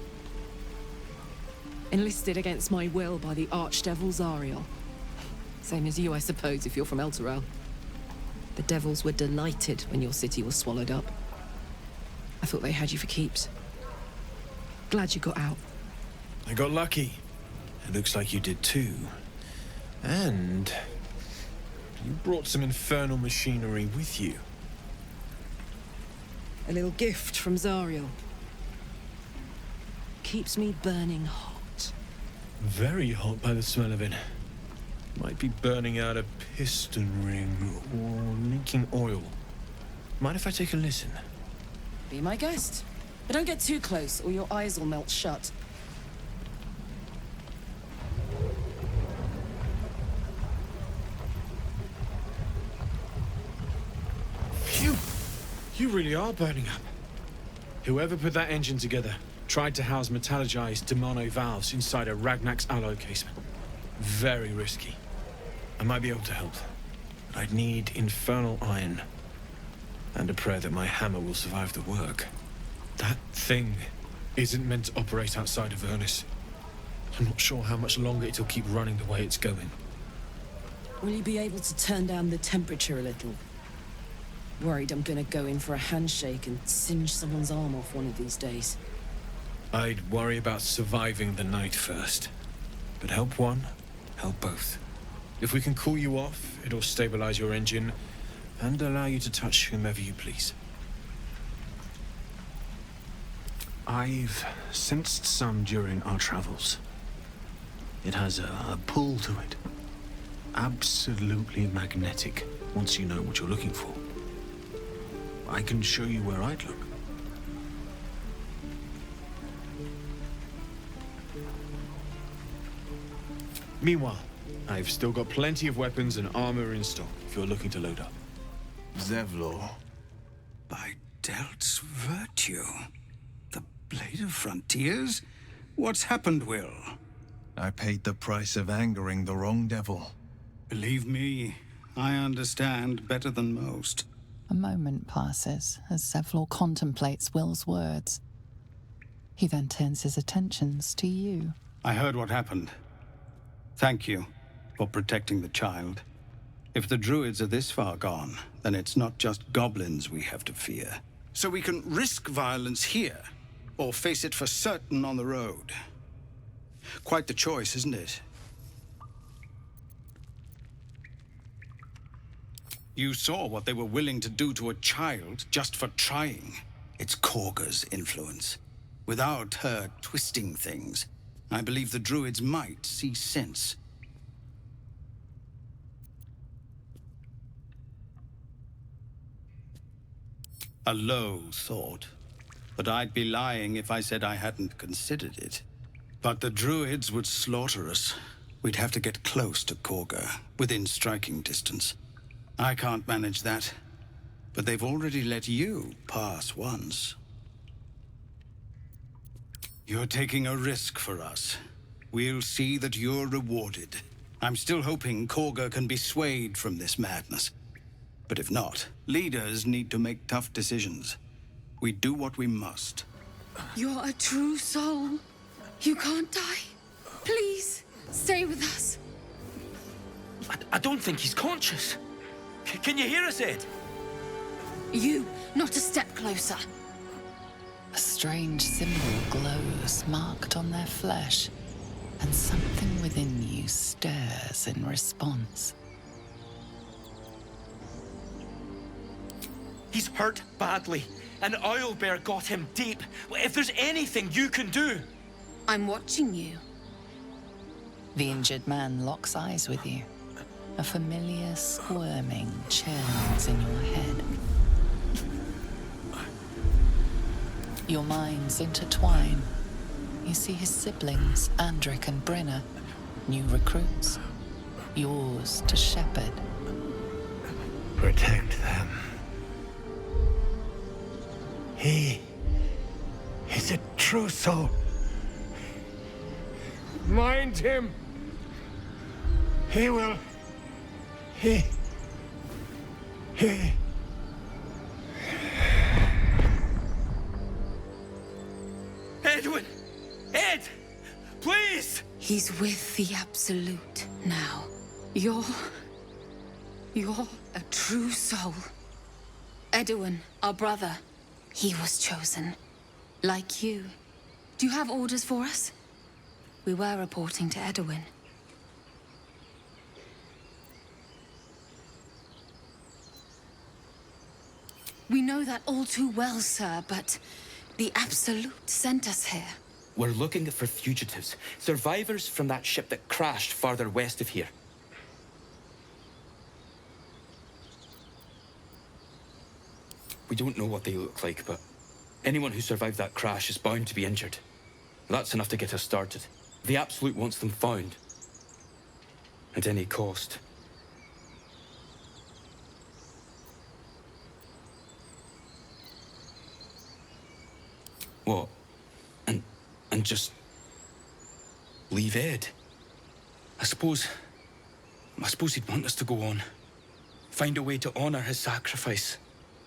Enlisted against my will by the Archdevil Zariel. Same as you, I suppose, if you're from Elturel. The devils were delighted when your city was swallowed up. I thought they had you for keeps. Glad you got out. I got lucky. It looks like you did too. And you brought some infernal machinery with you. A little gift from Zariel. Keeps me burning hot. Very hot by the smell of it. Might be burning out a piston ring or leaking oil. Mind if I take a listen? Be my guest. But don't get too close or your eyes will melt shut. Phew! You really are burning up. Whoever put that engine together tried to house metallogized Demano valves inside a Ragnak's alloy casement. Very risky. I might be able to help, but I'd need infernal iron. And a prayer that my hammer will survive the work. That thing isn't meant to operate outside of Ernest. I'm not sure how much longer it'll keep running the way it's going. Will you be able to turn down the temperature a little? Worried I'm gonna go in for a handshake and singe someone's arm off one of these days. I'd worry about surviving the night first. But help one, help both. If we can cool you off, it'll stabilize your engine and allow you to touch whomever you please. I've sensed some during our travels. It has a pull to it. Absolutely magnetic, once you know what you're looking for. I can show you where I'd look. Meanwhile, I've still got plenty of weapons and armor in stock if you're looking to load up. Zevlor. By Delt's virtue. The Blade of Frontiers? What's happened, Will? I paid the price of angering the wrong devil. Believe me, I understand better than most. A moment passes as Zevlor contemplates Will's words. He then turns his attentions to you. I heard what happened. Thank you for protecting the child. If the druids are this far gone, then it's not just goblins we have to fear. So we can risk violence here, or face it for certain on the road. Quite the choice, isn't it? You saw what they were willing to do to a child just for trying. It's Korga's influence. Without her twisting things, I believe the druids might see sense. A low thought, but I'd be lying if I said I hadn't considered it. But the druids would slaughter us. We'd have to get close to Korga, within striking distance. I can't manage that, but they've already let you pass once. You're taking a risk for us. We'll see that you're rewarded. I'm still hoping Korga can be swayed from this madness. But if not, leaders need to make tough decisions. We do what we must. You're a true soul. You can't die. Please, stay with us. I don't think he's conscious. Can you hear us, Ed? You, not a step closer. A strange symbol glows, marked on their flesh, and something within you stirs in response. He's hurt badly. An owlbear got him deep. If there's anything you can do... I'm watching you. The injured man locks eyes with you. A familiar squirming churns in your head. Your minds intertwine. You see his siblings, Andric and Brenna, new recruits, yours to shepherd. Protect them. He is a true soul. Mind him. He will. He. Edwin! Ed! Please! He's with the Absolute now. You're a true soul. Edwin, our brother, he was chosen. Like you. Do you have orders for us? We were reporting to Edwin. We know that all too well, sir, but the Absolute sent us here. We're looking for fugitives, survivors from that ship that crashed farther west of here. We don't know what they look like, but anyone who survived that crash is bound to be injured. That's enough to get us started. The Absolute wants them found. At any cost. What? And just... leave Ed? I suppose he'd want us to go on. Find a way to honor his sacrifice.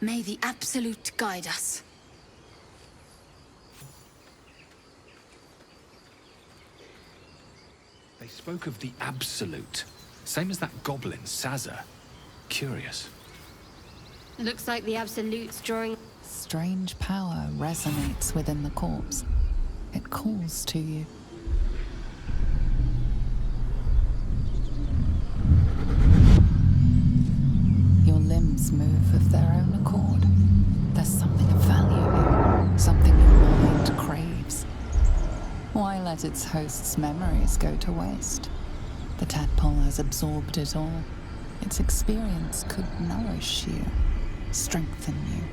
May the Absolute guide us. They spoke of the Absolute. Same as that goblin, Sazza. Curious. Looks like the Absolute's drawing. Strange power resonates within the corpse. It calls to you. Your limbs move of their own accord. There's something of value here, something your mind craves. Why let its host's memories go to waste? The tadpole has absorbed it all. Its experience could nourish you, strengthen you.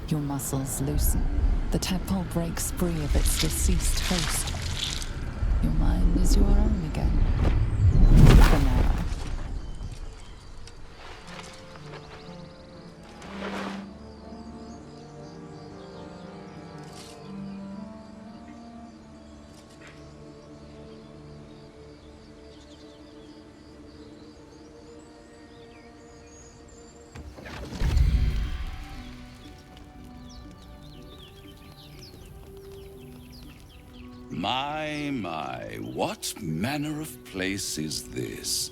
Your muscles loosen. The tadpole breaks free of its deceased host. Your mind is your own again. For now. My, what manner of place is this?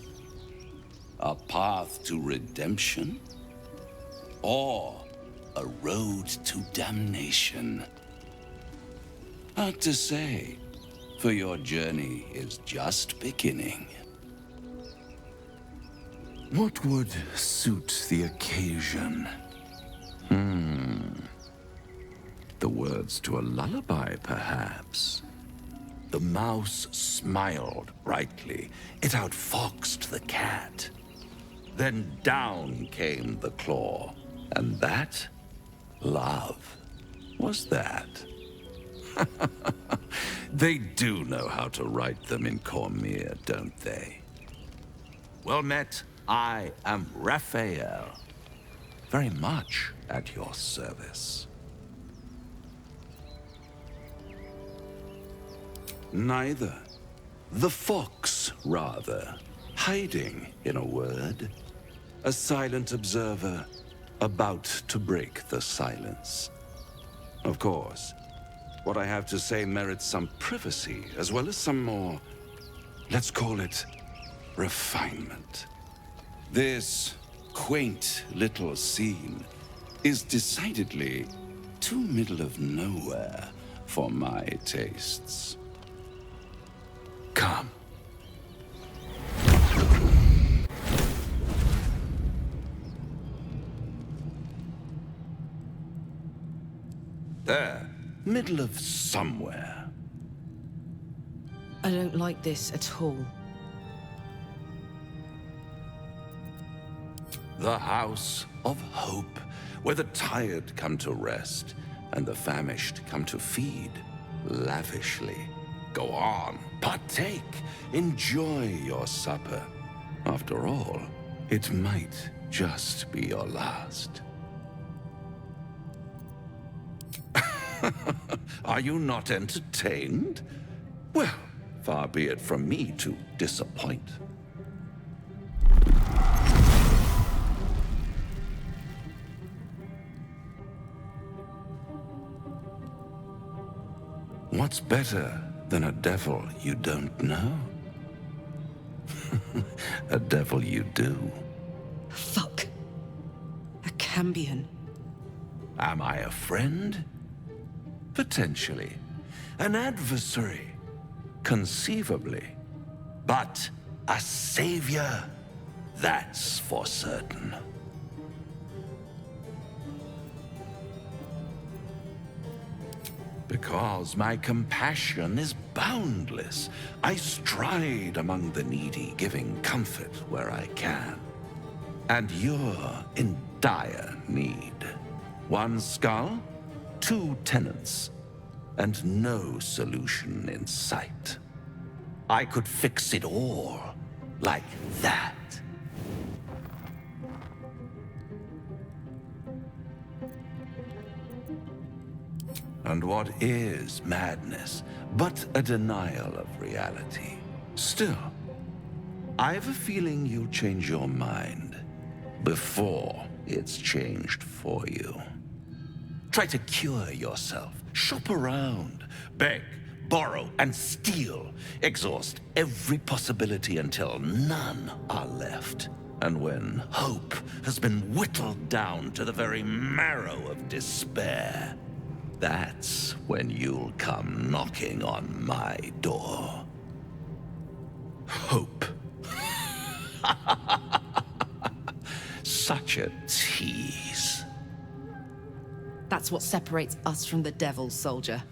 A path to redemption? Or a road to damnation? Hard to say, for your journey is just beginning. What would suit the occasion? The words to a lullaby, perhaps? The mouse smiled brightly. It outfoxed the cat. Then down came the claw. And that? Love. Was that? They do know how to write them in Cormyr, don't they? Well met, I am Raphael. Very much at your service. Neither. The fox, rather. Hiding, in a word. A silent observer, about to break the silence. Of course, what I have to say merits some privacy, as well as some more, let's call it, refinement. This quaint little scene is decidedly too middle of nowhere for my tastes. Come. There, middle of somewhere. I don't like this at all. The house of hope, where the tired come to rest and the famished come to feed lavishly. Go on, partake, enjoy your supper. After all, it might just be your last. Are you not entertained? Well, far be it from me to disappoint. What's better than a devil you don't know? A devil you do. Fuck. A Cambion. Am I a friend? Potentially. An adversary? Conceivably. But a savior? That's for certain. Because my compassion is boundless. I stride among the needy, giving comfort where I can. And you're in dire need. One skull, 2 tenants, and no solution in sight. I could fix it all, like that. And what is madness but a denial of reality? Still, I've a feeling you'll change your mind. before it's changed for you. Try to cure yourself. Shop around. Beg, borrow, and steal. Exhaust every possibility until none are left. And when hope has been whittled down to the very marrow of despair, that's when you'll come knocking on my door. Hope. Such a tease. That's what separates us from the devils, soldier.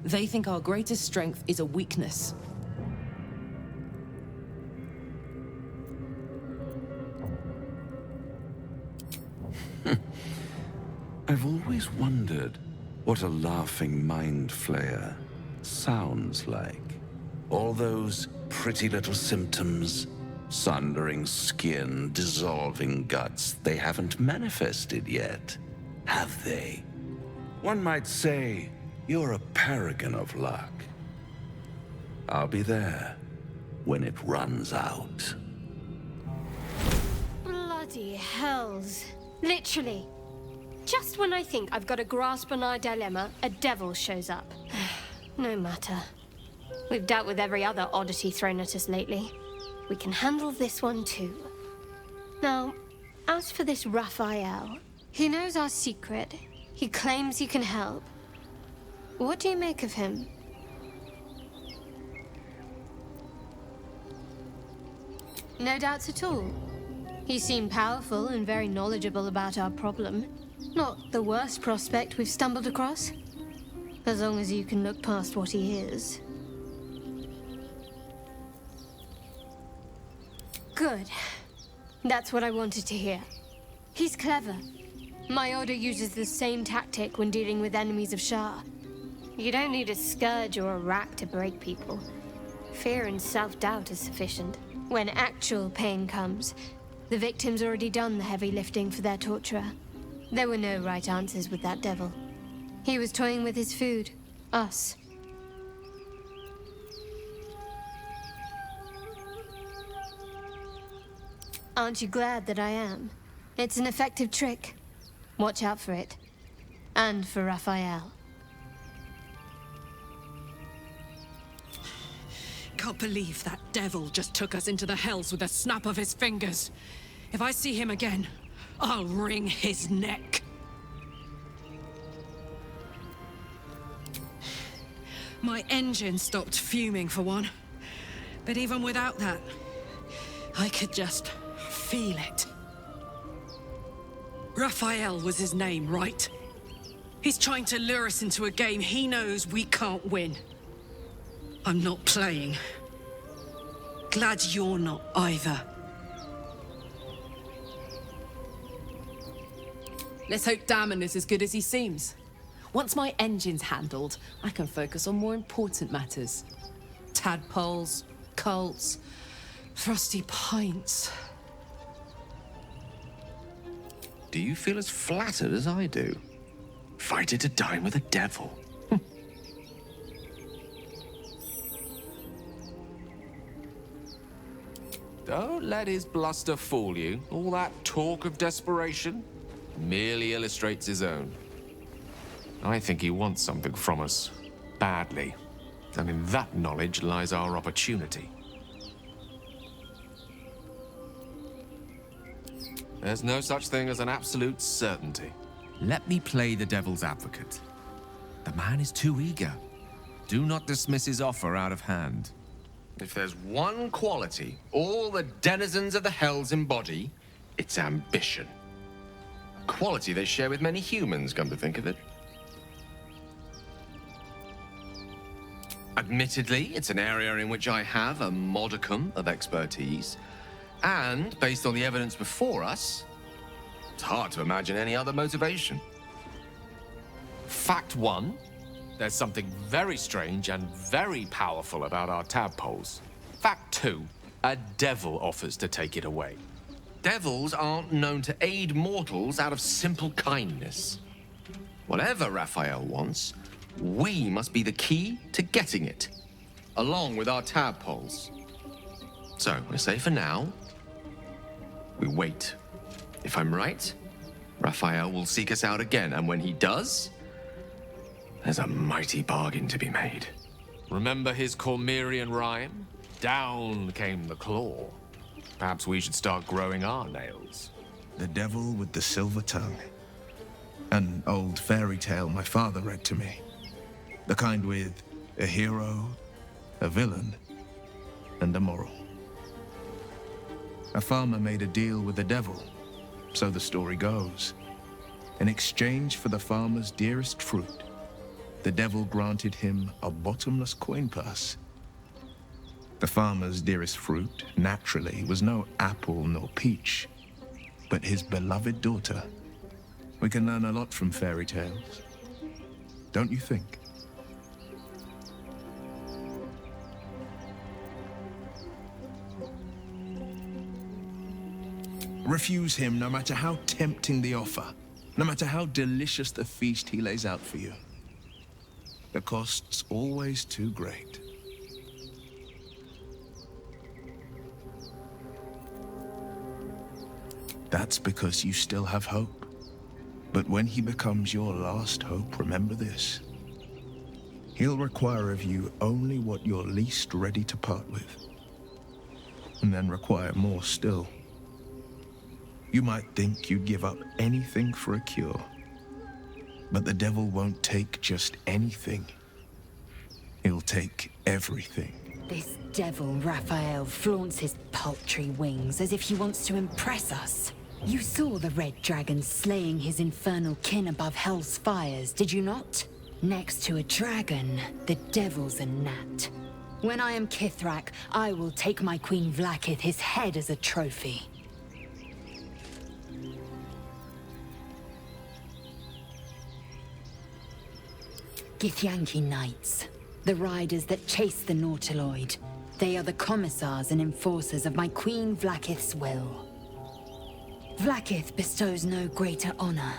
They think our greatest strength is a weakness. I've always wondered what a laughing mind flayer sounds like. All those pretty little symptoms, sundering skin, dissolving guts, they haven't manifested yet, have they? One might say you're a paragon of luck. I'll be there when it runs out. Bloody hells. Literally. Just when I think I've got a grasp on our dilemma, a devil shows up. No matter. We've dealt with every other oddity thrown at us lately. We can handle this one too. Now, as for this Raphael, he knows our secret. He claims he can help. What do you make of him? No doubts at all. He seemed powerful and very knowledgeable about our problem. Not the worst prospect we've stumbled across. As long as you can look past what he is. Good. That's what I wanted to hear. He's clever. My order uses the same tactic when dealing with enemies of Shah. You don't need a scourge or a rack to break people. Fear and self-doubt is sufficient. When actual pain comes, the victim's already done the heavy lifting for their torturer. There were no right answers with that devil. He was toying with his food. Us. Aren't you glad that I am? It's an effective trick. Watch out for it. And for Raphael. Can't believe that devil just took us into the hells with a snap of his fingers. If I see him again, I'll wring his neck. My engine stopped fuming for one. But even without that, I could just feel it. Raphael was his name, right? He's trying to lure us into a game he knows we can't win. I'm not playing. Glad you're not either. Let's hope Damon is as good as he seems. Once my engine's handled, I can focus on more important matters. Tadpoles, cults, frosty pints. Do you feel as flattered as I do? Invited to dine with a devil. Don't let his bluster fool you. All that talk of desperation merely illustrates his own. I think he wants something from us, badly. And in that knowledge lies our opportunity. There's no such thing as an absolute certainty. Let me play the devil's advocate. The man is too eager. Do not dismiss his offer out of hand. If there's one quality all the denizens of the hells embody, it's ambition. A quality they share with many humans, come to think of it. Admittedly, it's an area in which I have a modicum of expertise, and based on the evidence before us, it's hard to imagine any other motivation. Fact one, there's something very strange and very powerful about our tadpoles. Fact two, a devil offers to take it away. Devils aren't known to aid mortals out of simple kindness. Whatever Raphael wants, we must be the key to getting it, along with our tadpoles. So, I say for now, we wait. If I'm right, Raphael will seek us out again, and when he does, there's a mighty bargain to be made. Remember his Cormyrean rhyme? Down came the claw. Perhaps we should start growing our nails. The Devil with the Silver Tongue. An old fairy tale my father read to me. The kind with a hero, a villain, and a moral. A farmer made a deal with the devil, so the story goes. In exchange for the farmer's dearest fruit, the devil granted him a bottomless coin purse. The farmer's dearest fruit, naturally, was no apple nor peach, but his beloved daughter. We can learn a lot from fairy tales, don't you think? Refuse him no matter how tempting the offer, no matter how delicious the feast he lays out for you. The cost's always too great. That's because you still have hope. But when he becomes your last hope, remember this. He'll require of you only what you're least ready to part with. And then require more still. You might think you'd give up anything for a cure. But the devil won't take just anything. He'll take everything. This devil, Raphael, flaunts his paltry wings as if he wants to impress us. You saw the red dragon slaying his infernal kin above hell's fires, did you not? Next to a dragon, the devil's a gnat. When I am Kithrak, I will take my Queen Vlaakith his head as a trophy. Githyanki Knights, the riders that chase the Nautilloid. They are the commissars and enforcers of my Queen Vlaakith's will. Vlaakith bestows no greater honor.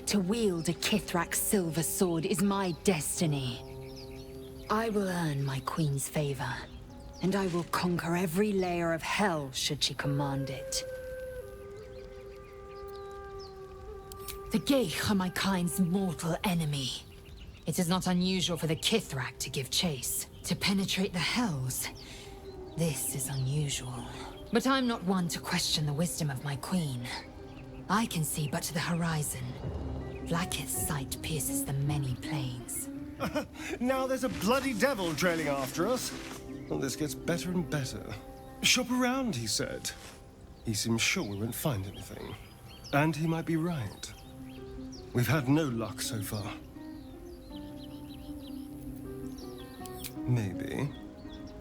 To wield a Kithrak silver sword is my destiny. I will earn my queen's favor, and I will conquer every layer of hell should she command it. The Geich are my kind's mortal enemy. It is not unusual for the Kithrak to give chase, to penetrate the hells. This is unusual. But I'm not one to question the wisdom of my queen. I can see but to the horizon. Vlaakith's sight pierces the many plains. Now there's a bloody devil trailing after us. Well, this gets better and better. Shop around, he said. He seems sure we won't find anything. And he might be right. We've had no luck so far. Maybe.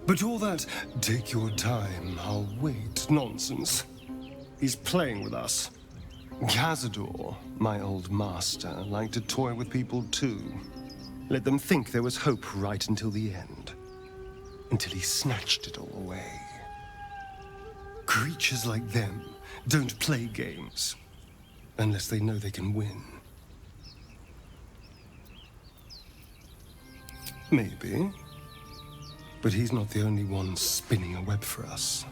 But all that, take your time, I'll wait nonsense. He's playing with us. Cazador, my old master, liked to toy with people too. Let them think there was hope right until the end. Until he snatched it all away. Creatures like them don't play games. Unless they know they can win. Maybe. But he's not the only one spinning a web for us.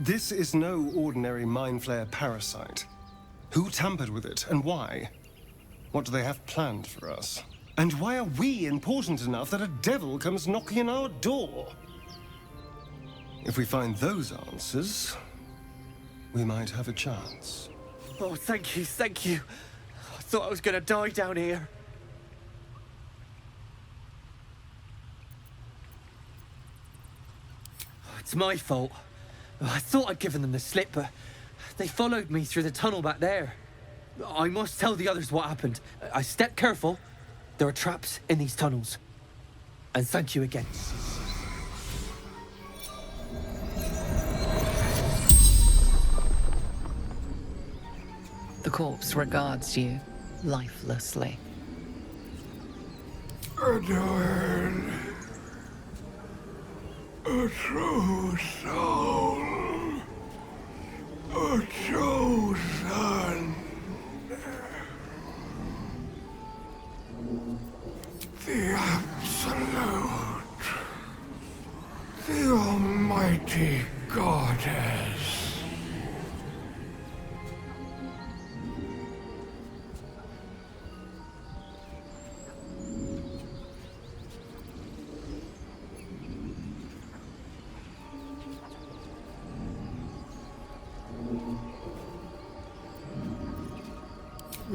This is no ordinary Mind Flayer parasite. Who tampered with it, and why? What do they have planned for us? And why are we important enough that a devil comes knocking on our door? If we find those answers, we might have a chance. Oh, thank you, thank you. I thought I was gonna die down here. It's my fault. I thought I'd given them the slip, but they followed me through the tunnel back there. I must tell the others what happened. I stepped careful. There are traps in these tunnels. And thank you again. The corpse regards you lifelessly. Edwin, a true soul, a chosen. The Absolute, the Almighty Goddess.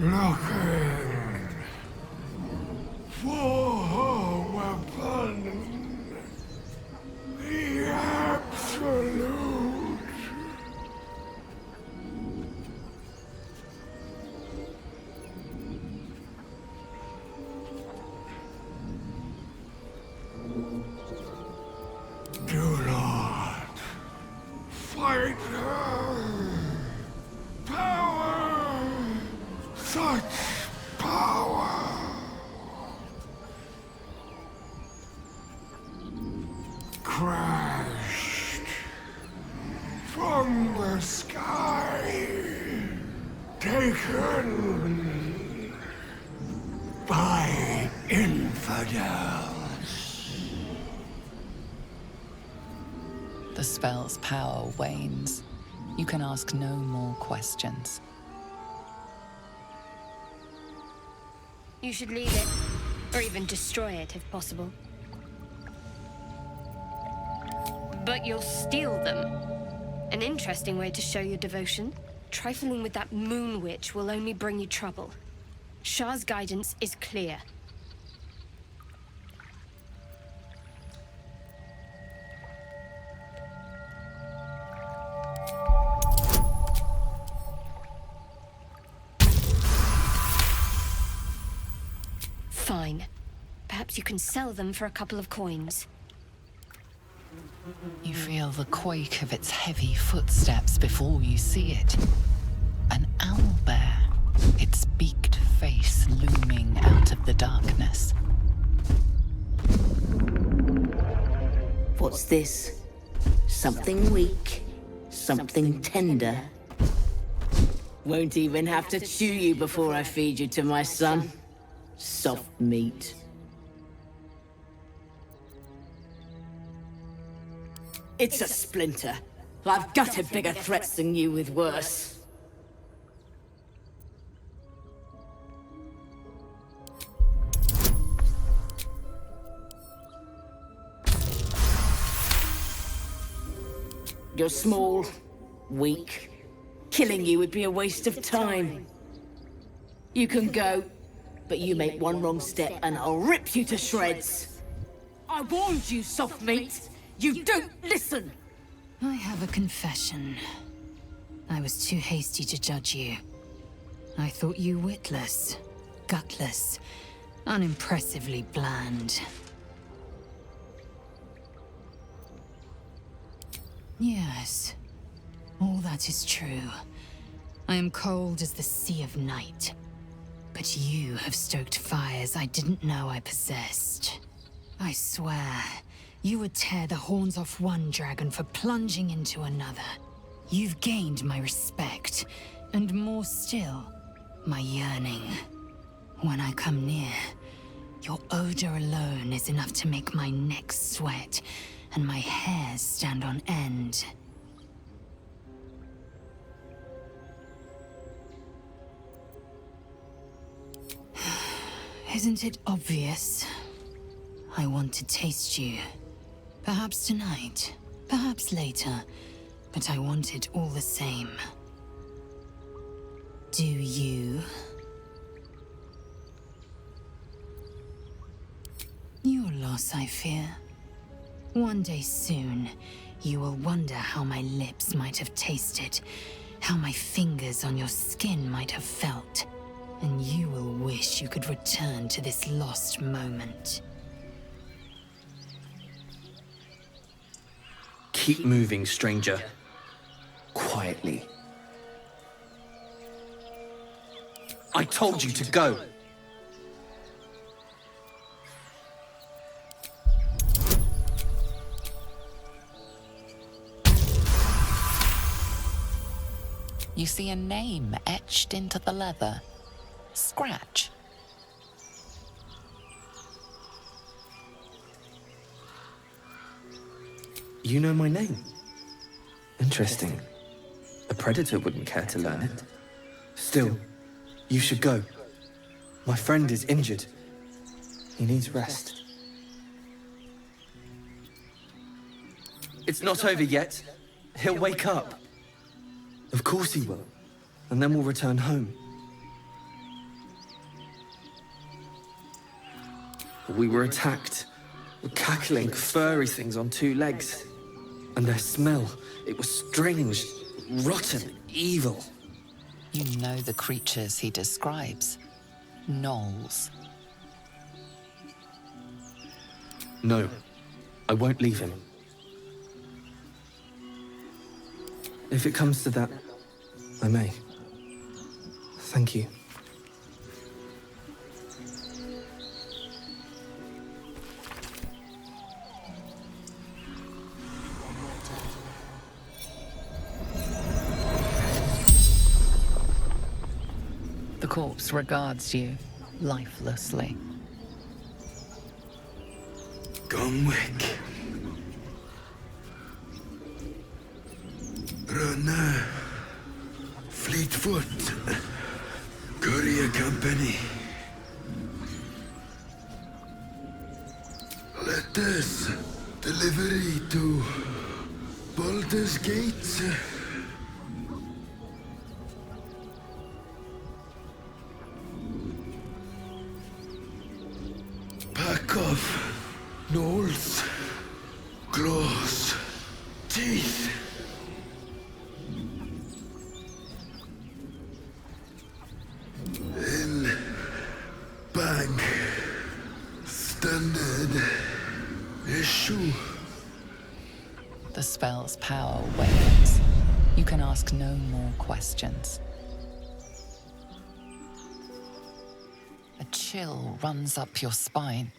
looking for weapon. The absolute. Do not fight her. Power! Such power! Crashed from the sky, taken by infidels. The spell's power wanes. You can ask no more questions. You should leave it, or even destroy it if possible. But you'll steal them. An interesting way to show your devotion. Trifling with that moon witch will only bring you trouble. Shah's guidance is clear. Fine. Perhaps you can sell them for a couple of coins. You feel the quake of its heavy footsteps before you see it. An owlbear, its beaked face looming out of the darkness. What's this? Something weak, something tender. Won't even have to chew you before I feed you to my son. Soft meat. It's a splinter. I've gutted bigger threats than you with worse. You're small, weak. Killing you would be a waste of time. You can go, but you make one wrong step and I'll rip you to shreds. I warned you, soft meat. You don't listen! I have a confession. I was too hasty to judge you. I thought you witless, gutless, unimpressively bland. Yes, all that is true. I am cold as the sea of night. But you have stoked fires I didn't know I possessed. I swear, you would tear the horns off one dragon for plunging into another. You've gained my respect, and more still, my yearning. When I come near, your odor alone is enough to make my neck sweat and my hairs stand on end. Isn't it obvious? I want to taste you. Perhaps tonight, perhaps later, but I want it all the same. Do you? Your loss, I fear. One day soon, you will wonder how my lips might have tasted, how my fingers on your skin might have felt, and you will wish you could return to this lost moment. Keep moving, stranger. Quietly. I told you to go! You see a name etched into the leather. Scratch. You know my name? Interesting. A predator wouldn't care to learn it. Still, you should go. My friend is injured. He needs rest. It's not over yet. He'll wake up. Of course he will. And then we'll return home. We were attacked. Cackling, furry things on two legs. And their smell, it was strange, rotten, evil. You know the creatures he describes. Gnolls. No, I won't leave him. If it comes to that, I may. Thank you. The corpse regards you lifelessly. Gungwick. Rana. Fleetfoot. Courier Company. Letters. Delivery to Baldur's Gate. Pack of gnolls, claws, teeth. In bank, standard issue. The spell's power wanes. You can ask no more questions. A chill runs up your spine.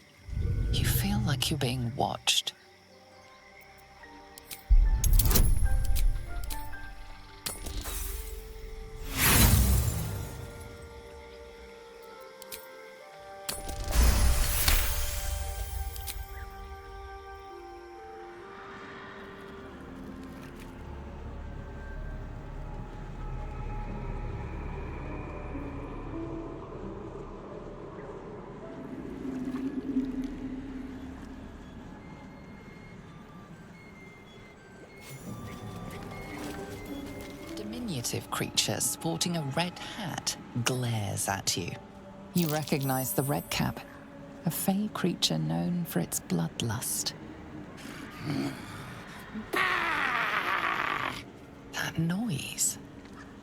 You feel like you're being watched. Diminutive creature sporting a red hat glares at you. You recognize the red cap, a fey creature known for its bloodlust. That noise.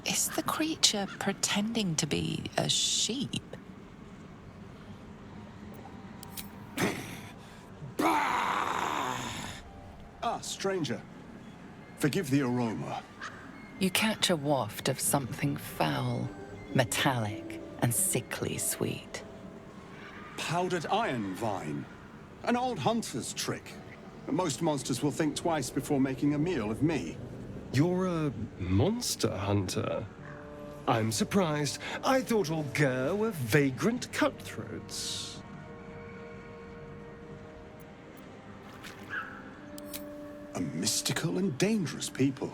Is the creature pretending to be a sheep? Stranger. Forgive the aroma. You catch a waft of something foul, metallic, and sickly sweet. Powdered iron vine. An old hunter's trick. Most monsters will think twice before making a meal of me. You're a monster hunter? I'm surprised. I thought all Ger were vagrant cutthroats. A mystical and dangerous people.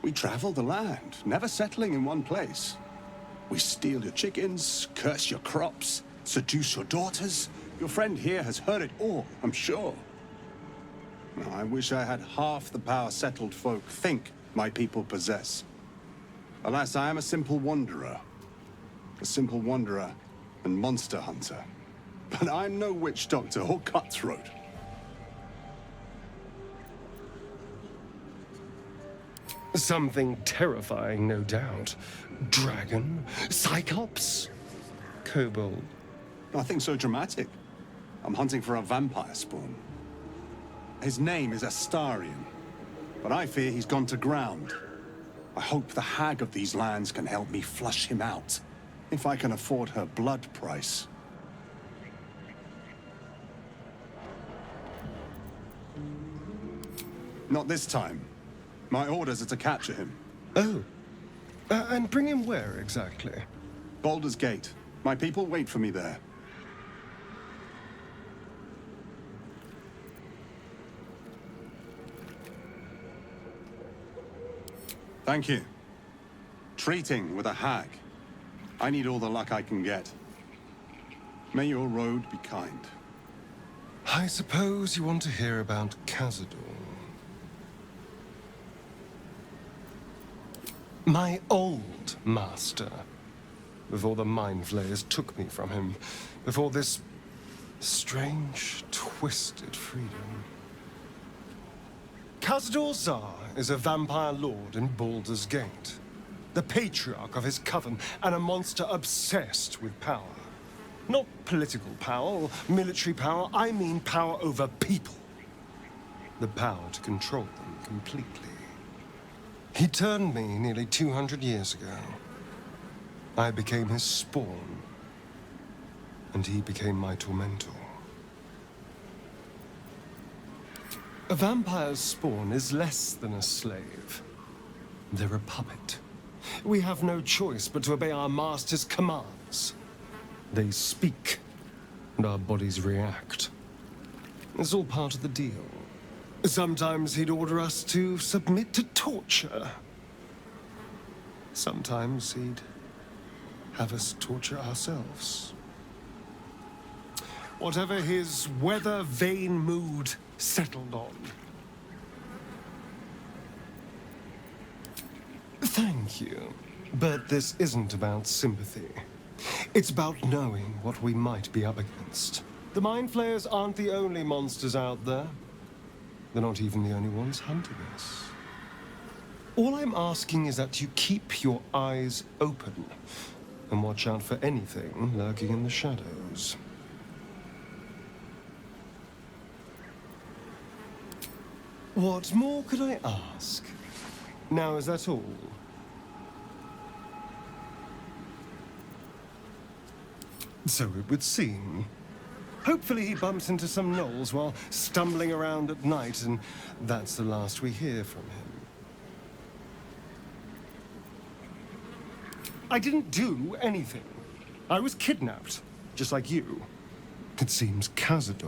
We travel the land, never settling in one place. We steal your chickens, curse your crops, seduce your daughters. Your friend here has heard it all, I'm sure. Now, I wish I had half the power settled folk think my people possess. Alas, I am a simple wanderer. A simple wanderer and monster hunter. But I'm no witch doctor or cutthroat. Something terrifying, no doubt. Dragon? Cyclops? Kobold? Nothing so dramatic. I'm hunting for a vampire spawn. His name is Astarion, but I fear he's gone to ground. I hope the hag of these lands can help me flush him out, if I can afford her blood price. Not this time. My orders are to capture him. Oh. And bring him where, exactly? Baldur's Gate. My people wait for me there. Thank you. Treating with a hag. I need all the luck I can get. May your road be kind. I suppose you want to hear about Khazad. My old master. Before the Mind Flayers took me from him. Before this Strange, twisted freedom. Khazad Zar is a vampire lord in Baldur's Gate, the patriarch of his coven, and a monster obsessed with power. Not political power or military power, I mean power over people. The power to control them completely. He turned me nearly 200 years ago. I became his spawn, and he became my tormentor. A vampire's spawn is less than a slave. They're a puppet. We have no choice but to obey our master's commands. They speak, and our bodies react. It's all part of the deal. Sometimes he'd order us to submit to torture. Sometimes he'd have us torture ourselves. Whatever his weather-vane mood settled on. Thank you, but this isn't about sympathy. It's about knowing what we might be up against. The Mind Flayers aren't the only monsters out there. They're not even the only ones hunting us. All I'm asking is that you keep your eyes open and watch out for anything lurking in the shadows. What more could I ask? Now, is that all? So it would seem. Hopefully he bumps into some gnolls while stumbling around at night, and that's the last we hear from him. I didn't do anything. I was kidnapped, just like you. It seems Khazad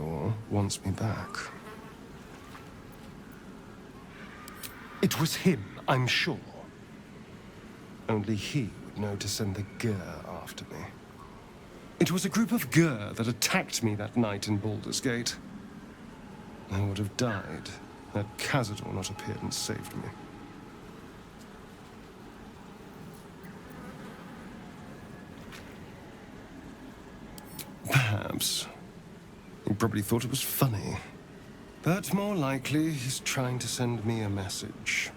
wants me back. It was him, I'm sure. Only he would know to send the Gur after me. It was a group of Gur that attacked me that night in Baldur's Gate. I would have died had Khazad not appeared and saved me. Perhaps. He probably thought it was funny. But more likely, he's trying to send me a message.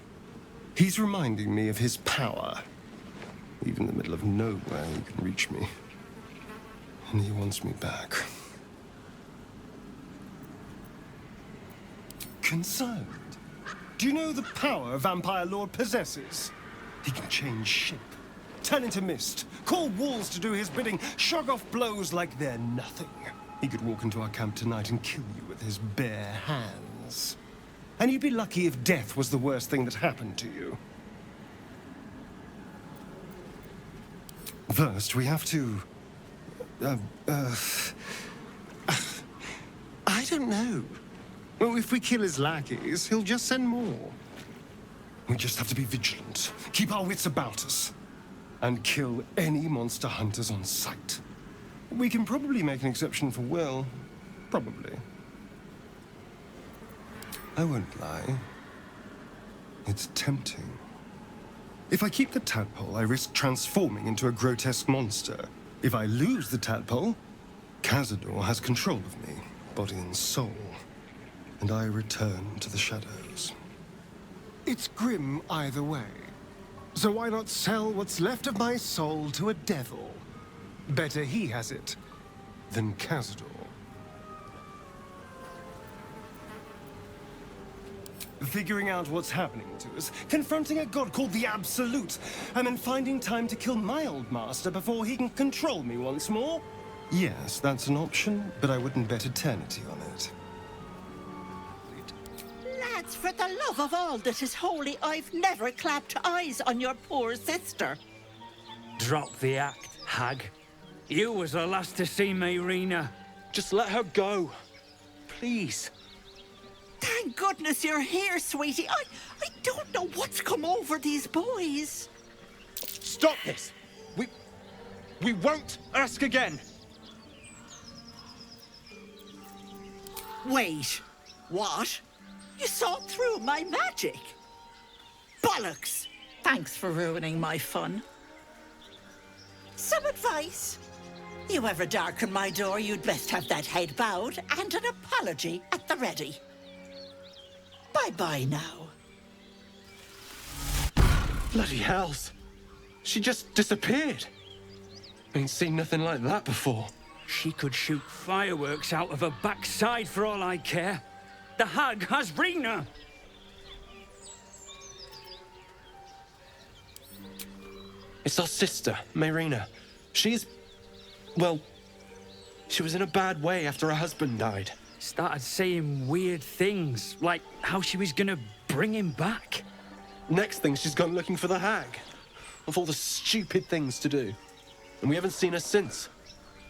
He's reminding me of his power. Even in the middle of nowhere, he can reach me. And he wants me back. Concerned? Do you know the power Vampire Lord possesses? He can change shape, turn into mist, call walls to do his bidding, shrug off blows like they're nothing. He could walk into our camp tonight and kill you with his bare hands. And you'd be lucky if death was the worst thing that happened to you. First, we have to... I don't know. Well, if we kill his lackeys, he'll just send more. We just have to be vigilant, keep our wits about us, and kill any monster hunters on sight. We can probably make an exception for Will. Probably. I won't lie. It's tempting. If I keep the tadpole, I risk transforming into a grotesque monster. If I lose the tadpole, Khazad has control of me, body and soul, and I return to the shadows. It's grim either way. So why not sell what's left of my soul to a devil? Better he has it than Khazad. Figuring out what's happening to us, confronting a god called the Absolute, and then finding time to kill my old master before he can control me once more? Yes, that's an option, but I wouldn't bet eternity on it. Lads, for the love of all that is holy, I've never clapped eyes on your poor sister. Drop the act, hag. You was the last to see me, Rena. Just let her go. Please. Thank goodness you're here, sweetie. I don't know what's come over these boys. Stop this! We won't ask again. Wait. What? You saw through my magic? Bollocks! Thanks for ruining my fun. Some advice? You ever darken my door, you'd best have that head bowed and an apology at the ready. Bye-bye now. Bloody hells. She just disappeared. Ain't seen nothing like that before. She could shoot fireworks out of her backside for all I care. The hag has Rena! It's our sister, Mayrina. Well, she was in a bad way after her husband died. Started saying weird things, like how she was gonna bring him back. Next thing, she's gone looking for the hag. Of all the stupid things to do. And we haven't seen her since.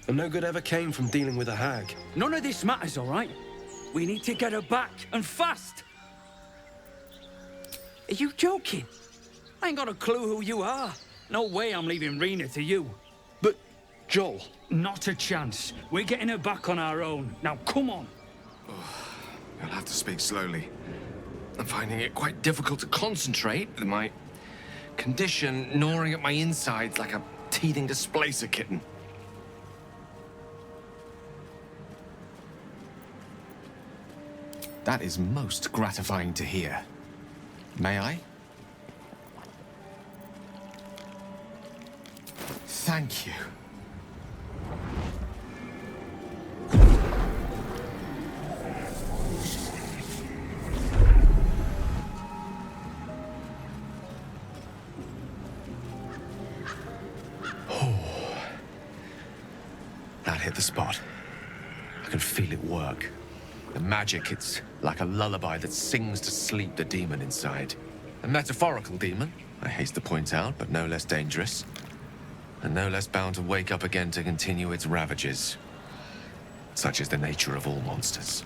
And no good ever came from dealing with a hag. None of this matters, all right? We need to get her back, and fast! Are you joking? I ain't got a clue who you are. No way I'm leaving Rena to you. But, Joel... Not a chance. We're getting her back on our own. Now, come on. You'll have to speak slowly. I'm finding it quite difficult to concentrate with my condition gnawing at my insides like a teething displacer kitten. That is most gratifying to hear. May I? Thank you. That hit the spot. I can feel it work. The magic, it's like a lullaby that sings to sleep the demon inside. A metaphorical demon, I haste to point out, but no less dangerous. And no less bound to wake up again to continue its ravages. Such is the nature of all monsters.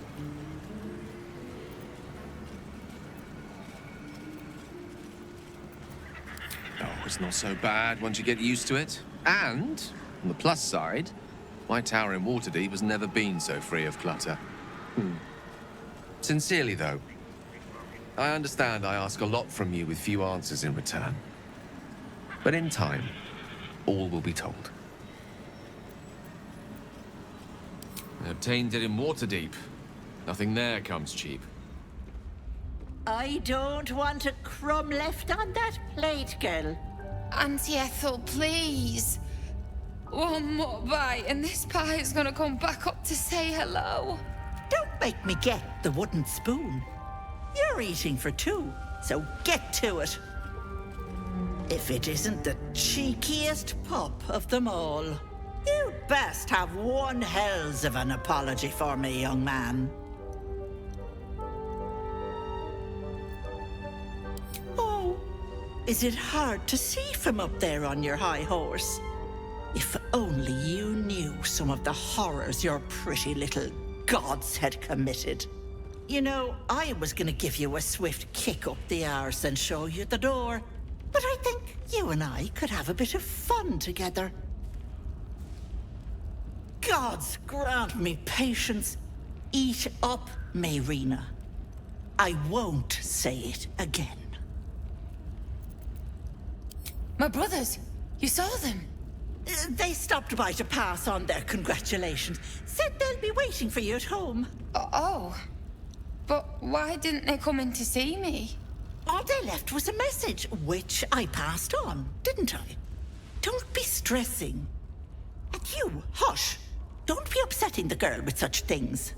Oh, it's not so bad once you get used to it. And, on the plus side, my tower in Waterdeep has never been so free of clutter. Sincerely, though, I understand I ask a lot from you with few answers in return. But in time, all will be told. I obtained it in Waterdeep. Nothing there comes cheap. I don't want a crumb left on that plate, girl. Auntie Ethel, please. One more bite and this pie is gonna come back up to say hello. Don't make me get the wooden spoon. You're eating for two, so get to it. If it isn't the cheekiest pup of them all, you'd best have one hells of an apology for me, young man. Oh, is it hard to see from up there on your high horse? If only you knew some of the horrors your pretty little gods had committed. You know, I was gonna give you a swift kick up the arse and show you the door, but I think you and I could have a bit of fun together. Gods grant me patience. Eat up, Mayrina. I won't say it again. My brothers, you saw them? They stopped by to pass on their congratulations. Said they'll be waiting for you at home. Oh. But why didn't they come in to see me? All they left was a message, which I passed on, didn't I? Don't be stressing. And you, hush. Don't be upsetting the girl with such things.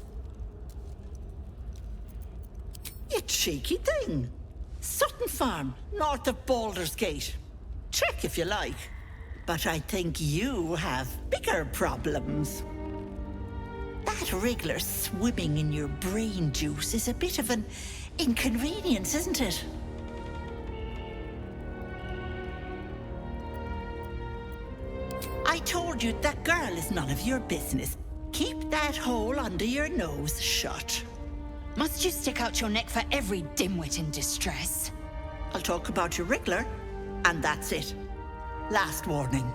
You cheeky thing. Sutton Farm, north of Baldur's Gate. Check if you like. But I think you have bigger problems. That wriggler swimming in your brain juice is a bit of an inconvenience, isn't it? I told you that girl is none of your business. Keep that hole under your nose shut. Must you stick out your neck for every dimwit in distress? I'll talk about your wriggler, and that's it. Last warning.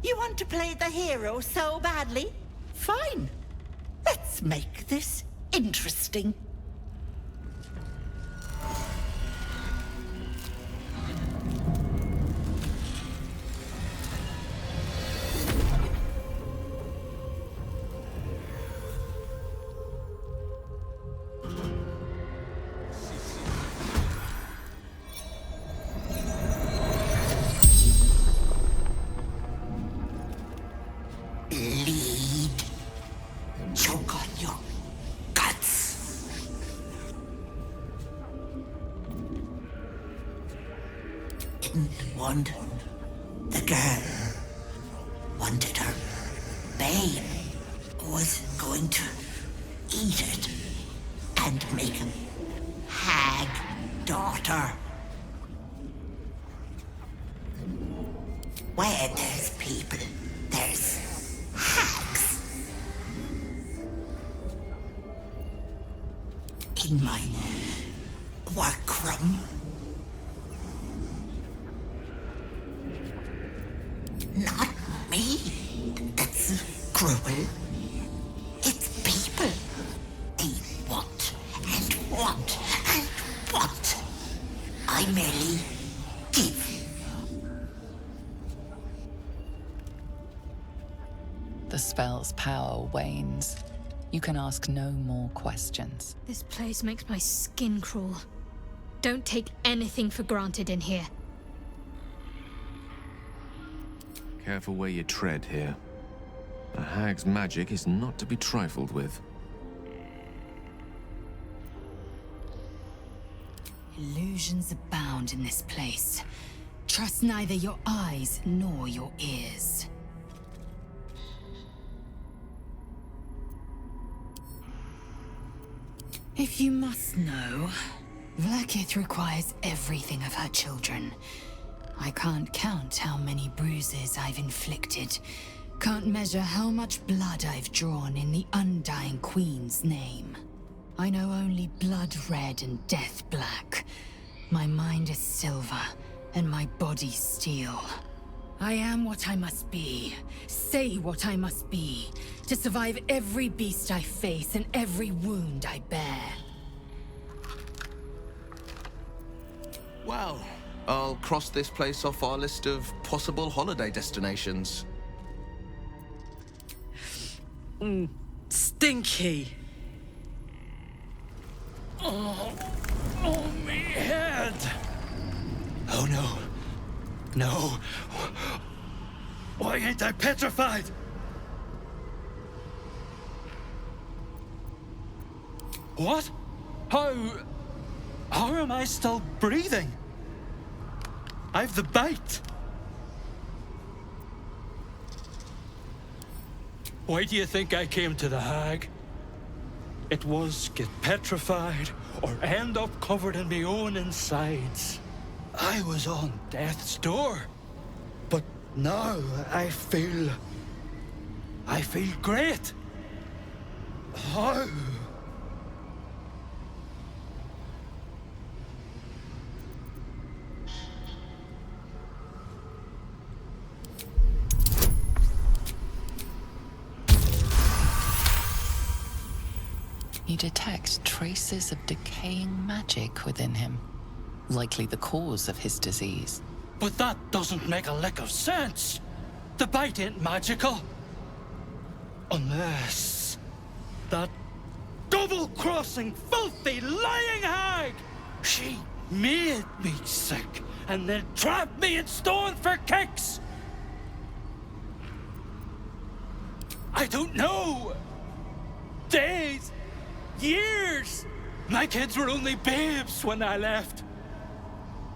You want to play the hero so badly? Fine. Let's make this interesting. found the girl. Wanted her babe. Was going to eat it and make a hag daughter. Where there's people, there's hags. In my workroom. Not me. That's cruel. It's people. They want and want and want. I merely give. The spell's power wanes. You can ask no more questions. This place makes my skin crawl. Don't take anything for granted in here. Careful where you tread here. A hag's magic is not to be trifled with. Illusions abound in this place. Trust neither your eyes nor your ears. If you must know, Vlaakith requires everything of her children. I can't count how many bruises I've inflicted. Can't measure how much blood I've drawn in the Undying Queen's name. I know only blood red and death black. My mind is silver, and my body steel. I am what I must be, say what I must be, to survive every beast I face and every wound I bear. Well, I'll cross this place off our list of possible holiday destinations. Stinky. Oh, me head. Oh no. No. Why ain't I petrified? What? How am I still breathing? I've the bite. Why do you think I came to the hag? It was get petrified or end up covered in my own insides. I was on death's door. But now I feel great. How? You detect traces of decaying magic within him, likely the cause of his disease. But that doesn't make a lick of sense. The bite ain't magical. Unless that double-crossing, filthy, lying hag! She made me sick and then trapped me in stone for kicks! I don't know! Days! Years! My kids were only babes when I left.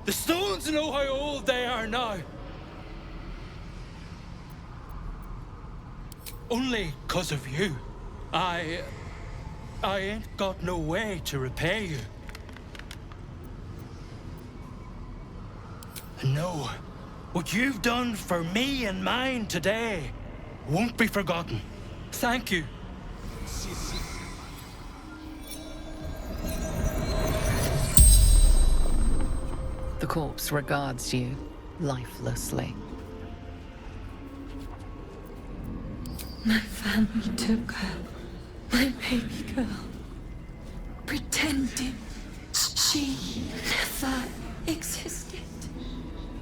The stones know how old they are now. Only 'cause of you. I ain't got no way to repay you. No, what you've done for me and mine today won't be forgotten. Thank you. The corpse regards you lifelessly. My family took her, my baby girl, pretended she never existed,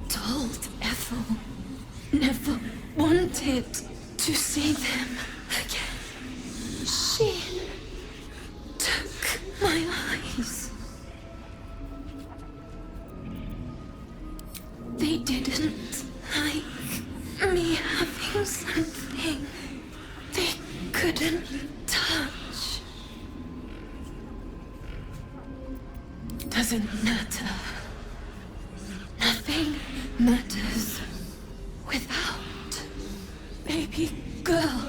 told Ethel never wanted to see them again. She took my eyes. They didn't like me having something they couldn't touch. Doesn't matter. Nothing matters lucky girl.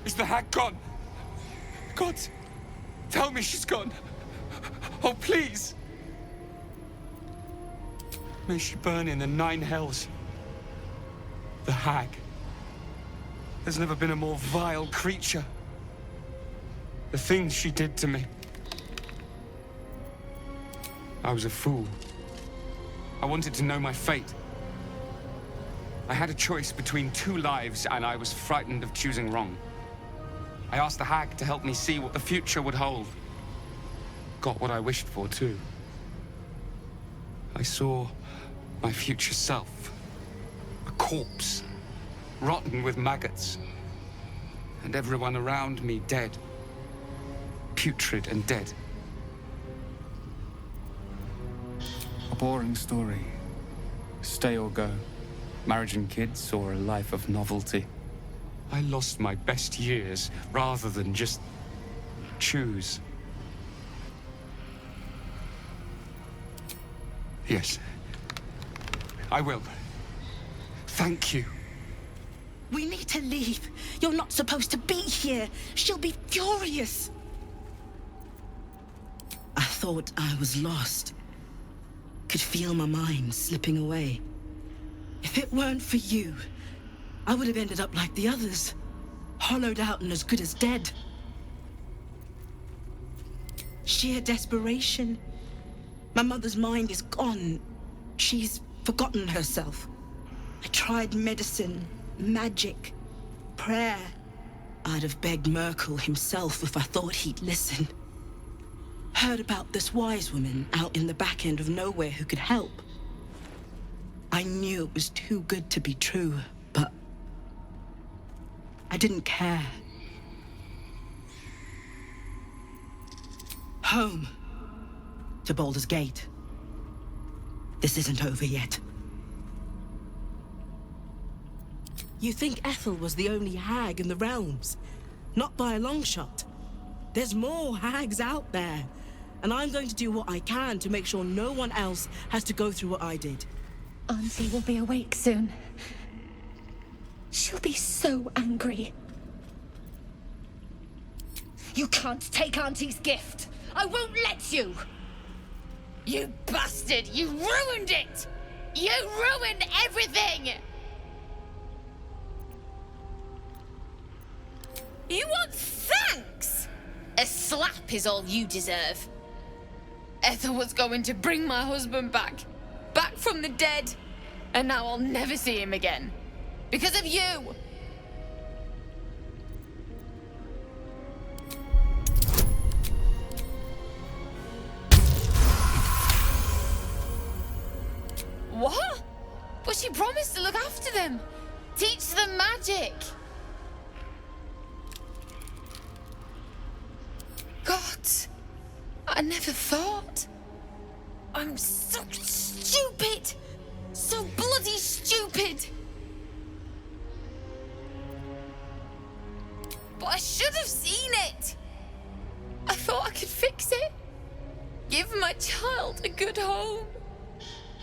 Is the hag gone? God, tell me she's gone. Oh, please. May she burn in the 9 hells. The hag. There's never been a more vile creature. The things she did to me. I was a fool. I wanted to know my fate. I had a choice between 2 lives, and I was frightened of choosing wrong. I asked the hag to help me see what the future would hold. Got what I wished for, too. I saw my future self. A corpse, rotten with maggots. And everyone around me dead. Putrid and dead. A boring story. Stay or go. Marriage and kids, or a life of novelty. I lost my best years rather than just choose. Yes. I will. Thank you. We need to leave. You're not supposed to be here. She'll be furious. I thought I was lost. Could feel my mind slipping away. If it weren't for you, I would have ended up like the others. Hollowed out and as good as dead. Sheer desperation. My mother's mind is gone. She's forgotten herself. I tried medicine, magic, prayer. I'd have begged Merkel himself if I thought he'd listen. Heard about this wise woman out in the back end of nowhere who could help. I knew it was too good to be true, but I didn't care. Home. To Baldur's Gate. This isn't over yet. You think Ethel was the only hag in the realms? Not by a long shot. There's more hags out there. And I'm going to do what I can to make sure no one else has to go through what I did. Auntie will be awake soon. She'll be so angry. You can't take Auntie's gift. I won't let you. You bastard! You ruined it! You ruined everything! You want thanks? A slap is all you deserve. Ethel was going to bring my husband back. Back from the dead. And now I'll never see him again. Because of you! What? But she promised to look after them. Teach them magic. God, I never thought. I'm so stupid. So bloody stupid. But I should have seen it. I thought I could fix it. Give my child a good home.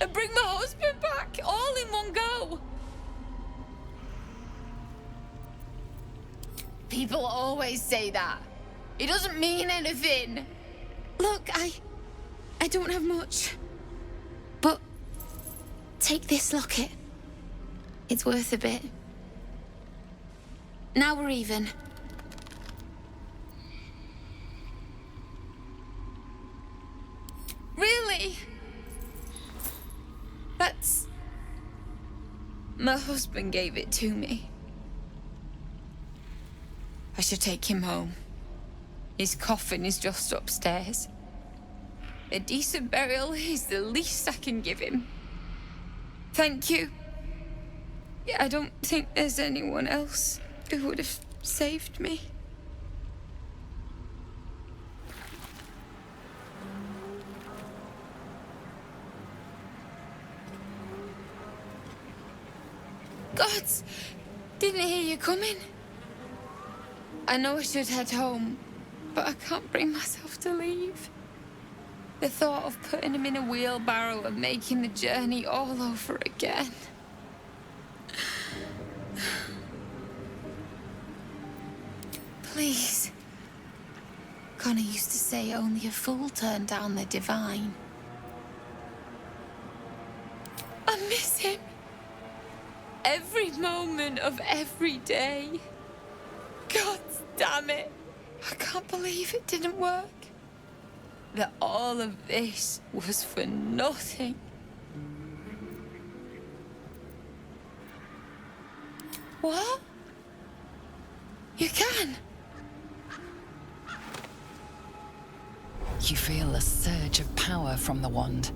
And bring my husband back, all in one go. People always say that. It doesn't mean anything. Look, I don't have much. But take this locket. It's worth a bit. Now we're even. Really? That's... My husband gave it to me. I should take him home. His coffin is just upstairs. A decent burial is the least I can give him. Thank you. I don't think there's anyone else who would have saved me. Gods, didn't hear you coming. I know I should head home, but I can't bring myself to leave. The thought of putting him in a wheelbarrow and making the journey all over again. Please. Connor used to say only a fool turned down the divine. I miss him. Every moment of every day. God damn it. I can't believe it didn't work. That all of this was for nothing. What? You can? You feel a surge of power from the wand.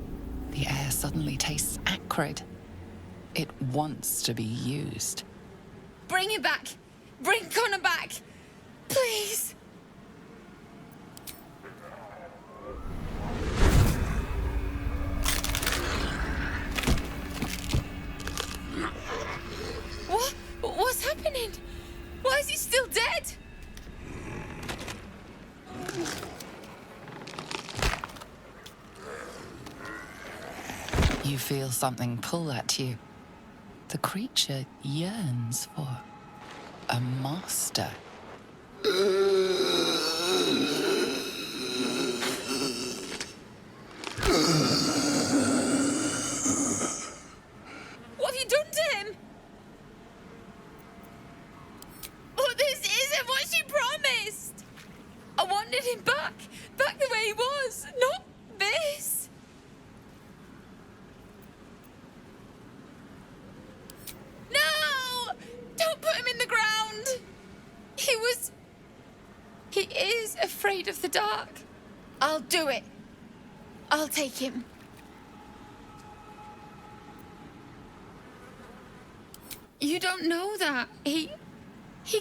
The air suddenly tastes acrid. It wants to be used. Bring him back! Bring Connor back! Please! What? What's happening? Why is he still dead? You feel something pull at you. The creature yearns for a master. What have you done to him? But this isn't what she promised. I wanted him back the way he was, not this. No! Don't put him in the ground. He is afraid of the dark. I'll do it. I'll take him. You don't know that. He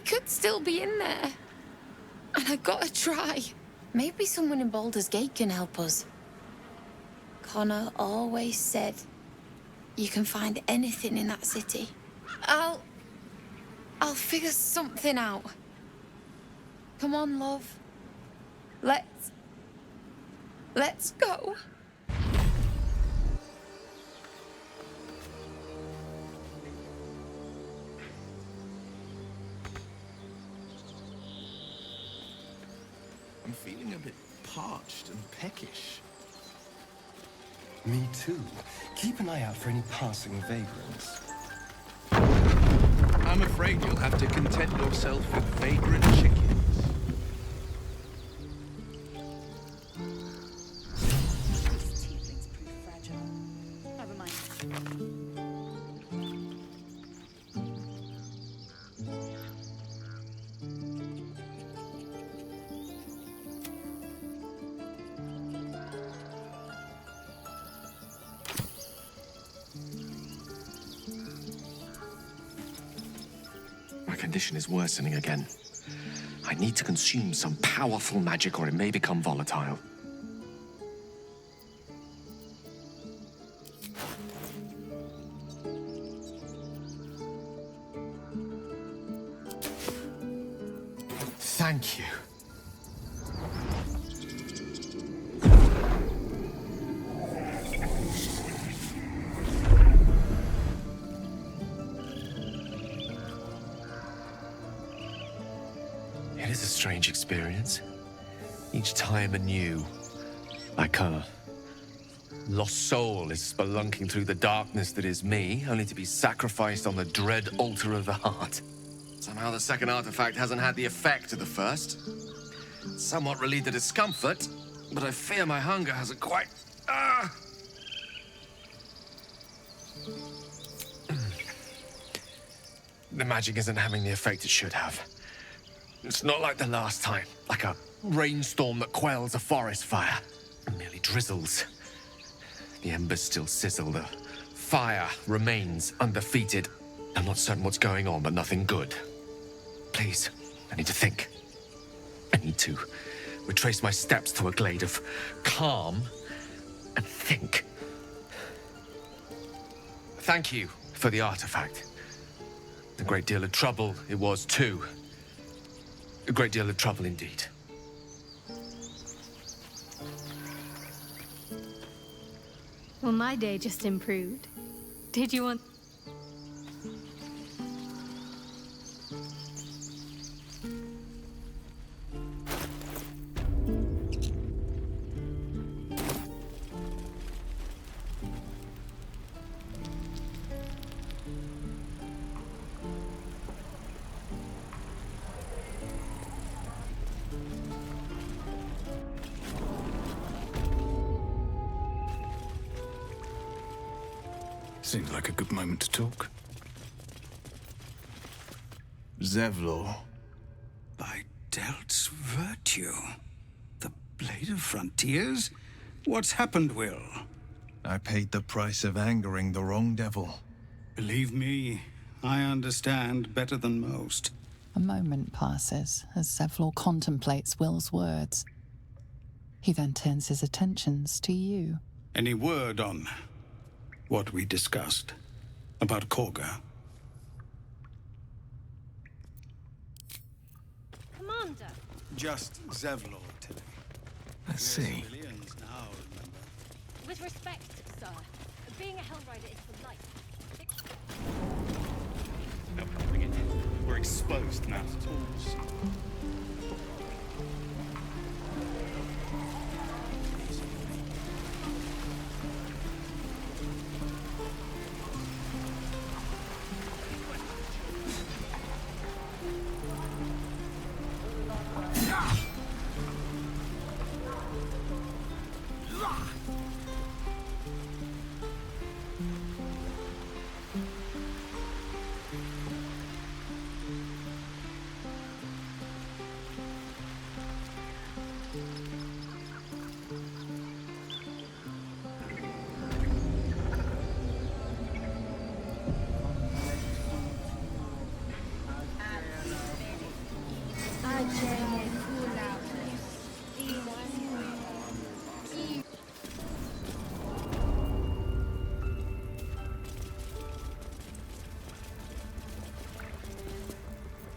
could still be in there. And I gotta try. Maybe someone in Baldur's Gate can help us. Connor always said you can find anything in that city. I'll figure something out. Come on, love. Let's go. I'm feeling a bit parched and peckish. Me too. Keep an eye out for any passing vagrants. I'm afraid you'll have to content yourself with vagrant chickens. This tiefling's pretty fragile. Never mind. My condition is worsening again. I need to consume some powerful magic or it may become volatile. Thank you. It is a strange experience. Each time anew. Like a lost soul is spelunking through the darkness that is me, only to be sacrificed on the dread altar of the heart. Somehow the second artifact hasn't had the effect of the first. Somewhat relieved the discomfort, but I fear my hunger hasn't quite... The magic isn't having the effect it should have. It's not like the last time, like a rainstorm that quells a forest fire. It merely drizzles. The embers still sizzle, the fire remains undefeated. I'm not certain what's going on, but nothing good. Please, I need to think. I need to retrace my steps to a glade of calm and think. Thank you for the artifact. A great deal of trouble it was too. A great deal of trouble indeed. Well, my day just improved. Did you want... Seems like a good moment to talk. Zevlor. By Delt's virtue. The Blade of Frontiers? What's happened, Will? I paid the price of angering the wrong devil. Believe me, I understand better than most. A moment passes as Zevlor contemplates Will's words. He then turns his attentions to you. Any word on what we discussed about Korga? Commander! Just Zevlor today. I see. Civilians now, remember. With respect, sir, being a Hellrider is for life. We're exposed now.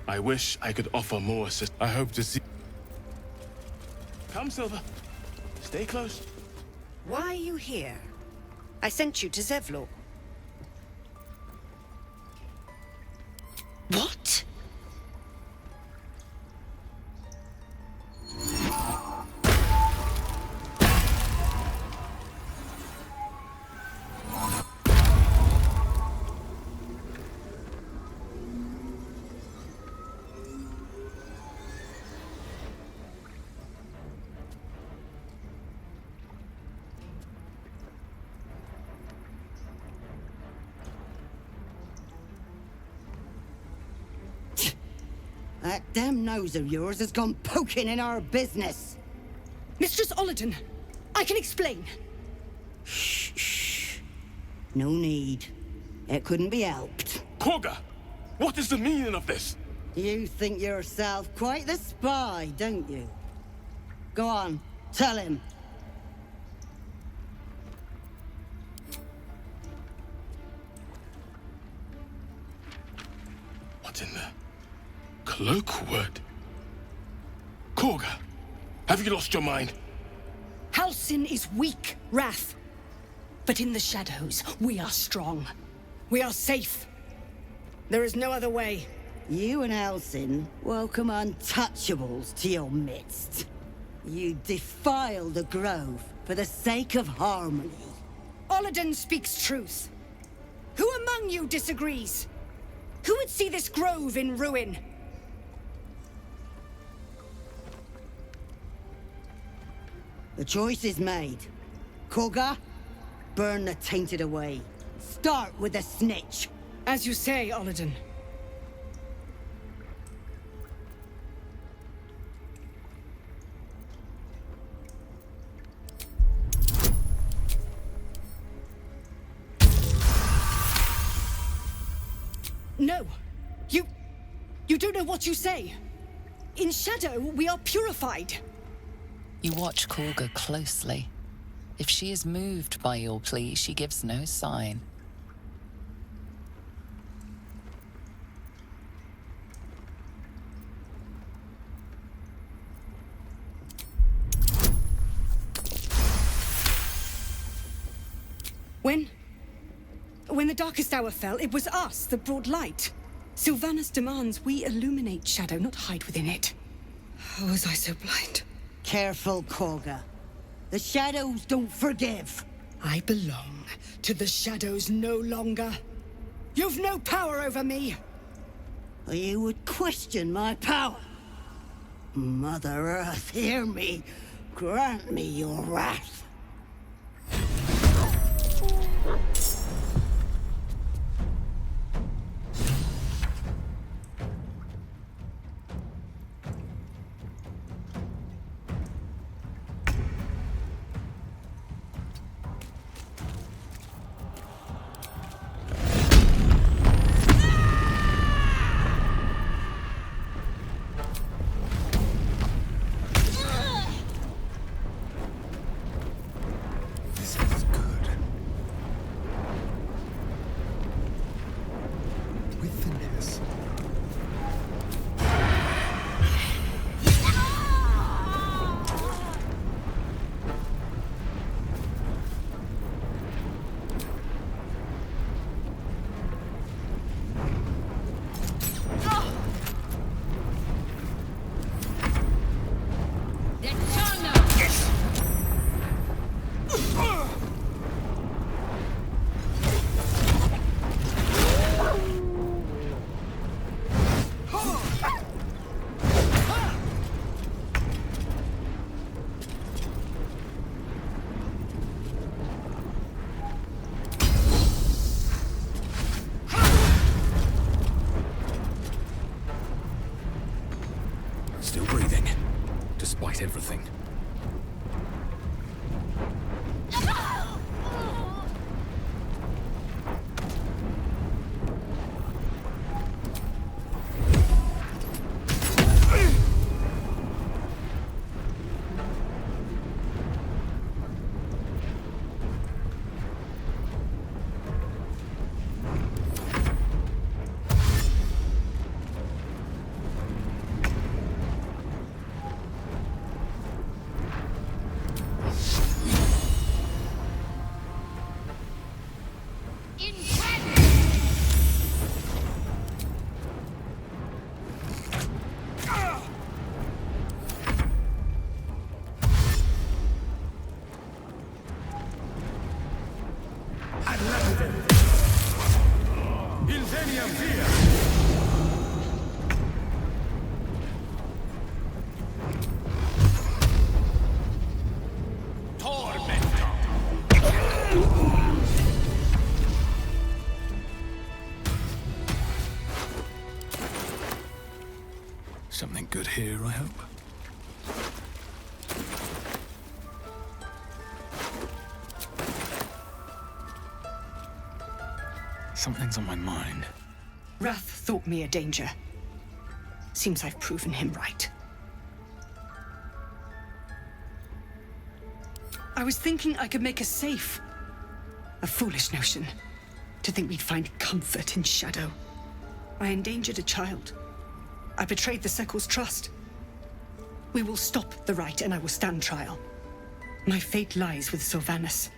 I wish I could offer more assistance. I hope to see... Come, Silver. Stay close. Why are you here? I sent you to Zevlor. What? That damn nose of yours has gone poking in our business. Mistress Ollerton, I can explain. Shh. No need. It couldn't be helped. Korga! What is the meaning of this? You think yourself quite the spy, don't you? Go on, tell him. What's in there? Cloakwood? Korga, have you lost your mind? Halsin is weak, Wrath. But in the shadows, we are strong. We are safe. There is no other way. You and Halsin welcome untouchables to your midst. You defile the grove for the sake of harmony. Ollerton speaks truth. Who among you disagrees? Who would see this grove in ruin? The choice is made. Korga, burn the tainted away. Start with the snitch. As you say, Ollerton. No! You don't know what you say. In shadow, we are purified. You watch Korga closely. If she is moved by your plea, she gives no sign. When the darkest hour fell, it was us that brought light. Sylvanas demands we illuminate shadow, not hide within it. How was I so blind? Careful, Korga. The shadows don't forgive. I belong to the shadows no longer. You've no power over me. You would question my power. Mother Earth, hear me. Grant me your wrath. Despite everything. Something good here, I hope. Something's on my mind. Wrath thought me a danger. Seems I've proven him right. I was thinking I could make us safe. A foolish notion. To think we'd find comfort in shadow. I endangered a child. I betrayed the Sekul's trust. We will stop the Rite and I will stand trial. My fate lies with Sylvanas.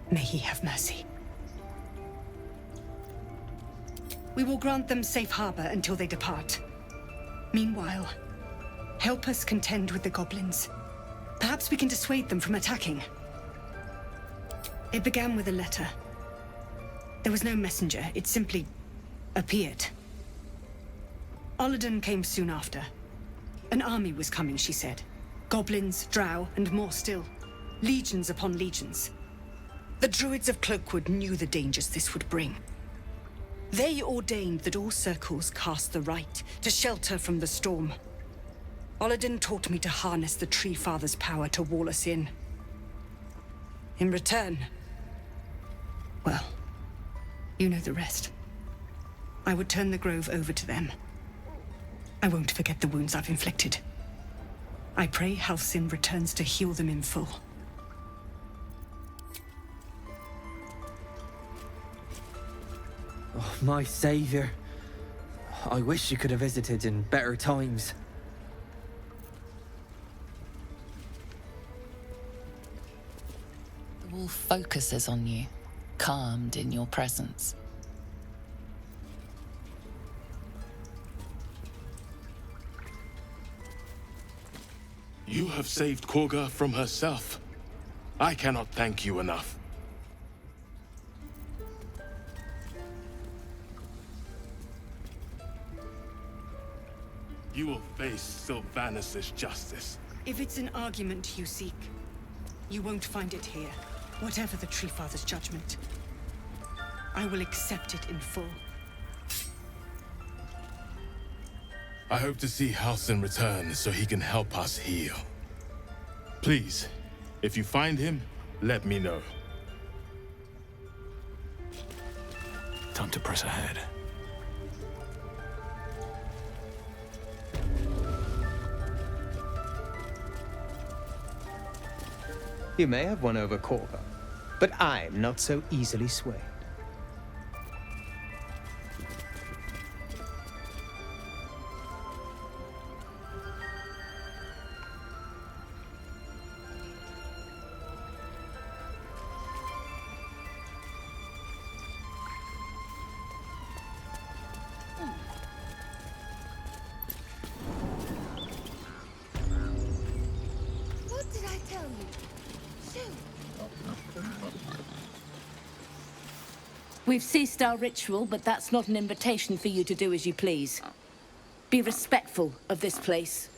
May he have mercy. We will grant them safe harbor until they depart. Meanwhile, help us contend with the goblins. Perhaps we can dissuade them from attacking. It began with a letter. There was no messenger, it simply appeared. Olladin came soon after. An army was coming, she said. Goblins, drow, and more still. Legions upon legions. The druids of Cloakwood knew the dangers this would bring. They ordained that all circles cast the Rite to shelter from the storm. Olladin taught me to harness the Tree Father's power to wall us in. In return, well, you know the rest. I would turn the Grove over to them. I won't forget the wounds I've inflicted. I pray Halsin returns to heal them in full. Oh, my savior. I wish you could have visited in better times. The wolf focuses on you, calmed in your presence. You have saved Korga from herself. I cannot thank you enough. You will face Sylvanus' justice. If it's an argument you seek, you won't find it here. Whatever the Tree Father's judgment, I will accept it in full. I hope to see Halsin return so he can help us heal. Please, if you find him, let me know. Time to press ahead. You may have won over Korga, but I'm not so easily swayed. What did I tell you? Shoot! We've ceased our ritual, but that's not an invitation for you to do as you please. Be respectful of this place.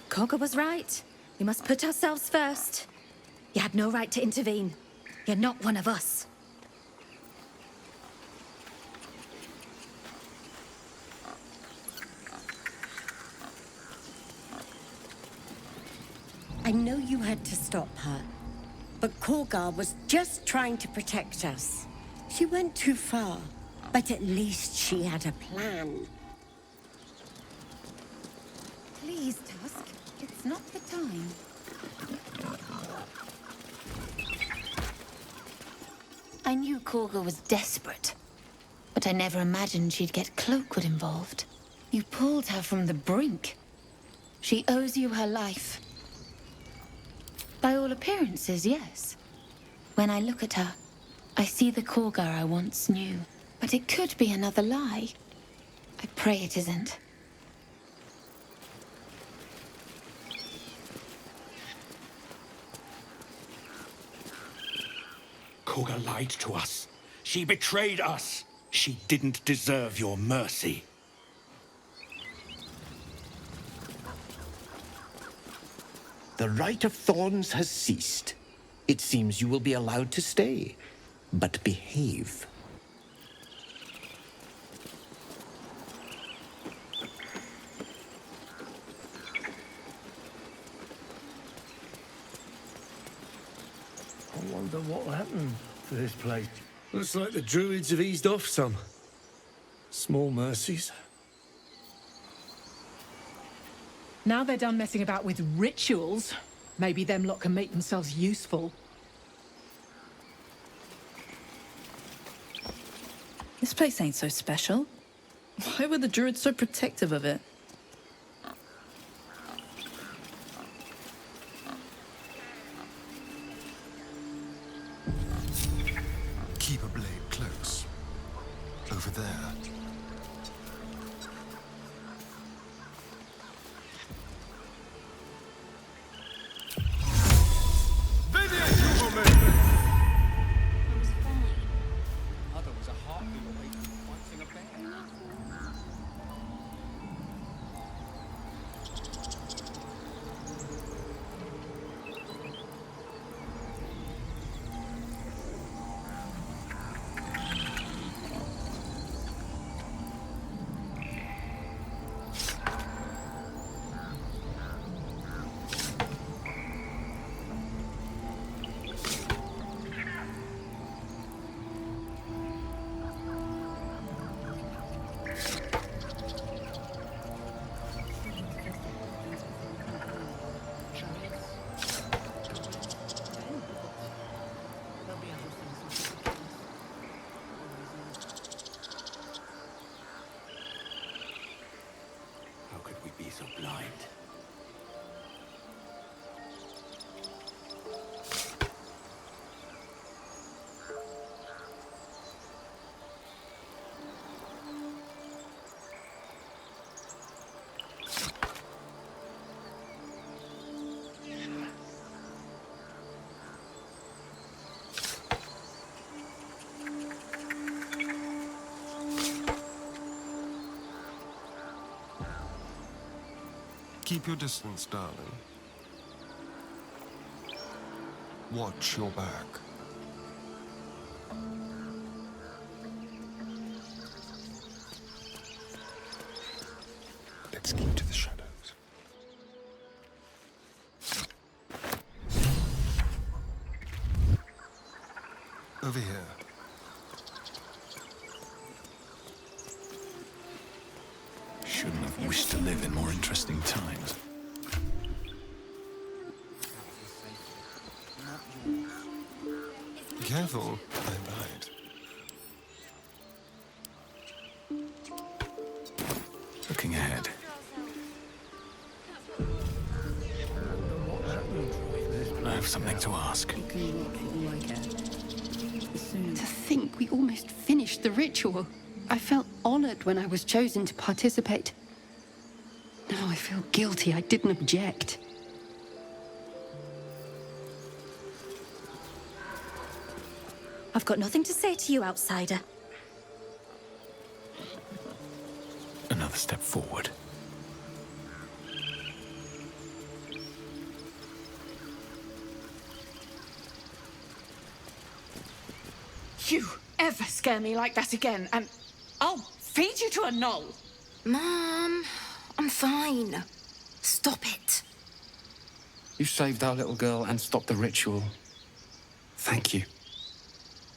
Korga was right. We must put ourselves first. You had no right to intervene. You're not one of us. I know you had to stop her, but Korga was just trying to protect us. She went too far, but at least she had a plan. Please, Tusk. It's not the time. I knew Korga was desperate, but I never imagined she'd get Cloakwood involved. You pulled her from the brink. She owes you her life. By all appearances, yes. When I look at her, I see the Korga I once knew. But it could be another lie. I pray it isn't. Korga lied to us. She betrayed us. She didn't deserve your mercy. The Rite of Thorns has ceased. It seems you will be allowed to stay, but behave. I wonder what happened to this place. Looks like the druids have eased off some. Small mercies. Now they're done messing about with rituals, maybe them lot can make themselves useful. This place ain't so special. Why were the druids so protective of it? Keep a blade close. Over there. How could we be so blind? Keep your distance, darling. Watch your back. Let's keep to the shadows. Over here. Shouldn't have wished to live in more interesting times. Careful, I'm right. Looking ahead. I have something to ask. To think we almost finished the ritual. I felt honored when I was chosen to participate. Now I feel guilty I didn't object. I've got nothing to say to you, outsider. Another step forward. You ever scare me like that again, and I'll feed you to a knoll. Mom, I'm fine. Stop it. You saved our little girl and stopped the ritual. Thank you.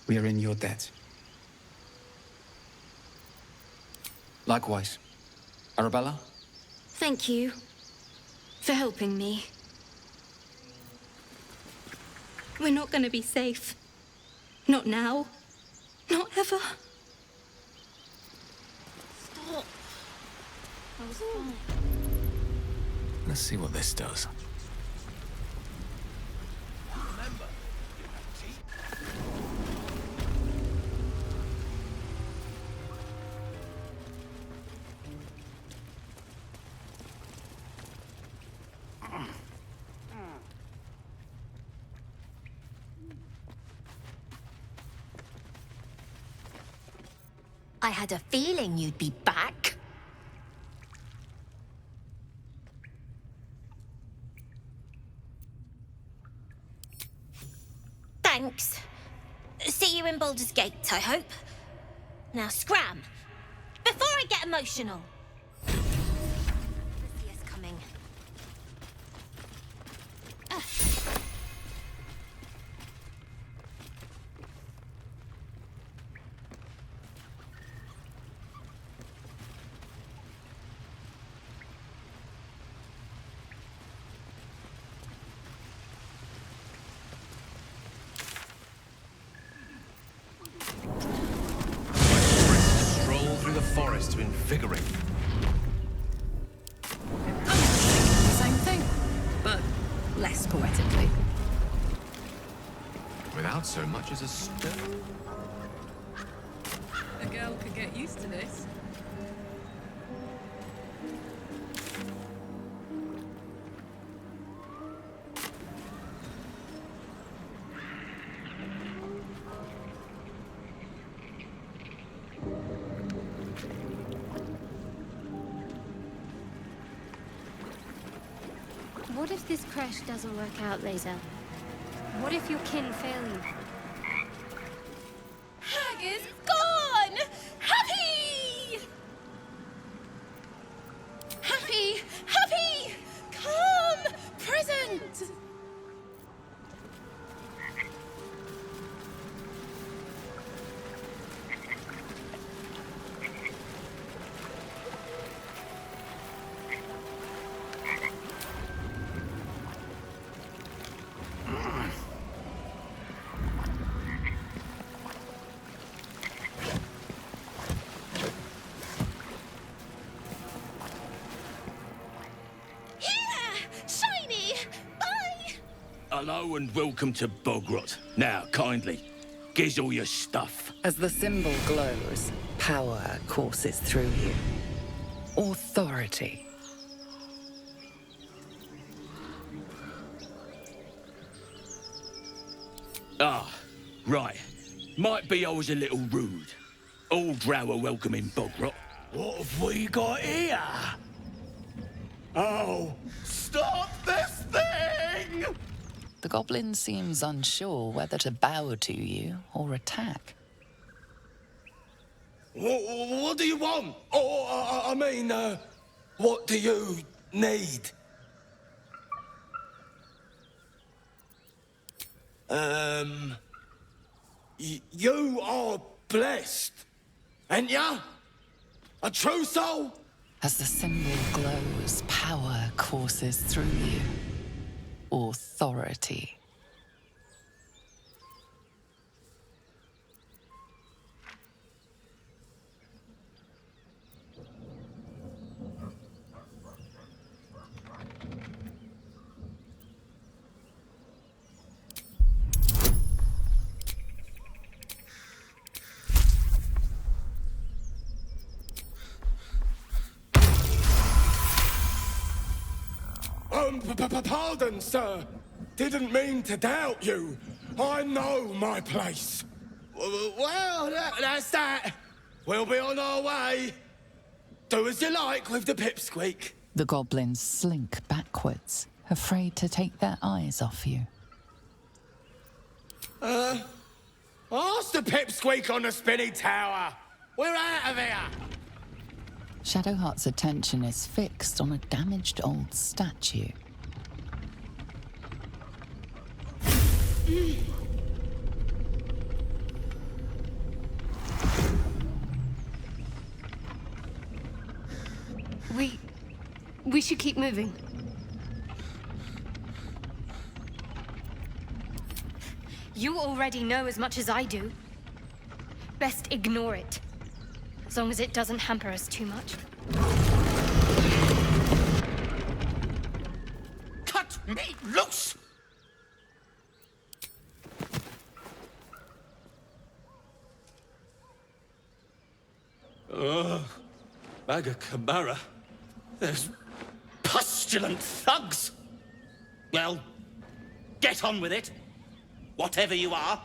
We are in your debt. Likewise. Arabella? Thank you for helping me. We're not going to be safe. Not now. Not ever. Stop. I was fine. Let's see what this does. I had a feeling you'd be back. Thanks. See you in Baldur's Gate, I hope. Now scram, before I get emotional. See us coming. Forest to invigorate. Same thing, but less poetically. Without so much as a stir. A girl could get used to this. What if this crash doesn't work out, Laser? What if your kin fail you? Hag is gone! Happy! Happy! Happy! Come! Present! Hello and welcome to Bogrot. Now, kindly, giz all your stuff. As the symbol glows, power courses through you. Authority. Ah, right. Might be I was a little rude. All drow are welcome in Bogrot. What have we got here? Oh, stop this thing! The goblin seems unsure whether to bow to you or attack. What do you want? Oh, I mean, what do you need? You are blessed, ain't ya? A true soul? As the symbol glows, power courses through you. Authority. Pardon, sir. Didn't mean to doubt you. I know my place. Well, that's that. We'll be on our way. Do as you like with the pipsqueak. The goblins slink backwards, afraid to take their eyes off you. Ask the pipsqueak on the spinny tower. We're out of here. Shadowheart's attention is fixed on a damaged old statue. We should keep moving. You already know as much as I do. Best ignore it. As long as it doesn't hamper us too much. Cut me loose! Magacamara. Those pustulant thugs! Well, get on with it. Whatever you are.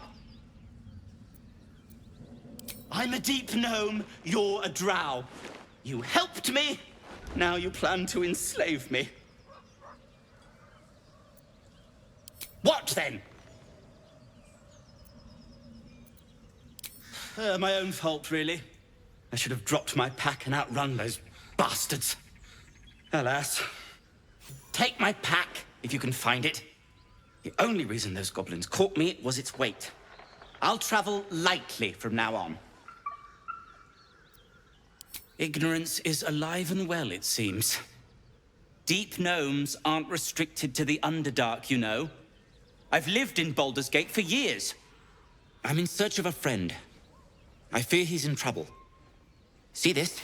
I'm a deep gnome, you're a drow. You helped me, now you plan to enslave me. What then? My own fault, really. I should have dropped my pack and outrun those bastards. Alas. Take my pack, if you can find it. The only reason those goblins caught me was its weight. I'll travel lightly from now on. Ignorance is alive and well, it seems. Deep gnomes aren't restricted to the Underdark, you know. I've lived in Baldur's Gate for years. I'm in search of a friend. I fear he's in trouble. See this?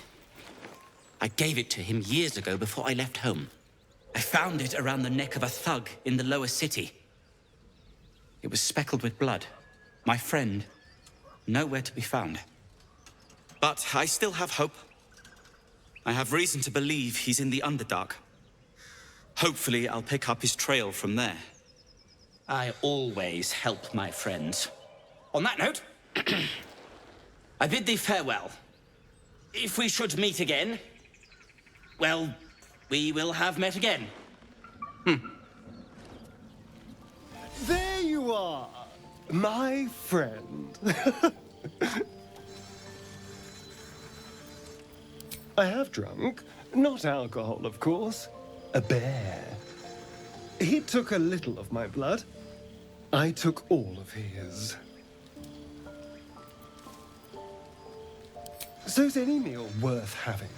I gave it to him years ago before I left home. I found it around the neck of a thug in the lower city. It was speckled with blood. My friend, nowhere to be found. But I still have hope. I have reason to believe he's in the Underdark. Hopefully, I'll pick up his trail from there. I always help my friends. On that note, I bid thee farewell. If we should meet again, well, we will have met again. There you are, my friend. I have drunk, not alcohol, of course, a bear. He took a little of my blood. I took all of his. So's any meal worth having.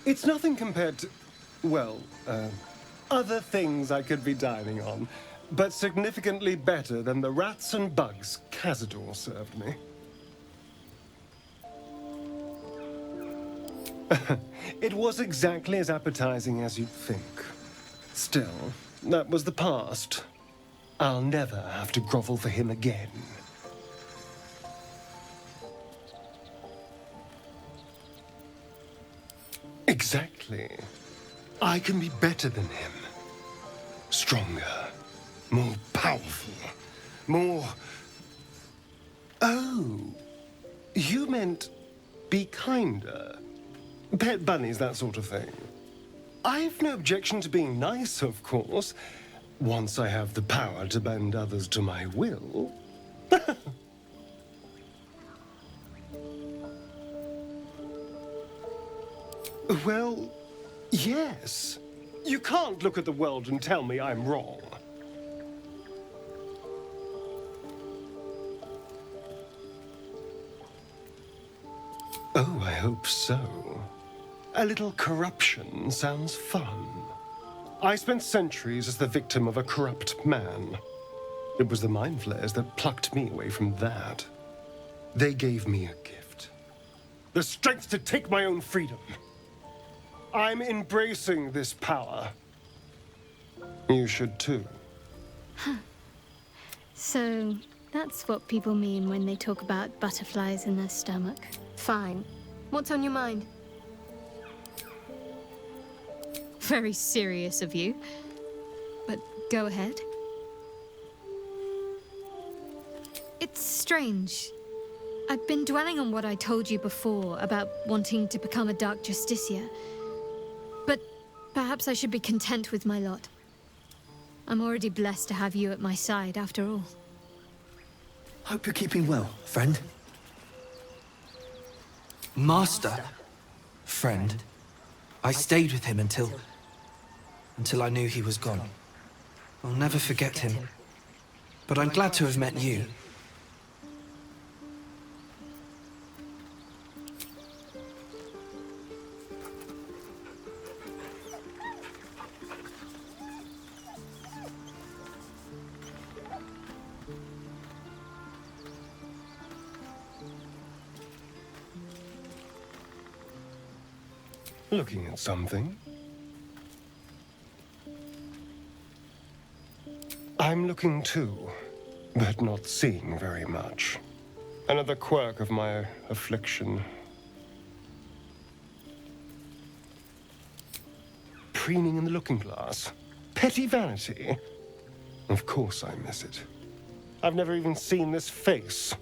It's nothing compared to, well, other things I could be dining on, but significantly better than the rats and bugs Cazador served me. It was exactly as appetizing as you'd think. Still, that was the past. I'll never have to grovel for him again. Exactly. I can be better than him. Stronger. More powerful. More... Oh. You meant be kinder. Pet bunnies, that sort of thing. I've no objection to being nice, of course, once I have the power to bend others to my will. Well, yes. You can't look at the world and tell me I'm wrong. Oh, I hope so. A little corruption sounds fun. I spent centuries as the victim of a corrupt man. It was the mind flayers that plucked me away from that. They gave me a gift. The strength to take my own freedom. I'm embracing this power. You should too. So, that's what people mean when they talk about butterflies in their stomach. Fine. What's on your mind? Very serious of you. But go ahead. It's strange. I've been dwelling on what I told you before about wanting to become a Dark Justiciar. But perhaps I should be content with my lot. I'm already blessed to have you at my side, after all. Hope you're keeping well, friend. Master. Friend. I stayed with him until I knew he was gone. I'll never forget him. But I'm glad to have met you. Looking at something? I'm looking too, but not seeing very much. Another quirk of my affliction. Preening in the looking glass. Petty vanity. Of course I miss it. I've never even seen this face.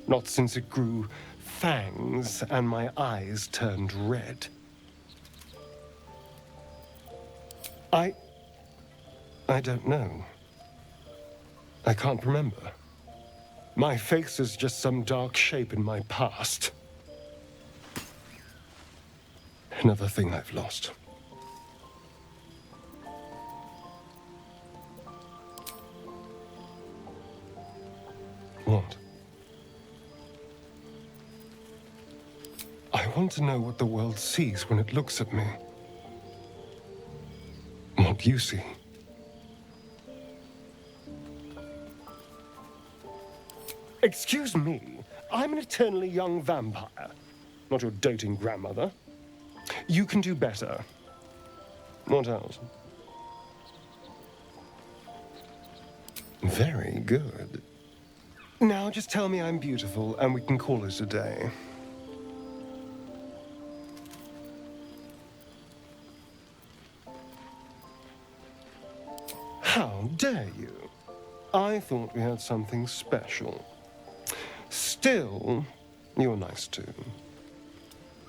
Not since it grew fangs and my eyes turned red. I don't know. I can't remember. My face is just some dark shape in my past. Another thing I've lost. What? I want to know what the world sees when it looks at me. What you see. Excuse me, I'm an eternally young vampire, not your doting grandmother. You can do better. What else? Very good. Now just tell me I'm beautiful and we can call it a day. How dare you? I thought we had something special. Still, you're nice too.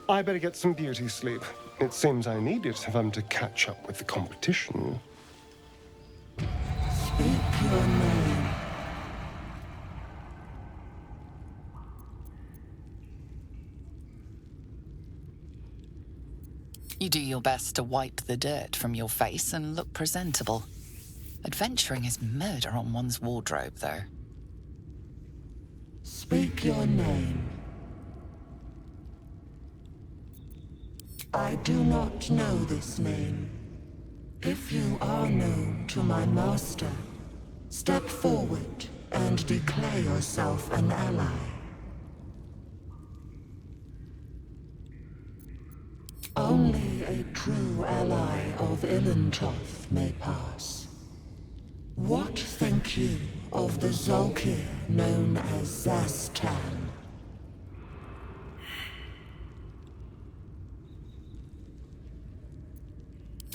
I better get some beauty sleep. It seems I need it if I'm to catch up with the competition. Speak your name. You do your best to wipe the dirt from your face and look presentable. Adventuring is murder on one's wardrobe, though. Speak your name. I do not know this name. If you are known to my master, step forward and declare yourself an ally. Only a true ally of Ilintoth may pass. What think you of the Zolkir known as Zastan?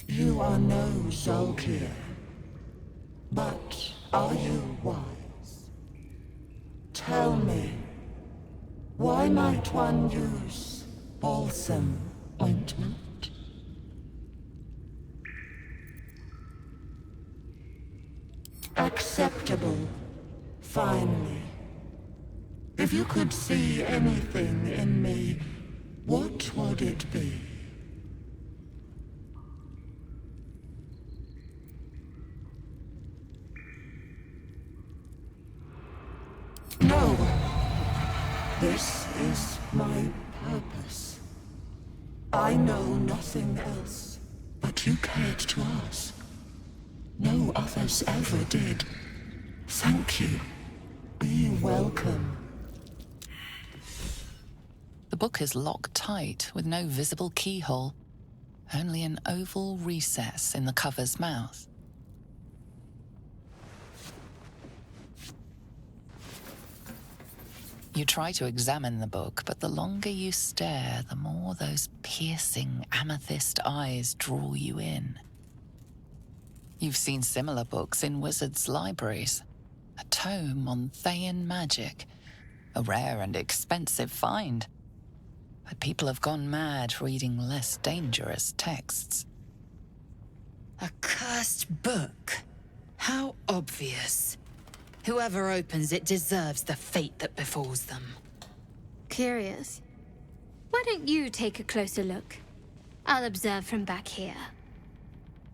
You are no Zolkir, but are you wise? Tell me, why might one use balsam ointment? Acceptable. Finally. If you could see anything in me, what would it be? No. This is my purpose. I know nothing else, but you cared to ask. No others ever did. Thank you. Be welcome. The book is locked tight with no visible keyhole, only an oval recess in the cover's mouth. You try to examine the book, but the longer you stare, the more those piercing amethyst eyes draw you in. You've seen similar books in wizards' libraries. A tome on Thayan magic, a rare and expensive find. But people have gone mad reading less dangerous texts. A cursed book? How obvious. Whoever opens it deserves the fate that befalls them. Curious. Why don't you take a closer look? I'll observe from back here.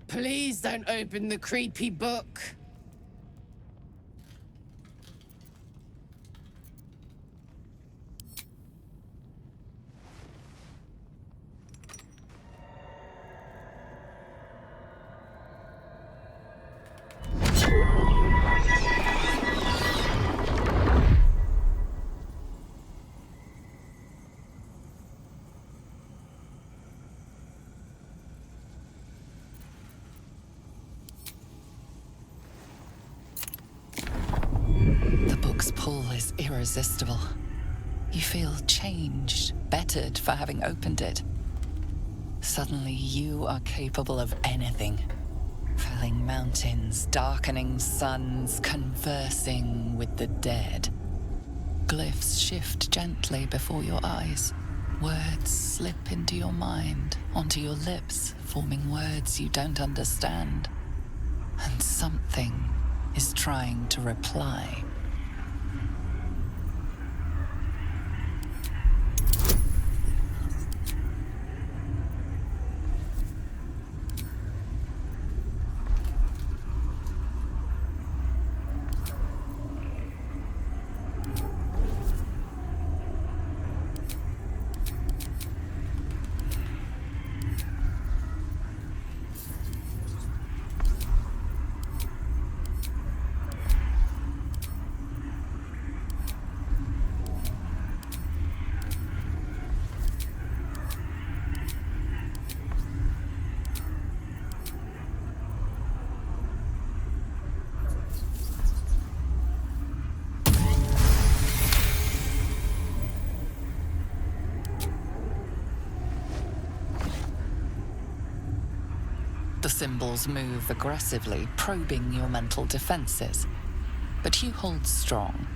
Please don't open the creepy book. Irresistible. You feel changed, bettered for having opened it. Suddenly you are capable of anything. Felling mountains, darkening suns, conversing with the dead. Glyphs shift gently before your eyes. Words slip into your mind, onto your lips, forming words you don't understand. And something is trying to reply. The symbols move aggressively, probing your mental defenses. But you hold strong.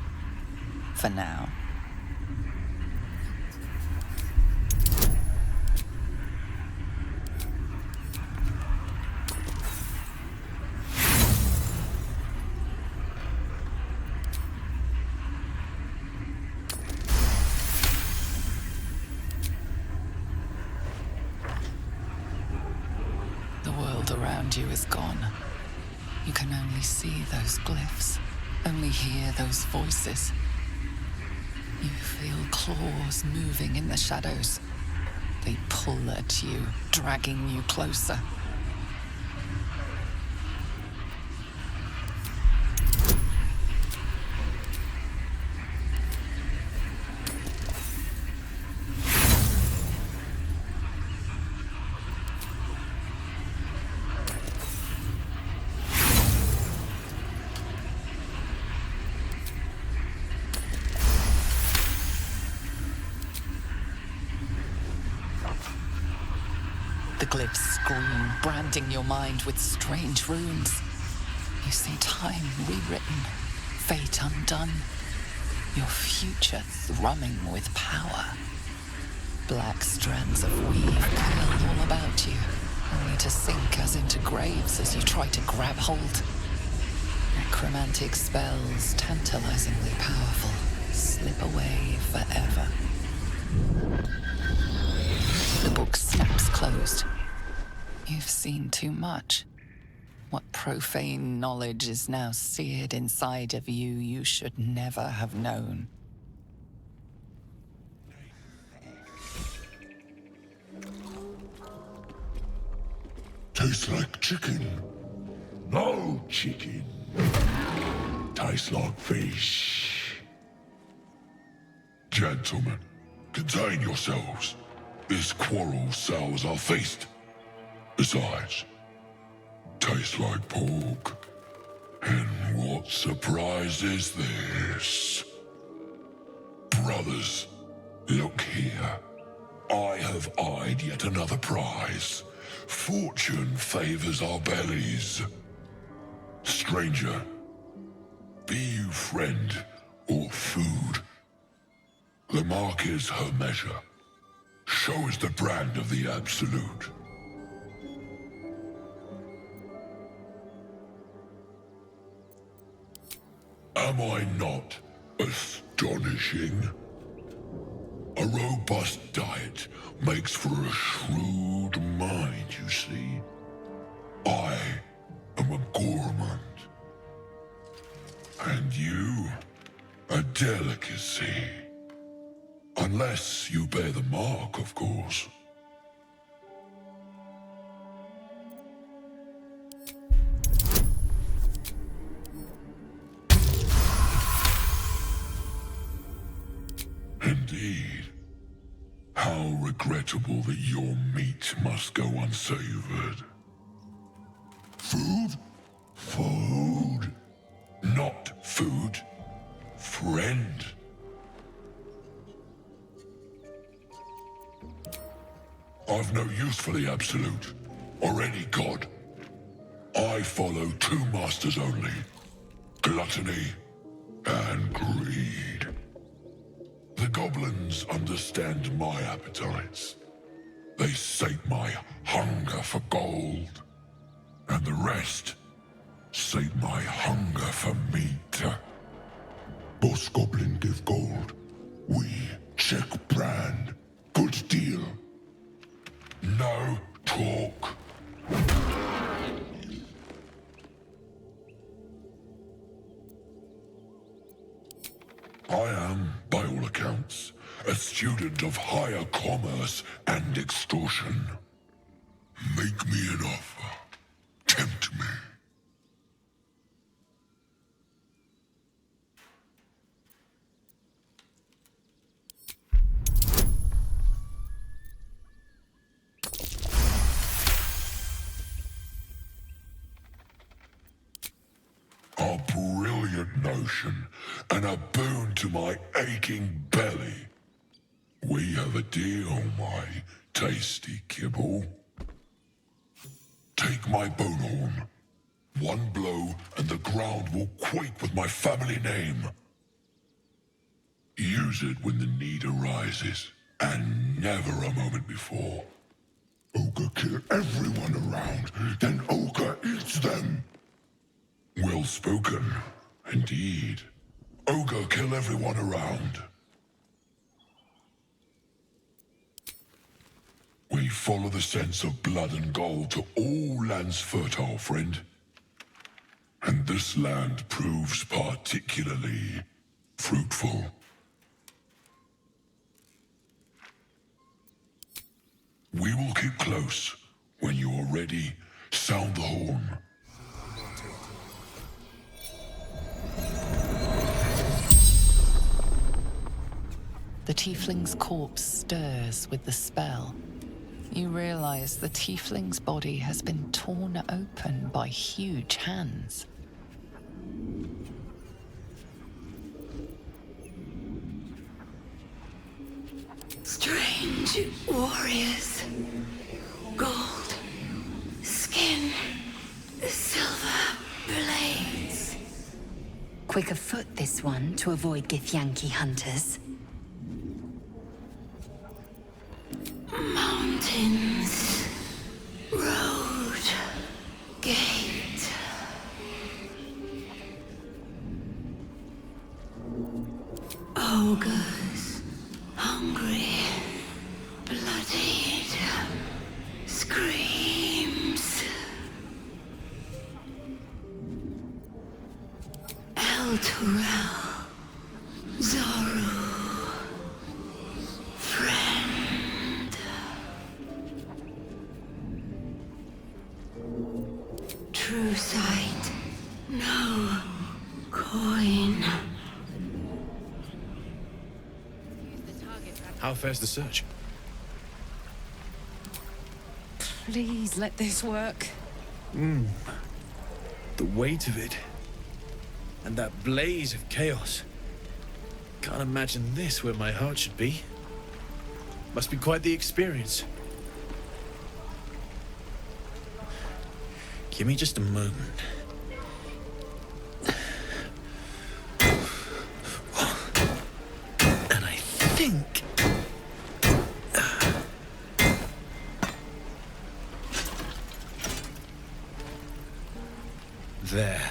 For now. Around you is gone. You can only see those glyphs, only hear those voices. You feel claws moving in the shadows. They pull at you, dragging you closer. The glyphs scream, branding your mind with strange runes. You see time rewritten, fate undone, your future thrumming with power. Black strands of weave curl all about you, only to sink as into graves as you try to grab hold. necromantic spells, tantalizingly powerful, slip away forever. The book snaps closed. You've seen too much. What profane knowledge is now seared inside of you you should never have known. Tastes like chicken. No chicken. Tastes like fish. Gentlemen, contain yourselves. This quarrel sours our feast. Besides, tastes like pork. And what surprise is this? Brothers, look here. I have eyed yet another prize. Fortune favors our bellies. Stranger, be you friend or food. The mark is her measure. Show us the brand of the absolute. Am I not astonishing? A robust diet makes for a shrewd mind, you see. I am a gourmand. And you, a delicacy. Unless you bear the mark, of course. Indeed. How regrettable that your meat must go unsavored. Food? Food. Not food. Friend. I've no use for the Absolute, or any god. I follow two masters only. Gluttony and greed. The goblins understand my appetites. They sate my hunger for gold. And the rest sate my hunger for meat. Boss Goblin give gold. We check brand. Good deal. No talk. I am, by all accounts, a student of higher commerce and extortion. Make me an offer. Tempt me. A brilliant notion, and a boon to my aching belly. We have a deal, my tasty kibble. Take my bone horn. One blow, and the ground will quake with my family name. Use it when the need arises, and never a moment before. Ogre kill everyone around, then Ogre eats them. Well spoken, indeed. Ogre kill everyone around. We follow the sense of blood and gold to all lands fertile, friend. And this land proves particularly fruitful. We will keep close. When you are ready, sound the horn. The tiefling's corpse stirs with the spell. You realize the tiefling's body has been torn open by huge hands. Strange warriors. Gold. Skin. Silver blades. Quick of foot, this one, to avoid Githyanki hunters. Mountains. Road. Gate. Baldur, Zaru, friend. True sight, no coin. How fares the search? Please let this work. The weight of it. And that blaze of chaos. Can't imagine this where my heart should be. Must be quite the experience. Give me just a moment. And I think... There.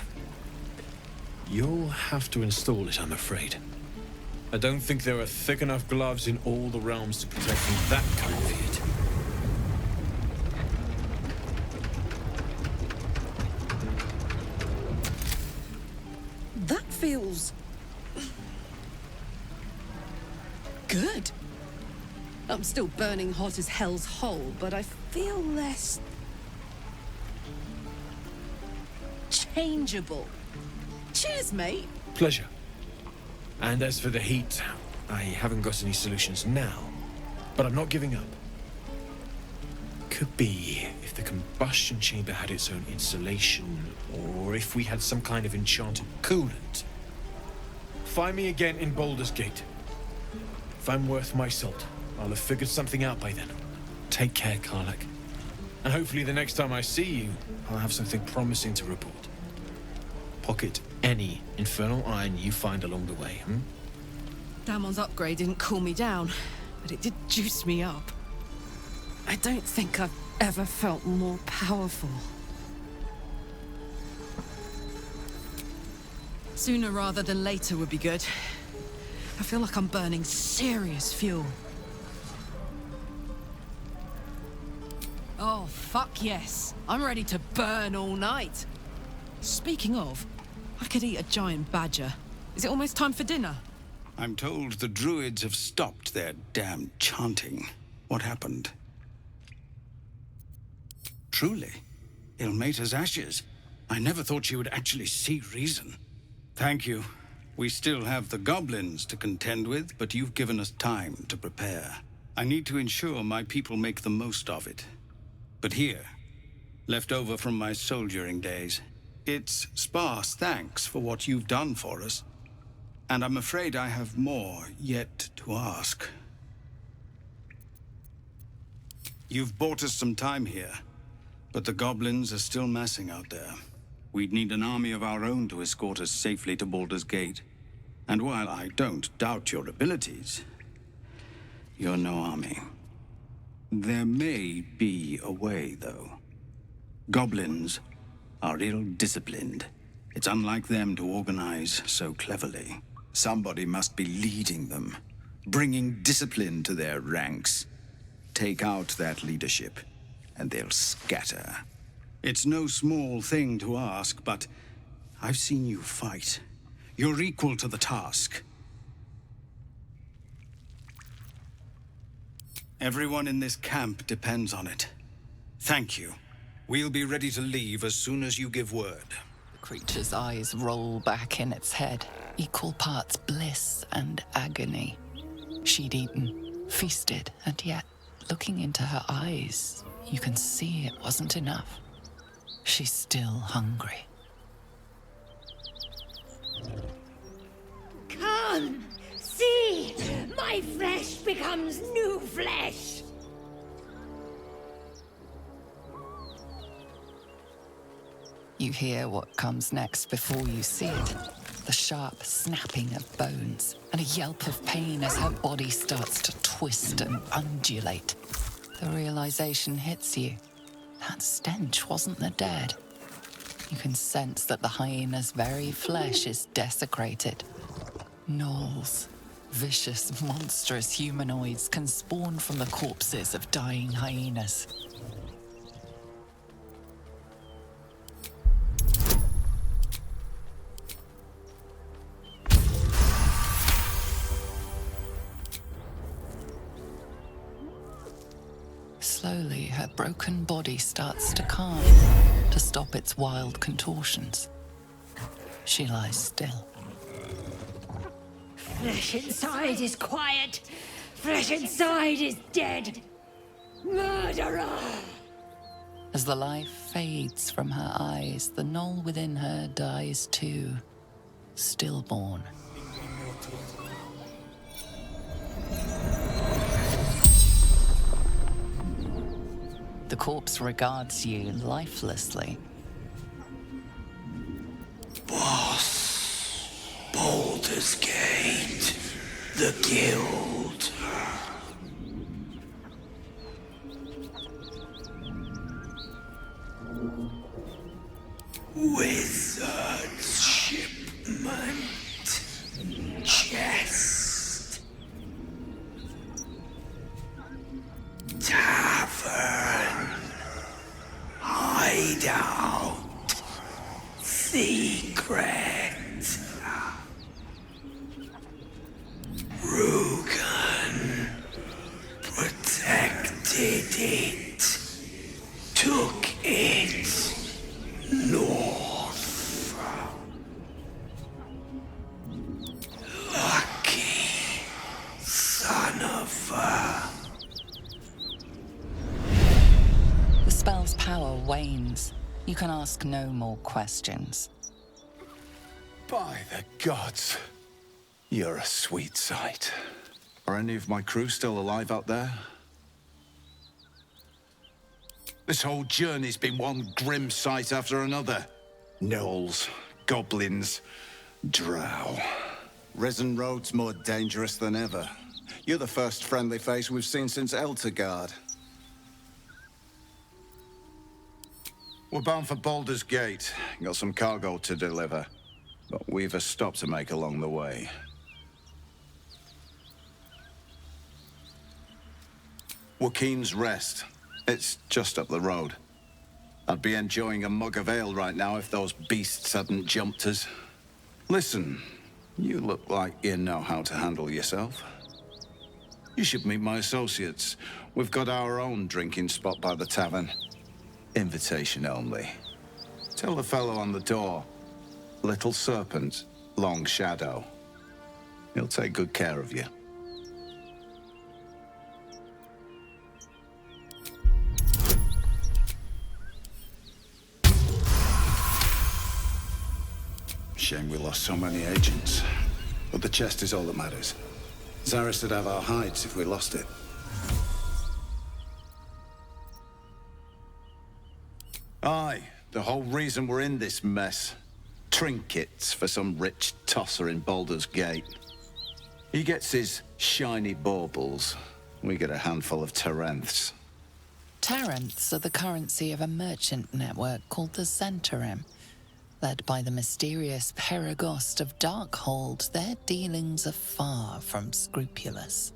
You'll have to install it, I'm afraid. I don't think there are thick enough gloves in all the realms to protect from that kind of heat. That feels... good. I'm still burning hot as hell's hole, but I feel less... changeable. Cheers, mate. Pleasure. And as for the heat, I haven't got any solutions now, but I'm not giving up. Could be if the combustion chamber had its own insulation, or if we had some kind of enchanted coolant. Find me again in Baldur's Gate. If I'm worth my salt, I'll have figured something out by then. Take care, Karlach. And hopefully the next time I see you, I'll have something promising to report. Pocket any infernal iron you find along the way, Damon's upgrade didn't cool me down, but it did juice me up. I don't think I've ever felt more powerful. Sooner rather than later would be good. I feel like I'm burning serious fuel. Oh, fuck yes. I'm ready to burn all night. Speaking of, I could eat a giant badger. Is it almost time for dinner? I'm told the druids have stopped their damn chanting. What happened? Truly, Ilmater's ashes. I never thought you would actually see reason. Thank you. We still have the goblins to contend with, but you've given us time to prepare. I need to ensure my people make the most of it. But here, left over from my soldiering days, it's sparse thanks for what you've done for us. And I'm afraid I have more yet to ask. You've bought us some time here, but the goblins are still massing out there. We'd need an army of our own to escort us safely to Baldur's Gate. And while I don't doubt your abilities, you're no army. There may be a way, though. Goblins are ill-disciplined. It's unlike them to organize so cleverly. Somebody must be leading them, bringing discipline to their ranks. Take out that leadership, and they'll scatter. It's no small thing to ask, but I've seen you fight. You're equal to the task. Everyone in this camp depends on it. Thank you. We'll be ready to leave as soon as you give word. The creature's eyes roll back in its head, equal parts bliss and agony. She'd eaten, feasted, and yet, looking into her eyes, you can see it wasn't enough. She's still hungry. Come! See! My flesh becomes new flesh! You hear what comes next before you see it. The sharp snapping of bones, and a yelp of pain as her body starts to twist and undulate. The realization hits you. That stench wasn't the dead. You can sense that the hyena's very flesh is desecrated. Gnolls, vicious, monstrous humanoids can spawn from the corpses of dying hyenas. Slowly, her broken body starts to calm, to stop its wild contortions. She lies still. Flesh inside is quiet. Flesh inside is dead. Murderer! As the life fades from her eyes, the knoll within her dies too, stillborn. The corpse regards you lifelessly. Boss, Baldur's Gate, the Guild. Wizard's shipment. Chest. Tavern. Hideout. Secret. Rugen protected it. Took it north. Lucky son of a... The spell's power wanes. You can ask no more questions. By the gods, you're a sweet sight. Are any of my crew still alive out there? This whole journey's been one grim sight after another. Gnolls, goblins, drow. Risen Road's more dangerous than ever. You're the first friendly face we've seen since Eltergard. We're bound for Baldur's Gate. Got some cargo to deliver. But we've a stop to make along the way. Joaquin's Rest. It's just up the road. I'd be enjoying a mug of ale right now if those beasts hadn't jumped us. Listen, you look like you know how to handle yourself. You should meet my associates. We've got our own drinking spot by the tavern. Invitation only. Tell the fellow on the door. Little Serpent, Long Shadow. He'll take good care of you. Shame we lost so many agents. But the chest is all that matters. Zaris would have our hides if we lost it. Aye, the whole reason we're in this mess. Trinkets for some rich tosser in Baldur's Gate. He gets his shiny baubles. We get a handful of Tarenths. Tarenths are the currency of a merchant network called the Zhentarim. Led by the mysterious Perigost of Darkhold, their dealings are far from scrupulous.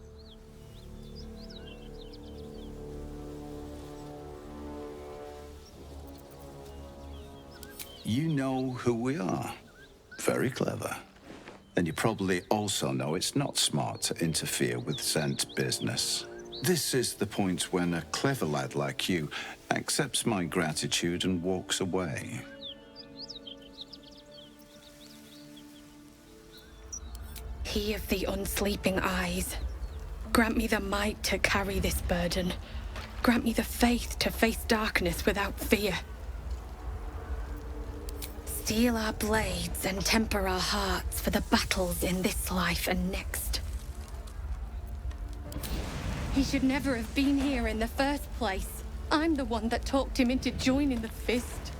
You know who we are. Very clever. And you probably also know it's not smart to interfere with Zent business. This is the point when a clever lad like you accepts my gratitude and walks away. He of the unsleeping eyes, grant me the might to carry this burden. Grant me the faith to face darkness without fear. Steel our blades and temper our hearts for the battles in this life and next. He should never have been here in the first place. I'm the one that talked him into joining the Fist.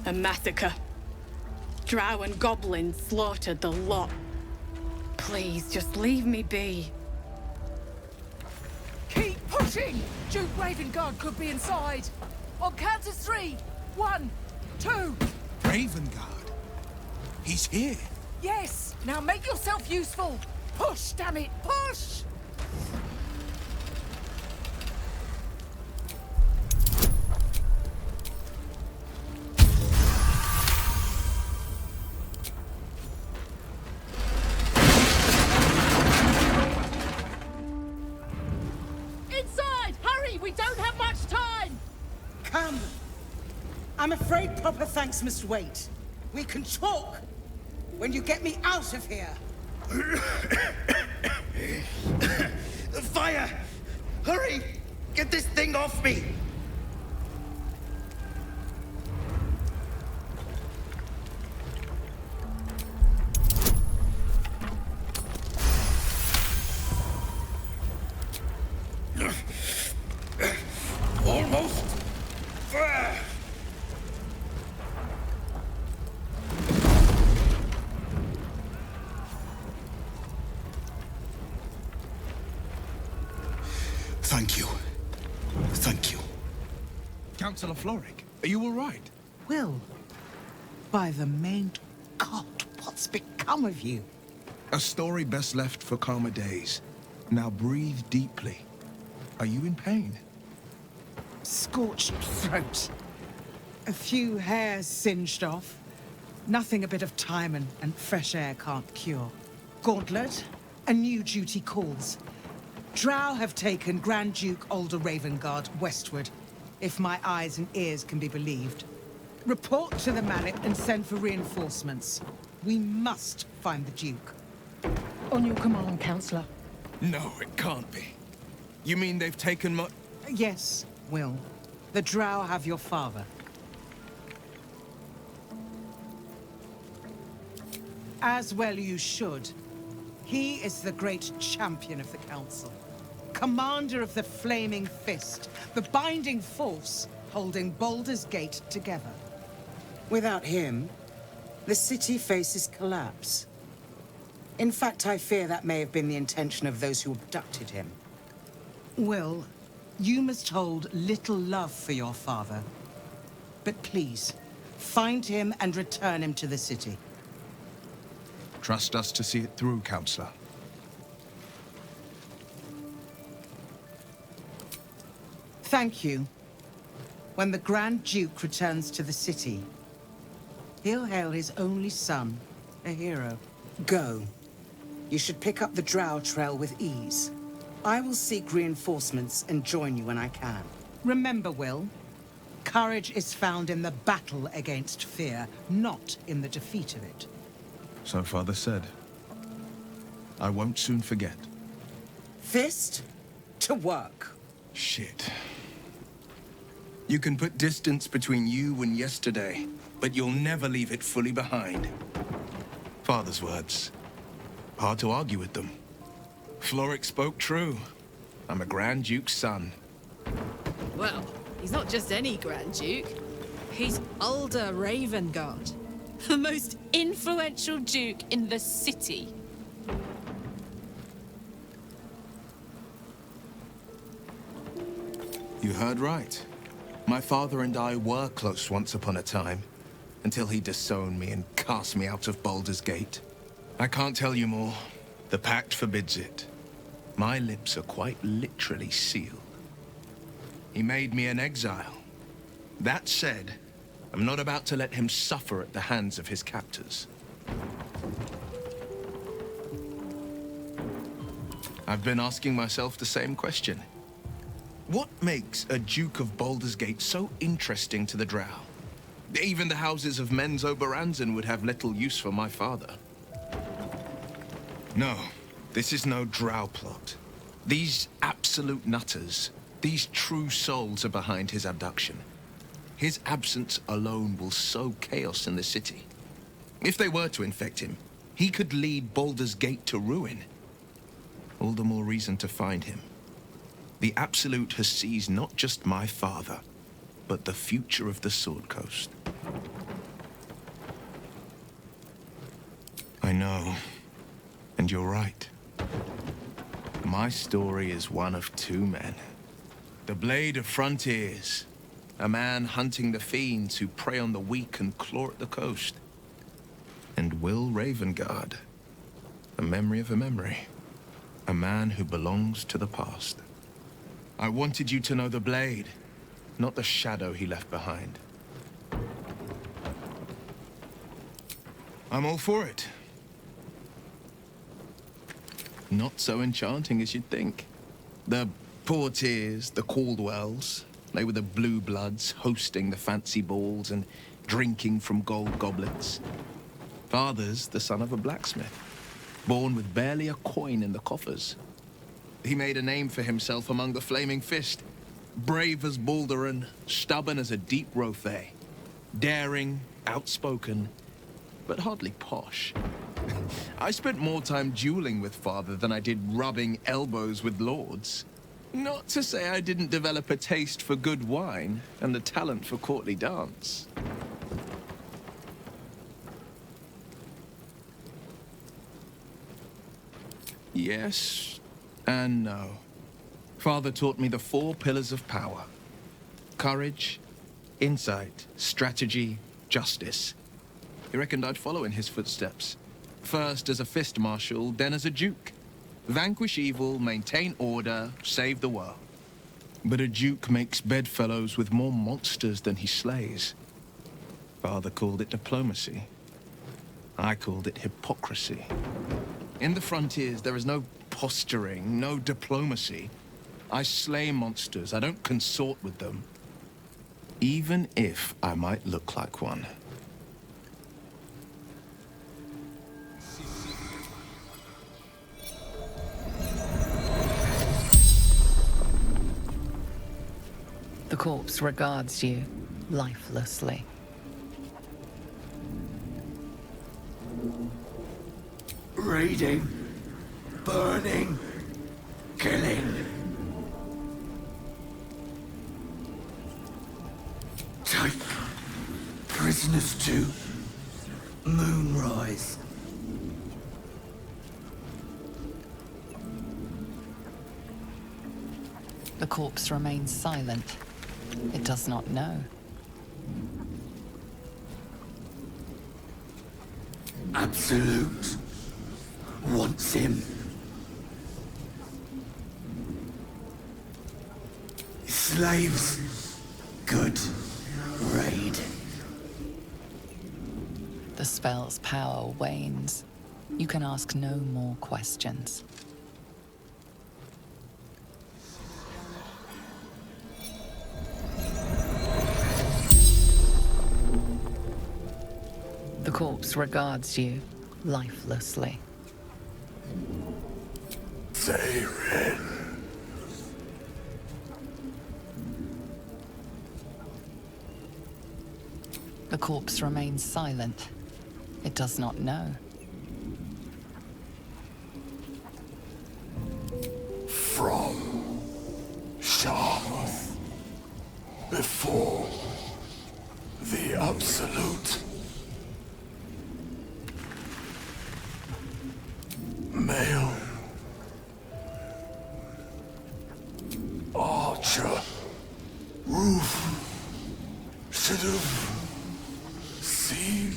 A massacre. Drow and goblins slaughtered the lot. Please, just leave me be. Keep pushing! Duke Ravengard could be inside. On count of 3. 1, 2. Ravengard? He's here. Yes! Now make yourself useful! Push, damn it! Push! Scram! I'm afraid proper thanks must wait. We can talk when you get me out of here. Fire! Hurry! Get this thing off me! Almost. Thank you. Thank you. Councillor Floric, are you all right? Will, by the main God, what's become of you? A story best left for calmer days. Now breathe deeply. Are you in pain? Scorched throat. A few hairs singed off. Nothing a bit of time and fresh air can't cure. Gauntlet, a new duty calls. Drow have taken Grand Duke Alder Ravengard westward, if my eyes and ears can be believed. Report to the Mallet and send for reinforcements. We must find the Duke. On your command, Councillor. No, it can't be. You mean they've taken my... Yes, Will. The Drow have your father. As well you should. He is the great champion of the Council. Commander of the Flaming Fist, the binding force holding Baldur's Gate together. Without him, the city faces collapse. In fact, I fear that may have been the intention of those who abducted him. Will, you must hold little love for your father. But please, find him and return him to the city. Trust us to see it through, Councillor. Thank you. When the Grand Duke returns to the city, he'll hail his only son, a hero. Go. You should pick up the Drow trail with ease. I will seek reinforcements and join you when I can. Remember, Will, courage is found in the battle against fear, not in the defeat of it. So Father said. I won't soon forget. Fist to work. Shit. You can put distance between you and yesterday, but you'll never leave it fully behind. Father's words. Hard to argue with them. Floric spoke true. I'm a Grand Duke's son. Well, he's not just any Grand Duke. He's Alder Ravengard, the most influential Duke in the city. You heard right. My father and I were close once upon a time, until he disowned me and cast me out of Baldur's Gate. I can't tell you more. The pact forbids it. My lips are quite literally sealed. He made me an exile. That said, I'm not about to let him suffer at the hands of his captors. I've been asking myself the same question. What makes a Duke of Baldur's Gate so interesting to the Drow? Even the houses of Men's Oberanzen would have little use for my father. No, this is no Drow plot. These absolute nutters, these true souls are behind his abduction. His absence alone will sow chaos in the city. If they were to infect him, he could lead Baldur's Gate to ruin. All the more reason to find him. The Absolute has seized not just my father, but the future of the Sword Coast. I know, and you're right. My story is one of two men. The Blade of Frontiers, a man hunting the fiends who prey on the weak and claw at the coast. And Will Ravengard, the memory of a memory, a man who belongs to the past. I wanted you to know the Blade, not the shadow he left behind. I'm all for it. Not so enchanting as you'd think. The Portiers, the Caldwells, They were the blue bloods hosting the fancy balls and drinking from gold goblets. Father's the son of a blacksmith, born with barely a coin in the coffers. He made a name for himself among the Flaming Fist. Brave as Baldur and stubborn as a deep Rothay. Daring, outspoken, but hardly posh. I spent more time dueling with Father than I did rubbing elbows with lords. Not to say I didn't develop a taste for good wine and the talent for courtly dance. Yes and no. Father taught me the 4 pillars of power. Courage, insight, strategy, justice. He reckoned I'd follow in his footsteps. First as a fist marshal, then as a duke. Vanquish evil, maintain order, save the world. But a duke makes bedfellows with more monsters than he slays. Father called it diplomacy. I called it hypocrisy. In the frontiers, there is no posturing, no diplomacy. I slay monsters, I don't consort with them. Even if I might look like one. The corpse regards you lifelessly. Raiding, burning, killing. Take prisoners to Moonrise. The corpse remains silent. It does not know. Absolute wants him. Slaves, good raid. The spell's power wanes. You can ask no more questions. The corpse regards you lifelessly. Zayrin. The corpse remains silent. It does not know. From Sharmuth. Before the Absolute. Male. Archer. Roof. Should have seen.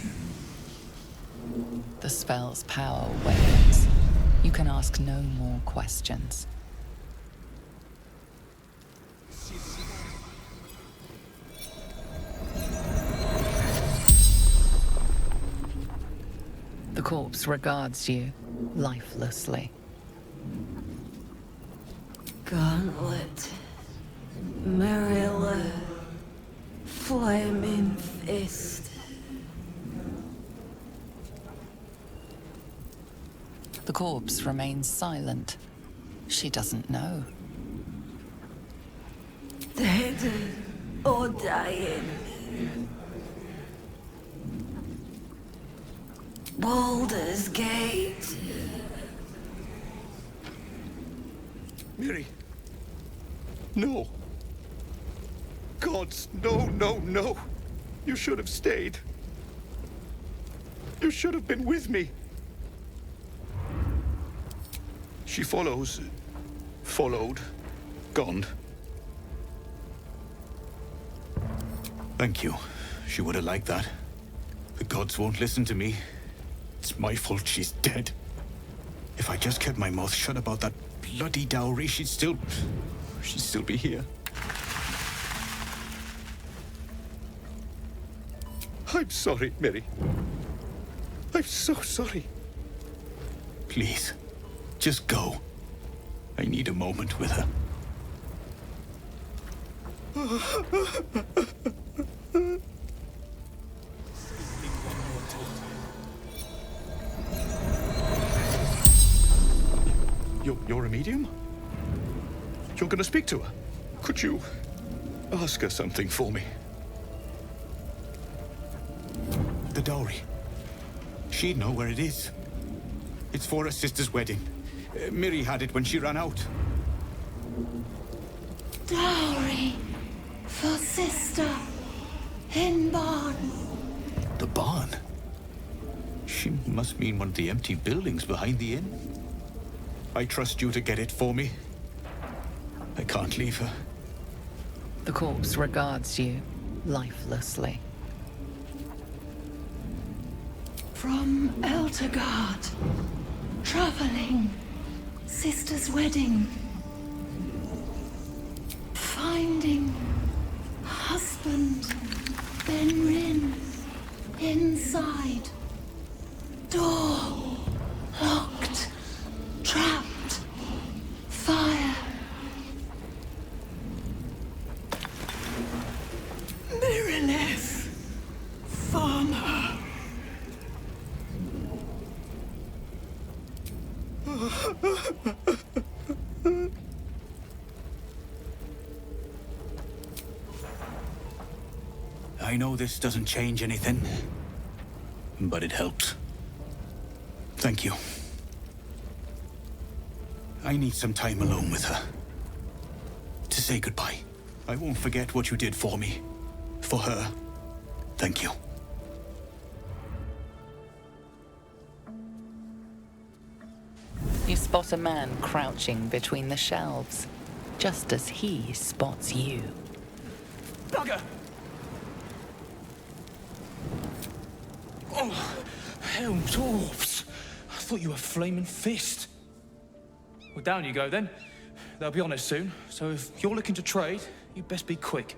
The spell's power wanes. You can ask no more questions. The corpse regards you lifelessly. Gauntlet. Marilla. Flaming Fist. The corpse remains silent. She doesn't know. Dead or dying. Baldur's Gate. Miri. No. Gods, no, no, no. You should have stayed. You should have been with me. She follows. Followed. Gone. Thank you. She would have liked that. The gods won't listen to me. It's my fault she's dead. If I just kept my mouth shut about that bloody dowry, she'd still be here. I'm sorry, Miri. I'm so sorry. Please, just go. I need a moment with her. You're a medium? You're gonna speak to her? Could you ask her something for me? The dowry. She'd know where it is. It's for her sister's wedding. Miri had it when she ran out. Dowry for sister in barn. The barn? She must mean one of the empty buildings behind the inn. I trust you to get it for me. I can't leave her. The corpse regards you lifelessly. From Eltergard. Traveling. Sister's wedding. Finding husband Benrin inside. Door locked. Trapped. Fire. Mirilith. Farmer. I know this doesn't change anything, but it helps. Thank you. I need some time alone with her. To say goodbye. I won't forget what you did for me. For her. Thank you. You spot a man crouching between the shelves, just as he spots you. Bugger! Oh, hell, dwarves! I thought you were Flaming Fist. Well, down you go then. They'll be on us soon, so if you're looking to trade, you best be quick.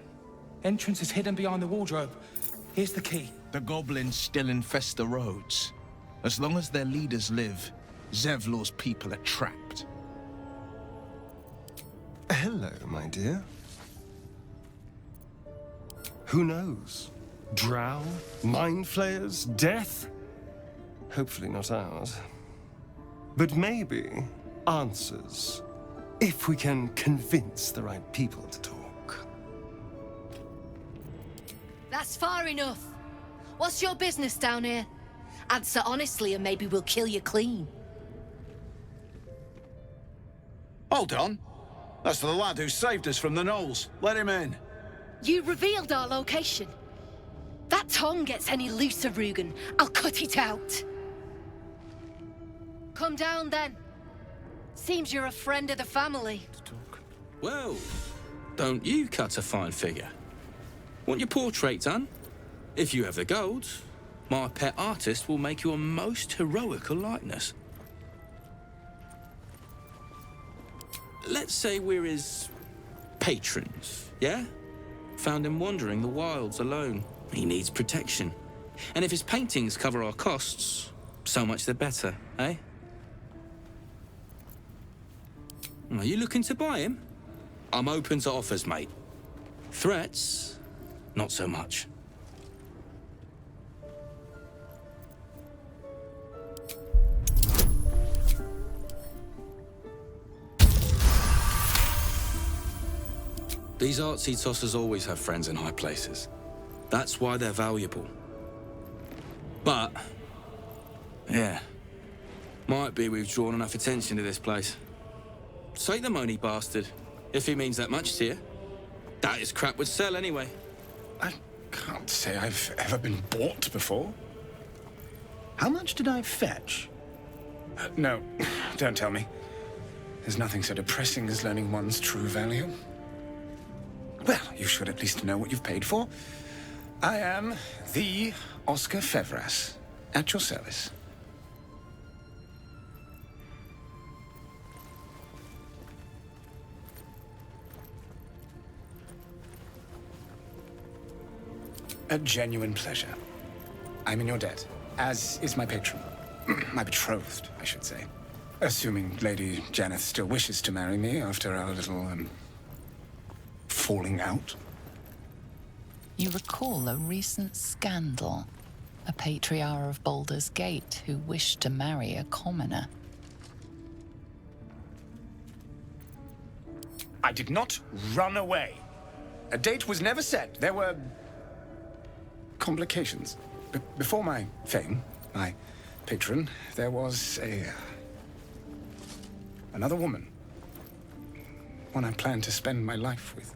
Entrance is hidden behind the wardrobe. Here's the key. The goblins still infest the roads. As long as their leaders live, Zevlor's people are trapped. Hello, my dear. Who knows? Drow? Mind flayers? Death? Hopefully not ours. But maybe answers. If we can convince the right people to talk. That's far enough. What's your business down here? Answer honestly and maybe we'll kill you clean. Hold on. That's the lad who saved us from the gnolls. Let him in. You revealed our location. That tongue gets any looser, Rugen, I'll cut it out. Come down then. Seems you're a friend of the family. Well, don't you cut a fine figure? Want your portrait done? If you have the gold, my pet artist will make you a most heroical likeness. Let's say we're his patrons, yeah? Found him wandering the wilds alone. He needs protection. And if his paintings cover our costs, so much the better, eh? Are you looking to buy him? I'm open to offers, mate. Threats? Not so much. These artsy tossers always have friends in high places. That's why they're valuable. But, yeah, might be we've drawn enough attention to this place. Take the money, bastard, if he means that much to you. That is crap would sell anyway. I can't say I've ever been bought before. How much did I fetch? No, don't tell me. There's nothing so depressing as learning one's true value. Well, you should at least know what you've paid for. I am the Oscar Fevras, at your service. A genuine pleasure. I'm in your debt, as is my patron. My betrothed, I should say. Assuming Lady Janeth still wishes to marry me after our little, falling out. You recall a recent scandal. A patriarch of Baldur's Gate who wished to marry a commoner. I did not run away. A date was never set. There were complications. Before my fame, my patron, there was another woman. One I planned to spend my life with.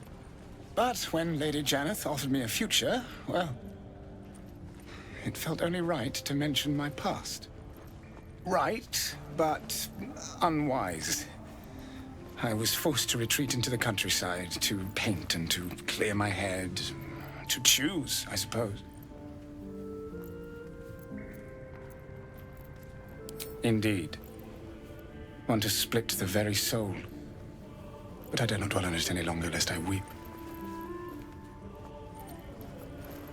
But when Lady Janeth offered me a future, well, it felt only right to mention my past. Right, but unwise. I was forced to retreat into the countryside, to paint and to clear my head, to choose, I suppose. Indeed. One to split the very soul. But I dare not dwell on it any longer, lest I weep.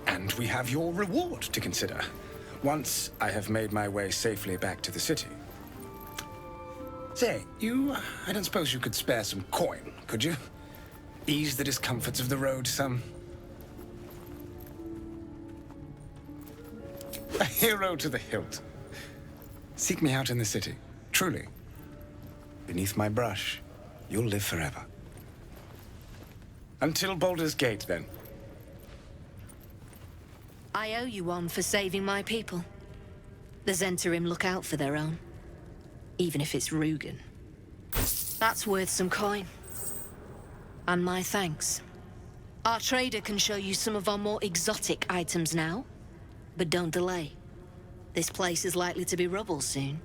And we have your reward to consider, once I have made my way safely back to the city. Say, I don't suppose you could spare some coin, could you? Ease the discomforts of the road some. A hero to the hilt. Seek me out in the city, truly. Beneath my brush, you'll live forever. Until Baldur's Gate, then. I owe you one for saving my people. The Zhentarim look out for their own. Even if it's Rugen. That's worth some coin. And my thanks. Our trader can show you some of our more exotic items now. But don't delay. This place is likely to be rubble soon.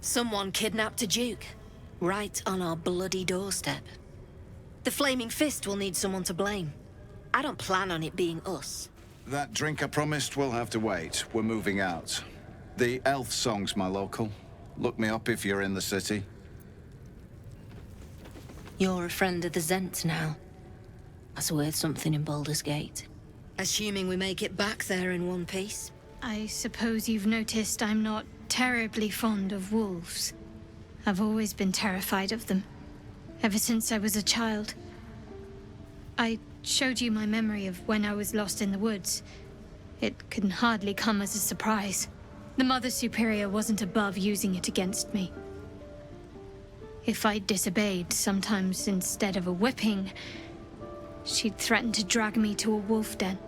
Someone kidnapped a duke. Right on our bloody doorstep. The Flaming Fist will need someone to blame. I don't plan on it being us. That drink I promised will have to wait. We're moving out. The elf song's my local. Look me up if you're in the city. You're a friend of the Zhent now. That's worth something in Baldur's Gate. Assuming we make it back there in one piece. I suppose you've noticed I'm not terribly fond of wolves. I've always been terrified of them. Ever since I was a child. I showed you my memory of when I was lost in the woods. It can hardly come as a surprise. The Mother Superior wasn't above using it against me. If I disobeyed, sometimes instead of a whipping, she'd threaten to drag me to a wolf den.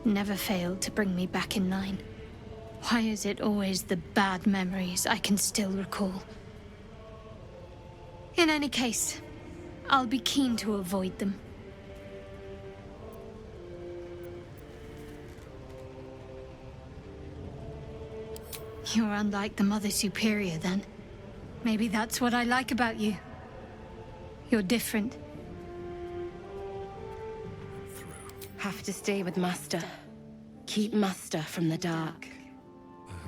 Never failed to bring me back in line. Why is it always the bad memories I can still recall? In any case, I'll be keen to avoid them. You're unlike the Mother Superior, then. Maybe that's what I like about you. You're different. Have to stay with Master. Keep Master from the dark.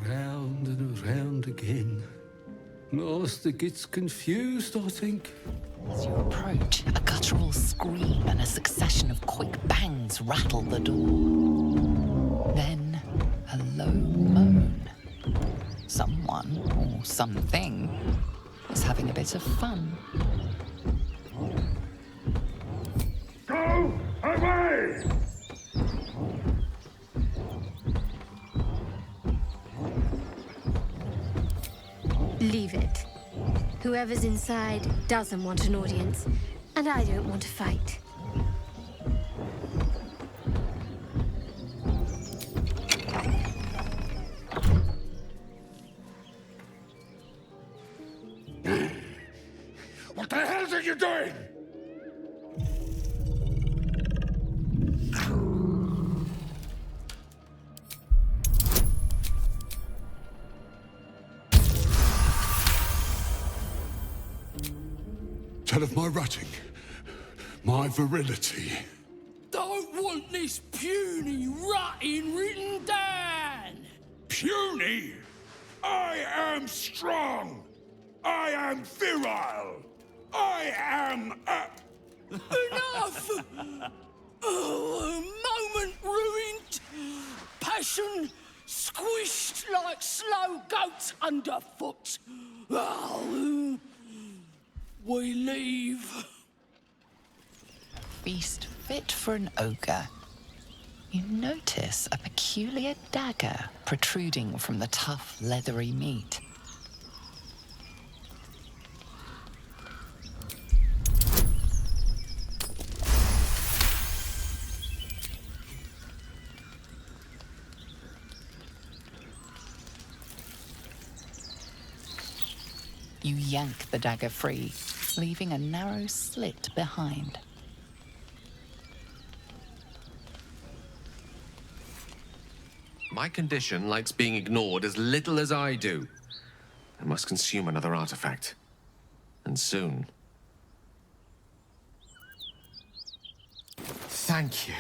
Around and around again. Master gets confused, I think. As you approach, a guttural scream and a succession of quick bangs rattle the door. Then, a low moan. Someone, or something, is having a bit of fun. Go away! Leave it. Whoever's inside doesn't want an audience, and I don't want to fight. What the hell are you doing? Tell of my rutting, my virility. Don't want this puny rutting written down. Puny? I am strong. I am virile. I am Enough! Oh, moment ruined. Passion squished like slow goats underfoot. Oh, we leave. Feast fit for an ogre. You notice a peculiar dagger protruding from the tough, leathery meat. You yank the dagger free, leaving a narrow slit behind. My condition likes being ignored as little as I do. I must consume another artifact. And soon. Thank you.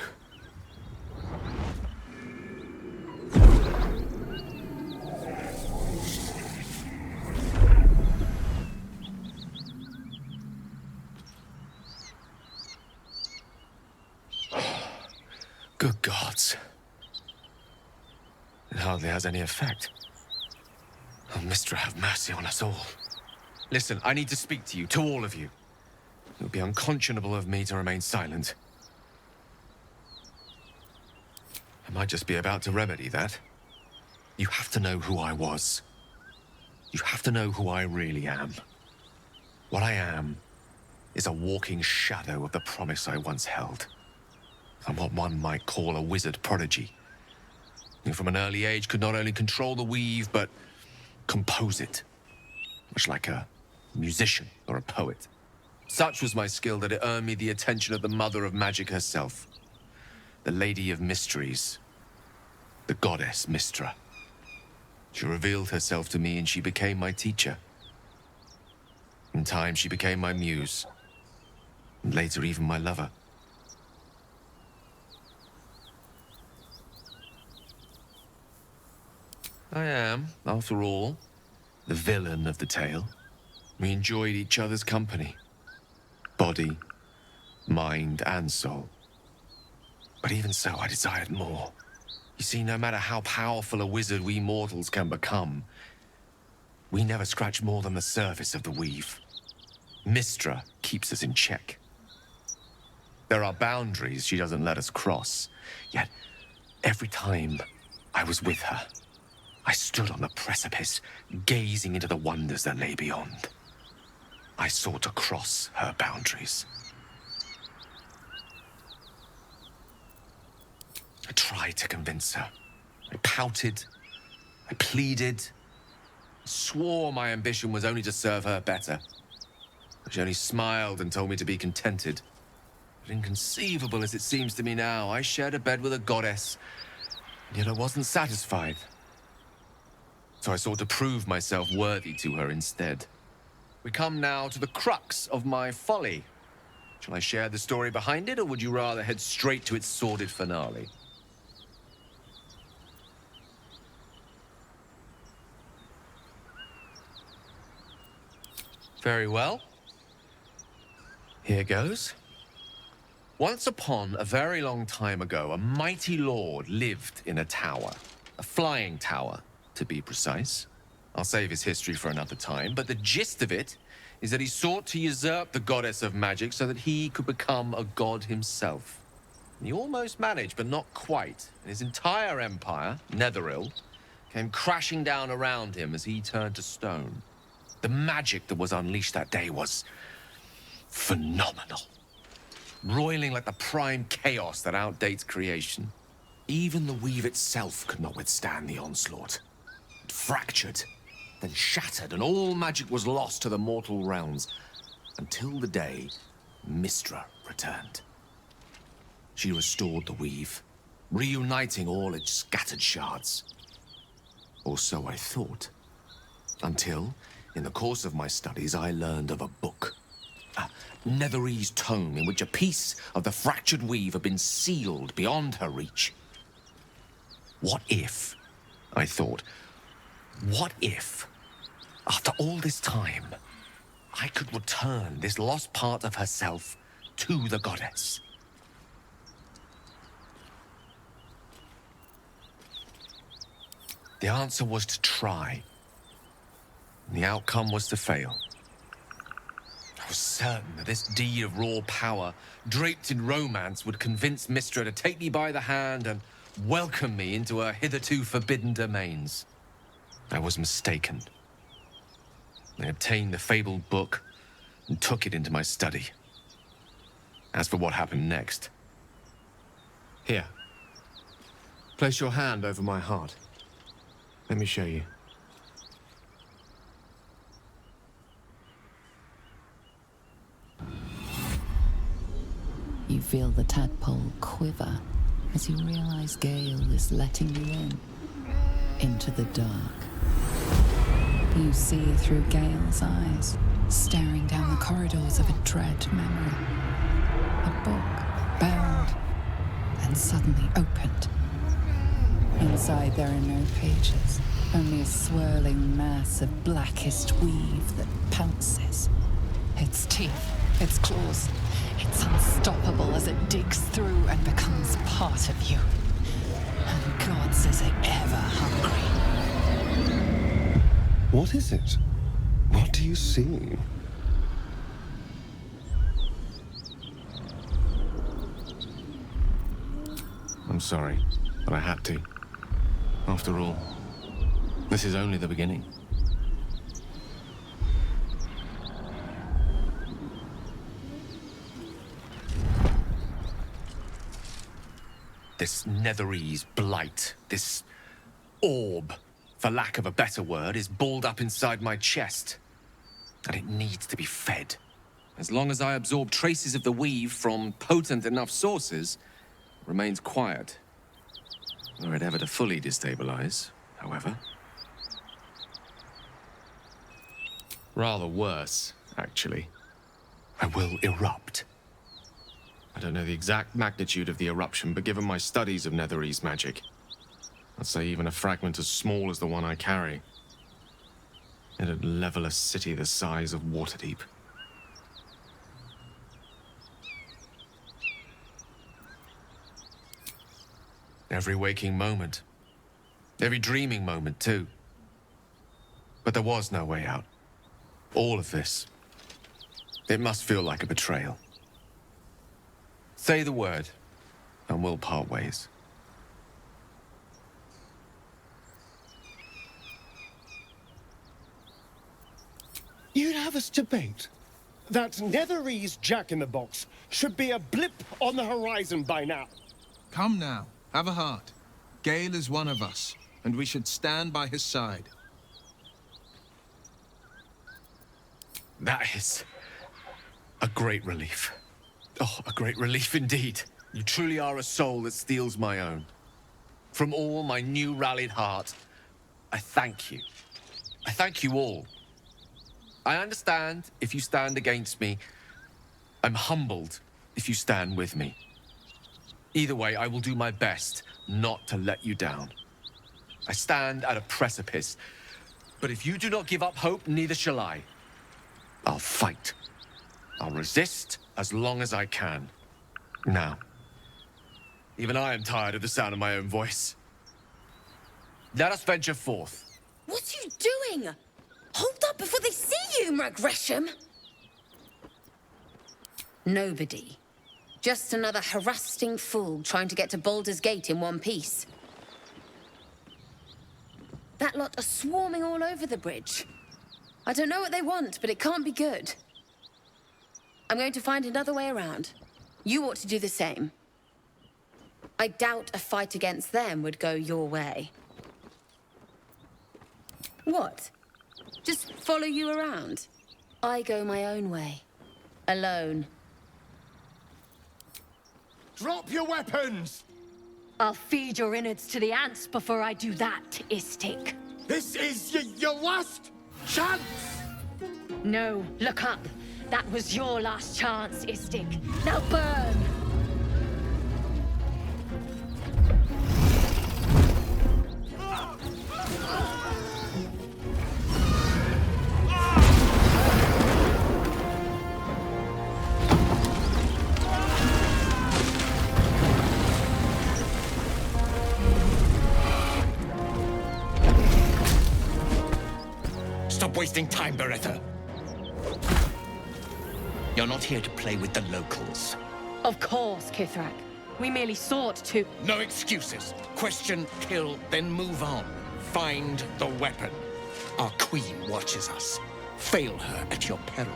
Good gods. It hardly has any effect. Oh, Mistra, have mercy on us all. Listen, I need to speak to you, to all of you. It would be unconscionable of me to remain silent. I might just be about to remedy that. You have to know who I was. You have to know who I really am. What I am is a walking shadow of the promise I once held. I'm what one might call a wizard prodigy. Who from an early age could not only control the weave, but compose it. Much like a musician or a poet. Such was my skill that it earned me the attention of the mother of magic herself. The Lady of Mysteries. The goddess Mistra. She revealed herself to me and she became my teacher. In time, she became my muse. And later, even my lover. I am, after all, the villain of the tale. We enjoyed each other's company. Body, mind, and soul. But even so, I desired more. You see, no matter how powerful a wizard we mortals can become, we never scratch more than the surface of the weave. Mistra keeps us in check. There are boundaries she doesn't let us cross. Yet, every time I was with her, I stood on the precipice, gazing into the wonders that lay beyond. I sought to cross her boundaries. I tried to convince her. I pouted. I pleaded. Swore my ambition was only to serve her better. She only smiled and told me to be contented. But inconceivable as it seems to me now, I shared a bed with a goddess, and yet I wasn't satisfied. So I sought to prove myself worthy to her instead. We come now to the crux of my folly. Shall I share the story behind it, or would you rather head straight to its sordid finale? Very well. Here goes. Once upon a very long time ago, a mighty lord lived in a tower. A flying tower, to be precise. I'll save his history for another time, but the gist of it is that he sought to usurp the goddess of magic so that he could become a god himself. He almost managed, but not quite. And his entire empire, Netheril, came crashing down around him as he turned to stone. The magic that was unleashed that day was phenomenal. Roiling like the prime chaos that outdates creation. Even the weave itself could not withstand the onslaught. It fractured, then shattered, and all magic was lost to the mortal realms, until the day Mistra returned. She restored the weave, reuniting all its scattered shards. Or so I thought. Until, in the course of my studies, I learned of a book. A Netherese tome in which a piece of the fractured weave had been sealed beyond her reach. What if, I thought, what if, after all this time, I could return this lost part of herself to the goddess? The answer was to try. The outcome was to fail. was certain that this deed of raw power, draped in romance, would convince Mystra to take me by the hand and welcome me into her hitherto forbidden domains. I was mistaken. I obtained the fabled book and took it into my study. As for what happened next... Here. Place your hand over my heart. Let me show you. You feel the tadpole quiver as you realize Gale is letting you into the dark. You see through Gale's eyes, staring down the corridors of a dread memory. A book, bound, and suddenly opened. Inside there are no pages, only a swirling mass of blackest weave that pounces. Its teeth, its claws, it's unstoppable as it digs through and becomes part of you. And gods, is it ever hungry. What is it? What do you see? I'm sorry, but I had to. After all, this is only the beginning. This Netherese blight, this orb, for lack of a better word, is balled up inside my chest. And it needs to be fed. As long as I absorb traces of the weave from potent enough sources, it remains quiet. Were it ever to fully destabilize, however. Rather worse, actually. I will erupt. I don't know the exact magnitude of the eruption, but given my studies of Netherese magic, I'd say even a fragment as small as the one I carry, it'd level a city the size of Waterdeep. Every waking moment. Every dreaming moment, too. But there was no way out. All of this. It must feel like a betrayal. Say the word, and we'll part ways. You'd have us debate that Netherese Jack-in-the-Box should be a blip on the horizon by now. Come now, have a heart. Gale is one of us, and we should stand by his side. That is a great relief. Oh, a great relief indeed. You truly are a soul that steals my own. From all my new rallied heart, I thank you. I thank you all. I understand if you stand against me. I'm humbled if you stand with me. Either way, I will do my best not to let you down. I stand at a precipice, but if you do not give up hope, neither shall I. I'll fight. I'll resist as long as I can. Now, even I am tired of the sound of my own voice. Let us venture forth. What are you doing? Hold up before they see you, Gresham! Nobody. Just another harassing fool trying to get to Baldur's Gate in one piece. That lot are swarming all over the bridge. I don't know what they want, but it can't be good. I'm going to find another way around. You ought to do the same. I doubt a fight against them would go your way. What? Just follow you around? I go my own way. Alone. Drop your weapons! I'll feed your innards to the ants before I do that, Istik. This is your last chance! No, look up. That was your last chance, Istik. Now burn! Stop wasting time, Beretta. You're not here to play with the locals. Of course, Kithrak. We merely sought to... No excuses. Question, kill, then move on. Find the weapon. Our queen watches us. Fail her at your peril.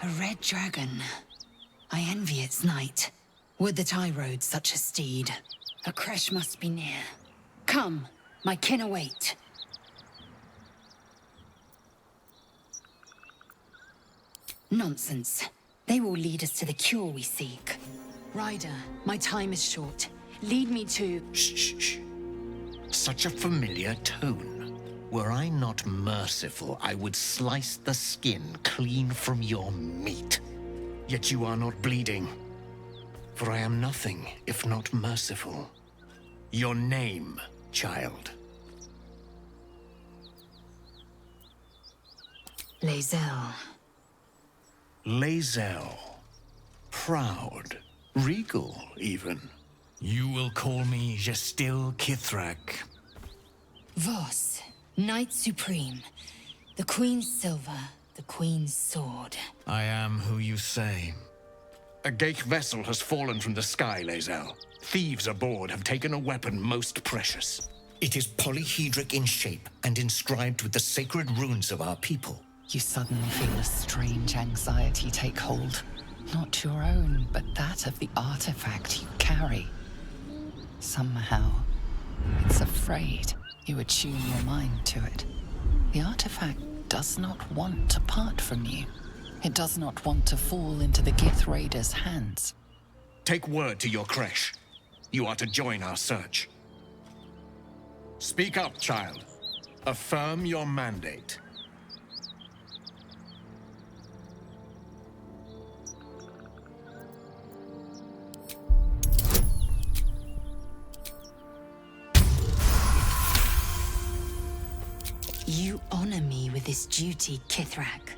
A red dragon. I envy its knight. Would that I rode such a steed. A crash must be near. Come, my kin await. Nonsense. They will lead us to the cure we seek. Ryder, my time is short. Lead me to... Shh. Such a familiar tone. Were I not merciful, I would slice the skin clean from your meat. Yet you are not bleeding. For I am nothing if not merciful. Your name, child. Lae'zel. Lae'zel. Proud. Regal, even. You will call me Gestil Kithrak. Voss, Knight Supreme. The Queen's silver, the Queen's sword. I am who you say. A Geich vessel has fallen from the sky, Lae'zel. Thieves aboard have taken a weapon most precious. It is polyhedric in shape and inscribed with the sacred runes of our people. You suddenly feel a strange anxiety take hold. Not your own, but that of the artifact you carry. Somehow, it's afraid you attune your mind to it. The artifact does not want to part from you. It does not want to fall into the Gith Raiders' hands. Take word to your creche. You are to join our search. Speak up, child. Affirm your mandate. You honor me with this duty, Kithrak.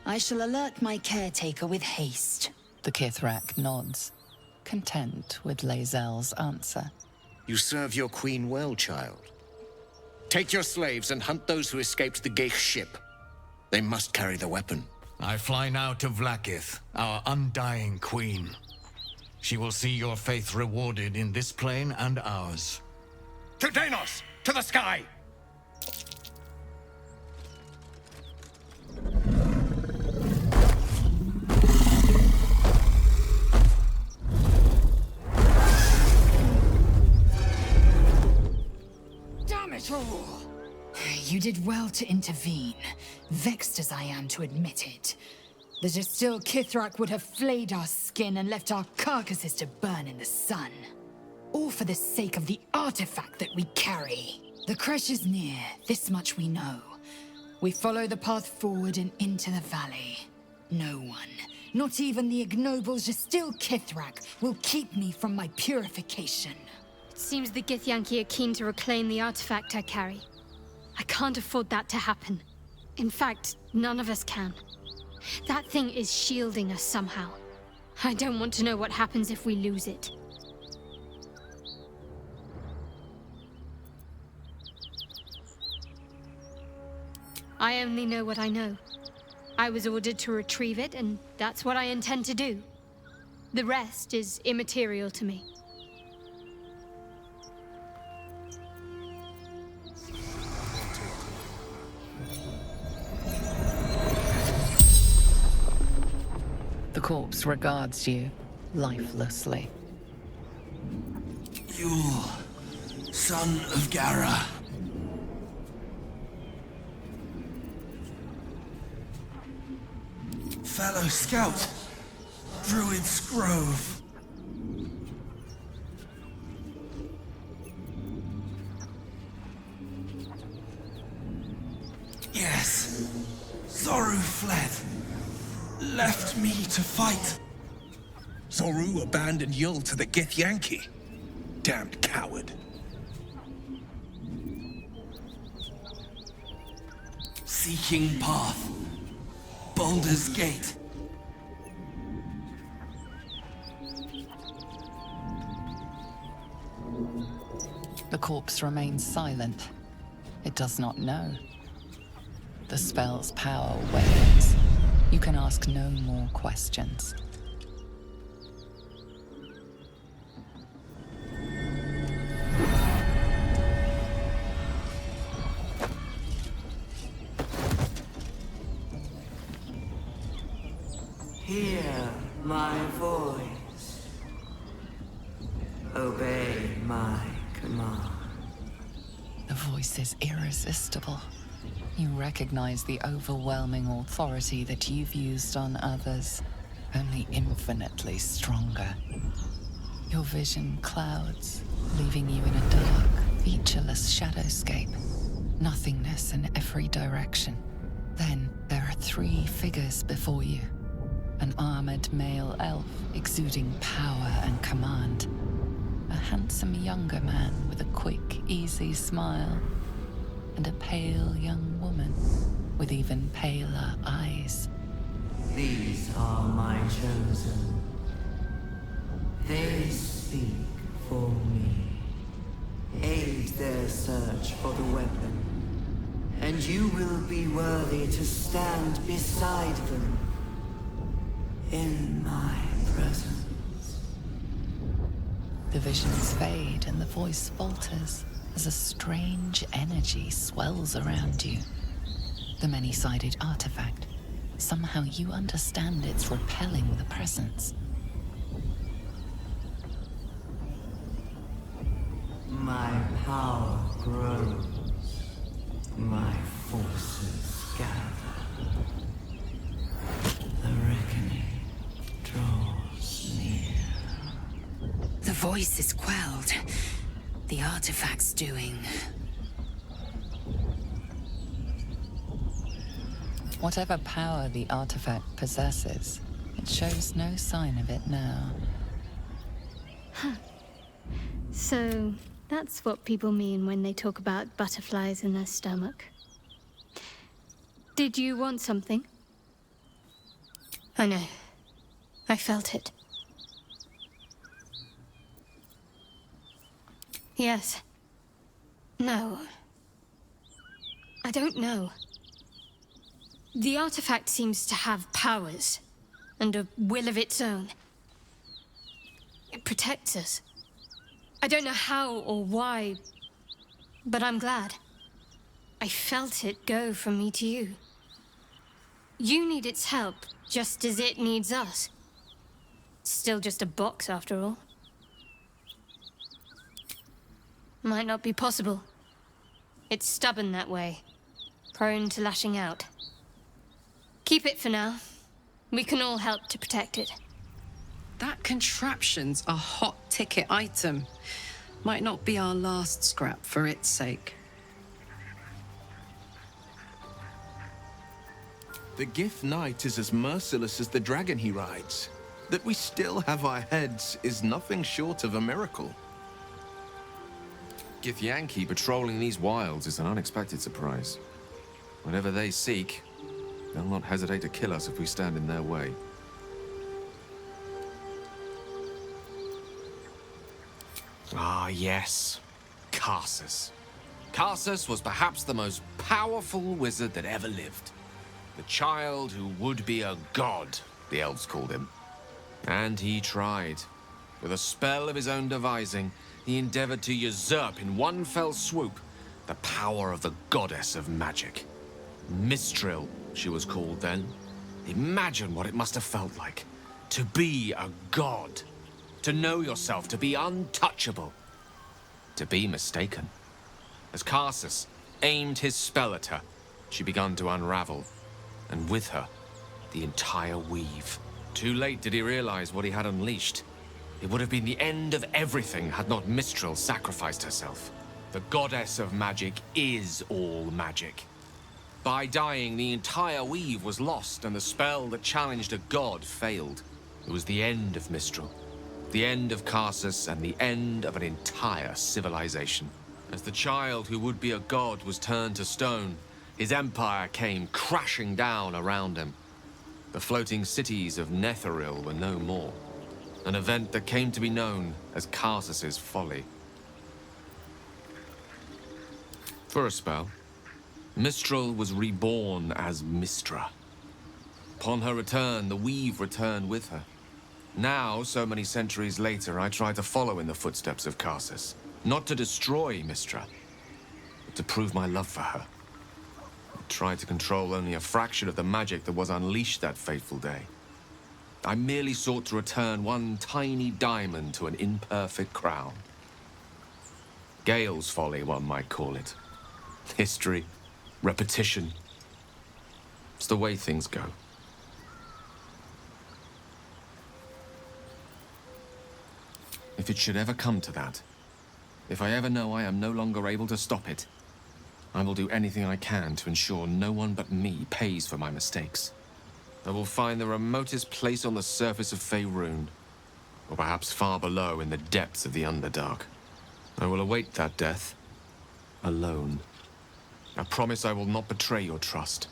I shall alert my caretaker with haste. The Kithrak nods, content with Lae'zel's answer. You serve your queen well, child. Take your slaves and hunt those who escaped the Geich ship. They must carry the weapon. I fly now to Vlaakith, our undying queen. She will see your faith rewarded in this plane and ours. To Danos! To the sky! Damn it all! You did well to intervene, vexed as I am to admit it. The Gestil Kithrak would have flayed our skin and left our carcasses to burn in the sun. All for the sake of the artifact that we carry. The crash is near, this much we know. We follow the path forward and into the valley. No one, not even the ignoble Gestil Kithrak, will keep me from my purification. It seems the Githyanki are keen to reclaim the artifact I carry. I can't afford that to happen. In fact, none of us can. That thing is shielding us somehow. I don't want to know what happens if we lose it. I only know what I know. I was ordered to retrieve it, and that's what I intend to do. The rest is immaterial to me. The corpse regards you lifelessly. Yule, son of Gara. Fellow scout, Druid's Grove. Yes, Zoru fled. Left me to fight. Zoru abandoned Yul to the Githyanki. Damned coward. Seeking path. Baldur's Gate. The corpse remains silent. It does not know. The spell's power wanes, You can ask no more questions. Hear my voice. Obey my command. The voice is irresistible. You recognize the overwhelming authority that you've used on others, only infinitely stronger. Your vision clouds, leaving you in a dark, featureless shadowscape. Nothingness in every direction. Then there are 3 figures before you. An armored male elf exuding power and command. A handsome younger man with a quick, easy smile. And a pale young woman with even paler eyes. These are my chosen. They speak for me. Aid their search for the weapon. And you will be worthy to stand beside them. In my presence. The visions fade and the voice falters as a strange energy swells around you. The many-sided artifact. Somehow you understand it's repelling the presence. My power grows. My forces gather. The reckoning draws near. The voice is quelled. The artifact's doing. Whatever power the artifact possesses, it shows no sign of it now. Huh. So, that's what people mean when they talk about butterflies in their stomach. Did you want something? I know. I felt it. Yes. No. I don't know. The artifact seems to have powers, and a will of its own. It protects us. I don't know how or why, but I'm glad. I felt it go from me to you. You need its help, just as it needs us. It's still just a box, after all. Might not be possible. It's stubborn that way, prone to lashing out. Keep it for now. We can all help to protect it. That contraption's a hot ticket item. Might not be our last scrap for its sake. The Gift Knight is as merciless as the dragon he rides. That we still have our heads is nothing short of a miracle. Githyanki patrolling these wilds is an unexpected surprise. Whatever they seek, they'll not hesitate to kill us if we stand in their way. Ah, yes. Karsus. Karsus was perhaps the most powerful wizard that ever lived. The child who would be a god, the elves called him. And he tried. With a spell of his own devising, he endeavored to usurp in one fell swoop the power of the goddess of magic. Mistral, she was called then. Imagine what it must have felt like. To be a god. To know yourself, to be untouchable. To be mistaken. As Karsus aimed his spell at her, she began to unravel. And with her, the entire weave. Too late did he realize what he had unleashed. It would have been the end of everything had not Mistral sacrificed herself. The goddess of magic is all magic. By dying, the entire weave was lost, and the spell that challenged a god failed. It was the end of Mistral. The end of Karsus, and the end of an entire civilization. As the child who would be a god was turned to stone, his empire came crashing down around him. The floating cities of Netheril were no more. An event that came to be known as Karsus's folly. For a spell, Mistral was reborn as Mistra. Upon her return, the weave returned with her. Now, so many centuries later, I try to follow in the footsteps of Karsus. Not to destroy Mystra, but to prove my love for her. I tried to control only a fraction of the magic that was unleashed that fateful day. I merely sought to return one tiny diamond to an imperfect crown. Gale's folly, one might call it. History, repetition. It's the way things go. If it should ever come to that, if I ever know I am no longer able to stop it, I will do anything I can to ensure no one but me pays for my mistakes. I will find the remotest place on the surface of Faerun, or perhaps far below in the depths of the Underdark. I will await that death, alone. I promise I will not betray your trust.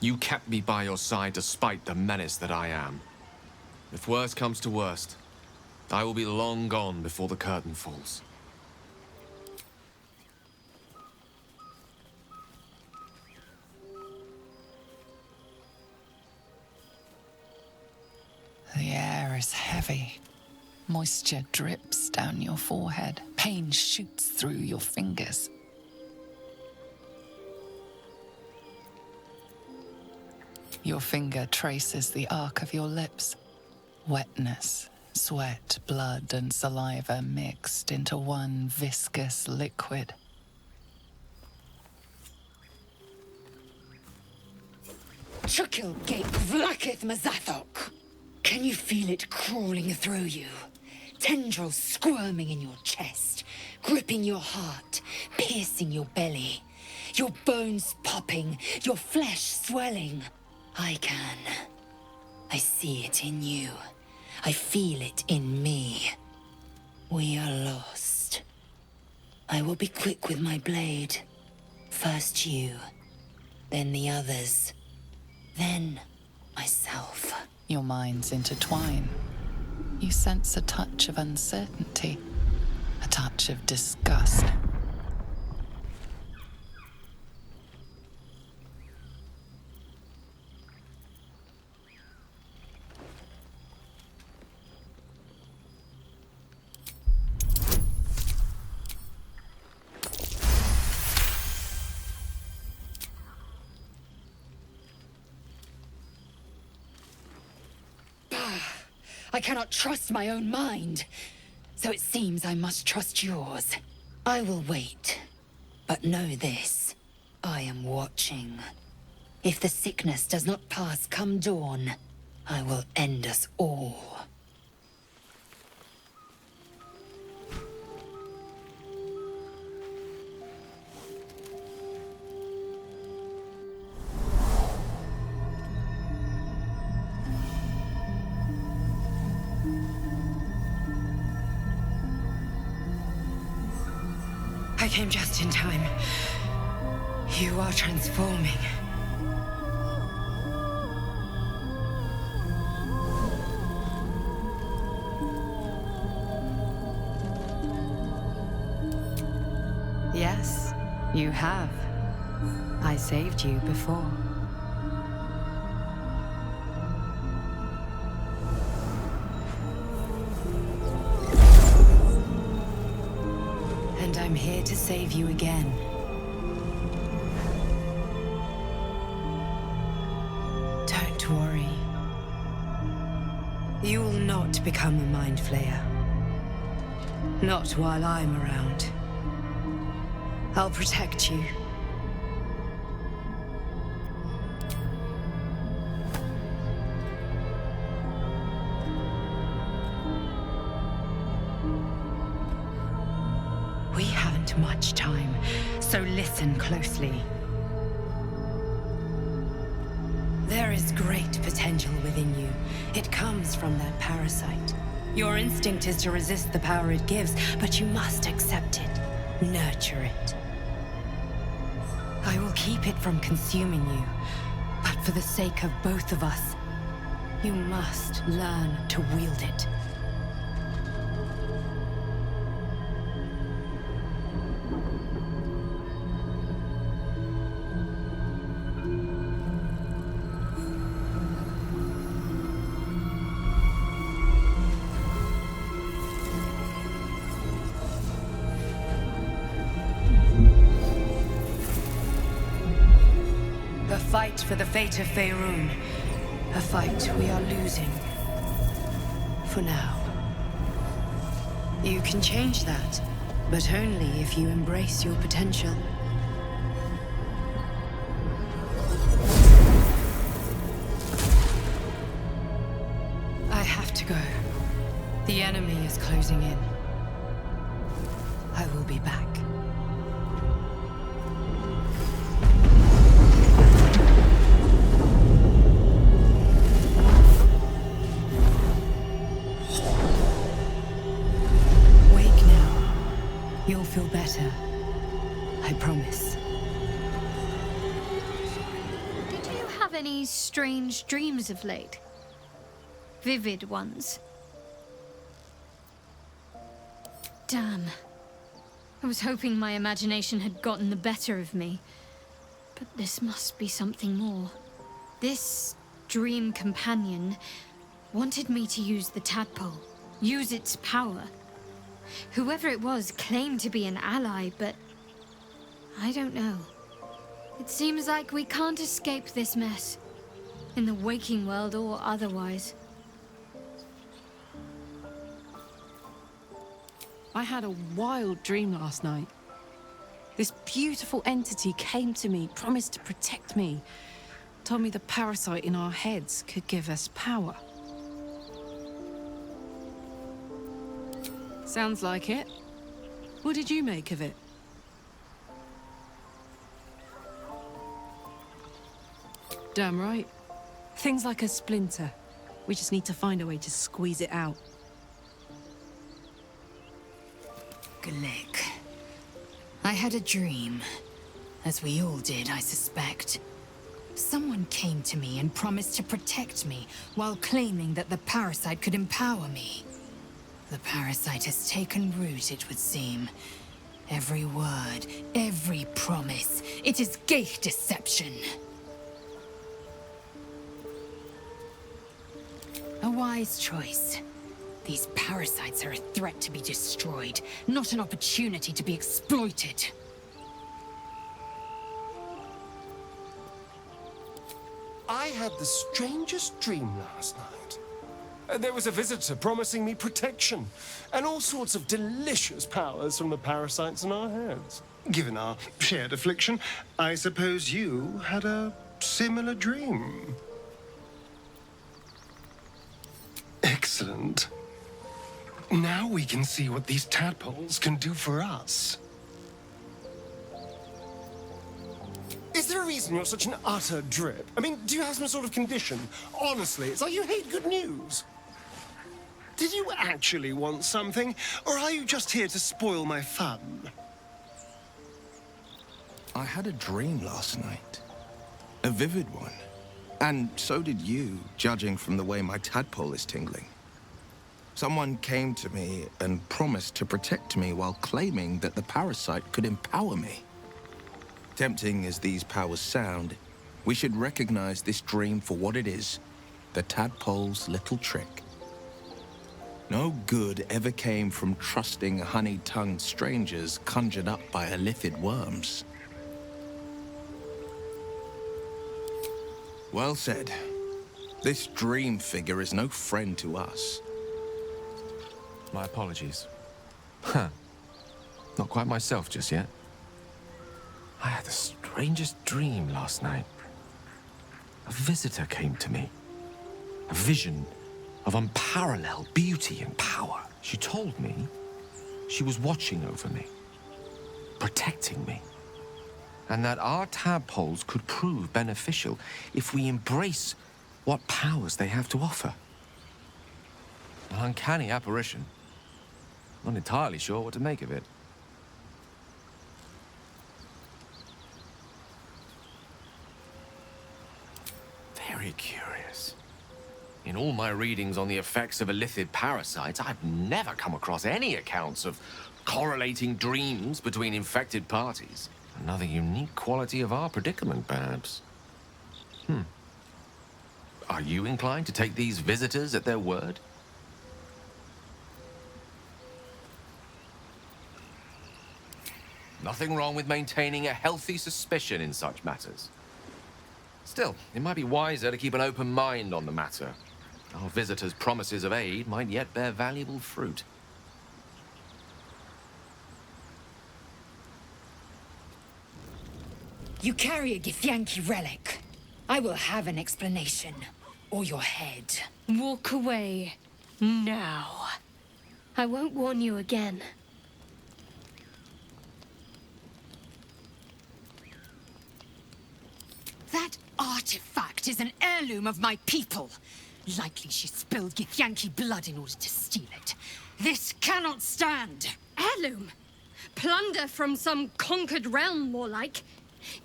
You kept me by your side despite the menace that I am. If worst comes to worst, I will be long gone before the curtain falls. The air is heavy. Moisture drips down your forehead. Pain shoots through your fingers. Your finger traces the arc of your lips. Wetness, sweat, blood, and saliva mixed into one viscous liquid. Chukil Gate Vlakith Mazathok! Can you feel it crawling through you? Tendrils squirming in your chest, gripping your heart, piercing your belly. Your bones popping, your flesh swelling. I can. I see it in you. I feel it in me. We are lost. I will be quick with my blade. First you, then the others, then myself. Your minds intertwine. You sense a touch of uncertainty, a touch of disgust. I cannot trust my own mind, so it seems I must trust yours. I will wait, but know this. I am watching. If the sickness does not pass come dawn, I will end us all. I came just in time. You are transforming. Yes, you have. I saved you before. And I'm here to save you again. Don't worry. You will not become a Mind Flayer. Not while I'm around. I'll protect you. We haven't much time, so listen closely. There is great potential within you. It comes from that parasite. Your instinct is to resist the power it gives, but you must accept it, nurture it. I will keep it from consuming you, but for the sake of both of us, you must learn to wield it. fight for the fate of Faerun. A fight we are losing. For now. You can change that, but only if you embrace your potential. I have to go. The enemy is closing in. I will be back. You'll feel better. I promise. Did you have any strange dreams of late? Vivid ones? Damn. I was hoping my imagination had gotten the better of me. But this must be something more. This dream companion wanted me to use the tadpole. Use its power. Whoever it was claimed to be an ally, but I don't know. It seems like we can't escape this mess, in the waking world or otherwise. I had a wild dream last night. This beautiful entity came to me, promised to protect me, told me the parasite in our heads could give us power. Sounds like it. What did you make of it? Damn right. Things like a splinter. We just need to find a way to squeeze it out. Glick. I had a dream. As we all did, I suspect. Someone came to me and promised to protect me, while claiming that the parasite could empower me. The parasite has taken root, it would seem. Every word, every promise, it is Geich deception. A wise choice. These parasites are a threat to be destroyed, not an opportunity to be exploited. I had the strangest dream last night. There was a visitor promising me protection, and all sorts of delicious powers from the parasites in our heads. Given our shared affliction, I suppose you had a similar dream. Excellent. Now we can see what these tadpoles can do for us. Is there a reason you're such an utter drip? I mean, do you have some sort of condition? Honestly, it's like you hate good news. Did you actually want something, or are you just here to spoil my fun? I had a dream last night. A vivid one. And so did you, judging from the way my tadpole is tingling. Someone came to me and promised to protect me while claiming that the parasite could empower me. Tempting as these powers sound, we should recognize this dream for what it is, the tadpole's little trick. No good ever came from trusting honey-tongued strangers conjured up by illithid worms. Well said. This dream figure is no friend to us. My apologies. Huh. Not quite myself just yet. I had the strangest dream last night. A visitor came to me. A vision of unparalleled beauty and power. She told me she was watching over me, protecting me, and that our tadpoles could prove beneficial if we embrace what powers they have to offer. An uncanny apparition. Not entirely sure what to make of it. Very curious. In all my readings on the effects of illithid parasites, I've never come across any accounts of correlating dreams between infected parties. Another unique quality of our predicament, perhaps. Are you inclined to take these visitors at their word? Nothing wrong with maintaining a healthy suspicion in such matters. Still, it might be wiser to keep an open mind on the matter. Our visitors' promises of aid might yet bear valuable fruit. You carry a Githyanki relic. I will have an explanation. Or your head. Walk away. Now. I won't warn you again. That artifact is an heirloom of my people. Likely she spilled Githyanki blood in order to steal it. This cannot stand. Heirloom? Plunder from some conquered realm, more like.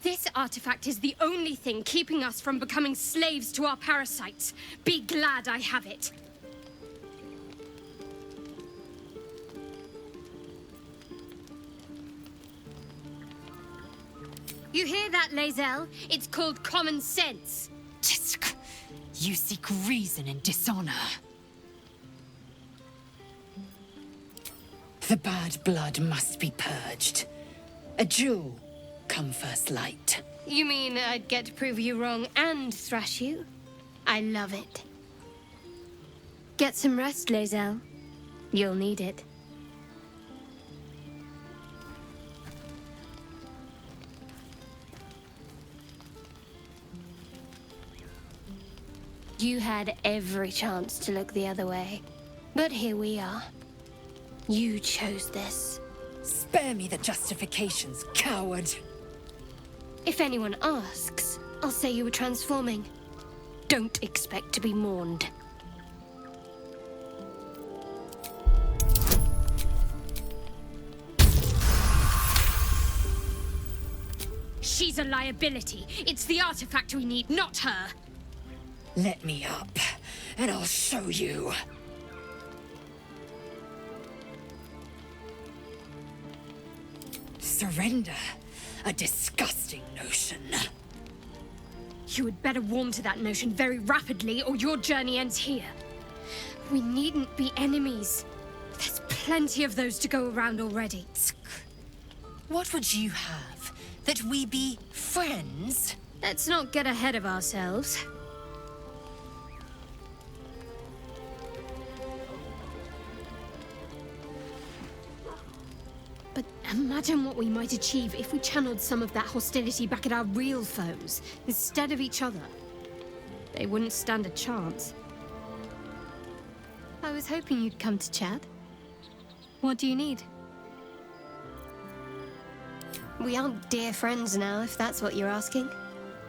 This artifact is the only thing keeping us from becoming slaves to our parasites. Be glad I have it. You hear that, Lae'zel? It's called common sense. Tisk. You seek reason in dishonor. The bad blood must be purged. A jewel come first light. You mean I'd get to prove you wrong and thrash you? I love it. Get some rest, Lae'zel. You'll need it. You had every chance to look the other way. But here we are. You chose this. Spare me the justifications, coward. If anyone asks, I'll say you were transforming. Don't expect to be mourned. She's a liability. It's the artifact we need, not her. Let me up, and I'll show you. Surrender? A disgusting notion. You had better warm to that notion very rapidly, or your journey ends here. We needn't be enemies. There's plenty of those to go around already. What would you have? That we be friends? Let's not get ahead of ourselves. But imagine what we might achieve if we channeled some of that hostility back at our real foes, instead of each other. They wouldn't stand a chance. I was hoping you'd come to chat. What do you need? We aren't dear friends now, if that's what you're asking.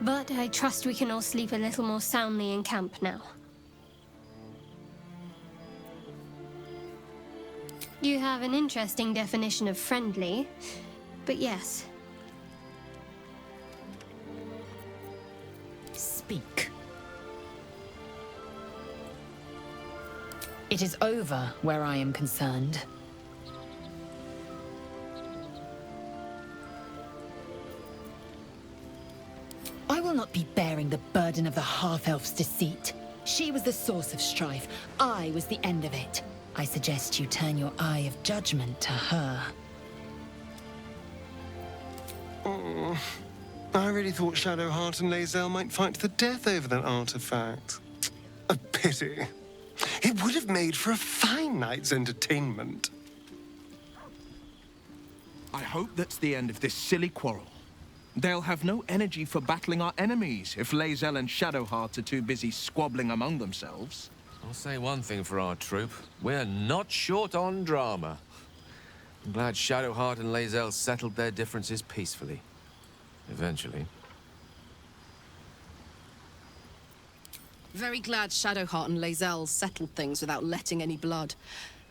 But I trust we can all sleep a little more soundly in camp now. You have an interesting definition of friendly, but yes. Speak. It is over where I am concerned. I will not be bearing the burden of the half-elf's deceit. She was the source of strife. I was the end of it. I suggest you turn your eye of judgment to her. Oh, I really thought Shadowheart and Lae'zel might fight to the death over that artifact. A pity. It would have made for a fine night's entertainment. I hope that's the end of this silly quarrel. They'll have no energy for battling our enemies if Lae'zel and Shadowheart are too busy squabbling among themselves. I'll say one thing for our troop. We're not short on drama. I'm glad Shadowheart and Lae'zel settled their differences peacefully. Eventually. Very glad Shadowheart and Lae'zel settled things without letting any blood.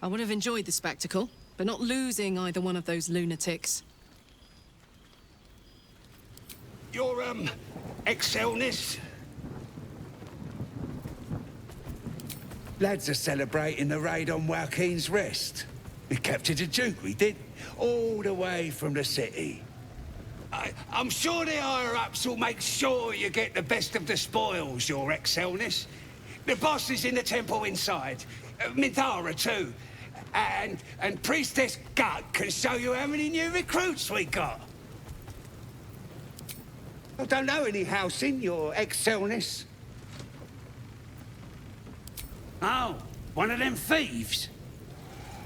I would have enjoyed the spectacle, but not losing either one of those lunatics. Your, Excelness? Lads are celebrating the raid on Joaquin's Rest. We captured a Duke, we did, all the way from the city. I'm sure the higher-ups will make sure you get the best of the spoils, Your Excelness. The boss is in the temple inside. Minthara, too. And Priestess Gut can show you how many new recruits we got. I don't know any housing, your excelleness. Oh, one of them thieves?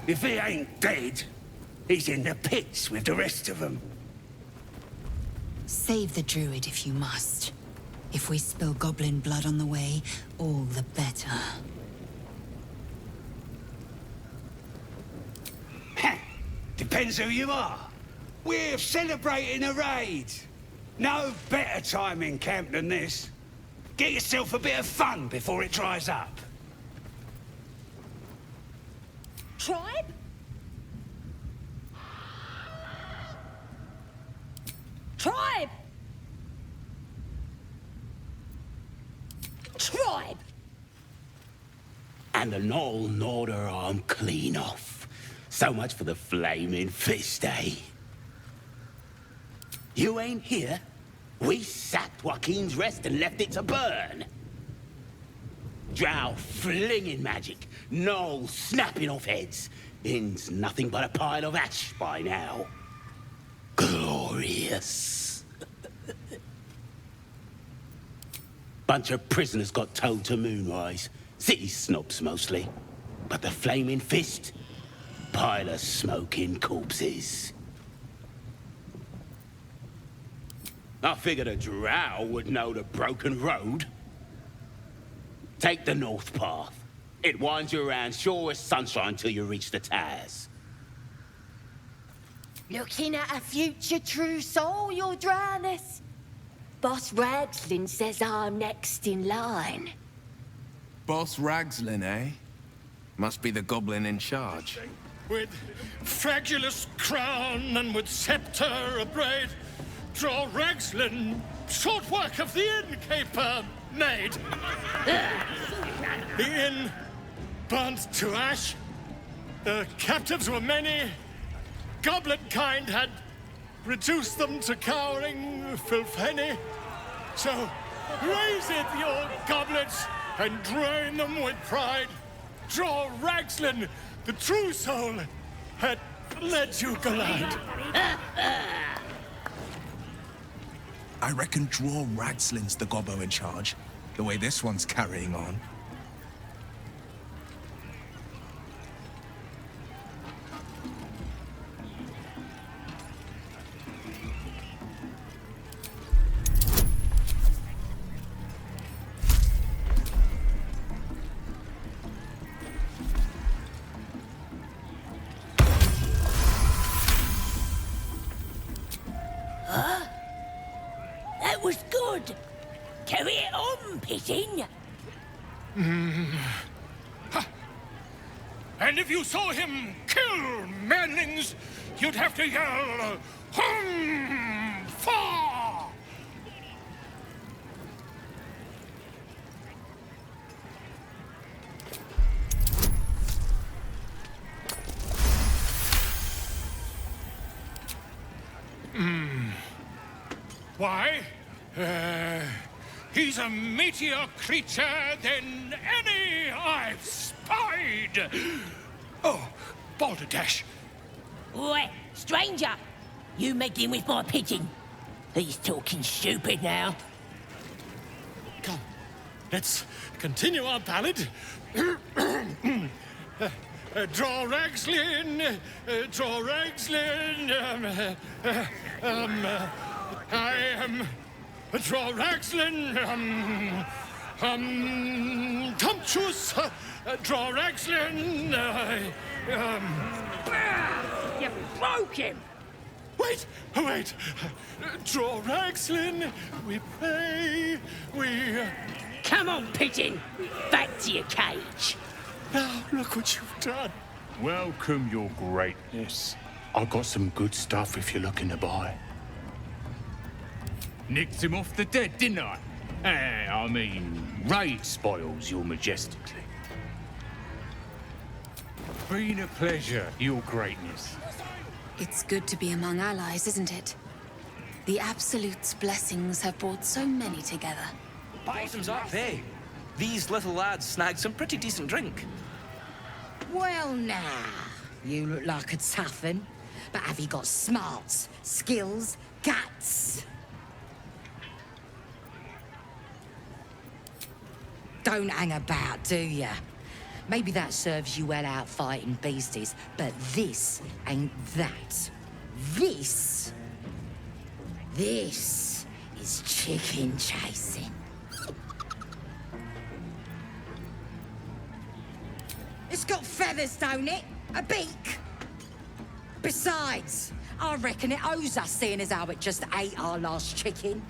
If he ain't dead, he's in the pits with the rest of them. Save the druid if you must. If we spill goblin blood on the way, all the better. Depends who you are. We're celebrating a raid. No better time in camp than this. Get yourself a bit of fun before it dries up. Tribe? Tribe! Tribe! And the Knoll gnawed her arm clean off. So much for the flaming fist, eh? You ain't here? We sacked Joaquin's Rest and left it to burn. Drow flinging magic, Knoll snapping off heads. Inn's nothing but a pile of ash by now. Glorious. Bunch of prisoners got towed to Moonrise. City snobs mostly. But the flaming fist? Pile of smoking corpses. I figured a drow would know the broken road. Take the north path. It winds you around sure as sunshine till you reach the towers. Looking at a future true soul, your dryness? Boss Ragslin says I'm next in line. Boss Ragslin, eh? Must be the goblin in charge. With fragulous crown and with scepter abraid, draw Ragslin, short work of the innkeeper made. The inn burnt to ash. The captives were many. Goblin kind had reduced them to cowering filfhenny. So raise it, your goblets, and drain them with pride. Draw Ragslin, the true soul, had let you glide. I reckon draw Ragslin's the gobbo in charge, the way this one's carrying on. That was good. Carry it on, Pigeon. And if you saw him kill Manlings, you'd have to yell, "Hum! Fa!" Why? He's a meatier creature than any I've spied. Oh, Balderdash. Oi, stranger! You meddling with my pigeon. He's talking stupid now. Come, let's continue our ballad. Draw Ragslin, draw Ragslin. I am draw Ragslin. Tumptuous. Draw Ragslin. You broke him. Wait, wait. Draw Ragslin. We pray. We. Come on, pigeon. Back to your cage. Now look what you've done. Welcome, your greatness. I've got some good stuff if you're looking to buy. Nicked him off the dead, didn't I? I mean, raid spoils, your majestically. Been a pleasure, your greatness. It's good to be among allies, isn't it? The Absolute's blessings have brought so many together. Bottoms up, hey. These little lads snagged some pretty decent drink. Well, now, you look like a tough un, but have you got smarts, skills, guts? Don't hang about, do ya? Maybe that serves you well out fighting beasties, but this ain't that. This is chicken chasing. It's got feathers, don't it? A beak. Besides, I reckon it owes us, seeing as how it just ate our last chicken.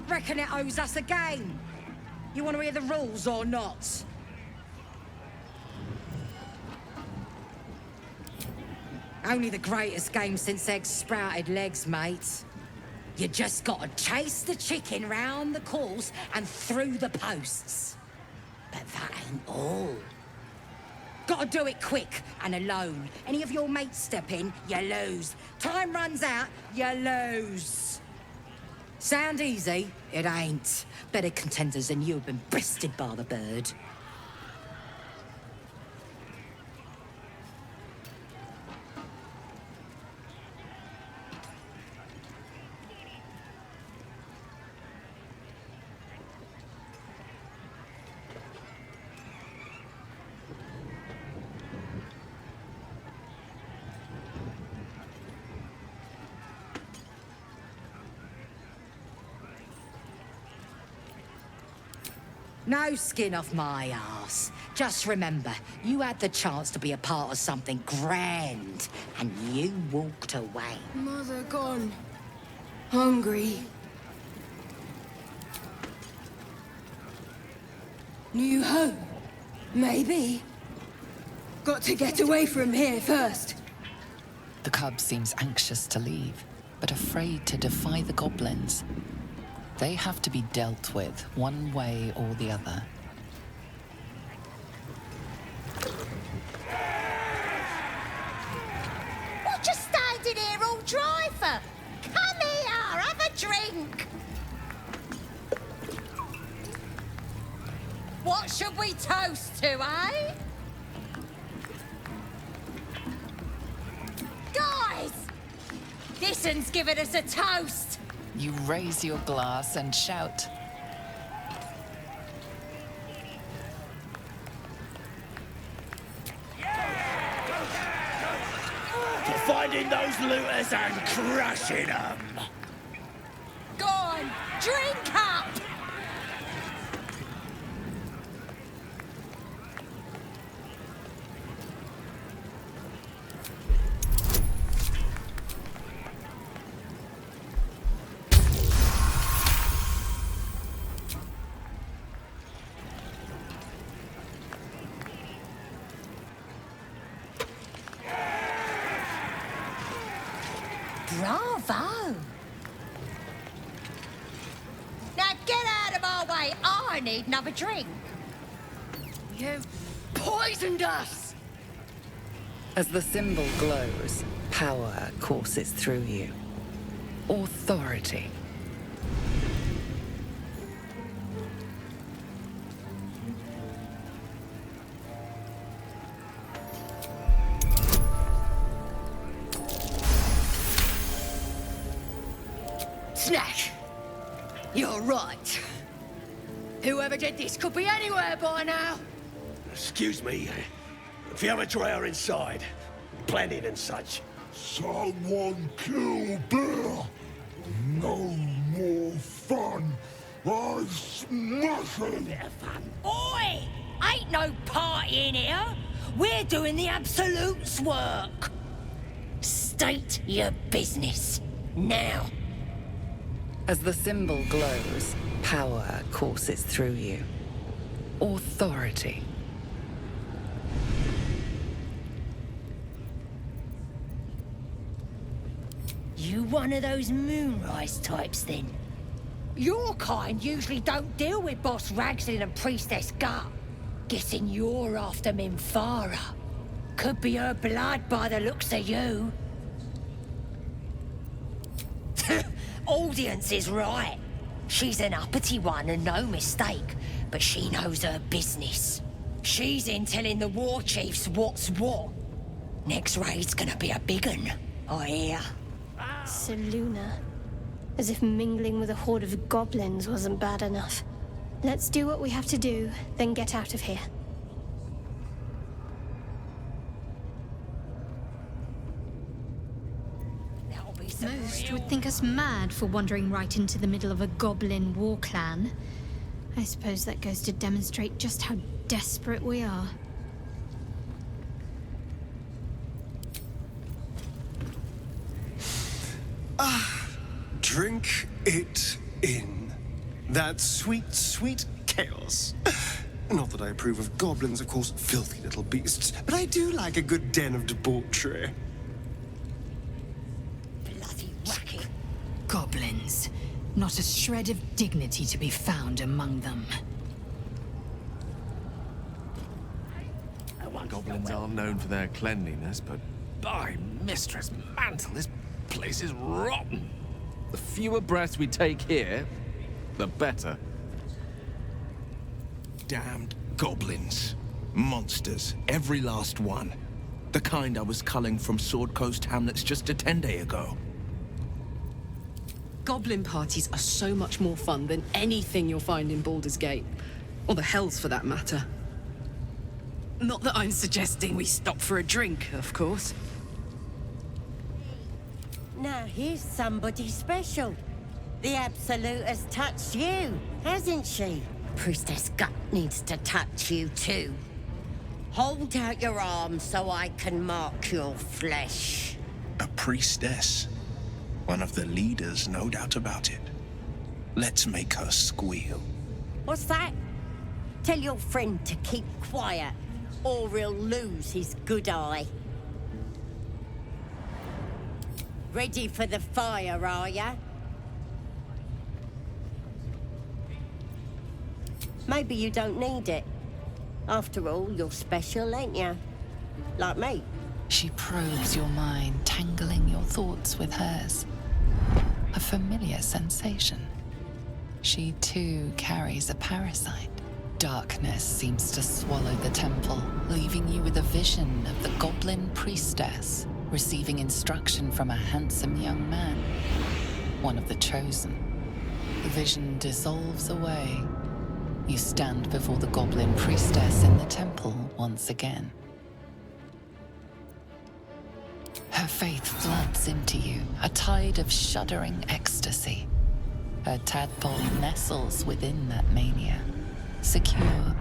Reckon it owes us a game. You want to hear the rules or not? Only the greatest game since eggs sprouted legs, mate. You just gotta chase the chicken round the course and through the posts. But that ain't all. Gotta do it quick and alone. Any of your mates step in, you lose. Time runs out, you lose. Sound easy? It ain't. Better contenders than you have been bested by the bird. No skin off my arse. Just remember, you had the chance to be a part of something grand, and you walked away. Mother gone. Hungry. New home? Maybe. Got to get away from here first. The cub seems anxious to leave, but afraid to defy the goblins. They have to be dealt with, one way or the other. What you standing here all dry for? Come here, have a drink. What should we toast to, eh? Guys! This one's giving us a toast. You raise your glass and shout. For finding those looters and crushing them. Go on, drink up! Bravo! Now get out of our way. I need another drink. You poisoned us! As the symbol glows, power courses through you. Authority. Snack! You're right. Whoever did this could be anywhere by now. Excuse me. If you have a drawer inside, planning and such. Someone kill Bear. No more fun. I smash him. Oi! Ain't no party in here. We're doing the Absolute's work. State your business. Now. As the symbol glows, power courses through you. Authority. You one of those moonrise types, then? Your kind usually don't deal with Boss Ragslin and Priestess Gut. Guessing you're after Minfara. Could be her blood by the looks of you. Audience is right. She's an uppity one and no mistake, but she knows her business. She's in telling the war chiefs what's what. Next raid's gonna be a big un, I hear. Seluna. As if mingling with a horde of goblins wasn't bad enough. Let's do what we have to do, then get out of here. Most would think us mad for wandering right into the middle of a goblin war clan. I suppose that goes to demonstrate just how desperate we are. Drink it in. That sweet, sweet chaos. Not that I approve of goblins, of course, filthy little beasts, but I do like a good den of debauchery. Bloody racket. Goblins. Not a shred of dignity to be found among them. Goblins are known for their cleanliness, but by Mistress Mantle, this place is rotten. The fewer breaths we take here, the better. Damned goblins. Monsters, every last one. The kind I was culling from Sword Coast hamlets just a 10-day ago. Goblin parties are so much more fun than anything you'll find in Baldur's Gate. Or the Hells, for that matter. Not that I'm suggesting we stop for a drink, of course. Now here's somebody special. The Absolute has touched you, hasn't she? Priestess Gut needs to touch you too. Hold out your arm so I can mark your flesh. A priestess. One of the leaders, no doubt about it. Let's make her squeal. What's that? Tell your friend to keep quiet, or he'll lose his good eye. Ready for the fire, are ya? Maybe you don't need it. After all, you're special, ain't ya? Like me. She probes your mind, tangling your thoughts with hers. A familiar sensation. She too carries a parasite. Darkness seems to swallow the temple, leaving you with a vision of the goblin priestess receiving instruction from a handsome young man, one of the chosen. The vision dissolves away. You stand before the goblin priestess in the temple once again. Her faith floods into you, a tide of shuddering ecstasy. Her tadpole nestles within that mania, secure,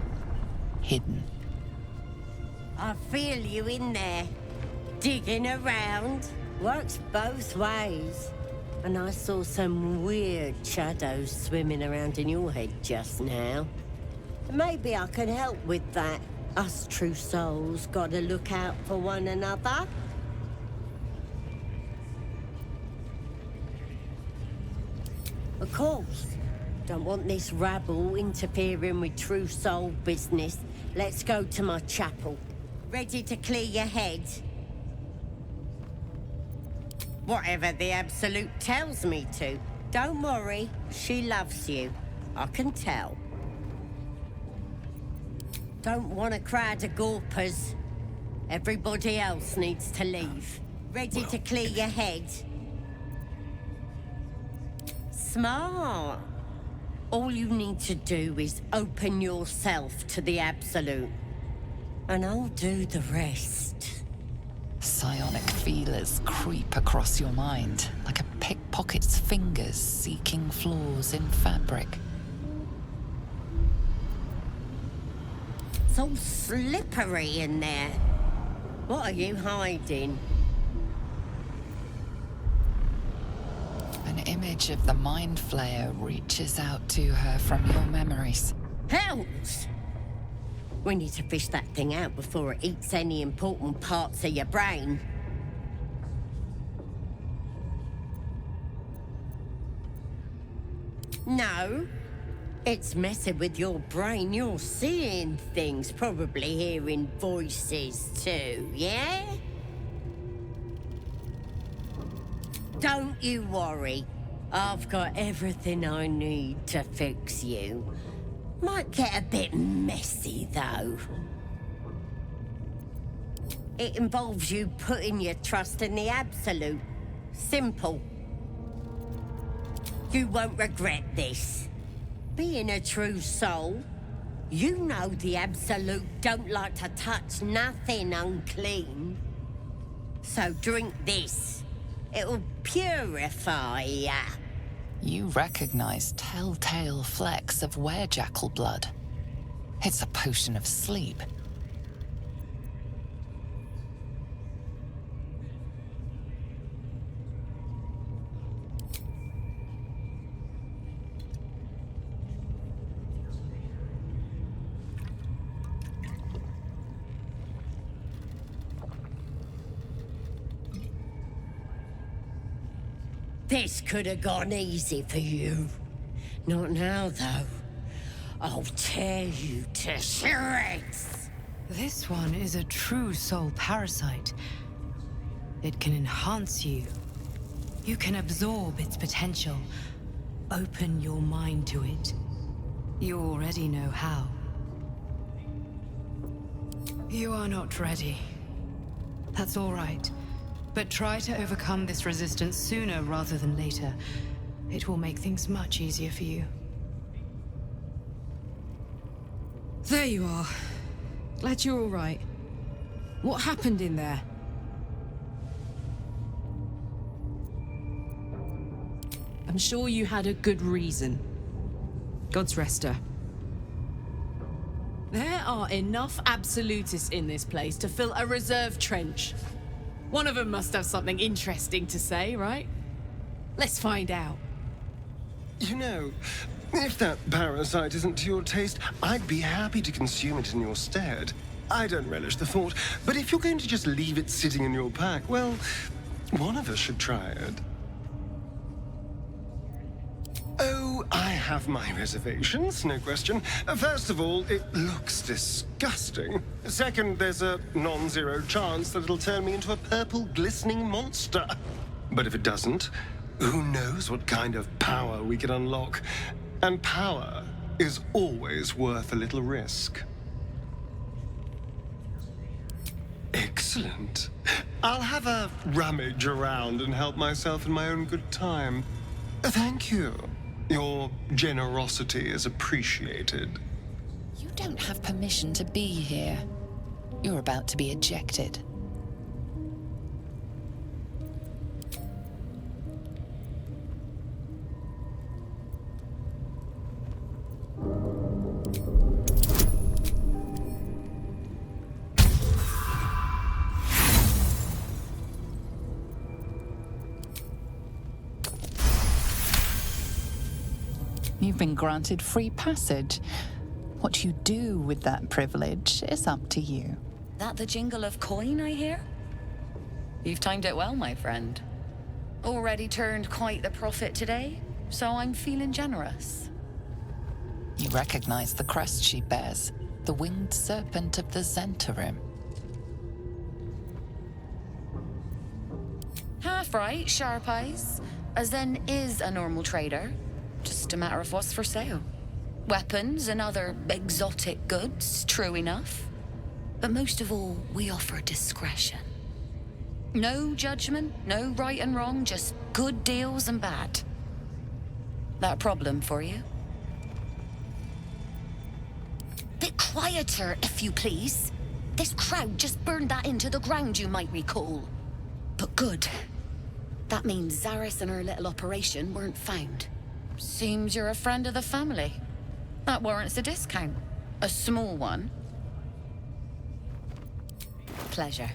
hidden. I feel you in there, digging around. Works both ways. And I saw some weird shadows swimming around in your head just now. Maybe I can help with that. Us true souls gotta look out for one another. Of course. Don't want this rabble interfering with true soul business. Let's go to my chapel. Ready to clear your head? Whatever the Absolute tells me to. Don't worry, she loves you. I can tell. Don't want a crowd of gawpers. Everybody else needs to leave. Ready to clear your head? Smart. All you need to do is open yourself to the Absolute. And I'll do the rest. Psionic feelers creep across your mind, like a pickpocket's fingers seeking flaws in fabric. It's all slippery in there. What are you hiding? An image of the Mind Flayer reaches out to her from your memories. Hells! We need to fish that thing out before it eats any important parts of your brain. No. It's messing with your brain. You're seeing things, probably hearing voices too, yeah? Don't you worry. I've got everything I need to fix you. Might get a bit messy, though. It involves you putting your trust in the Absolute. Simple. You won't regret this. Being a true soul, you know the Absolute don't like to touch nothing unclean. So drink this. It'll purify ya. You recognize telltale flecks of werejackal blood. It's a potion of sleep. This could have gone easy for you. Not now, though. I'll tear you to shreds. This one is a true soul parasite. It can enhance you. You can absorb its potential. Open your mind to it. You already know how. You are not ready. That's all right. But try to overcome this resistance sooner rather than later. It will make things much easier for you. There you are. Glad you're all right. What happened in there? I'm sure you had a good reason. God's rester. There are enough absolutists in this place to fill a reserve trench. One of them must have something interesting to say, right? Let's find out. You know, if that parasite isn't to your taste, I'd be happy to consume it in your stead. I don't relish the thought, but if you're going to just leave it sitting in your pack, well, one of us should try it. Oh, I have my reservations, no question. First of all, it looks disgusting. Second, there's a non-zero chance that it'll turn me into a purple glistening monster. But if it doesn't, who knows what kind of power we can unlock. And power is always worth a little risk. Excellent. I'll have a rummage around and help myself in my own good time. Thank you. Your generosity is appreciated. You don't have permission to be here. You're about to be ejected. You've been granted free passage. What you do with that privilege is up to you. That the jingle of coin I hear? You've timed it well, my friend. Already turned quite the profit today, so I'm feeling generous. You recognize the crest she bears, the winged serpent of the Zentarim. Half right, sharp eyes. A Zen is a normal trader. Just a matter of what's for sale. Weapons and other exotic goods, true enough. But most of all, we offer discretion. No judgment, no right and wrong, just good deals and bad. That a problem for you? Bit quieter, if you please. This crowd just burned that into the ground, you might recall. But good. That means Zaris and her little operation weren't found. Seems you're a friend of the family. That warrants a discount. A small one. Pleasure.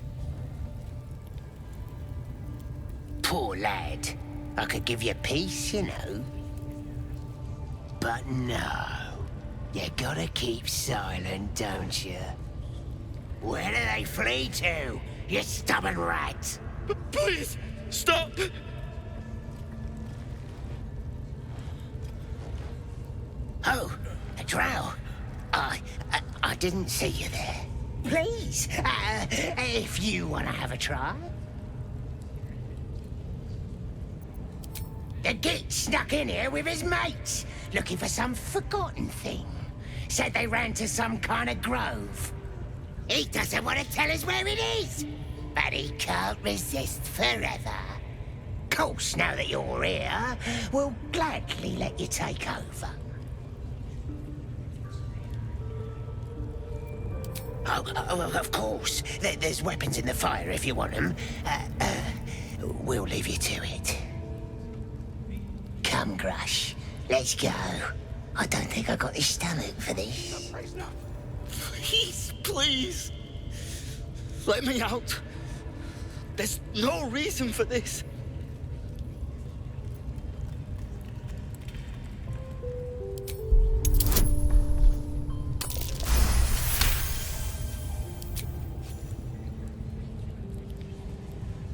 Poor lad. I could give you peace, you know. But no. You gotta keep silent, don't you? Where do they flee to, you stubborn rat? Please, stop! Oh, a drow. I didn't see you there. Please, if you want to have a try. The git snuck in here with his mates, looking for some forgotten thing. Said they ran to some kind of grove. He doesn't want to tell us where it is, but he can't resist forever. Course, now that you're here, we'll gladly let you take over. Oh, of course. There's weapons in the fire if you want them. We'll leave you to it. Come, Grush. Let's go. I don't think I got the stomach for this. Please, please. Let me out. There's no reason for this.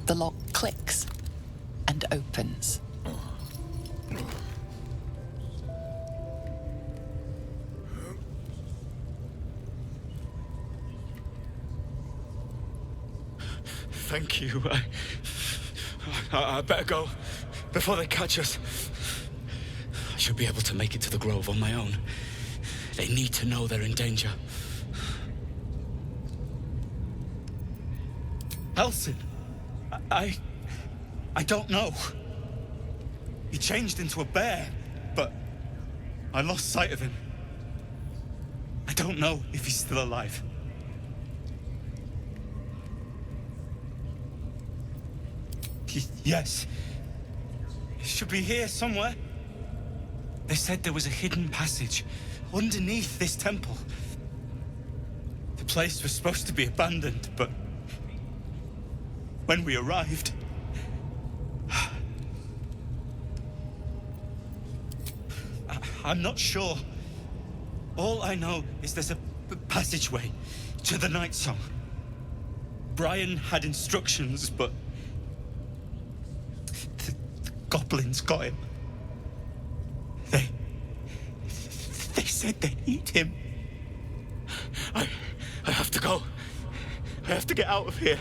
The lock clicks and opens. Thank you. I better go before they catch us. I should be able to make it to the grove on my own. They need to know they're in danger. Elson, I don't know. He changed into a bear, but I lost sight of him. I don't know if he's still alive. Yes. It should be here somewhere. They said there was a hidden passage underneath this temple. The place was supposed to be abandoned, but when we arrived, I'm not sure. All I know is there's a passageway to the Night Song. Brian had instructions, but the goblins got him. They said they'd eat him. I have to go. I have to get out of here.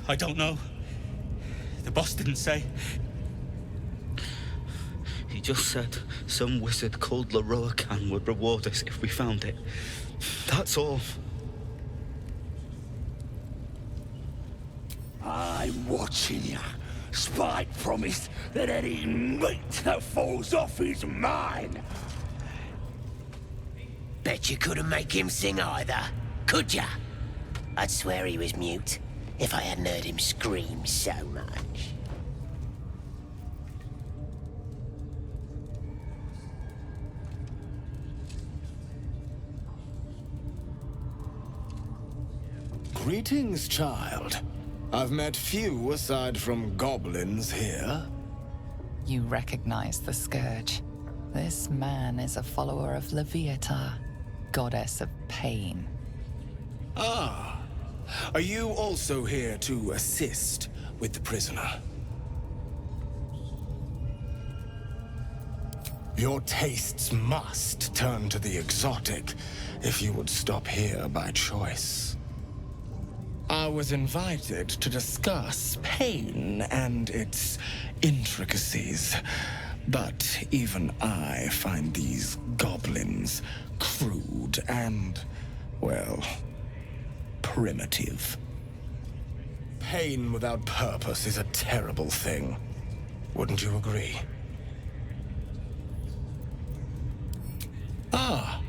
I don't know. The boss didn't say. He just said some wizard called Leroacan would reward us if we found it. That's all. I'm watching you. Spike promised that any meat that falls off is mine. Bet you couldn't make him sing either, could ya? I'd swear he was mute if I hadn't heard him scream so much. Greetings, child. I've met few aside from goblins here. You recognize the Scourge. This man is a follower of Leviatha, goddess of pain. Ah. Are you also here to assist with the prisoner? Your tastes must turn to the exotic if you would stop here by choice. I was invited to discuss pain and its intricacies, but even I find these goblins crude and, well, primitive. Pain without purpose is a terrible thing. Wouldn't you agree? Ah.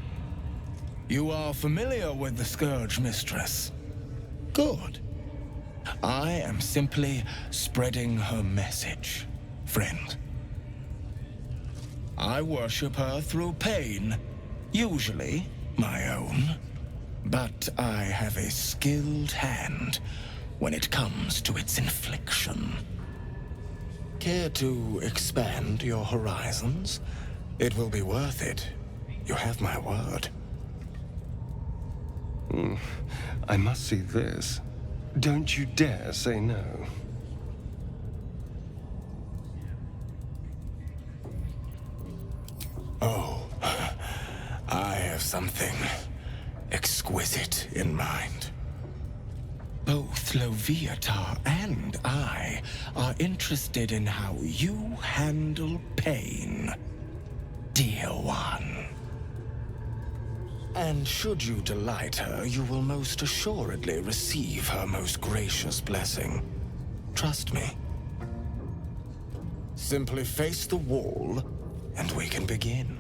You are familiar with the Scourge Mistress. Good. I am simply spreading her message, friend. I worship her through pain, usually my own. But I have a skilled hand when it comes to its infliction. Care to expand your horizons? It will be worth it. You have my word. I must see this. Don't you dare say no. Oh, I have something exquisite in mind. Both Leviatha and I are interested in how you handle pain, dear one. And should you delight her, you will most assuredly receive her most gracious blessing. Trust me. Simply face the wall, and we can begin.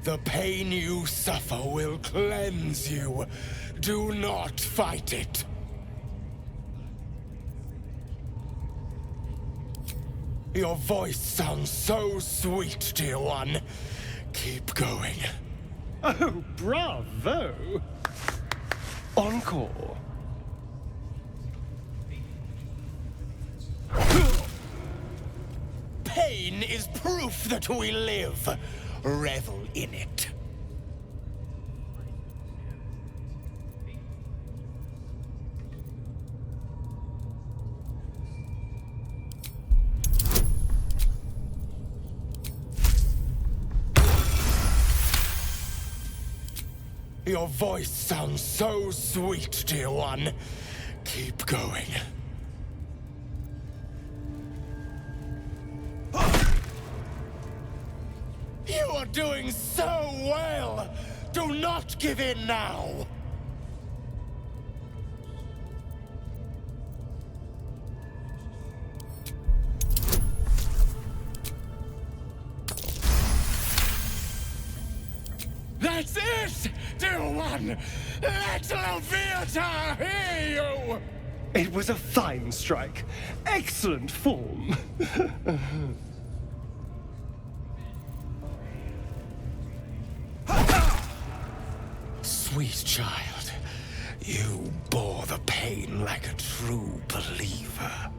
The pain you suffer will cleanse you. Do not fight it. Your voice sounds so sweet, dear one. Keep going. Oh, bravo! Encore. Pain is proof that we live. Revel in it. Your voice sounds so sweet, dear one. Keep going. You are doing so well! Do not give in now! That's it! Dear one! Let Leviathan hear you! It was a fine strike. Excellent form. Sweet child, you bore the pain like a true believer.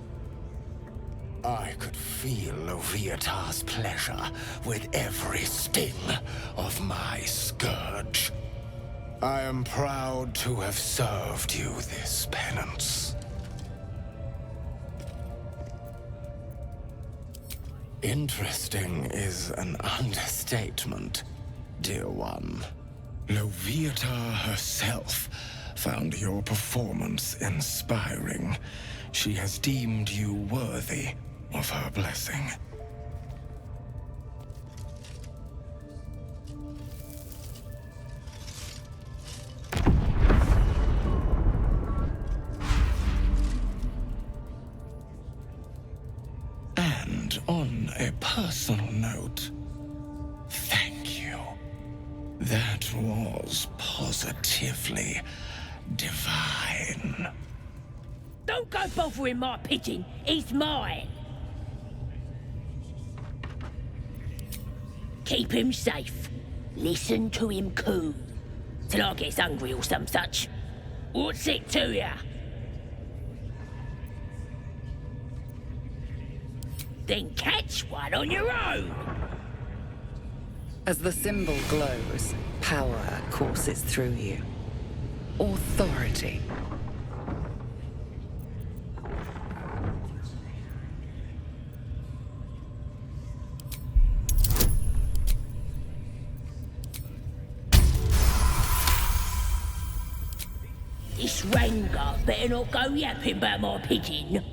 I could feel Leviathan's pleasure with every sting of my scourge. I am proud to have served you this penance. Interesting is an understatement, dear one. Leviathan herself found your performance inspiring. She has deemed you worthy of her blessing. And on a personal note, thank you. That was positively divine. Don't go bothering my pigeon. He's mine. Keep him safe. Listen to him coo. Till I gets hungry or some such. What's it to ya? Then catch one on your own. As the symbol glows, power courses through you. Authority. This Ranger better not go yapping about my pigeon.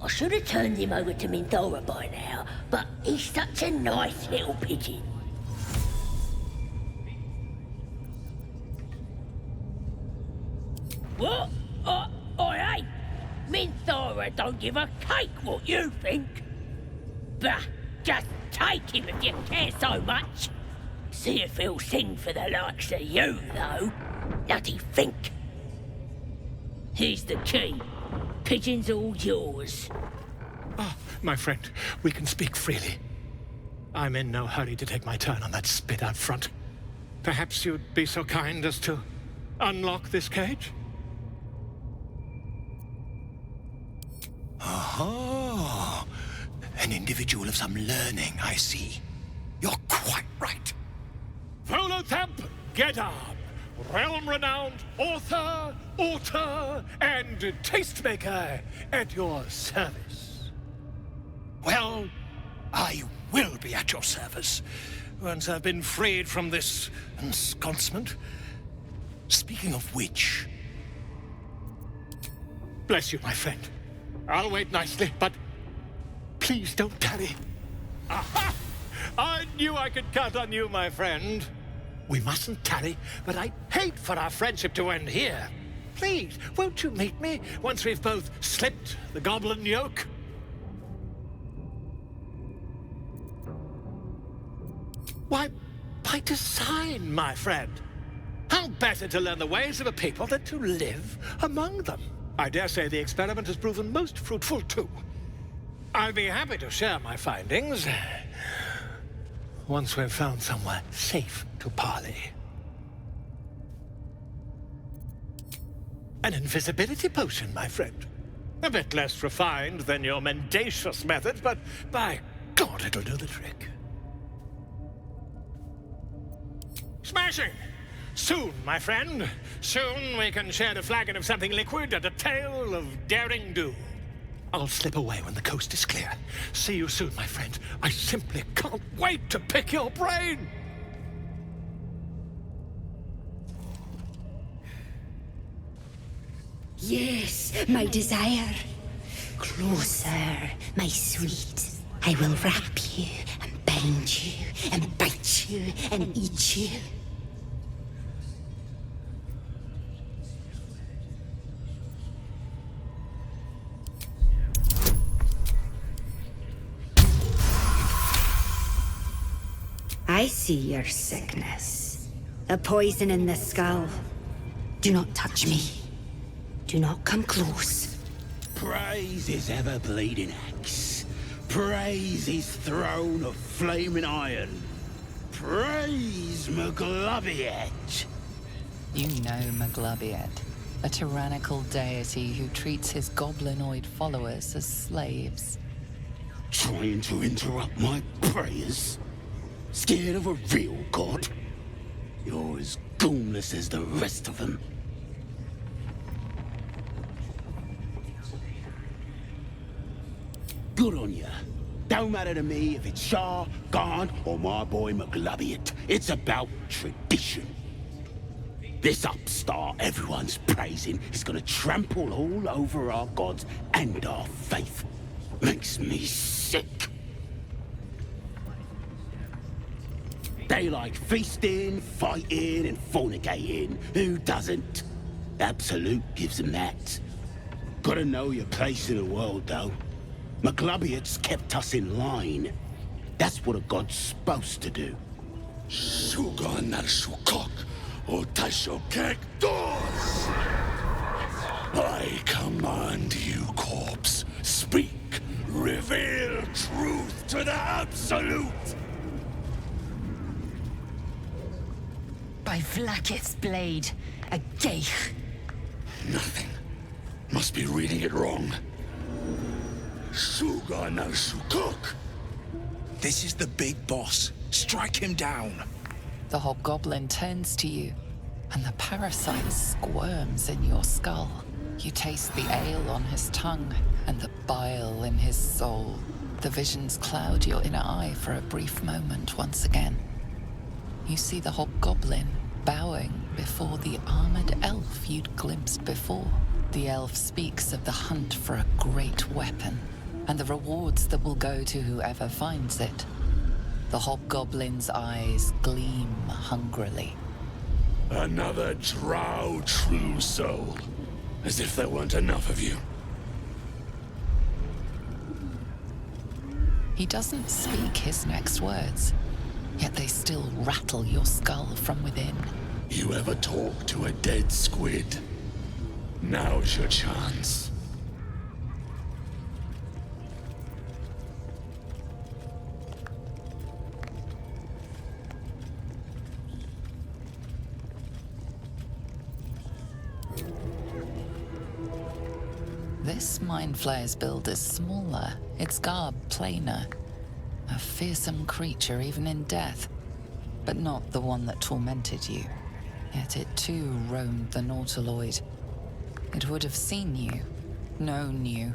I should have turned him over to Minthora by now, but he's such a nice little pigeon. What? I ain't. Minthora don't give a cake what you think. Bah, just take him if you care so much. See if he'll sing for the likes of you, though. Bloody think. Here's the key. Pigeon's all yours. Ah, my friend, we can speak freely. I'm in no hurry to take my turn on that spit out front. Perhaps you'd be so kind as to unlock this cage? Aha! An individual of some learning, I see. You're quite right. Volothamp Gedab, realm-renowned author, and tastemaker at your service. Well, I will be at your service once I've been freed from this ensconcement. Speaking of which... Bless you, my friend. I'll wait nicely, but please don't tarry. Aha! I knew I could count on you, my friend. We mustn't tarry, but I'd hate for our friendship to end here. Please, won't you meet me once we've both slipped the goblin yoke? Why, by design, my friend. How better to learn the ways of a people than to live among them? I dare say the experiment has proven most fruitful, too. I'll be happy to share my findings once we've found somewhere safe to parley. An invisibility potion, my friend. A bit less refined than your mendacious methods, but by God, it'll do the trick. Smashing! Soon, my friend. Soon we can share a flagon of something liquid and a tale of daring do. I'll slip away when the coast is clear. See you soon, my friend. I simply can't wait to pick your brain! Yes, my desire. Closer, my sweet. I will wrap you and bind you and bite you and eat you. I see your sickness. A poison in the skull. Do not touch me. Do not come close. Praise his ever-bleeding axe. Praise his throne of flaming iron. Praise Magloviet. You know Magloviet, a tyrannical deity who treats his goblinoid followers as slaves. Trying to interrupt my prayers? Scared of a real god? You're as goonless as the rest of them. Good on ya. Don't matter to me if it's Shah, Garn, or my boy Magloviet. It's about tradition. This upstart everyone's praising is gonna trample all over our gods and our faith. Makes me sick. They like feasting, fighting, and fornicating. Who doesn't? Absolute gives them that. Gotta know your place in the world, though. Magloviet's kept us in line. That's what a god's supposed to do. Sugan al Shukok, O Taisho Kek Doors! I command you, corpse. Speak. Reveal truth to the Absolute! By Vlaakith's blade, a geich. Nothing. Must be reading it wrong. Sugan al Shukok. This is the big boss. Strike him down. The hobgoblin turns to you, and the parasite squirms in your skull. You taste the ale on his tongue, and the bile in his soul. The visions cloud your inner eye for a brief moment once again. You see the hobgoblin bowing before the armored elf you'd glimpsed before. The elf speaks of the hunt for a great weapon, and the rewards that will go to whoever finds it. The hobgoblin's eyes gleam hungrily. Another drow true soul. As if there weren't enough of you. He doesn't speak his next words, yet they still rattle your skull from within. You ever talk to a dead squid? Now's your chance. This Mind Flayer's build is smaller, its garb plainer. A fearsome creature even in death, but not the one that tormented you. Yet it too roamed the Nautilloid. It would have seen you, known you.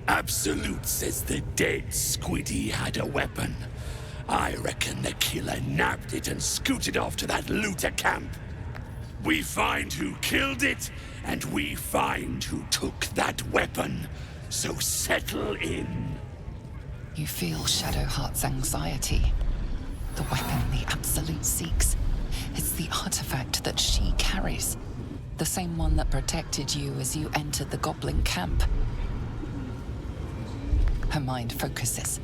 Absolute says the dead squiddy had a weapon. I reckon the killer nabbed it and scooted off to that looter camp. We find who killed it, and we find who took that weapon. So settle in. You feel Shadowheart's anxiety. The weapon the Absolute seeks. It's the artifact that she carries. The same one that protected you as you entered the goblin camp. Her mind focuses.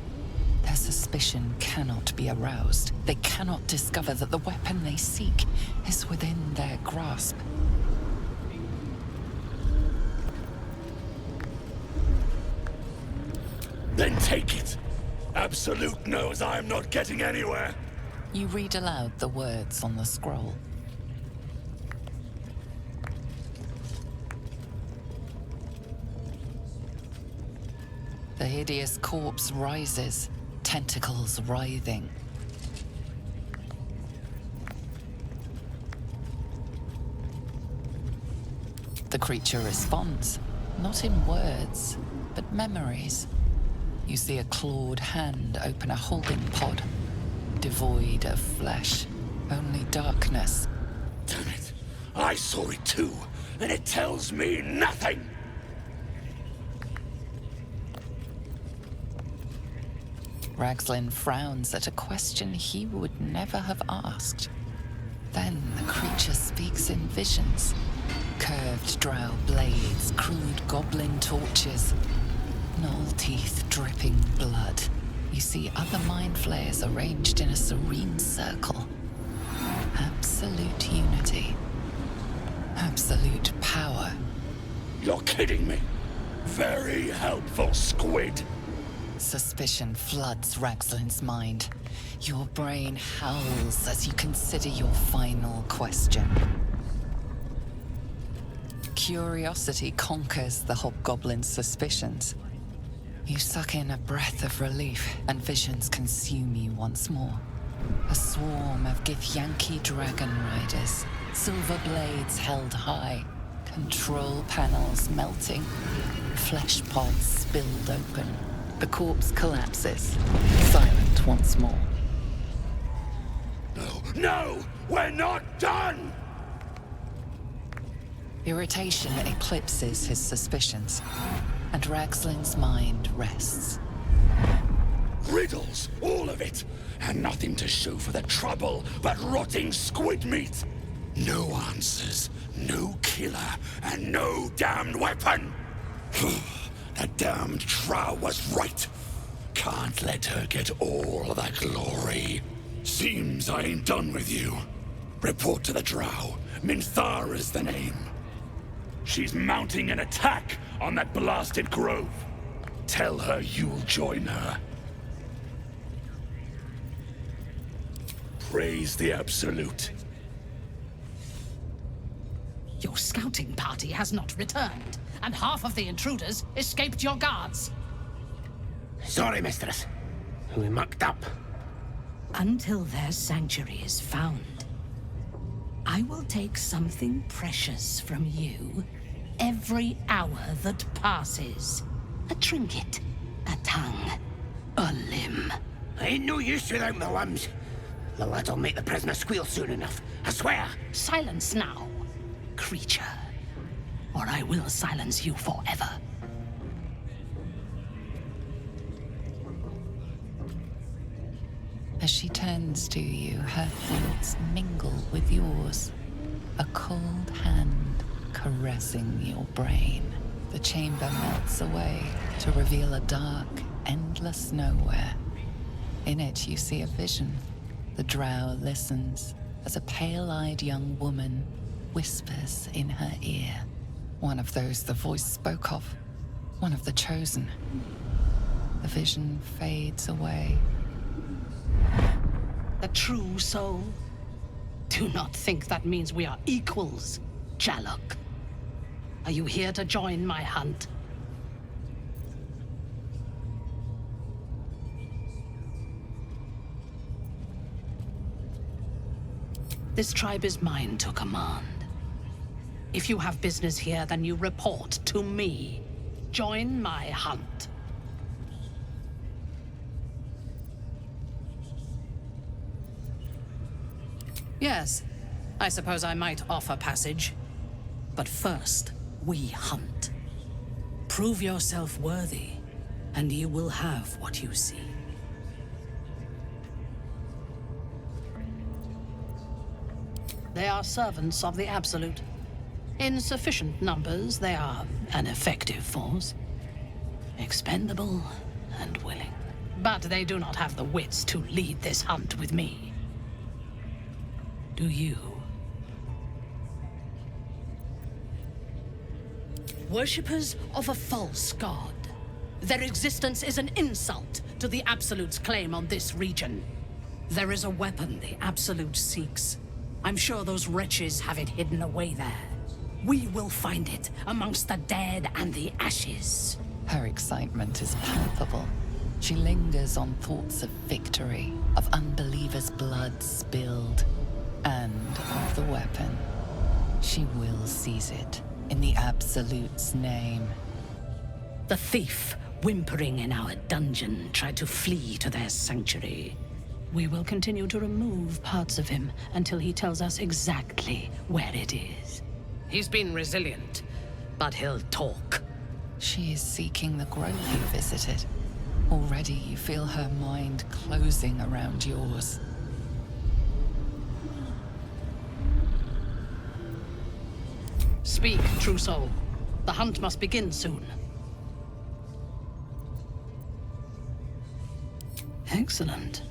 Their suspicion cannot be aroused. They cannot discover that the weapon they seek is within their grasp. Then take it. Absolute knows I am not getting anywhere. You read aloud the words on the scroll. The hideous corpse rises, tentacles writhing. The creature responds, not in words, but memories. You see a clawed hand open a holding pod, devoid of flesh, only darkness. Damn it. I saw it too, and it tells me nothing. Ragslin frowns at a question he would never have asked. Then the creature speaks in visions. Curved drow blades, crude goblin torches, gnoll teeth dripping blood. You see other mind flayers arranged in a serene circle. Absolute unity. Absolute power. You're kidding me. Very helpful, squid. Suspicion floods Ragslin's mind. Your brain howls as you consider your final question. Curiosity conquers the hobgoblin's suspicions. You suck in a breath of relief, and visions consume you once more. A swarm of Githyanki dragon riders, silver blades held high, control panels melting, flesh pods spilled open. The corpse collapses, silent once more. No! We're not done! Irritation eclipses his suspicions, and Ragslin's mind rests. Riddles, all of it, and nothing to show for the trouble but rotting squid meat. No answers, no killer, and no damned weapon. That damned Drow was right. Can't let her get all of that glory. Seems I ain't done with you. Report to the Drow. Minthara's the name. She's mounting an attack on that blasted grove. Tell her you'll join her. Praise the Absolute. Your scouting party has not returned, and half of the intruders escaped your guards. Sorry, mistress. We mucked up. Until their sanctuary is found, I will take something precious from you every hour that passes. A trinket, a tongue, a limb. Ain't no use without my limbs. The lad'll make the prisoner squeal soon enough, I swear. Silence now, creature, or I will silence you forever. As she turns to you, her thoughts mingle with yours. A cold hand caressing your brain. The chamber melts away to reveal a dark, endless nowhere. In it, you see a vision. The Drow listens as a pale-eyed young woman whispers in her ear. One of those the voice spoke of. One of the chosen. The vision fades away. The true soul? Do not think that means we are equals, Jalok. Are you here to join my hunt? This tribe is mine to command. If you have business here, then you report to me. Join my hunt. Yes, I suppose I might offer passage. But first, we hunt. Prove yourself worthy, and you will have what you seek. They are servants of the Absolute. In sufficient numbers, they are an effective force. Expendable and willing. But they do not have the wits to lead this hunt with me. Do you? Worshippers of a false god. Their existence is an insult to the Absolute's claim on this region. There is a weapon the Absolute seeks. I'm sure those wretches have it hidden away there. We will find it amongst the dead and the ashes. Her excitement is palpable. She lingers on thoughts of victory, of unbelievers' blood spilled, and of the weapon. She will seize it, in the Absolute's name. The thief, whimpering in our dungeon, tried to flee to their sanctuary. We will continue to remove parts of him until he tells us exactly where it is. He's been resilient, but he'll talk. She is seeking the grove you visited. Already you feel her mind closing around yours. Speak, true soul. The hunt must begin soon. Excellent.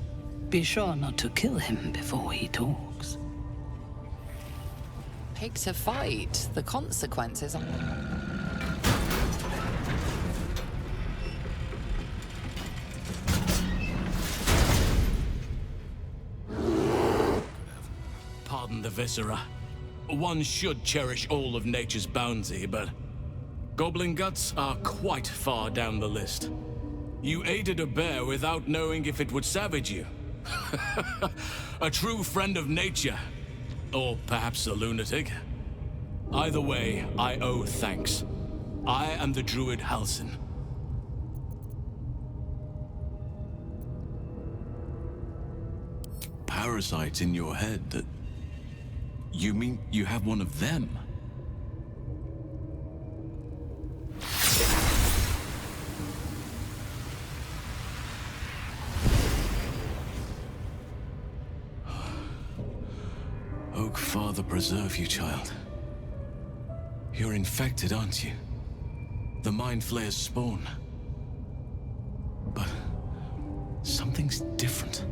Be sure not to kill him before he talks. Pick to fight. The consequences are... Pardon the viscera. One should cherish all of nature's bounty, but goblin guts are quite far down the list. You aided a bear without knowing if it would savage you. A true friend of nature. Or perhaps a lunatic. Either way, I owe thanks. I am the druid Halsin. Parasites in your head that... You mean you have one of them? Oak Father preserve you, child. You're infected, aren't you? The Mind Flayer's spawn. But something's different.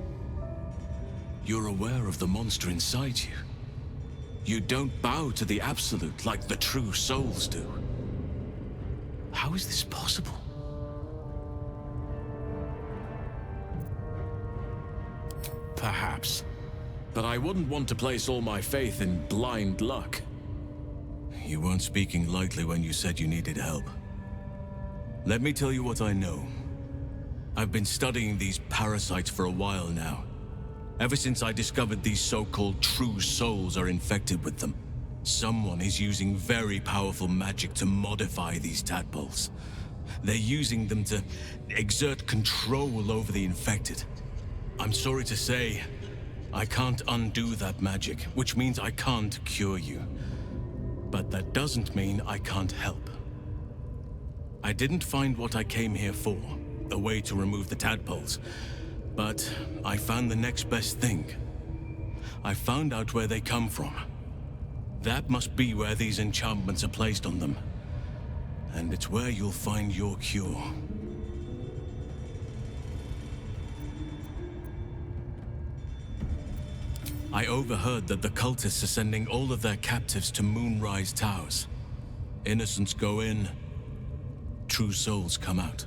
You're aware of the monster inside you. You don't bow to the Absolute like the true souls do. How is this possible? Perhaps. But I wouldn't want to place all my faith in blind luck. You weren't speaking lightly when you said you needed help. Let me tell you what I know. I've been studying these parasites for a while now. Ever since I discovered these so-called true souls are infected with them. Someone is using very powerful magic to modify these tadpoles. They're using them to exert control over the infected. I'm sorry to say, I can't undo that magic, which means I can't cure you. But that doesn't mean I can't help. I didn't find what I came here for, a way to remove the tadpoles. But I found the next best thing. I found out where they come from. That must be where these enchantments are placed on them. And it's where you'll find your cure. I overheard that the cultists are sending all of their captives to Moonrise Towers. Innocents go in, true souls come out.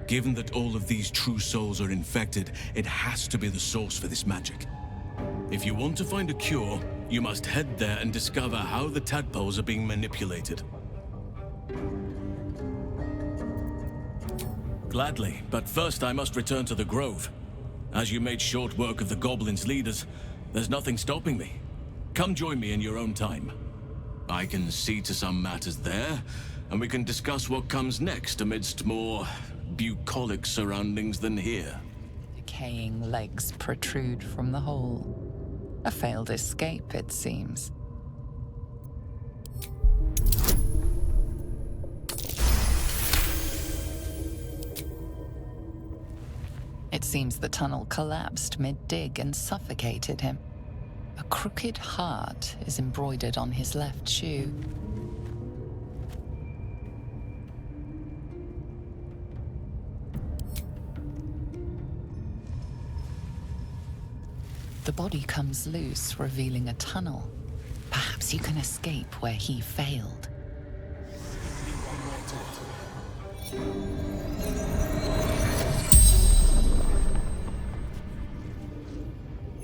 Given that all of these true souls are infected, it has to be the source for this magic. If you want to find a cure, you must head there and discover how the tadpoles are being manipulated. Gladly, but first I must return to the Grove. As you made short work of the goblins' leaders, there's nothing stopping me. Come join me in your own time. I can see to some matters there, and we can discuss what comes next amidst more bucolic surroundings than here. Decaying legs protrude from the hole. A failed escape, it seems. It seems the tunnel collapsed mid-dig and suffocated him. A crooked heart is embroidered on his left shoe. The body comes loose, revealing a tunnel. Perhaps you can escape where he failed.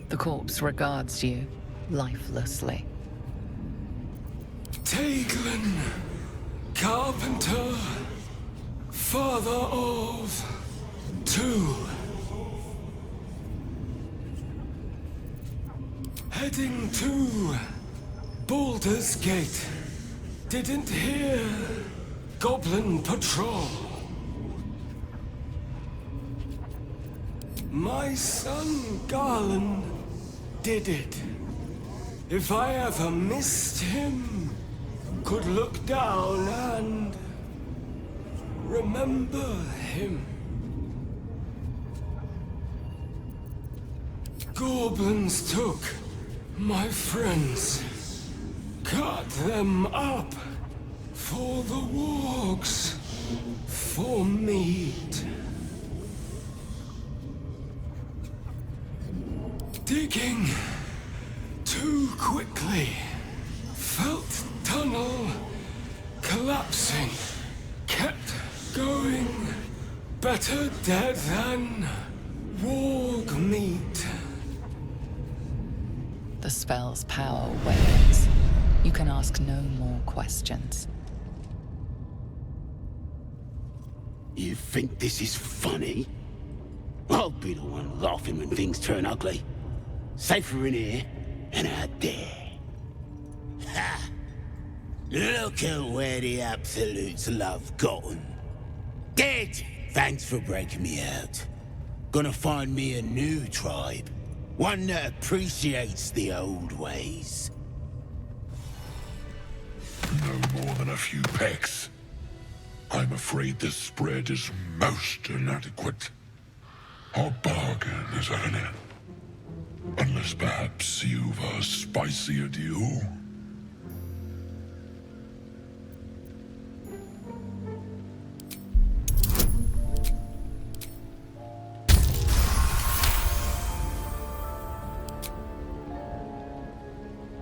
The corpse regards you lifelessly. Teglin, carpenter, father of 2. Heading to Baldur's Gate. Didn't hear Goblin Patrol. My son Garland did it. If I ever missed him, could look down and remember him. Goblins took my friends, cut them up for the wargs, for meat. Digging too quickly, felt tunnel collapsing, kept going. Better dead than warg meat. The spell's power wanes. You can ask no more questions. You think this is funny? I'll be the one laughing when things turn ugly. Safer in here and out there. Ha! Look at where the Absolutes love gotten. Dead! Thanks for breaking me out. Gonna find me a new tribe. One that appreciates the old ways. No more than a few pecks. I'm afraid this spread is most inadequate. Our bargain is at an end. Unless perhaps you've a spicier deal?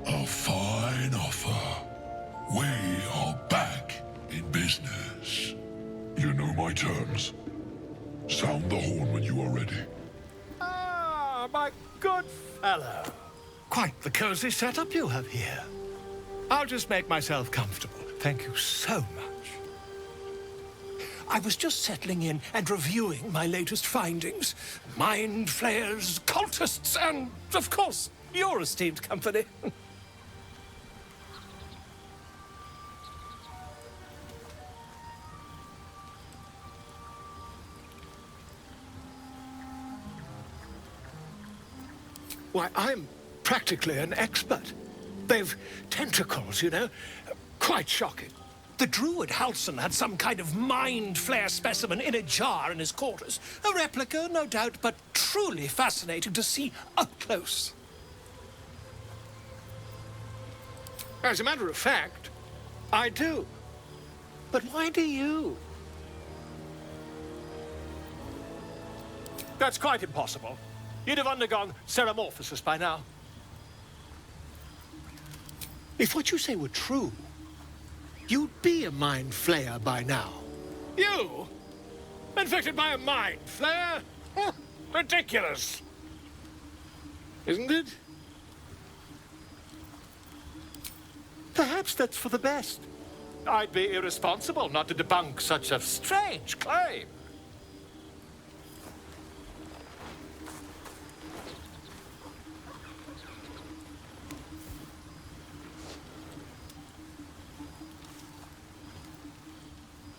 A fine offer. We are back in business. You know my terms. Sound the horn when you are ready. Ah, my good fellow. Quite the cozy setup you have here. I'll just make myself comfortable. Thank you so much. I was just settling in and reviewing my latest findings. Mind flayers, cultists, and, of course, your esteemed company. Why, I'm practically an expert. They've tentacles, you know. Quite shocking. The druid Halson had some kind of mind flare specimen in a jar in his quarters. A replica, no doubt, but truly fascinating to see up close. As a matter of fact, I do. But why do you? That's quite impossible. You'd have undergone ceramorphosis by now. If what you say were true, you'd be a mind flayer by now. You? Infected by a mind flayer? Ridiculous. Isn't it? Perhaps that's for the best. I'd be irresponsible not to debunk such a strange claim.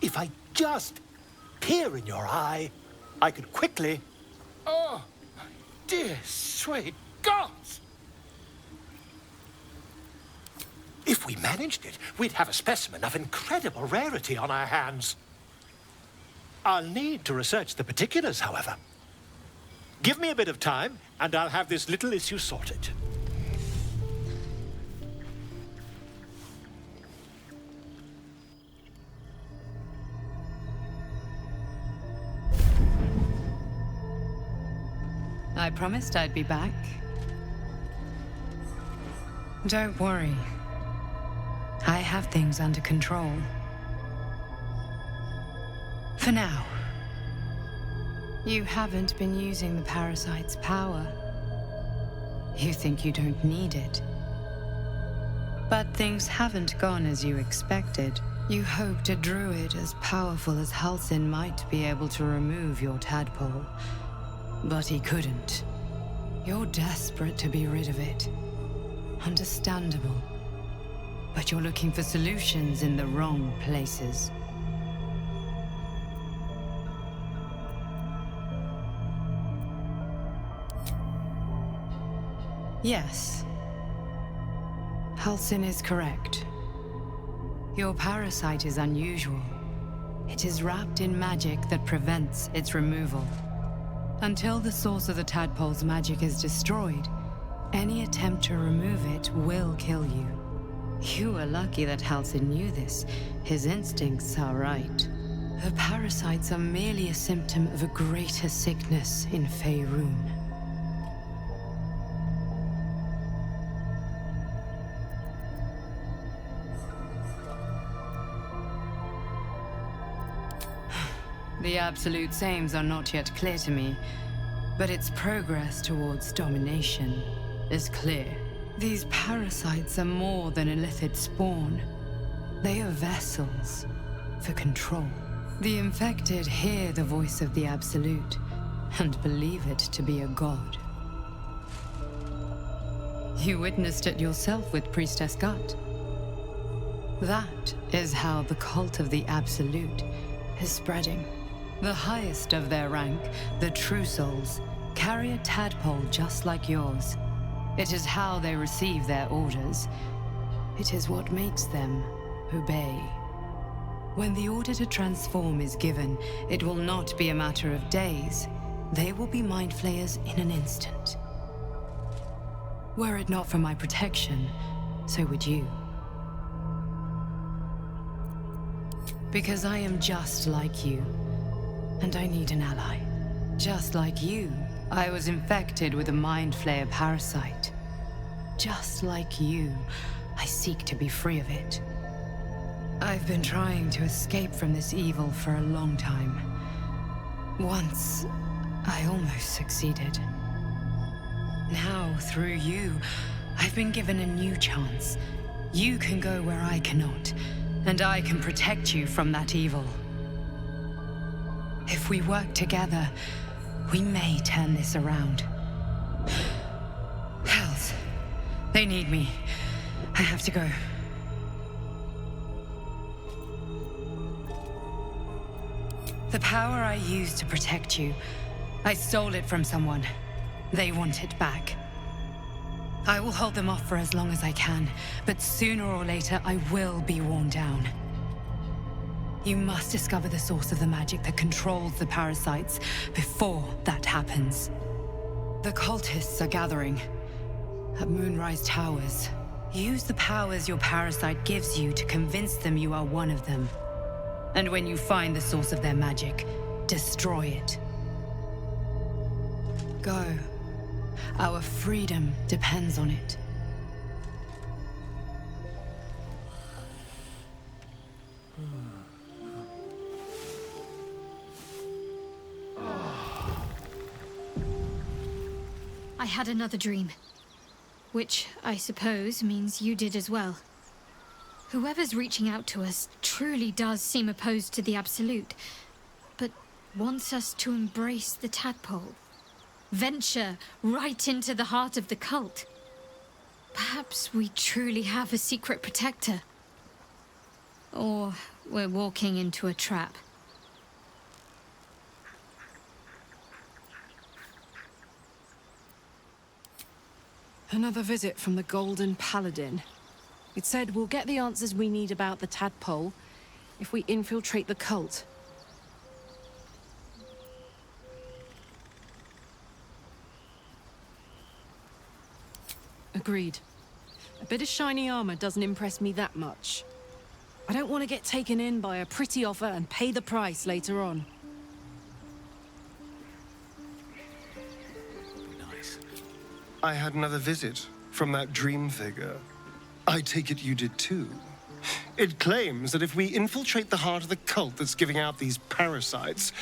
If I just peer in your eye, I could quickly... Oh, my dear, sweet gods! If we managed it, we'd have a specimen of incredible rarity on our hands. I'll need to research the particulars, however. Give me a bit of time, and I'll have this little issue sorted. I promised I'd be back. Don't worry. I have things under control. For now. You haven't been using the parasite's power. You think you don't need it. But things haven't gone as you expected. You hoped a druid as powerful as Halsin might be able to remove your tadpole. But he couldn't. You're desperate to be rid of it. Understandable. But you're looking for solutions in the wrong places. Yes. Halsin is correct. Your parasite is unusual. It is wrapped in magic that prevents its removal. Until the source of the tadpole's magic is destroyed, any attempt to remove it will kill you. You were lucky that Halsin knew this. His instincts are right. The parasites are merely a symptom of a greater sickness in Faerun. The Absolute's aims are not yet clear to me, but its progress towards domination is clear. These parasites are more than illithid spawn. They are vessels for control. The infected hear the voice of the Absolute and believe it to be a god. You witnessed it yourself with Priestess Gut. That is how the cult of the Absolute is spreading. The highest of their rank, the True Souls, carry a tadpole just like yours. It is how they receive their orders. It is what makes them obey. When the order to transform is given, it will not be a matter of days. They will be mind flayers in an instant. Were it not for my protection, so would you. Because I am just like you. And I need an ally. Just like you, I was infected with a Mind Flayer parasite. Just like you, I seek to be free of it. I've been trying to escape from this evil for a long time. Once, I almost succeeded. Now, through you, I've been given a new chance. You can go where I cannot, and I can protect you from that evil. If we work together, we may turn this around. Hells, they need me. I have to go. The power I used to protect you, I stole it from someone. They want it back. I will hold them off for as long as I can, but sooner or later I will be worn down. You must discover the source of the magic that controls the parasites before that happens. The cultists are gathering at Moonrise Towers. Use the powers your parasite gives you to convince them you are one of them. And when you find the source of their magic, destroy it. Go. Our freedom depends on it. I had another dream. Which, I suppose, means you did as well. Whoever's reaching out to us truly does seem opposed to the Absolute, but wants us to embrace the tadpole. Venture right into the heart of the cult. Perhaps we truly have a secret protector. Or we're walking into a trap. Another visit from the Golden Paladin. It said we'll get the answers we need about the tadpole if we infiltrate the cult. Agreed. A bit of shiny armor doesn't impress me that much. I don't want to get taken in by a pretty offer and pay the price later on. I had another visit from that dream figure. I take it you did too. It claims that if we infiltrate the heart of the cult that's giving out these parasites,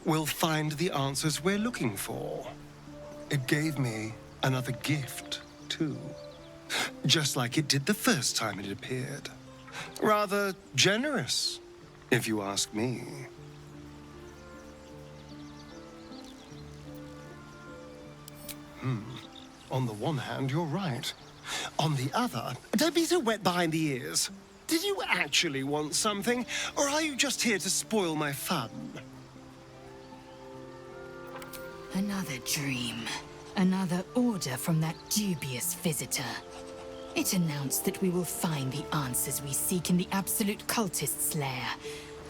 we'll find the answers we're looking for. It gave me another gift, too. Just like it did the first time it appeared. Rather generous, if you ask me. On the one hand, you're right. On the other, don't be so wet behind the ears. Did you actually want something, or are you just here to spoil my fun? Another dream. Another order from that dubious visitor. It announced that we will find the answers we seek in the Absolute Cultist's lair,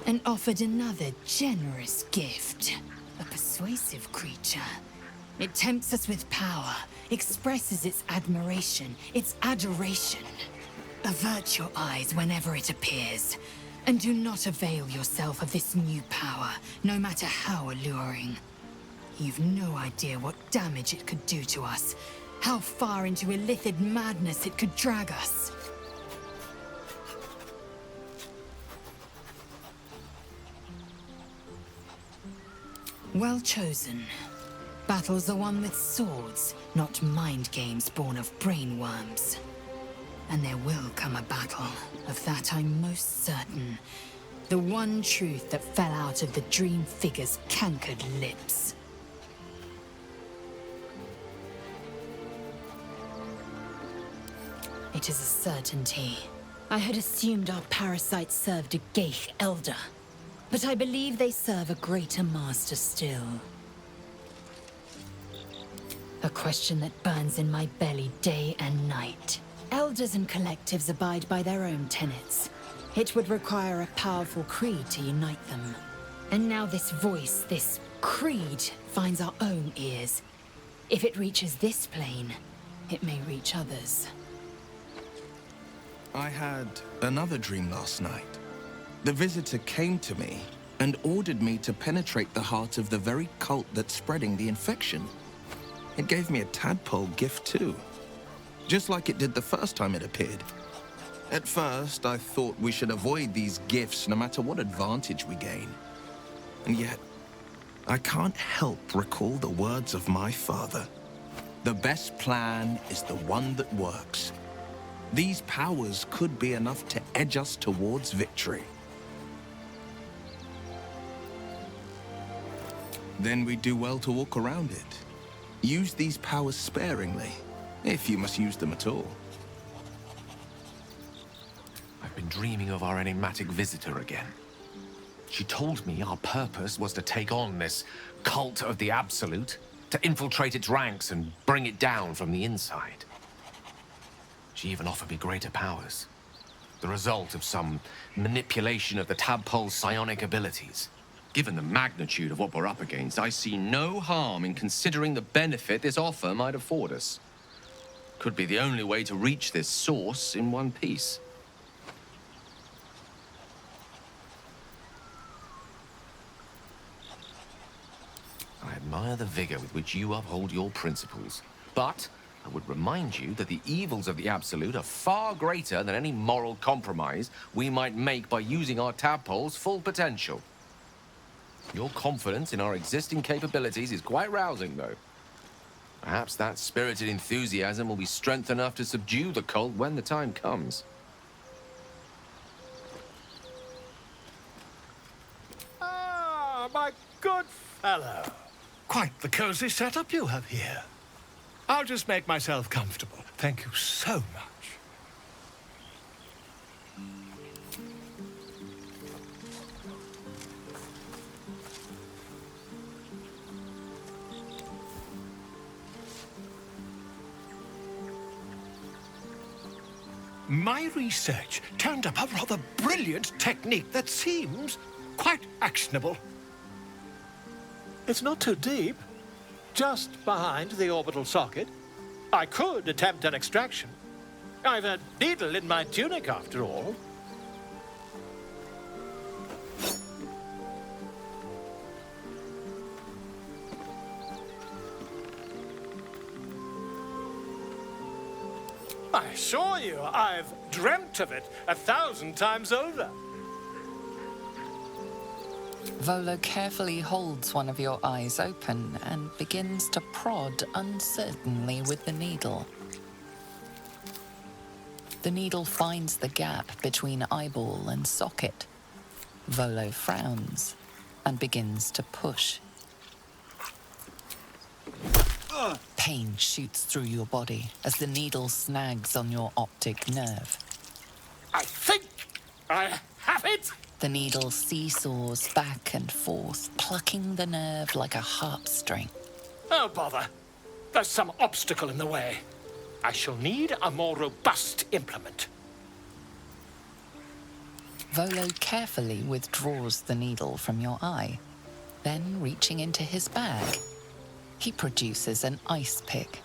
and offered another generous gift. A persuasive creature. It tempts us with power, expresses its admiration, its adoration. Avert your eyes whenever it appears, and do not avail yourself of this new power, no matter how alluring. You've no idea what damage it could do to us, how far into illithid madness it could drag us. Well chosen. Battles are won with swords, not mind games born of brainworms. And there will come a battle, of that I'm most certain. The one truth that fell out of the dream figure's cankered lips. It is a certainty. I had assumed our parasites served a Geich elder, but I believe they serve a greater master still. A question that burns in my belly day and night. Elders and collectives abide by their own tenets. It would require a powerful creed to unite them. And now this voice, this creed, finds our own ears. If it reaches this plane, it may reach others. I had another dream last night. The visitor came to me and ordered me to penetrate the heart of the very cult that's spreading the infection. It gave me a tadpole gift too, just like it did the first time it appeared. At first, I thought we should avoid these gifts no matter what advantage we gain. And yet, I can't help recall the words of my father. The best plan is the one that works. These powers could be enough to edge us towards victory. Then we'd do well to walk around it. Use these powers sparingly, if you must use them at all. I've been dreaming of our enigmatic visitor again. She told me our purpose was to take on this cult of the Absolute, to infiltrate its ranks and bring it down from the inside. She even offered me greater powers, the result of some manipulation of the tadpole's psionic abilities. Given the magnitude of what we're up against, I see no harm in considering the benefit this offer might afford us. Could be the only way to reach this source in one piece. I admire the vigor with which you uphold your principles, but I would remind you that the evils of the Absolute are far greater than any moral compromise we might make by using our tadpole's full potential. Your confidence in our existing capabilities is quite rousing, though. Perhaps that spirited enthusiasm will be strength enough to subdue the cult when the time comes. Ah, my good fellow. Quite the cozy setup you have here. I'll just make myself comfortable. Thank you so much. My research turned up a rather brilliant technique that seems quite actionable. It's not too deep. Just behind the orbital socket. I could attempt an extraction. I've a needle in my tunic, after all. I assure you, I've dreamt of it 1,000 times over. Volo carefully holds one of your eyes open and begins to prod uncertainly with the needle. The needle finds the gap between eyeball and socket. Volo frowns and begins to push. Pain shoots through your body as the needle snags on your optic nerve. I think I have it! The needle seesaws back and forth, plucking the nerve like a harp string. Oh, bother. There's some obstacle in the way. I shall need a more robust implement. Volo carefully withdraws the needle from your eye. Then, reaching into his bag, he produces an ice pick.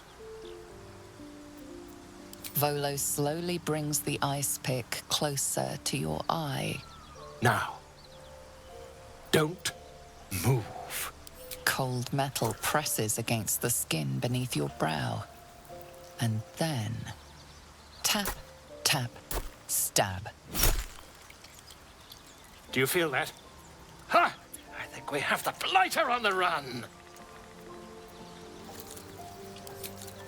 Volo slowly brings the ice pick closer to your eye. Now, don't move. Cold metal presses against the skin beneath your brow. And then, tap, tap, stab. Do you feel that? Ha! I think we have the blighter on the run.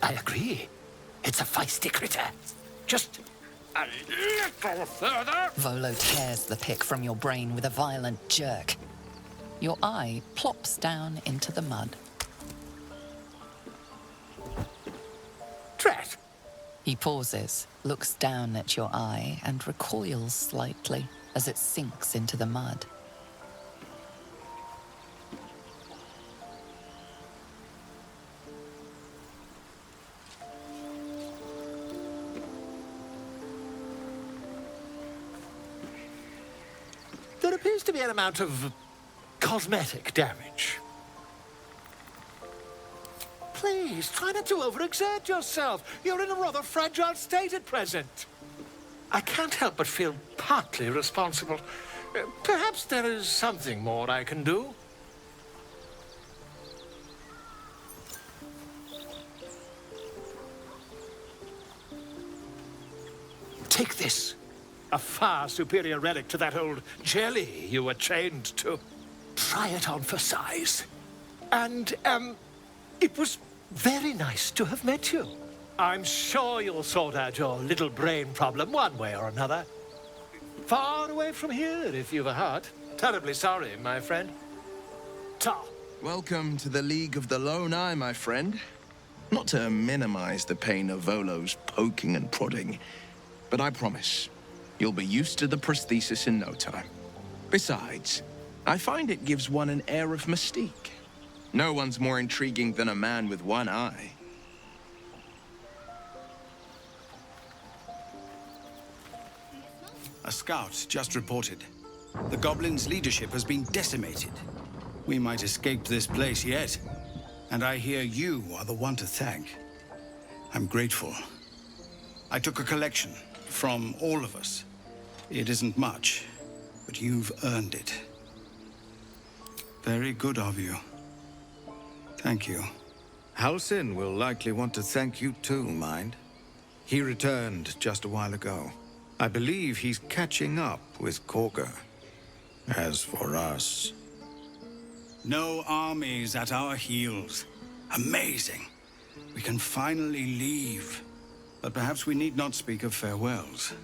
I agree. It's a feisty critter. Just a little further. Volo tears the pick from your brain with a violent jerk. Your eye plops down into the mud. Drat! He pauses, looks down at your eye, and recoils slightly as it sinks into the mud. There appears to be an amount of cosmetic damage. Please, try not to overexert yourself. You're in a rather fragile state at present. I can't help but feel partly responsible. Perhaps there is something more I can do. Take this. A far superior relic to that old jelly you were chained to. Try it on for size. And, it was very nice to have met you. I'm sure you'll sort out your little brain problem one way or another. Far away from here, if you've a heart. Terribly sorry, my friend. Ta. Welcome to the League of the Lone Eye, my friend. Not to minimize the pain of Volo's poking and prodding, but I promise, you'll be used to the prosthesis in no time. Besides, I find it gives one an air of mystique. No one's more intriguing than a man with one eye. A scout just reported. The goblins' leadership has been decimated. We might escape this place yet. And I hear you are the one to thank. I'm grateful. I took a collection from all of us. It isn't much, but you've earned it. Very good of you. Thank you. Halsin will likely want to thank you too, mind. He returned just a while ago. I believe he's catching up with Korga. As for us... No armies at our heels. Amazing. We can finally leave. But perhaps we need not speak of farewells.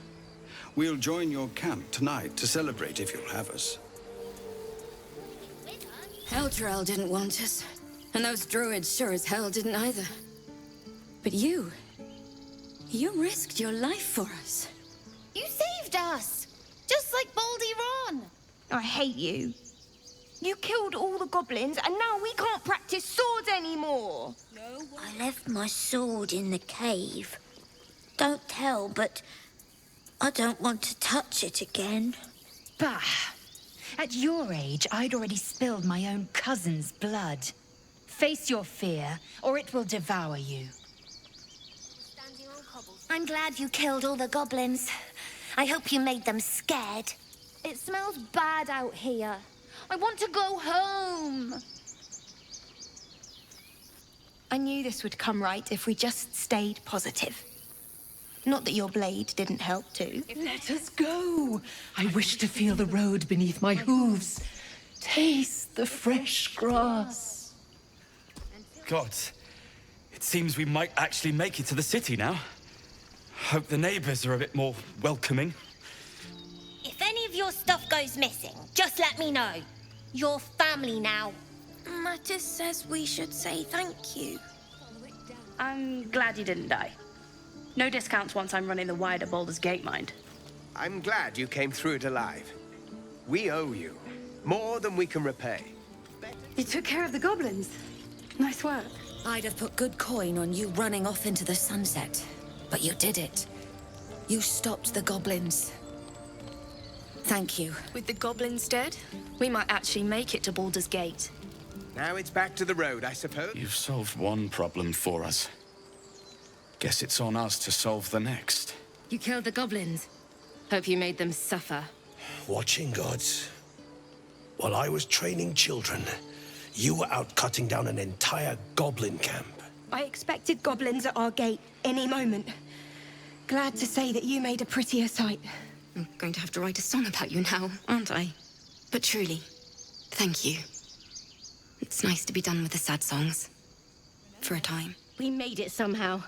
We'll join your camp tonight to celebrate if you'll have us. Elturel didn't want us. And those druids sure as hell didn't either. But you risked your life for us. You saved us! Just like Baldur. I hate you. You killed all the goblins, and now we can't practice swords anymore. I left my sword in the cave. Don't tell, but I don't want to touch it again. Bah! At your age, I'd already spilled my own cousin's blood. Face your fear, or it will devour you. I'm glad you killed all the goblins. I hope you made them scared. It smells bad out here. I want to go home. I knew this would come right if we just stayed positive. Not that your blade didn't help too. Let us go. I wish to feel the road beneath my hooves. Taste the fresh grass. God, it seems we might actually make it to the city now. Hope the neighbors are a bit more welcoming. If any of your stuff goes missing, just let me know. You're family now. Mattis says we should say thank you. I'm glad you didn't die. No discounts once I'm running the wider Baldur's Gate, mind. I'm glad you came through it alive. We owe you. More than we can repay. You took care of the goblins. Nice work. I'd have put good coin on you running off into the sunset. But you did it. You stopped the goblins. Thank you. With the goblins dead, we might actually make it to Baldur's Gate. Now it's back to the road, I suppose. You've solved one problem for us. Guess it's on us to solve the next. You killed the goblins. Hope you made them suffer. Watching gods. While I was training children, you were out cutting down an entire goblin camp. I expected goblins at our gate any moment. Glad to say that you made a prettier sight. I'm going to have to write a song about you now, aren't I? But truly, thank you. It's nice to be done with the sad songs. For a time. We made it somehow.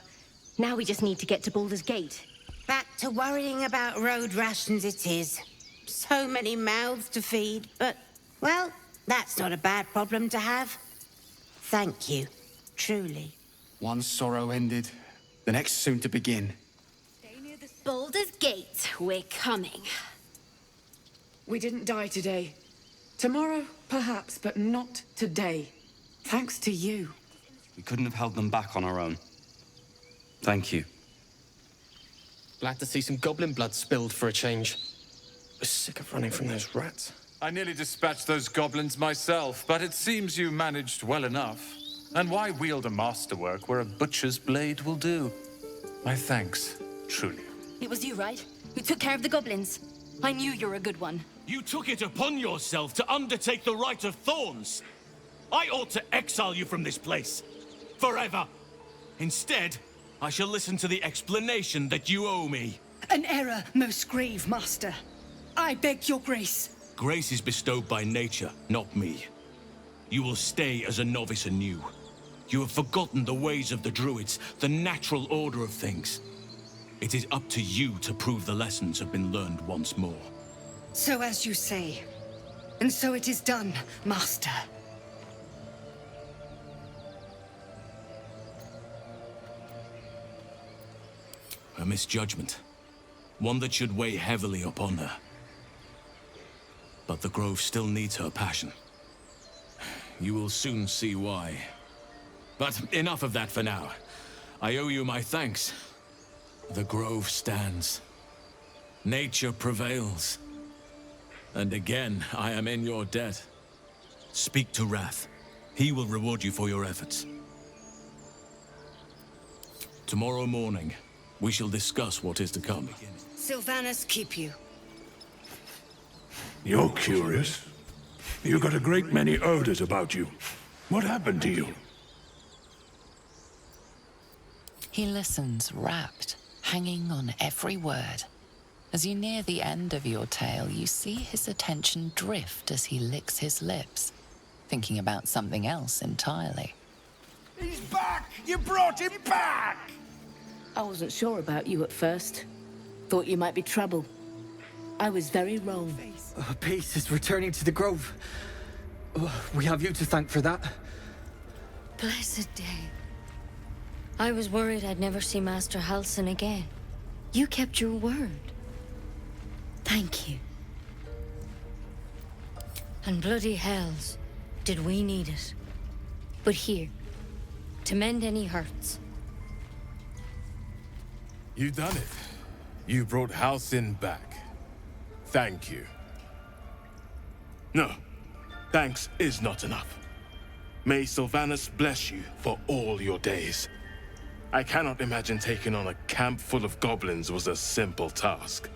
Now we just need to get to Baldur's Gate. Back to worrying about road rations it is. So many mouths to feed, but, well, that's not a bad problem to have. Thank you, truly. One sorrow ended, the next soon to begin. Baldur's Gate, we're coming. We didn't die today. Tomorrow, perhaps, but not today. Thanks to you. We couldn't have held them back on our own. Thank you. Glad to see some goblin blood spilled for a change. We're sick of running from those rats. I nearly dispatched those goblins myself, but it seems you managed well enough. And why wield a masterwork where a butcher's blade will do? My thanks, truly. It was you, right? Who took care of the goblins. I knew you were a good one. You took it upon yourself to undertake the Rite of Thorns. I ought to exile you from this place. Forever. Instead, I shall listen to the explanation that you owe me. An error, most grave, master. I beg your grace. Grace is bestowed by nature, not me. You will stay as a novice anew. You have forgotten the ways of the druids, the natural order of things. It is up to you to prove the lessons have been learned once more. So as you say. And so it is done, master. A misjudgment. One that should weigh heavily upon her. But the Grove still needs her passion. You will soon see why. But enough of that for now. I owe you my thanks. The Grove stands. Nature prevails. And again, I am in your debt. Speak to Wrath. He will reward you for your efforts. Tomorrow morning, we shall discuss what is to come. Sylvanas keep you. You're curious. You got a great many odors about you. What happened to you? He listens, rapt, hanging on every word. As you near the end of your tale, you see his attention drift as he licks his lips, thinking about something else entirely. He's back! You brought him back! I wasn't sure about you at first. Thought you might be trouble. I was very wrong. Peace is returning to the Grove. We have you to thank for that. Blessed day. I was worried I'd never see Master Halsin again. You kept your word. Thank you. And bloody hells, did we need it. But here, to mend any hurts. You done it. You brought Halsin back. Thank you. No, thanks is not enough. May Sylvanas bless you for all your days. I cannot imagine taking on a camp full of goblins was a simple task.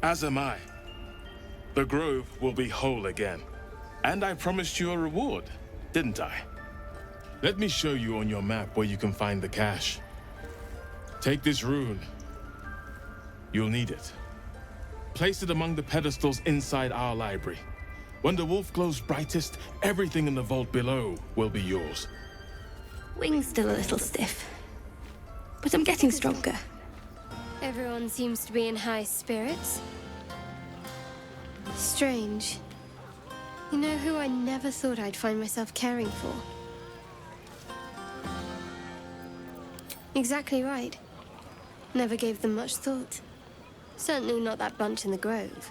As am I. The Grove will be whole again. And I promised you a reward, didn't I? Let me show you on your map where you can find the cache. Take this rune. You'll need it. Place it among the pedestals inside our library. When the wolf glows brightest, everything in the vault below will be yours. Wing's still a little stiff, but I'm getting stronger. Everyone seems to be in high spirits. Strange. You know who I never thought I'd find myself caring for? Exactly right. Never gave them much thought. Certainly not that bunch in the grove.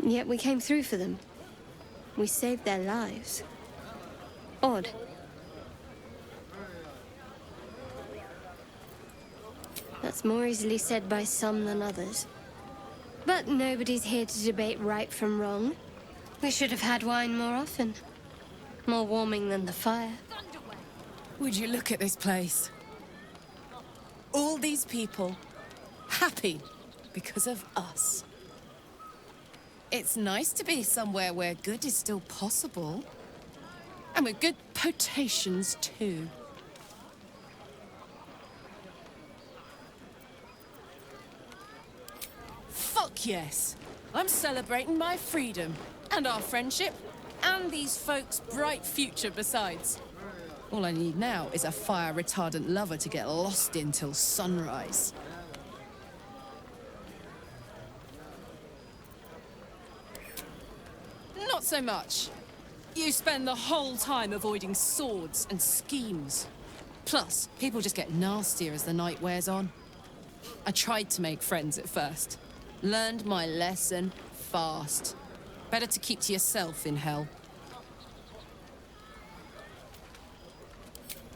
Yet we came through for them. We saved their lives. Odd. That's more easily said by some than others. But nobody's here to debate right from wrong. We should have had wine more often. More warming than the fire. Would you look at this place? All these people, happy because of us. It's nice to be somewhere where good is still possible. And with good potations, too. Fuck yes! I'm celebrating my freedom, and our friendship, and these folks' bright future besides. All I need now is a fire-retardant lover to get lost in till sunrise. Not so much. You spend the whole time avoiding swords and schemes. Plus, people just get nastier as the night wears on. I tried to make friends at first. Learned my lesson fast. Better to keep to yourself in hell.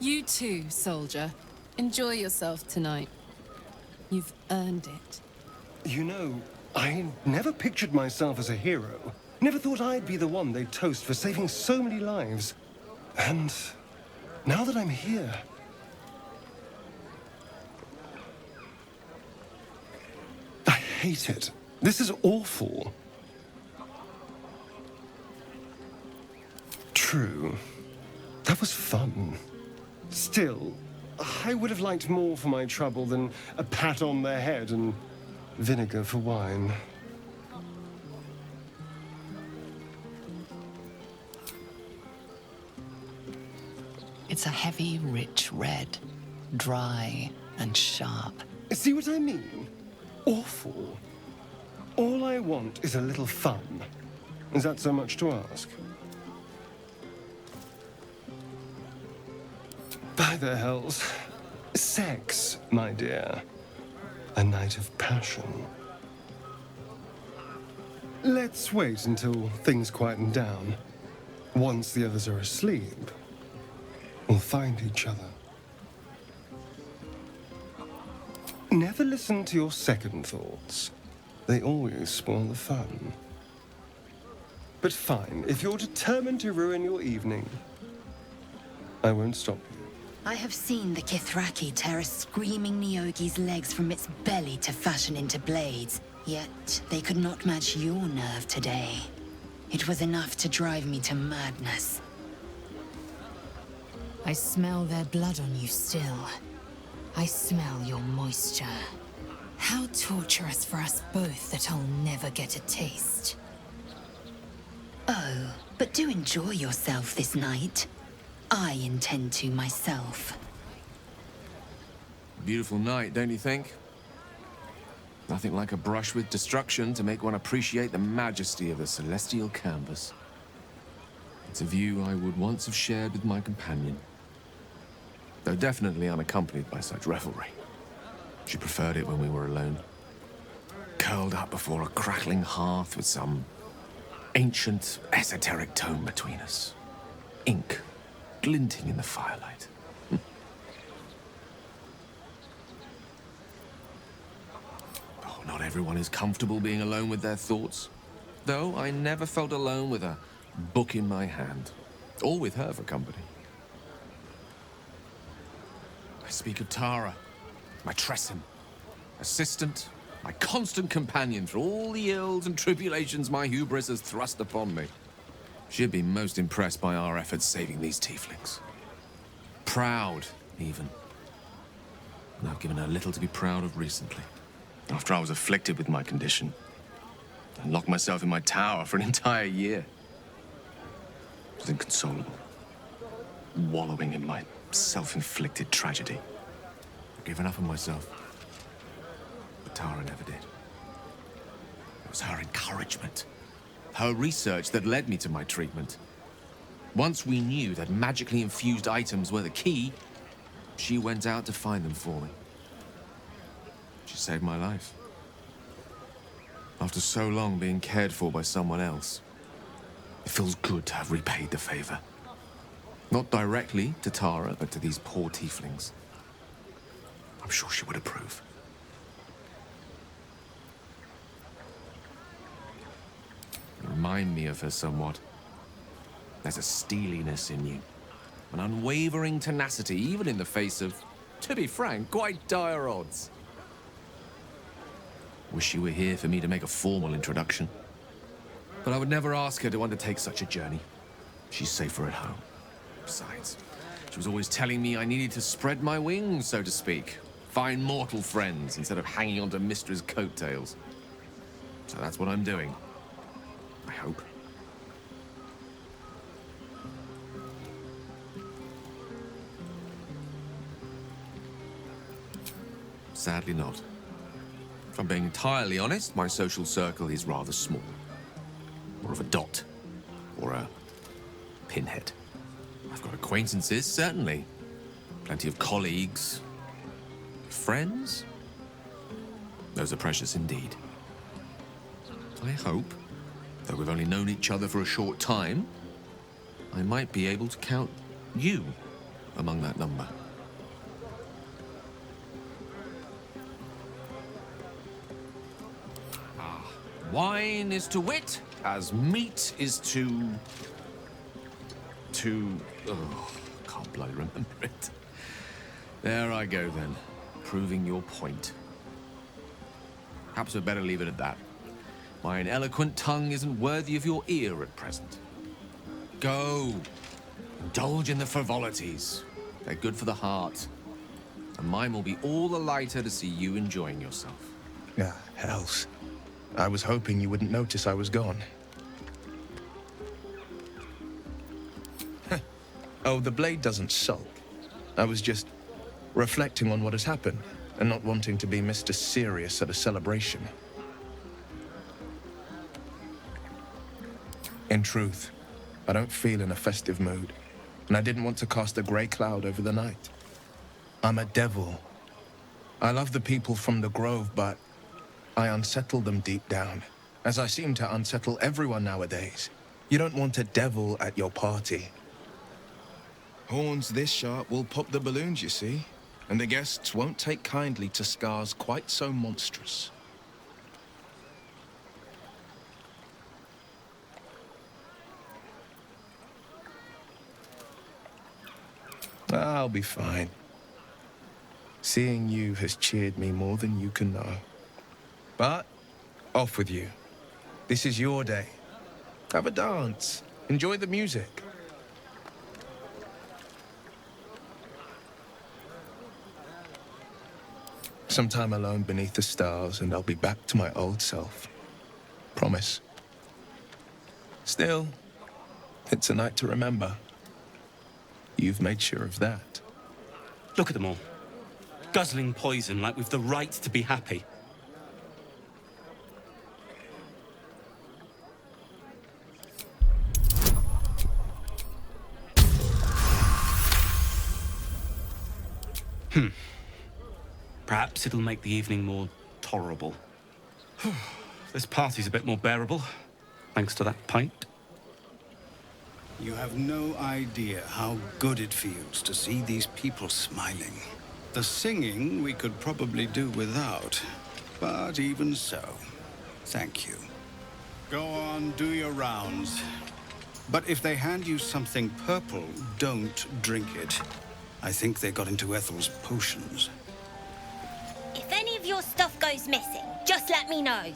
You too, soldier. Enjoy yourself tonight. You've earned it. You know, I never pictured myself as a hero. Never thought I'd be the one they'd toast for saving so many lives. And now that I'm here... I hate it. This is awful. True. That was fun. Still, I would have liked more for my trouble than a pat on the head and vinegar for wine. It's a heavy, rich red, dry and sharp. See what I mean? Awful. All I want is a little fun. Is that so much to ask? By the hells. Sex, my dear. A night of passion. Let's wait until things quieten down. Once the others are asleep, we'll find each other. Never listen to your second thoughts. They always spoil the fun. But fine, if you're determined to ruin your evening, I won't stop you. I have seen the Kithraki tear a screaming Neogi's legs from its belly to fashion into blades. Yet they could not match your nerve today. It was enough to drive me to madness. I smell their blood on you still. I smell your moisture. How torturous for us both that I'll never get a taste. Oh, but do enjoy yourself this night. I intend to myself. Beautiful night, don't you think? Nothing like a brush with destruction to make one appreciate the majesty of the celestial canvas. It's a view I would once have shared with my companion, though definitely unaccompanied by such revelry. She preferred it when we were alone, curled up before a crackling hearth with some ancient, esoteric tome between us. Ink glinting in the firelight. Oh, not everyone is comfortable being alone with their thoughts. Though I never felt alone with a book in my hand, or with her for company. I speak of Tara, my Tressim, assistant, my constant companion through all the ills and tribulations my hubris has thrust upon me. She'd be most impressed by our efforts saving these tieflings. Proud, even. And I've given her little to be proud of recently. After I was afflicted with my condition, I locked myself in my tower for an entire year. I was inconsolable, wallowing in my self-inflicted tragedy. I've given up on myself. But Tara never did. It was her encouragement, her research that led me to my treatment. Once we knew that magically infused items were the key, she went out to find them for me. She saved my life. After so long being cared for by someone else, it feels good to have repaid the favor. Not directly to Tara, but to these poor tieflings. I'm sure she would approve. You remind me of her somewhat. There's a steeliness in you, an unwavering tenacity, even in the face of, to be frank, quite dire odds. Wish you were here for me to make a formal introduction. But I would never ask her to undertake such a journey. She's safer at home. Besides, she was always telling me I needed to spread my wings, so to speak. Find mortal friends instead of hanging onto Mystra's coattails. So that's what I'm doing. I hope. Sadly not. If I'm being entirely honest, my social circle is rather small. More of a dot. Or a pinhead. I've got acquaintances, certainly. Plenty of colleagues. Friends? Those are precious indeed. I hope, though we've only known each other for a short time, I might be able to count you among that number. Wine is to wit, as meat is to... Oh, can't bloody remember it. There I go then, proving your point. Perhaps we'd better leave it at that. My ineloquent tongue isn't worthy of your ear at present. Go, indulge in the frivolities. They're good for the heart. And mine will be all the lighter to see you enjoying yourself. Ah, hells. I was hoping you wouldn't notice I was gone. Oh, the blade doesn't sulk. I was just reflecting on what has happened and not wanting to be Mr. Serious at a celebration. In truth, I don't feel in a festive mood, and I didn't want to cast a grey cloud over the night. I'm a devil. I love the people from the Grove, but I unsettle them deep down, as I seem to unsettle everyone nowadays. You don't want a devil at your party. Horns this sharp will pop the balloons, you see, and the guests won't take kindly to scars quite so monstrous. I'll be fine. Seeing you has cheered me more than you can know. But, off with you. This is your day. Have a dance. Enjoy the music. Some time alone beneath the stars, and I'll be back to my old self. Promise. Still, it's a night to remember. You've made sure of that. Look at them all. Guzzling poison like we've the right to be happy. Perhaps it'll make the evening more tolerable. This party's a bit more bearable, thanks to that pint. You have no idea how good it feels to see these people smiling. The singing we could probably do without, but even so, thank you. Go on, do your rounds. But if they hand you something purple, don't drink it. I think they got into Ethel's potions. If any of your stuff goes missing, just let me know.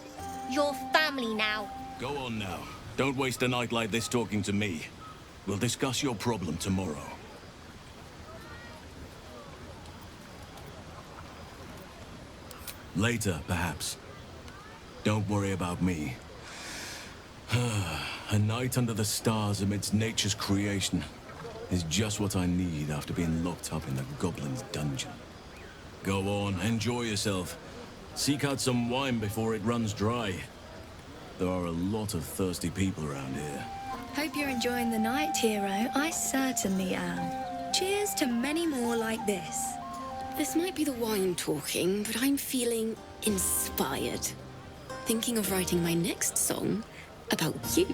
You're family now. Go on now. Don't waste a night like this talking to me. We'll discuss your problem tomorrow. Later, perhaps. Don't worry about me. A night under the stars amidst nature's creation is just what I need after being locked up in the goblin's dungeon. Go on, enjoy yourself. Seek out some wine before it runs dry. There are a lot of thirsty people around here. Hope you're enjoying the night, hero. I certainly am. Cheers to many more like this. This might be the wine talking, but I'm feeling inspired. Thinking of writing my next song about you.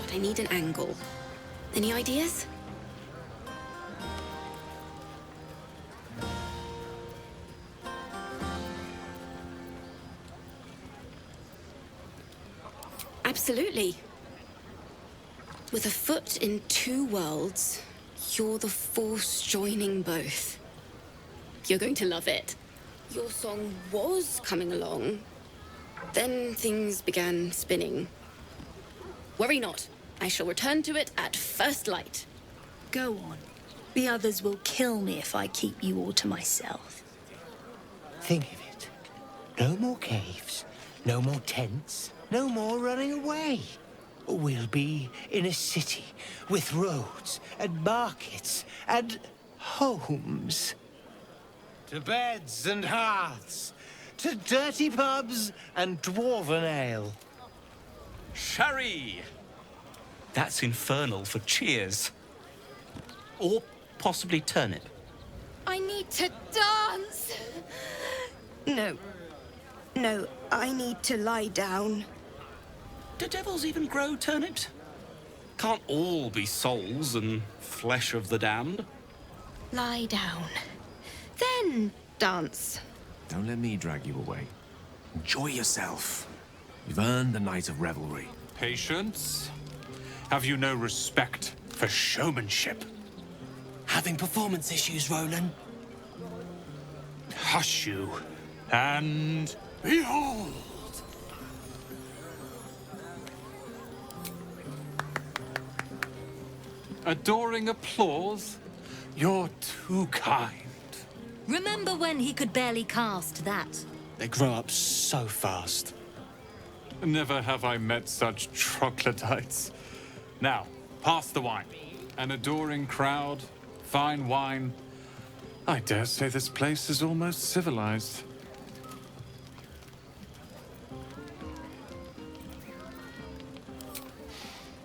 But I need an angle. Any ideas? Absolutely. With a foot in two worlds, you're the force joining both. You're going to love it. Your song was coming along. Then things began spinning. Worry not. I shall return to it at first light. Go on. The others will kill me if I keep you all to myself. Think of it. No more caves, no more tents, no more running away. We'll be in a city with roads and markets and homes. To beds and hearths, to dirty pubs and dwarven ale. Sherry! That's infernal for cheers. Or possibly turnip. I need to dance! No, I need to lie down. Do devils even grow turnips? Can't all be souls and flesh of the damned. Lie down. Then dance. Don't let me drag you away. Enjoy yourself. You've earned a night of revelry. Patience? Have you no respect for showmanship? Having performance issues, Roland? Hush you, and behold! Adoring applause? You're too kind. Remember when he could barely cast that? They grow up so fast. Never have I met such troglodytes. Now, pass the wine. An adoring crowd, fine wine. I dare say this place is almost civilized.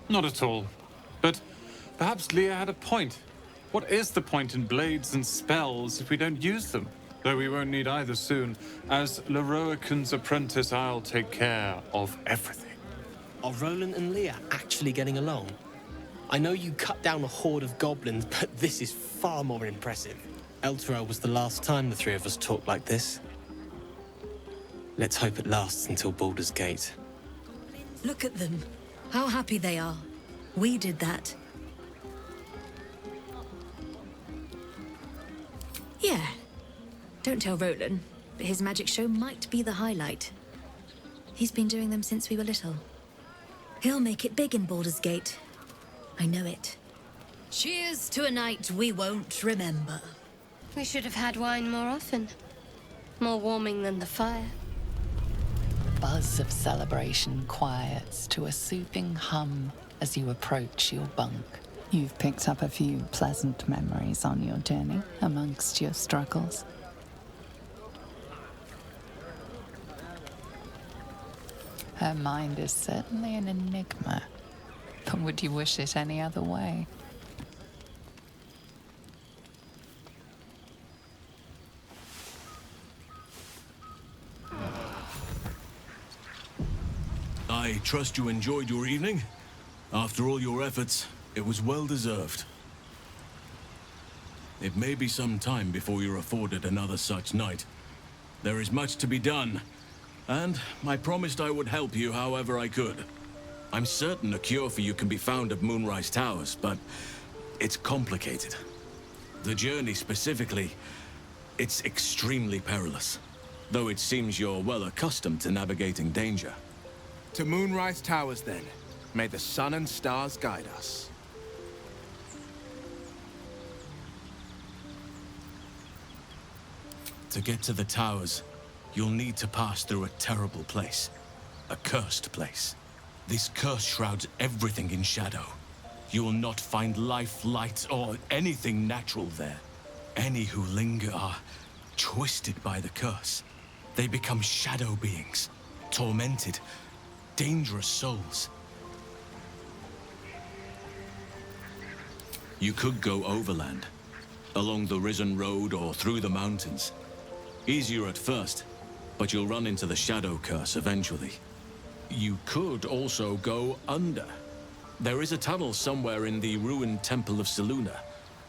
Not at all. But perhaps Leah had a point. What is the point in blades and spells if we don't use them? Though we won't need either soon. As Leroican's apprentice, I'll take care of everything. Are Roland and Leah actually getting along? I know you cut down a horde of goblins, but this is far more impressive. Elturel was the last time the three of us talked like this. Let's hope it lasts until Baldur's Gate. Look at them. How happy they are. We did that. Yeah. Don't tell Roland, but his magic show might be the highlight. He's been doing them since we were little. He'll make it big in Baldur's Gate. I know it. Cheers to a night we won't remember. We should have had wine more often. More warming than the fire. The buzz of celebration quiets to a soothing hum as you approach your bunk. You've picked up a few pleasant memories on your journey amongst your struggles. Her mind is certainly an enigma, but would you wish it any other way? I trust you enjoyed your evening. After all your efforts, it was well deserved. It may be some time before you're afforded another such night. There is much to be done, and I promised I would help you however I could. I'm certain a cure for you can be found at Moonrise Towers, but it's complicated. The journey specifically, it's extremely perilous, though it seems you're well accustomed to navigating danger. To Moonrise Towers, then. May the sun and stars guide us. To get to the towers, you'll need to pass through a terrible place. A cursed place. This curse shrouds everything in shadow. You will not find life, light, or anything natural there. Any who linger are twisted by the curse. They become shadow beings, tormented, dangerous souls. You could go overland, along the Risen Road or through the mountains. Easier at first, but you'll run into the shadow curse eventually. You could also go under. There is a tunnel somewhere in the ruined Temple of Selûne.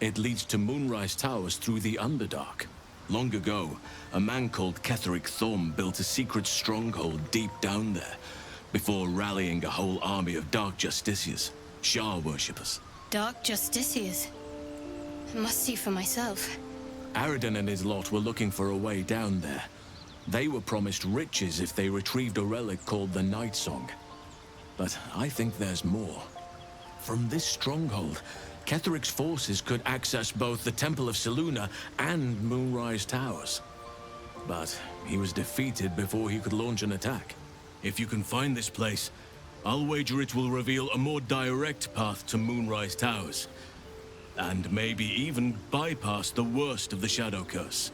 It leads to Moonrise Towers through the Underdark. Long ago, a man called Ketheric Thorm built a secret stronghold deep down there, before rallying a whole army of Dark Justiciars, Shah worshippers. Dark Justiciars. I must see for myself. Aradin and his lot were looking for a way down there. They were promised riches if they retrieved a relic called the Night Song. But I think there's more. From this stronghold, Ketheric's forces could access both the Temple of Selûne and Moonrise Towers. But he was defeated before he could launch an attack. If you can find this place, I'll wager it will reveal a more direct path to Moonrise Towers. And maybe even bypass the worst of the Shadow Curse.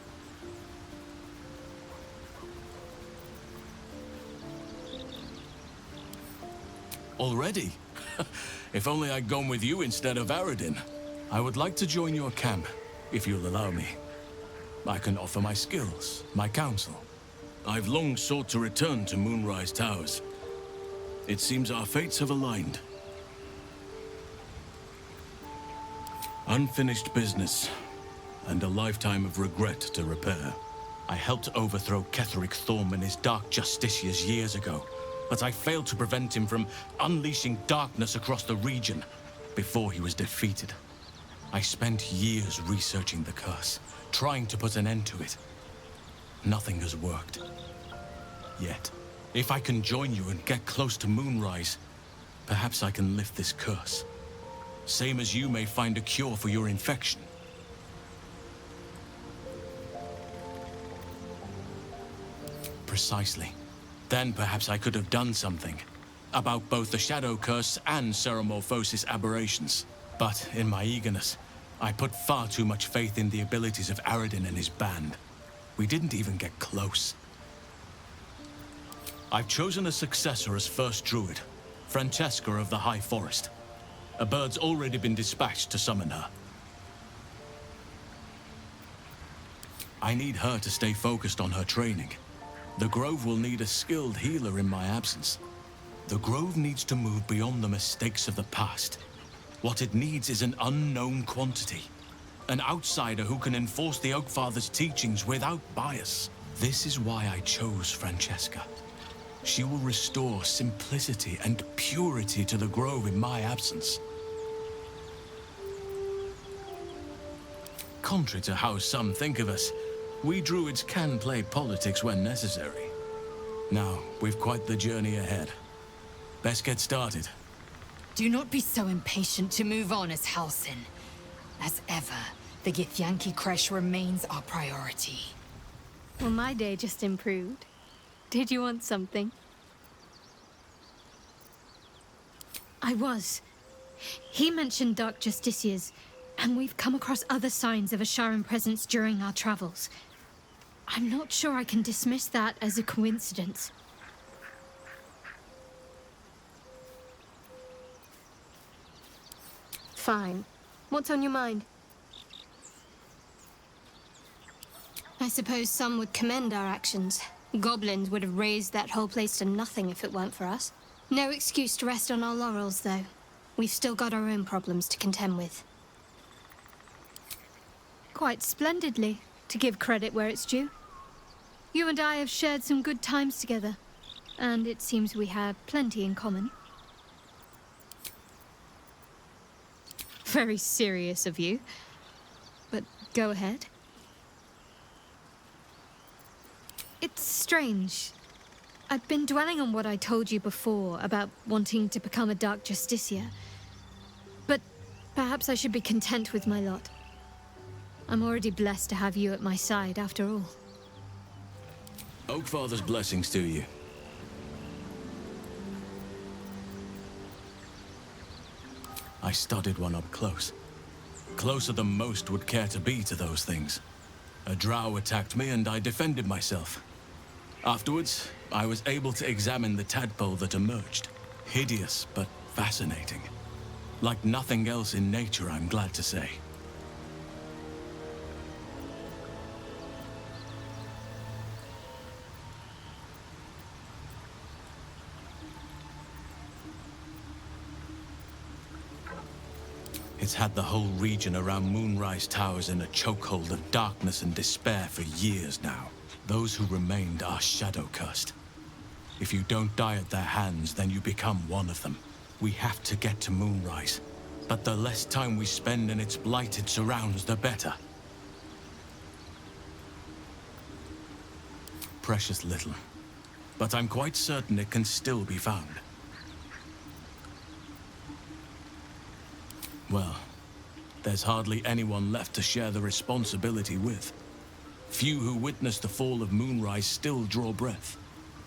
Already? If only I'd gone with you instead of Aradin. I would like to join your camp, if you'll allow me. I can offer my skills, my counsel. I've long sought to return to Moonrise Towers. It seems our fates have aligned. Unfinished business, and a lifetime of regret to repair. I helped overthrow Ketheric Thorm and his Dark Justiciars years ago, but I failed to prevent him from unleashing darkness across the region before he was defeated. I spent years researching the curse, trying to put an end to it. Nothing has worked. Yet, if I can join you and get close to Moonrise, perhaps I can lift this curse. Same as you may find a cure for your infection. Precisely. Then perhaps I could have done something about both the Shadow Curse and Ceramorphosis aberrations. But in my eagerness, I put far too much faith in the abilities of Aradin and his band. We didn't even get close. I've chosen a successor as first druid, Francesca of the High Forest. A bird's already been dispatched to summon her. I need her to stay focused on her training. The Grove will need a skilled healer in my absence. The Grove needs to move beyond the mistakes of the past. What it needs is an unknown quantity. An outsider who can enforce the Oakfather's teachings without bias. This is why I chose Francesca. She will restore simplicity and purity to the Grove in my absence. Contrary to how some think of us, we druids can play politics when necessary. Now, we've quite the journey ahead. Best get started. Do not be so impatient to move on as Halsin. As ever, the Githyanki Kresh remains our priority. Well, my day just improved. Did you want something? I was. He mentioned Dark Justiciars, and we've come across other signs of a Sharan presence during our travels. I'm not sure I can dismiss that as a coincidence. Fine. What's on your mind? I suppose some would commend our actions. Goblins would have razed that whole place to nothing if it weren't for us. No excuse to rest on our laurels, though. We've still got our own problems to contend with. Quite splendidly, to give credit where it's due. You and I have shared some good times together, and it seems we have plenty in common. Very serious of you, but go ahead. It's strange. I've been dwelling on what I told you before about wanting to become a Dark Justiciar, but perhaps I should be content with my lot. I'm already blessed to have you at my side, after all. Oakfather's blessings to you. I studied one up close. Closer than most would care to be to those things. A drow attacked me and I defended myself. Afterwards, I was able to examine the tadpole that emerged. Hideous, but fascinating. Like nothing else in nature, I'm glad to say. It's had the whole region around Moonrise Towers in a chokehold of darkness and despair for years now. Those who remained are shadow-cursed. If you don't die at their hands, then you become one of them. We have to get to Moonrise, but the less time we spend in its blighted surrounds, the better. Precious little, but I'm quite certain it can still be found. Well, there's hardly anyone left to share the responsibility with. Few who witnessed the fall of Moonrise still draw breath.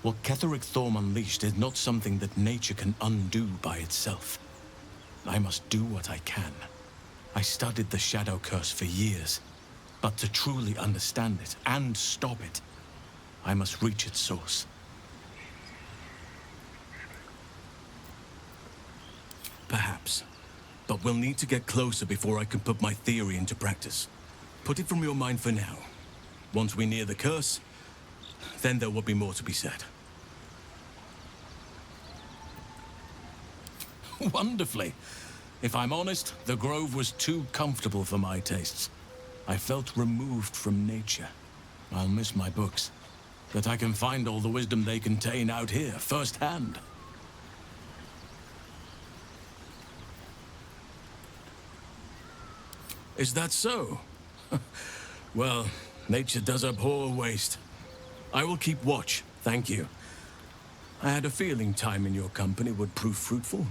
What Ketheric Thorm unleashed is not something that nature can undo by itself. I must do what I can. I studied the Shadow Curse for years, but to truly understand it and stop it, I must reach its source. Perhaps. But we'll need to get closer before I can put my theory into practice. Put it from your mind for now. Once we near the curse, then there will be more to be said. Wonderfully. If I'm honest, the grove was too comfortable for my tastes. I felt removed from nature. I'll miss my books, but I can find all the wisdom they contain out here, firsthand. Is that so? Well, nature does abhor waste. I will keep watch, thank you. I had a feeling time in your company would prove fruitful.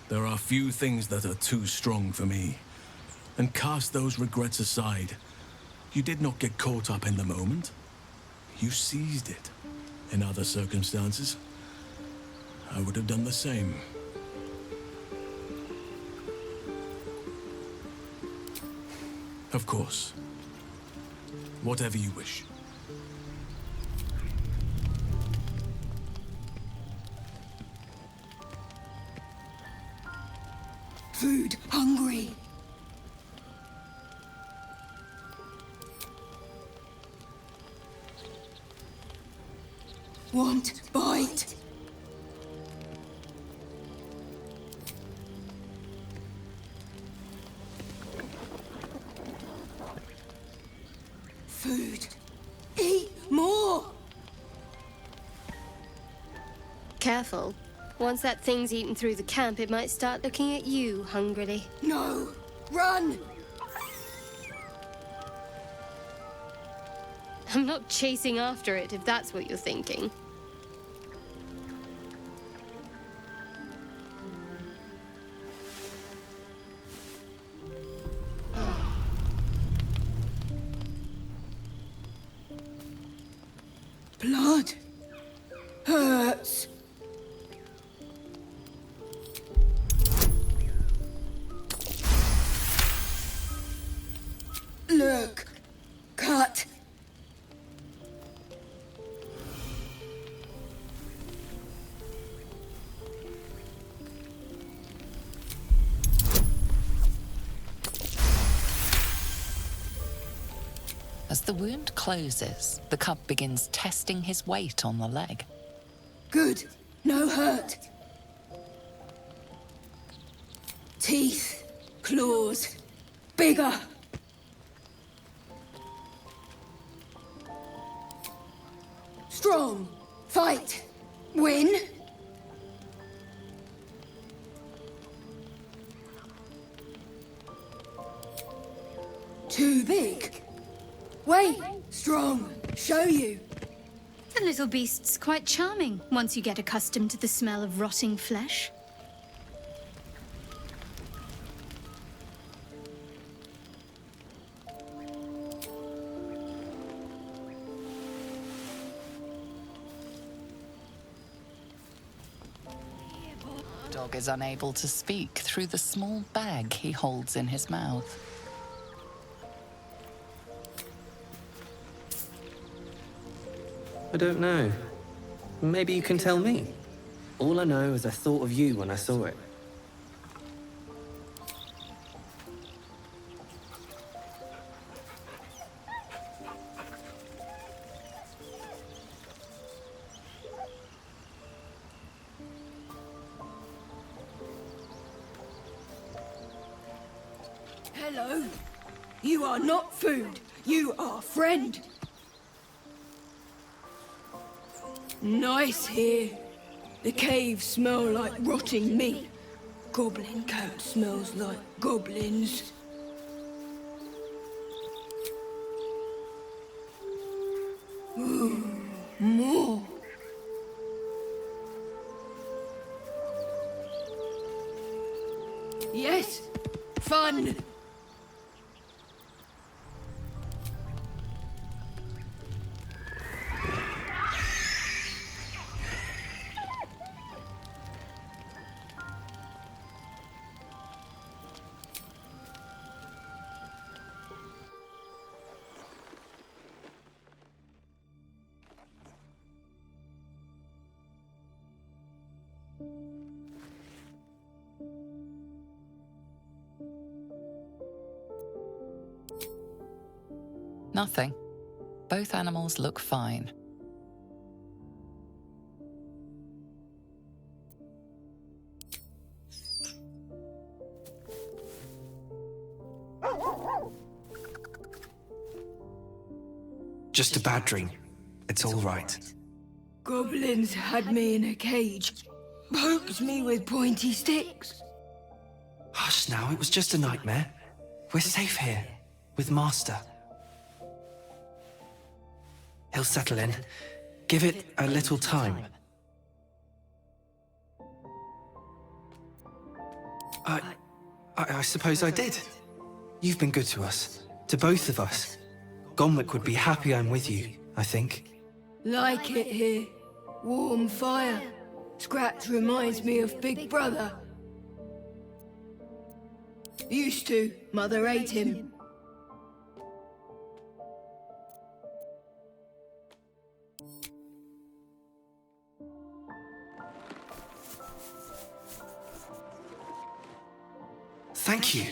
There are few things that are too strong for me. And cast those regrets aside. You did not get caught up in the moment. You seized it. In other circumstances, I would have done the same. Of course. Whatever you wish. Food, hungry. Want, bite. Food. Eat more! Careful. Once that thing's eaten through the camp, it might start looking at you hungrily. No! Run! I'm not chasing after it, if that's what you're thinking. Blood hurts. Look, cut. As the wound closes, the cub begins testing his weight on the leg. Good. No hurt. Teeth. Claws. Bigger. Strong. Fight. Win. Too big. Wait. Strong. Show you. The little beast's quite charming once you get accustomed to the smell of rotting flesh. dog is unable to speak through the small bag he holds in his mouth. I don't know. Maybe you can tell me. All I know is I thought of you when I saw it. Hello. You are not food. You are friend. Nice here. The caves smell like rotting meat. Goblin camp smells like goblins. Ooh, more. Yes, fun. Nothing. Both animals look fine. Just a bad dream. It's all right. Goblins had me in a cage. Poked me with pointy sticks. Hush now, it was just a nightmare. We're safe here, with Master. He'll settle in. Give it a little time. I suppose I did. You've been good to us. To both of us. Gomwick would be happy I'm with you, I think. Like it here. Warm fire. Scratch reminds me of Big Brother. Used to. Mother ate him. Thank you.